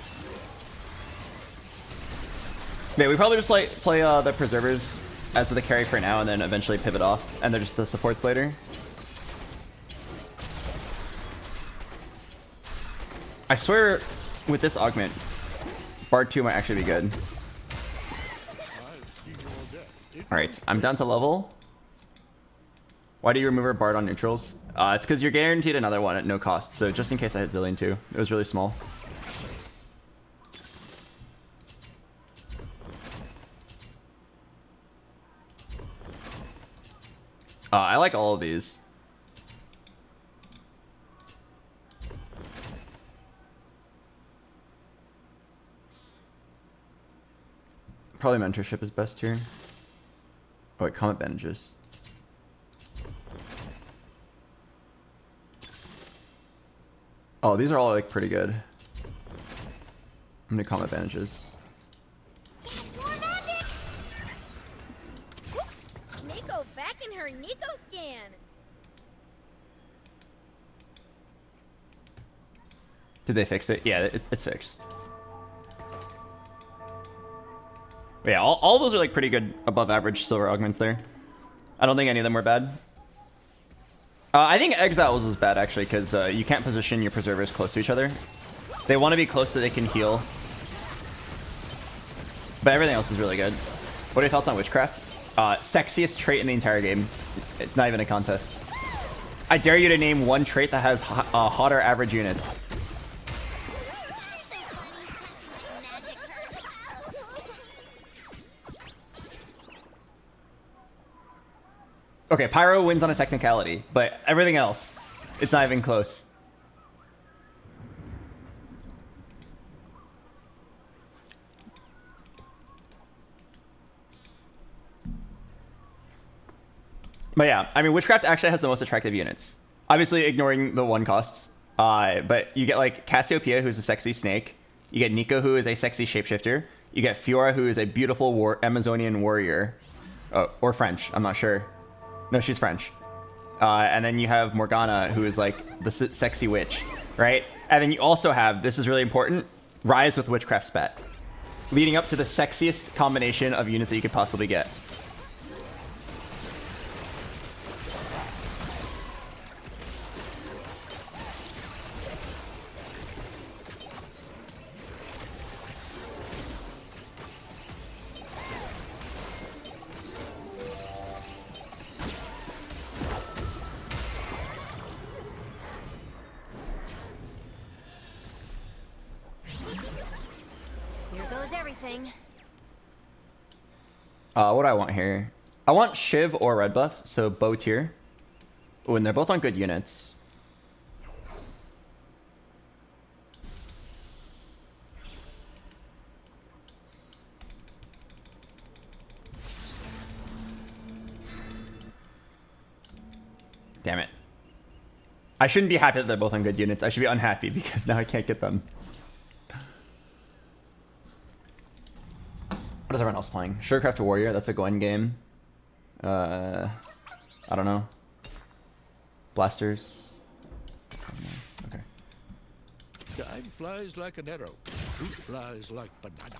Yeah, we probably just play the Preservers as the carry for now and then eventually pivot off. And they're just the supports later. I swear, with this augment, Bard 2 might actually be good. Alright, I'm down to level. Why do you remove our Bard on neutrals? It's because you're guaranteed another one at no cost, so just in case I hit Zillion too. It was really small. I like all of these. Probably mentorship is best here. Oh wait, comet bandages. Oh, these are all like pretty good. I'm gonna comet bandages. More magic! Nico back in her Nico scan. Did they fix it? Yeah, it's fixed. But yeah, all those are like pretty good above average silver augments there. I don't think any of them were bad. I think Exiles is bad actually because you can't position your preservers close to each other. They want to be close so they can heal. But everything else is really good. What are your thoughts on Witchcraft? Sexiest trait in the entire game. It's not even a contest. I dare you to name one trait that has hotter average units. Okay, Pyro wins on a technicality, but everything else, it's not even close. But yeah, I mean, Witchcraft actually has the most attractive units. Obviously, ignoring the 1 costs. But you get like Cassiopeia, who's a sexy snake. You get Nico, who is a sexy shapeshifter. You get Fiora, who is a beautiful Amazonian warrior. Oh, or French, I'm not sure. No, she's French. And then you have Morgana, who is like the sexy witch, right? And then you also have, this is really important, Rise with Witchcraft Spat, leading up to the sexiest combination of units that you could possibly get. What do I want here? I want Shiv or red buff, so bow tier. Oh, and they're both on good units. Damn it. I shouldn't be happy that they're both on good units. I should be unhappy because now I can't get them. What is everyone else playing? Sugarcraft Warrior, that's a Gwen game. I don't know. Blasters. Okay. Time flies like an arrow. Fruit flies like banana.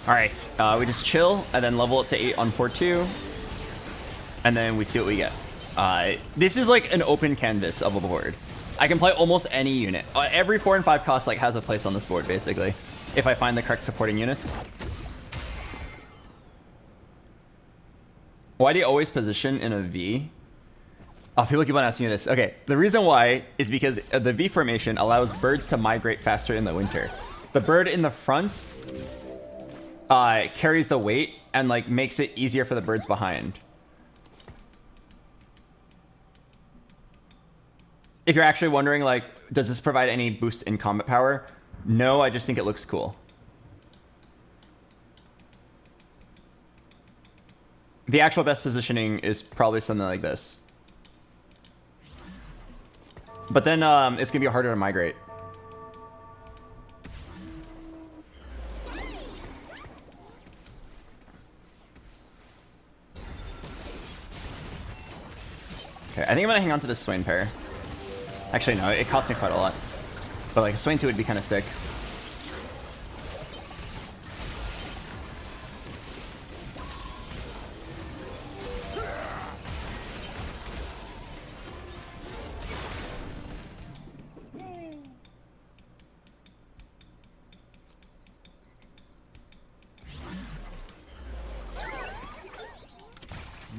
Alright, we just chill and then level it to 8 on 4-2. And then we see what we get. This is like an open canvas of a board. I can play almost any unit. Every 4 and 5 cost like has a place on this board basically, if I find the correct supporting units. Why do you always position in a V? Oh, people keep on asking you this. Okay, the reason why is because the V formation allows birds to migrate faster in the winter. The bird in the front carries the weight and like makes it easier for the birds behind. If you're actually wondering, like, does this provide any boost in combat power? No, I just think it looks cool. The actual best positioning is probably something like this. But then it's gonna be harder to migrate. Okay, I think I'm gonna hang on to this Swain pair. Actually, no, it costs me quite a lot. But like a Swain 2 would be kind of sick.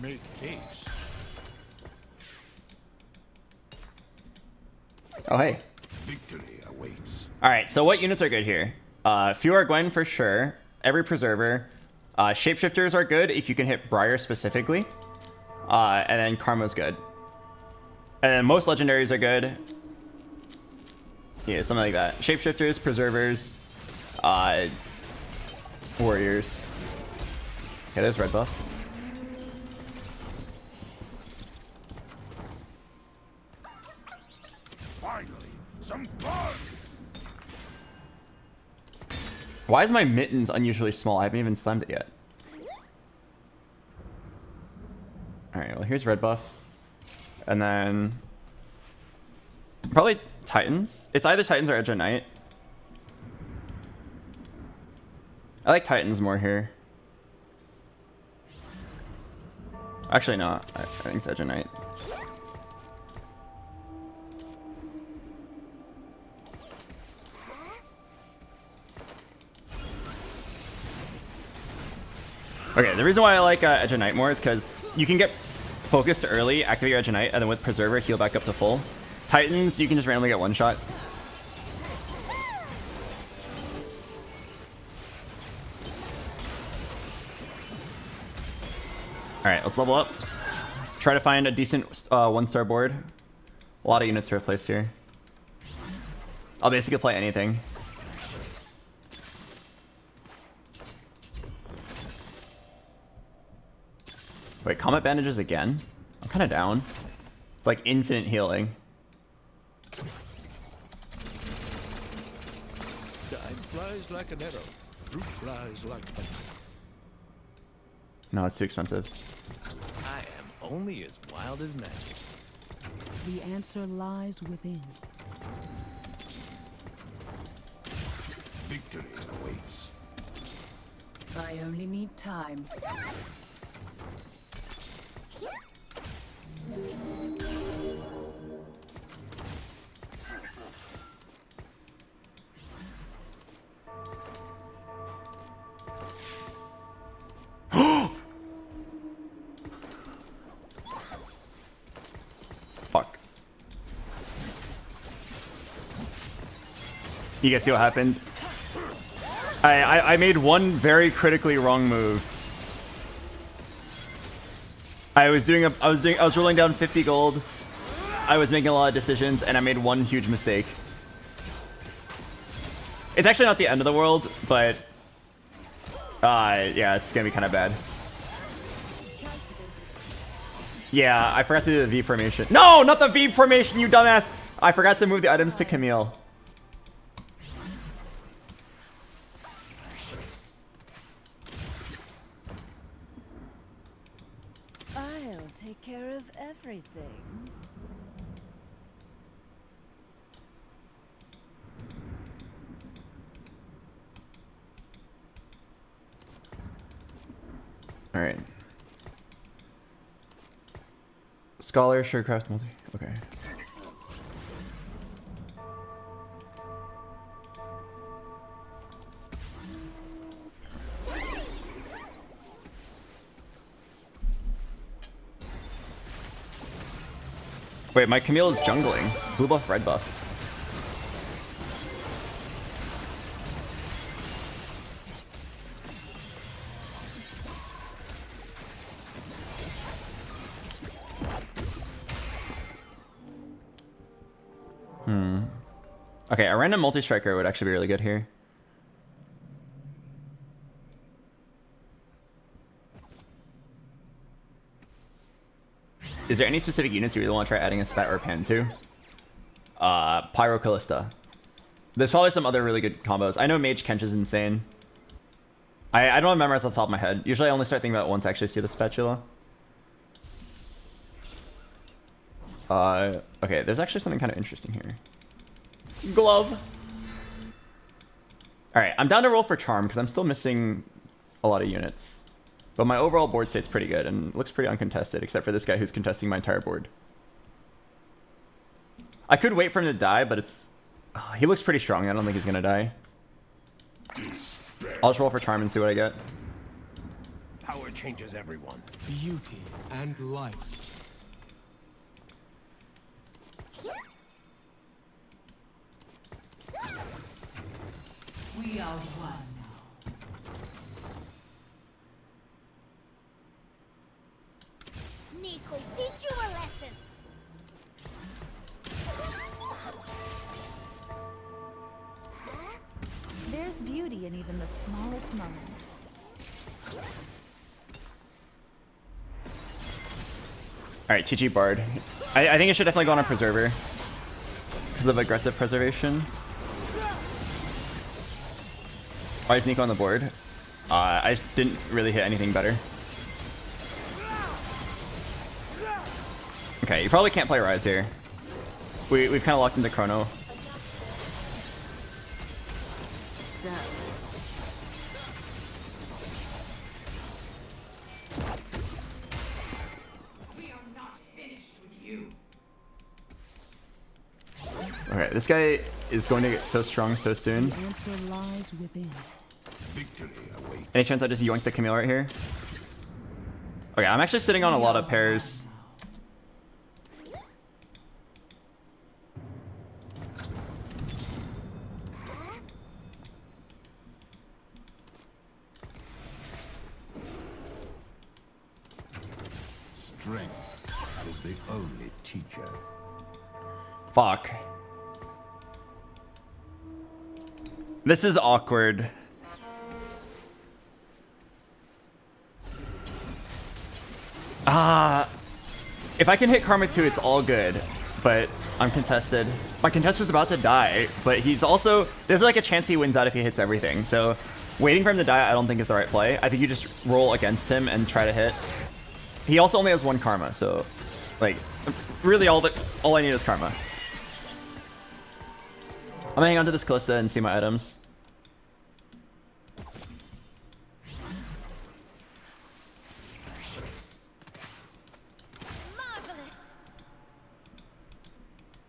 Make haste. Oh, hey. Victory awaits. All right, so what units are good here? Fiora Gwen for sure. Every Preserver. Shapeshifters are good if you can hit Briar specifically. And then Karma's good. And then most legendaries are good. Yeah, something like that. Shapeshifters, Preservers, Warriors. Okay, there's red buff. Finally, some fun! Why is my mittens unusually small? I haven't even slammed it yet. Alright, well here's red buff. And then... probably Titans. It's either Titans or Edge of Night. I like Titans more here. Actually, no. I think it's Edge of Night. Okay, the reason why I like Edge of Night more is because you can get focused early, activate your Edge of Night, and then with Preserver, heal back up to full. Titans, you can just randomly get one shot. Alright, let's level up. Try to find a decent 1-star board. A lot of units to replace here. I'll basically play anything. Wait, combat bandages again? I'm kind of down. It's like infinite healing. Time flies like an arrow. Fruit flies like fire. No, it's too expensive. I am only as wild as magic. The answer lies within. Victory awaits. I only need time. Fuck. You guys see what happened? I made one very critically wrong move. I was rolling down 50 gold. I was making a lot of decisions and I made one huge mistake. It's actually not the end of the world, but yeah, it's gonna be kind of bad. Yeah, I forgot to do the V formation. No, not the V formation, you dumbass! I forgot to move the items to Camille. I'll take care of everything. All right. Scholar, Surecraft, multi. Okay. Wait, my Camille is jungling. Blue buff, red buff. Okay, a random multi-striker would actually be really good here. Is there any specific units you really want to try adding a spat or a pan to? Pyro Callista. There's probably some other really good combos. I know Mage Kench is insane. I don't remember off the top of my head. Usually I only start thinking about it once I actually see the spatula. Okay, there's actually something kind of interesting here. Glove. Alright, I'm down to roll for Charm because I'm still missing a lot of units. But my overall board state's pretty good and looks pretty uncontested, except for this guy who's contesting my entire board. I could wait for him to die, but it's... he looks pretty strong. I don't think he's gonna die. I'll just roll for Charm and see what I get. Power changes everyone. Beauty and life. We are one now. Nico, teach you a lesson. There's beauty in even the smallest moments. Alright, TG Bard. I think it should definitely go on a Preserver because of aggressive preservation. Why is Nico on the board? I didn't really hit anything better. Okay, you probably can't play Rise here. We've kind of locked into Chrono. We are not finished with you. Okay, this guy is going to get so strong so soon. The answer lies within. Victory awaits. Any chance I just yoink the Camille right here? Okay, I'm actually sitting on a lot of pairs. Strength is the only teacher. Fuck. This is awkward. If I can hit Karma 2, it's all good. But I'm contested. My contester's about to die, but he's also... There's like a chance he wins out if he hits everything. So waiting for him to die I don't think is the right play. I think you just roll against him and try to hit. He also only has 1 Karma, so... Like, really all I need is Karma. I'm gonna hang on to this Callista and see my items.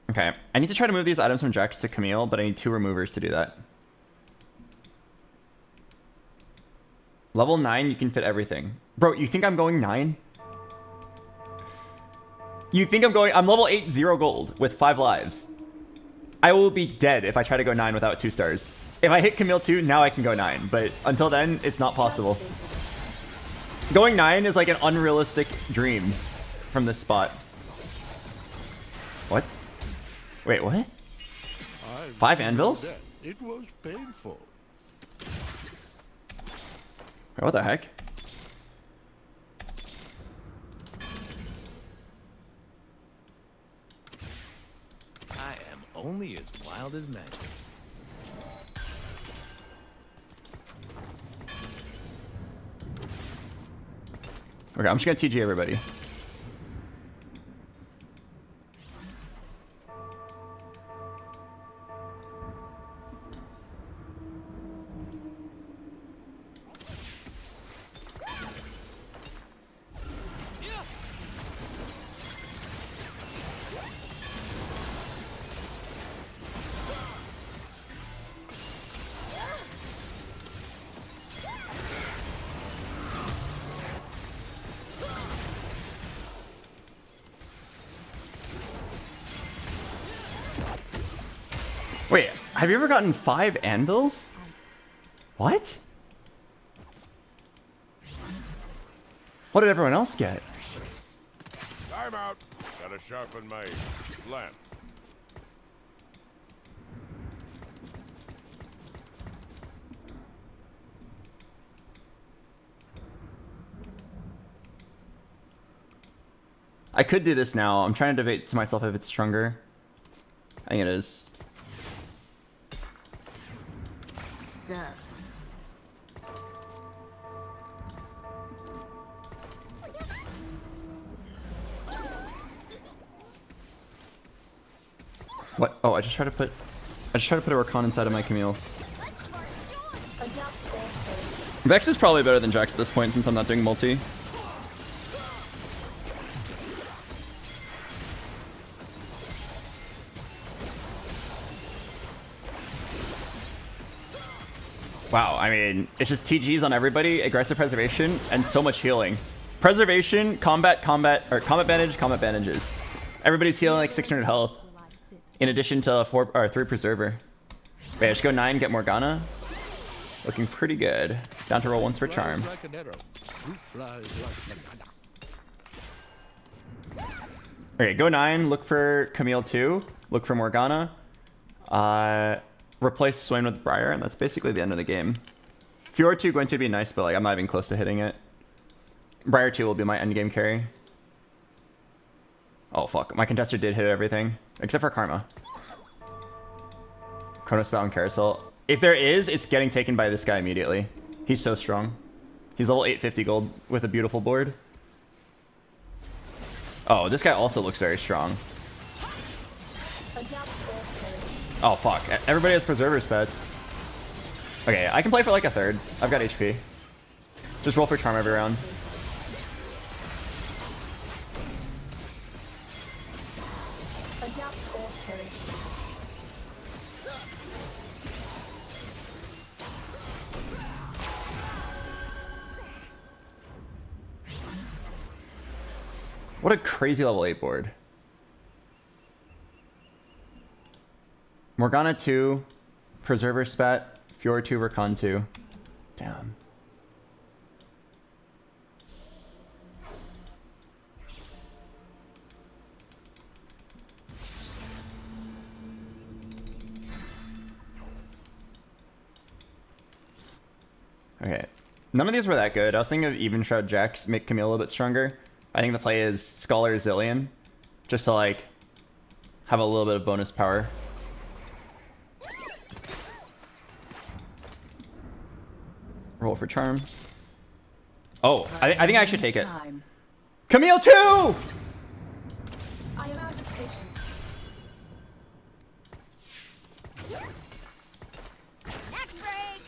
Okay, I need to try to move these items from Jax to Camille, but I need 2 removers to do that. Level 9, you can fit everything. Bro, you think I'm going 9? You think I'm going... I'm level 8, 0 gold with 5 lives. I will be dead if I try to go 9 without 2 stars. If I hit Camille 2, now I can go 9. But until then, it's not possible. Going 9 is like an unrealistic dream from this spot. What? Wait, what? 5 anvils? It was painful. Wait, what the heck? I am only as wild as magic. Okay, I'm just gonna TG everybody. Wait, have you ever gotten 5 anvils? What? What did everyone else get? Time out. Gotta sharpen my lamp. I could do this now. I'm trying to debate to myself if it's stronger. I think it is. What? Oh, I just tried to put a Rakan inside of my Camille. Vex is probably better than Jax at this point since I'm not doing multi. Wow, I mean, it's just TGs on everybody, aggressive preservation, and so much healing. Preservation, combat, or combat bandage, combat bandages. Everybody's healing like 600 health. In addition to 3 preserver. Wait, I just go 9, get Morgana. Looking pretty good. Down to roll once for charm. Okay, go 9, look for Camille 2, look for Morgana. Replace Swain with Briar, and that's basically the end of the game. Fiora 2 going to be nice, but like I'm not even close to hitting it. Briar 2 will be my endgame carry. Oh fuck, my contester did hit everything except for Karma. Chronos Bound Carousel. If there is, it's getting taken by this guy immediately. He's so strong. He's level 850 gold with a beautiful board. Oh, this guy also looks very strong. Oh fuck, everybody has Preserver Spets. Okay, I can play for like a third. I've got HP. Just roll for Charm every round. What a crazy level 8 board. Morgana 2, Preserver Spat, Fiora 2, Rakan 2. Damn. Okay. None of these were that good. I was thinking of Even Shroud Jax, make Camille a little bit stronger. I think the play is Scholar Zillion, just to like have a little bit of bonus power. Roll for Charm. Oh, I think I should take it. Camille 2! I am out of patience. Neck break.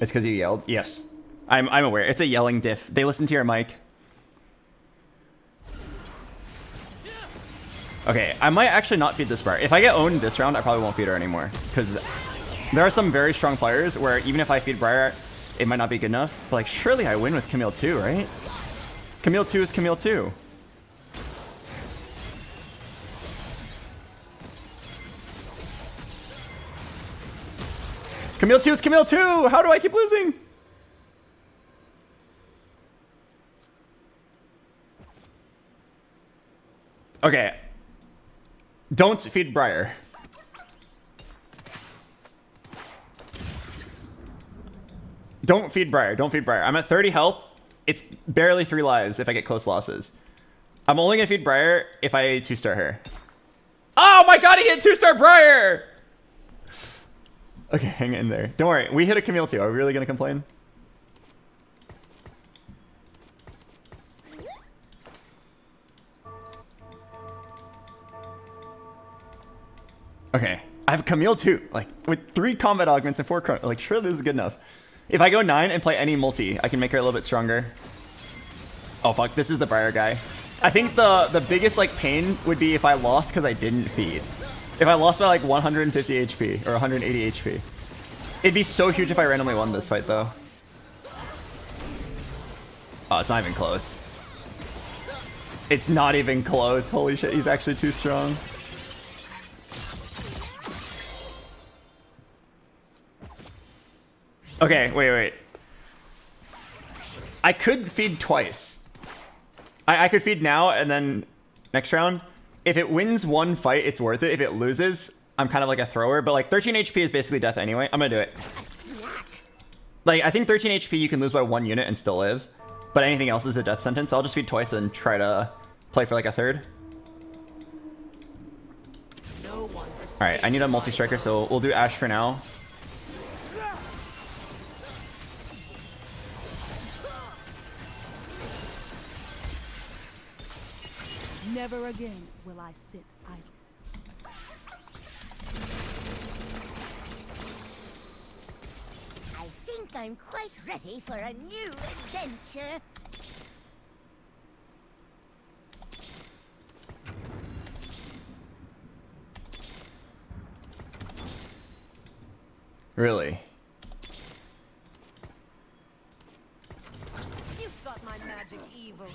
It's because you yelled? Yes. I'm aware. It's a yelling diff. They listen to your mic. Okay, I might actually not feed this bar. If I get owned this round, I probably won't feed her anymore. Because there are some very strong players where even if I feed Briar, it might not be good enough. But like, surely I win with Camille 2, right? Camille 2 is Camille 2. Camille 2 is Camille 2! How do I keep losing? Okay. Don't feed Briar. Don't feed Briar. Don't feed Briar. I'm at 30 health. It's barely 3 lives if I get close losses. I'm only going to feed Briar if I 2-star her. Oh my god, he hit 2-star Briar! Okay, hang in there. Don't worry. We hit a Camille 2. Are we really going to complain? Okay, I have Camille 2, like, with 3 combat augments and 4 chrono. Like, sure, this is good enough. If I go 9 and play any multi, I can make her a little bit stronger. Oh, fuck, this is the Briar guy. I think the biggest, like, pain would be if I lost because I didn't feed. If I lost by, like, 150 HP or 180 HP. It'd be so huge if I randomly won this fight, though. Oh, it's not even close. It's not even close. Holy shit, he's actually too strong. Okay, wait. I could feed twice. I could feed now and then next round. If it wins one fight, it's worth it. If it loses, I'm kind of like a thrower. But like 13 HP is basically death anyway. I'm gonna do it. Like, I think 13 HP you can lose by 1 unit and still live. But anything else is a death sentence. I'll just feed twice and try to play for like a third. Alright, I need a multi-striker, so we'll do Ashe for now. Never again will I sit idle. I think I'm quite ready for a new adventure. Really? You've got my magic evil.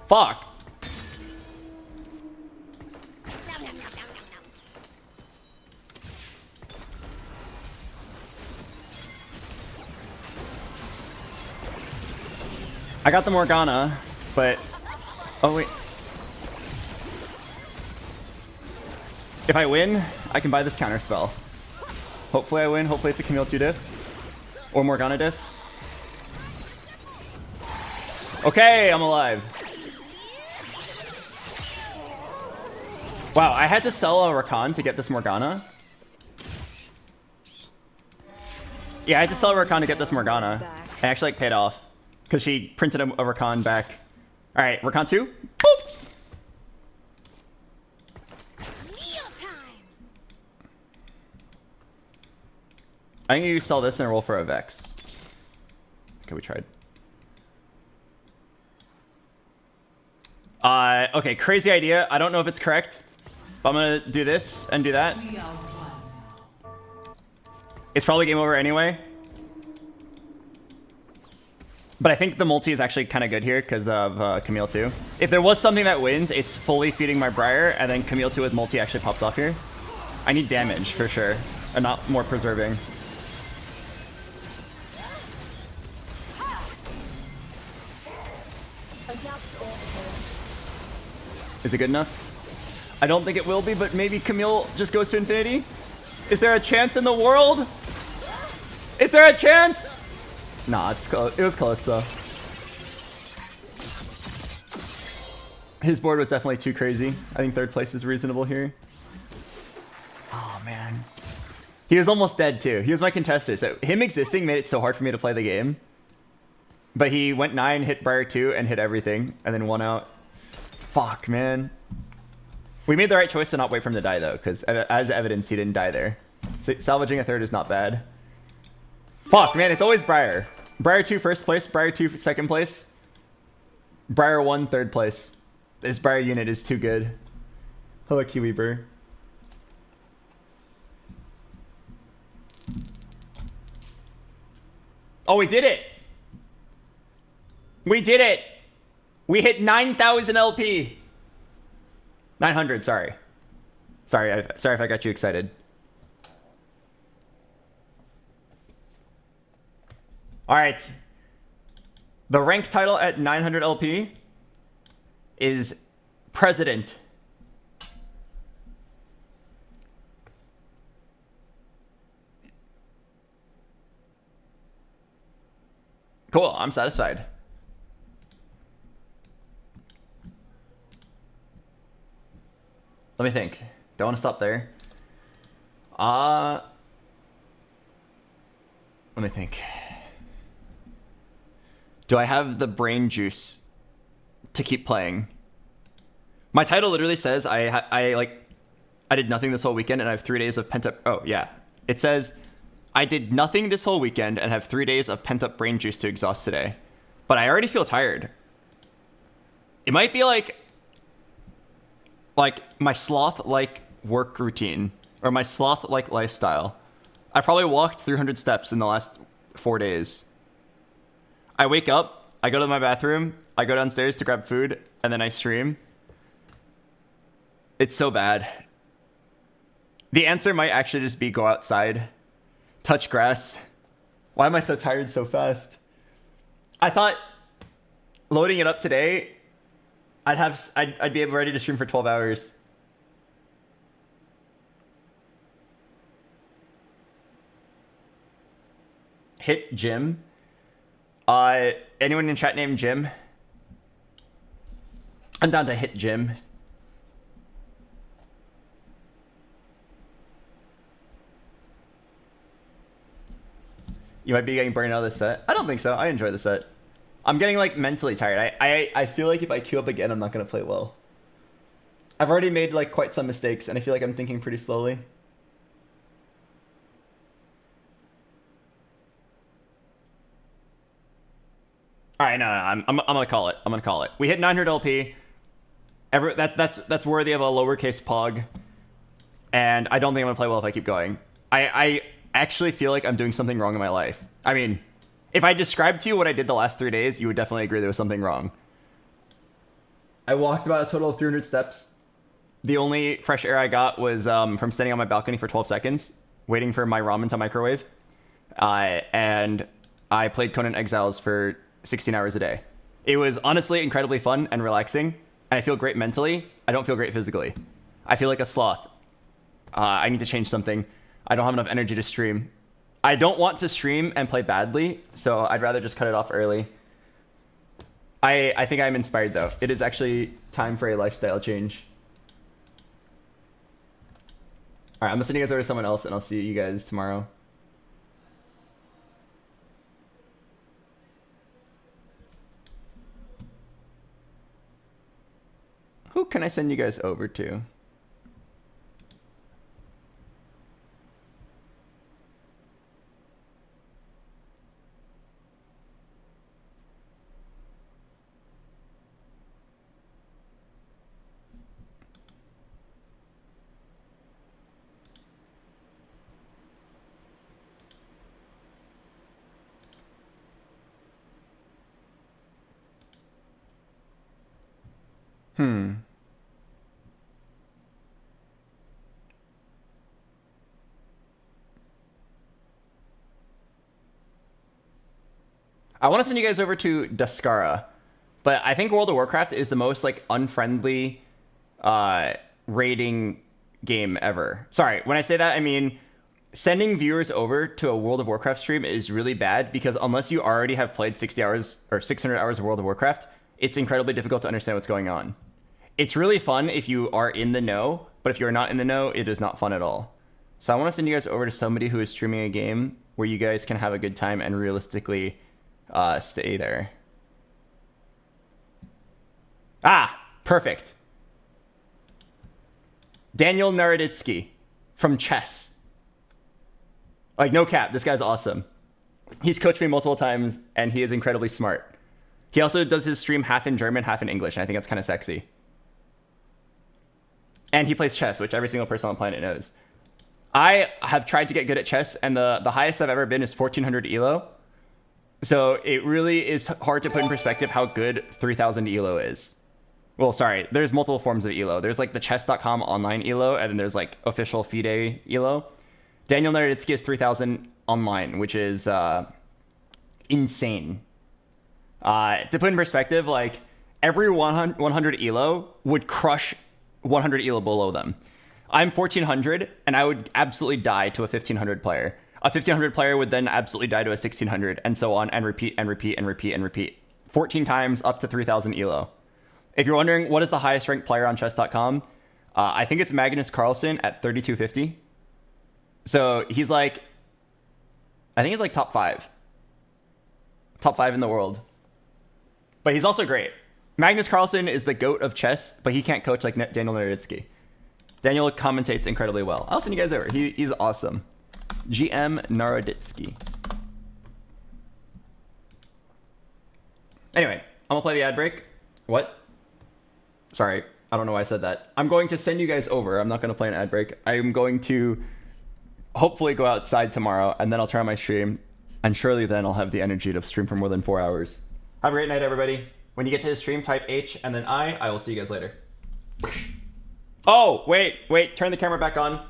Fuck! I got the Morgana, but... Oh, wait. If I win, I can buy this counter spell. Hopefully I win. Hopefully it's a Camille 2 diff. Or Morgana diff. Okay, I'm alive. Wow, I had to sell a Rakan to get this Morgana. Yeah, I had to sell a Rakan to get this Morgana. I actually like paid off. Because she printed a Rakan back. Alright, Rakan 2. Boop! I think you sell this and roll for a Vex. Okay, we tried. Okay, crazy idea. I don't know if it's correct. But I'm gonna do this and do that. It's probably game over anyway. But I think the multi is actually kind of good here because of Camille 2. If there was something that wins, it's fully feeding my Briar, and then Camille 2 with multi actually pops off here. I need damage for sure, and not more preserving. Is it good enough? I don't think it will be, but maybe Camille just goes to infinity? Is there a chance in the world? Is there a chance? Nah, it's close. It was close though. His board was definitely too crazy. I think third place is reasonable here. Oh man. He was almost dead too. He was my contestant. So him existing made it so hard for me to play the game. But he went 9, hit Briar 2, and hit everything, and then 1 out. Fuck, man. We made the right choice to not wait for him to die though, because as evidence, he didn't die there. So salvaging a third is not bad. Fuck, man, it's always Briar. Briar 2 first place, Briar 2 second place, Briar 1 third place. This Briar unit is too good. Hello, Kiwi Burr. Oh, we did it! We did it! We hit 9,000 LP! 900, sorry. Sorry if I got you excited. Alright. The rank title at 900 LP is President. Cool, I'm satisfied. Let me think. Don't want to stop there. Let me think. Do I have the brain juice to keep playing? My title literally says I did nothing this whole weekend and I have 3 days of pent-up. Oh yeah, it says I did nothing this whole weekend and have 3 days of pent-up brain juice to exhaust today. But I already feel tired. It might be like my sloth-like work routine or my sloth-like lifestyle. I probably walked 300 steps in the last 4 days. I wake up, I go to my bathroom, I go downstairs to grab food, and then I stream. It's so bad. The answer might actually just be go outside, touch grass. Why am I so tired so fast? I thought loading it up today, I'd be ready to stream for 12 hours. Hit Jim. Anyone in chat named Jim? I'm down to hit Jim. You might be getting burned out of this set. I don't think so. I enjoy the set. I'm getting like mentally tired. I feel like if I queue up again, I'm not gonna play well. I've already made like quite some mistakes, and I feel like I'm thinking pretty slowly. All right, no, I'm gonna call it. I'm gonna call it. We hit 900 LP. That's worthy of a lowercase pog. And I don't think I'm gonna play well if I keep going. I actually feel like I'm doing something wrong in my life. I mean, if I described to you what I did the last 3 days, you would definitely agree there was something wrong. I walked about a total of 300 steps. The only fresh air I got was from standing on my balcony for 12 seconds, waiting for my ramen to microwave. And I played Conan Exiles for 16 hours a day. It was honestly incredibly fun and relaxing. And I feel great mentally. I don't feel great physically. I feel like a sloth. I need to change something. I don't have enough energy to stream. I don't want to stream and play badly, so I'd rather just cut it off early. I think I'm inspired though. It is actually time for a lifestyle change. All right, I'm gonna send you guys over to someone else, and I'll see you guys tomorrow. Who can I send you guys over to? I want to send you guys over to Daskara, but I think World of Warcraft is the most like unfriendly raiding game ever. Sorry, when I say that, I mean sending viewers over to a World of Warcraft stream is really bad because unless you already have played 60 hours or 600 hours of World of Warcraft, it's incredibly difficult to understand what's going on. It's really fun if you are in the know, but if you're not in the know, it is not fun at all. So I want to send you guys over to somebody who is streaming a game where you guys can have a good time and realistically stay there. Ah, perfect. Daniel Naroditsky from Chess. Like, no cap, this guy's awesome. He's coached me multiple times, and he is incredibly smart. He also does his stream half in German, half in English, and I think that's kind of sexy. And he plays chess, which every single person on the planet knows. I have tried to get good at chess, and the highest I've ever been is 1400 ELO. So it really is hard to put in perspective how good 3000 ELO is. Well, sorry, there's multiple forms of ELO. There's like the chess.com online ELO, and then there's like official FIDE ELO. Daniel Naroditsky is 3000 online, which is insane. To put in perspective, like every 100 ELO would crush 100 ELO below them. I'm 1400, and I would absolutely die to a 1500 player. A 1500 player would then absolutely die to a 1600, and so on, and repeat and repeat and repeat and repeat. 14 times up to 3000 ELO. If you're wondering what is the highest ranked player on chess.com, I think it's Magnus Carlsen at 3250. So he's like, I think he's like top 5. Top 5 in the world. But he's also great. Magnus Carlsen is the GOAT of chess, but he can't coach like Daniel Naroditsky. Daniel commentates incredibly well. I'll send you guys over. He's awesome. GM Naroditsky. Anyway, I'm gonna play the ad break. What? Sorry, I don't know why I said that. I'm going to send you guys over. I'm not gonna play an ad break. I'm going to hopefully go outside tomorrow, and then I'll turn on my stream, and surely then I'll have the energy to stream for more than 4 hours. Have a great night, everybody. When you get to his stream, type H and then I will see you guys later. Oh, wait, turn the camera back on.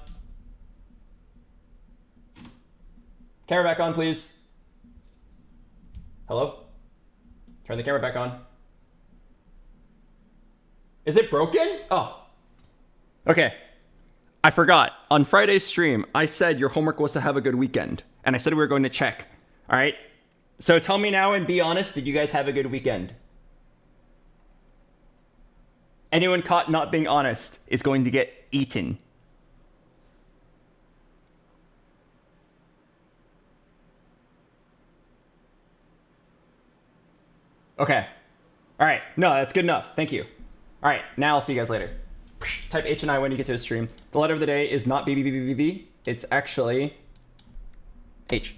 Camera back on, please. Hello? Turn the camera back on. Is it broken? Oh. Okay. I forgot. On Friday's stream, I said your homework was to have a good weekend. And I said we were going to check. All right? So tell me now and be honest, did you guys have a good weekend? Anyone caught not being honest is going to get eaten. Okay. All right. No, that's good enough. Thank you. All right. Now I'll see you guys later. Type H and I when you get to his stream. The letter of the day is not B. It's actually H.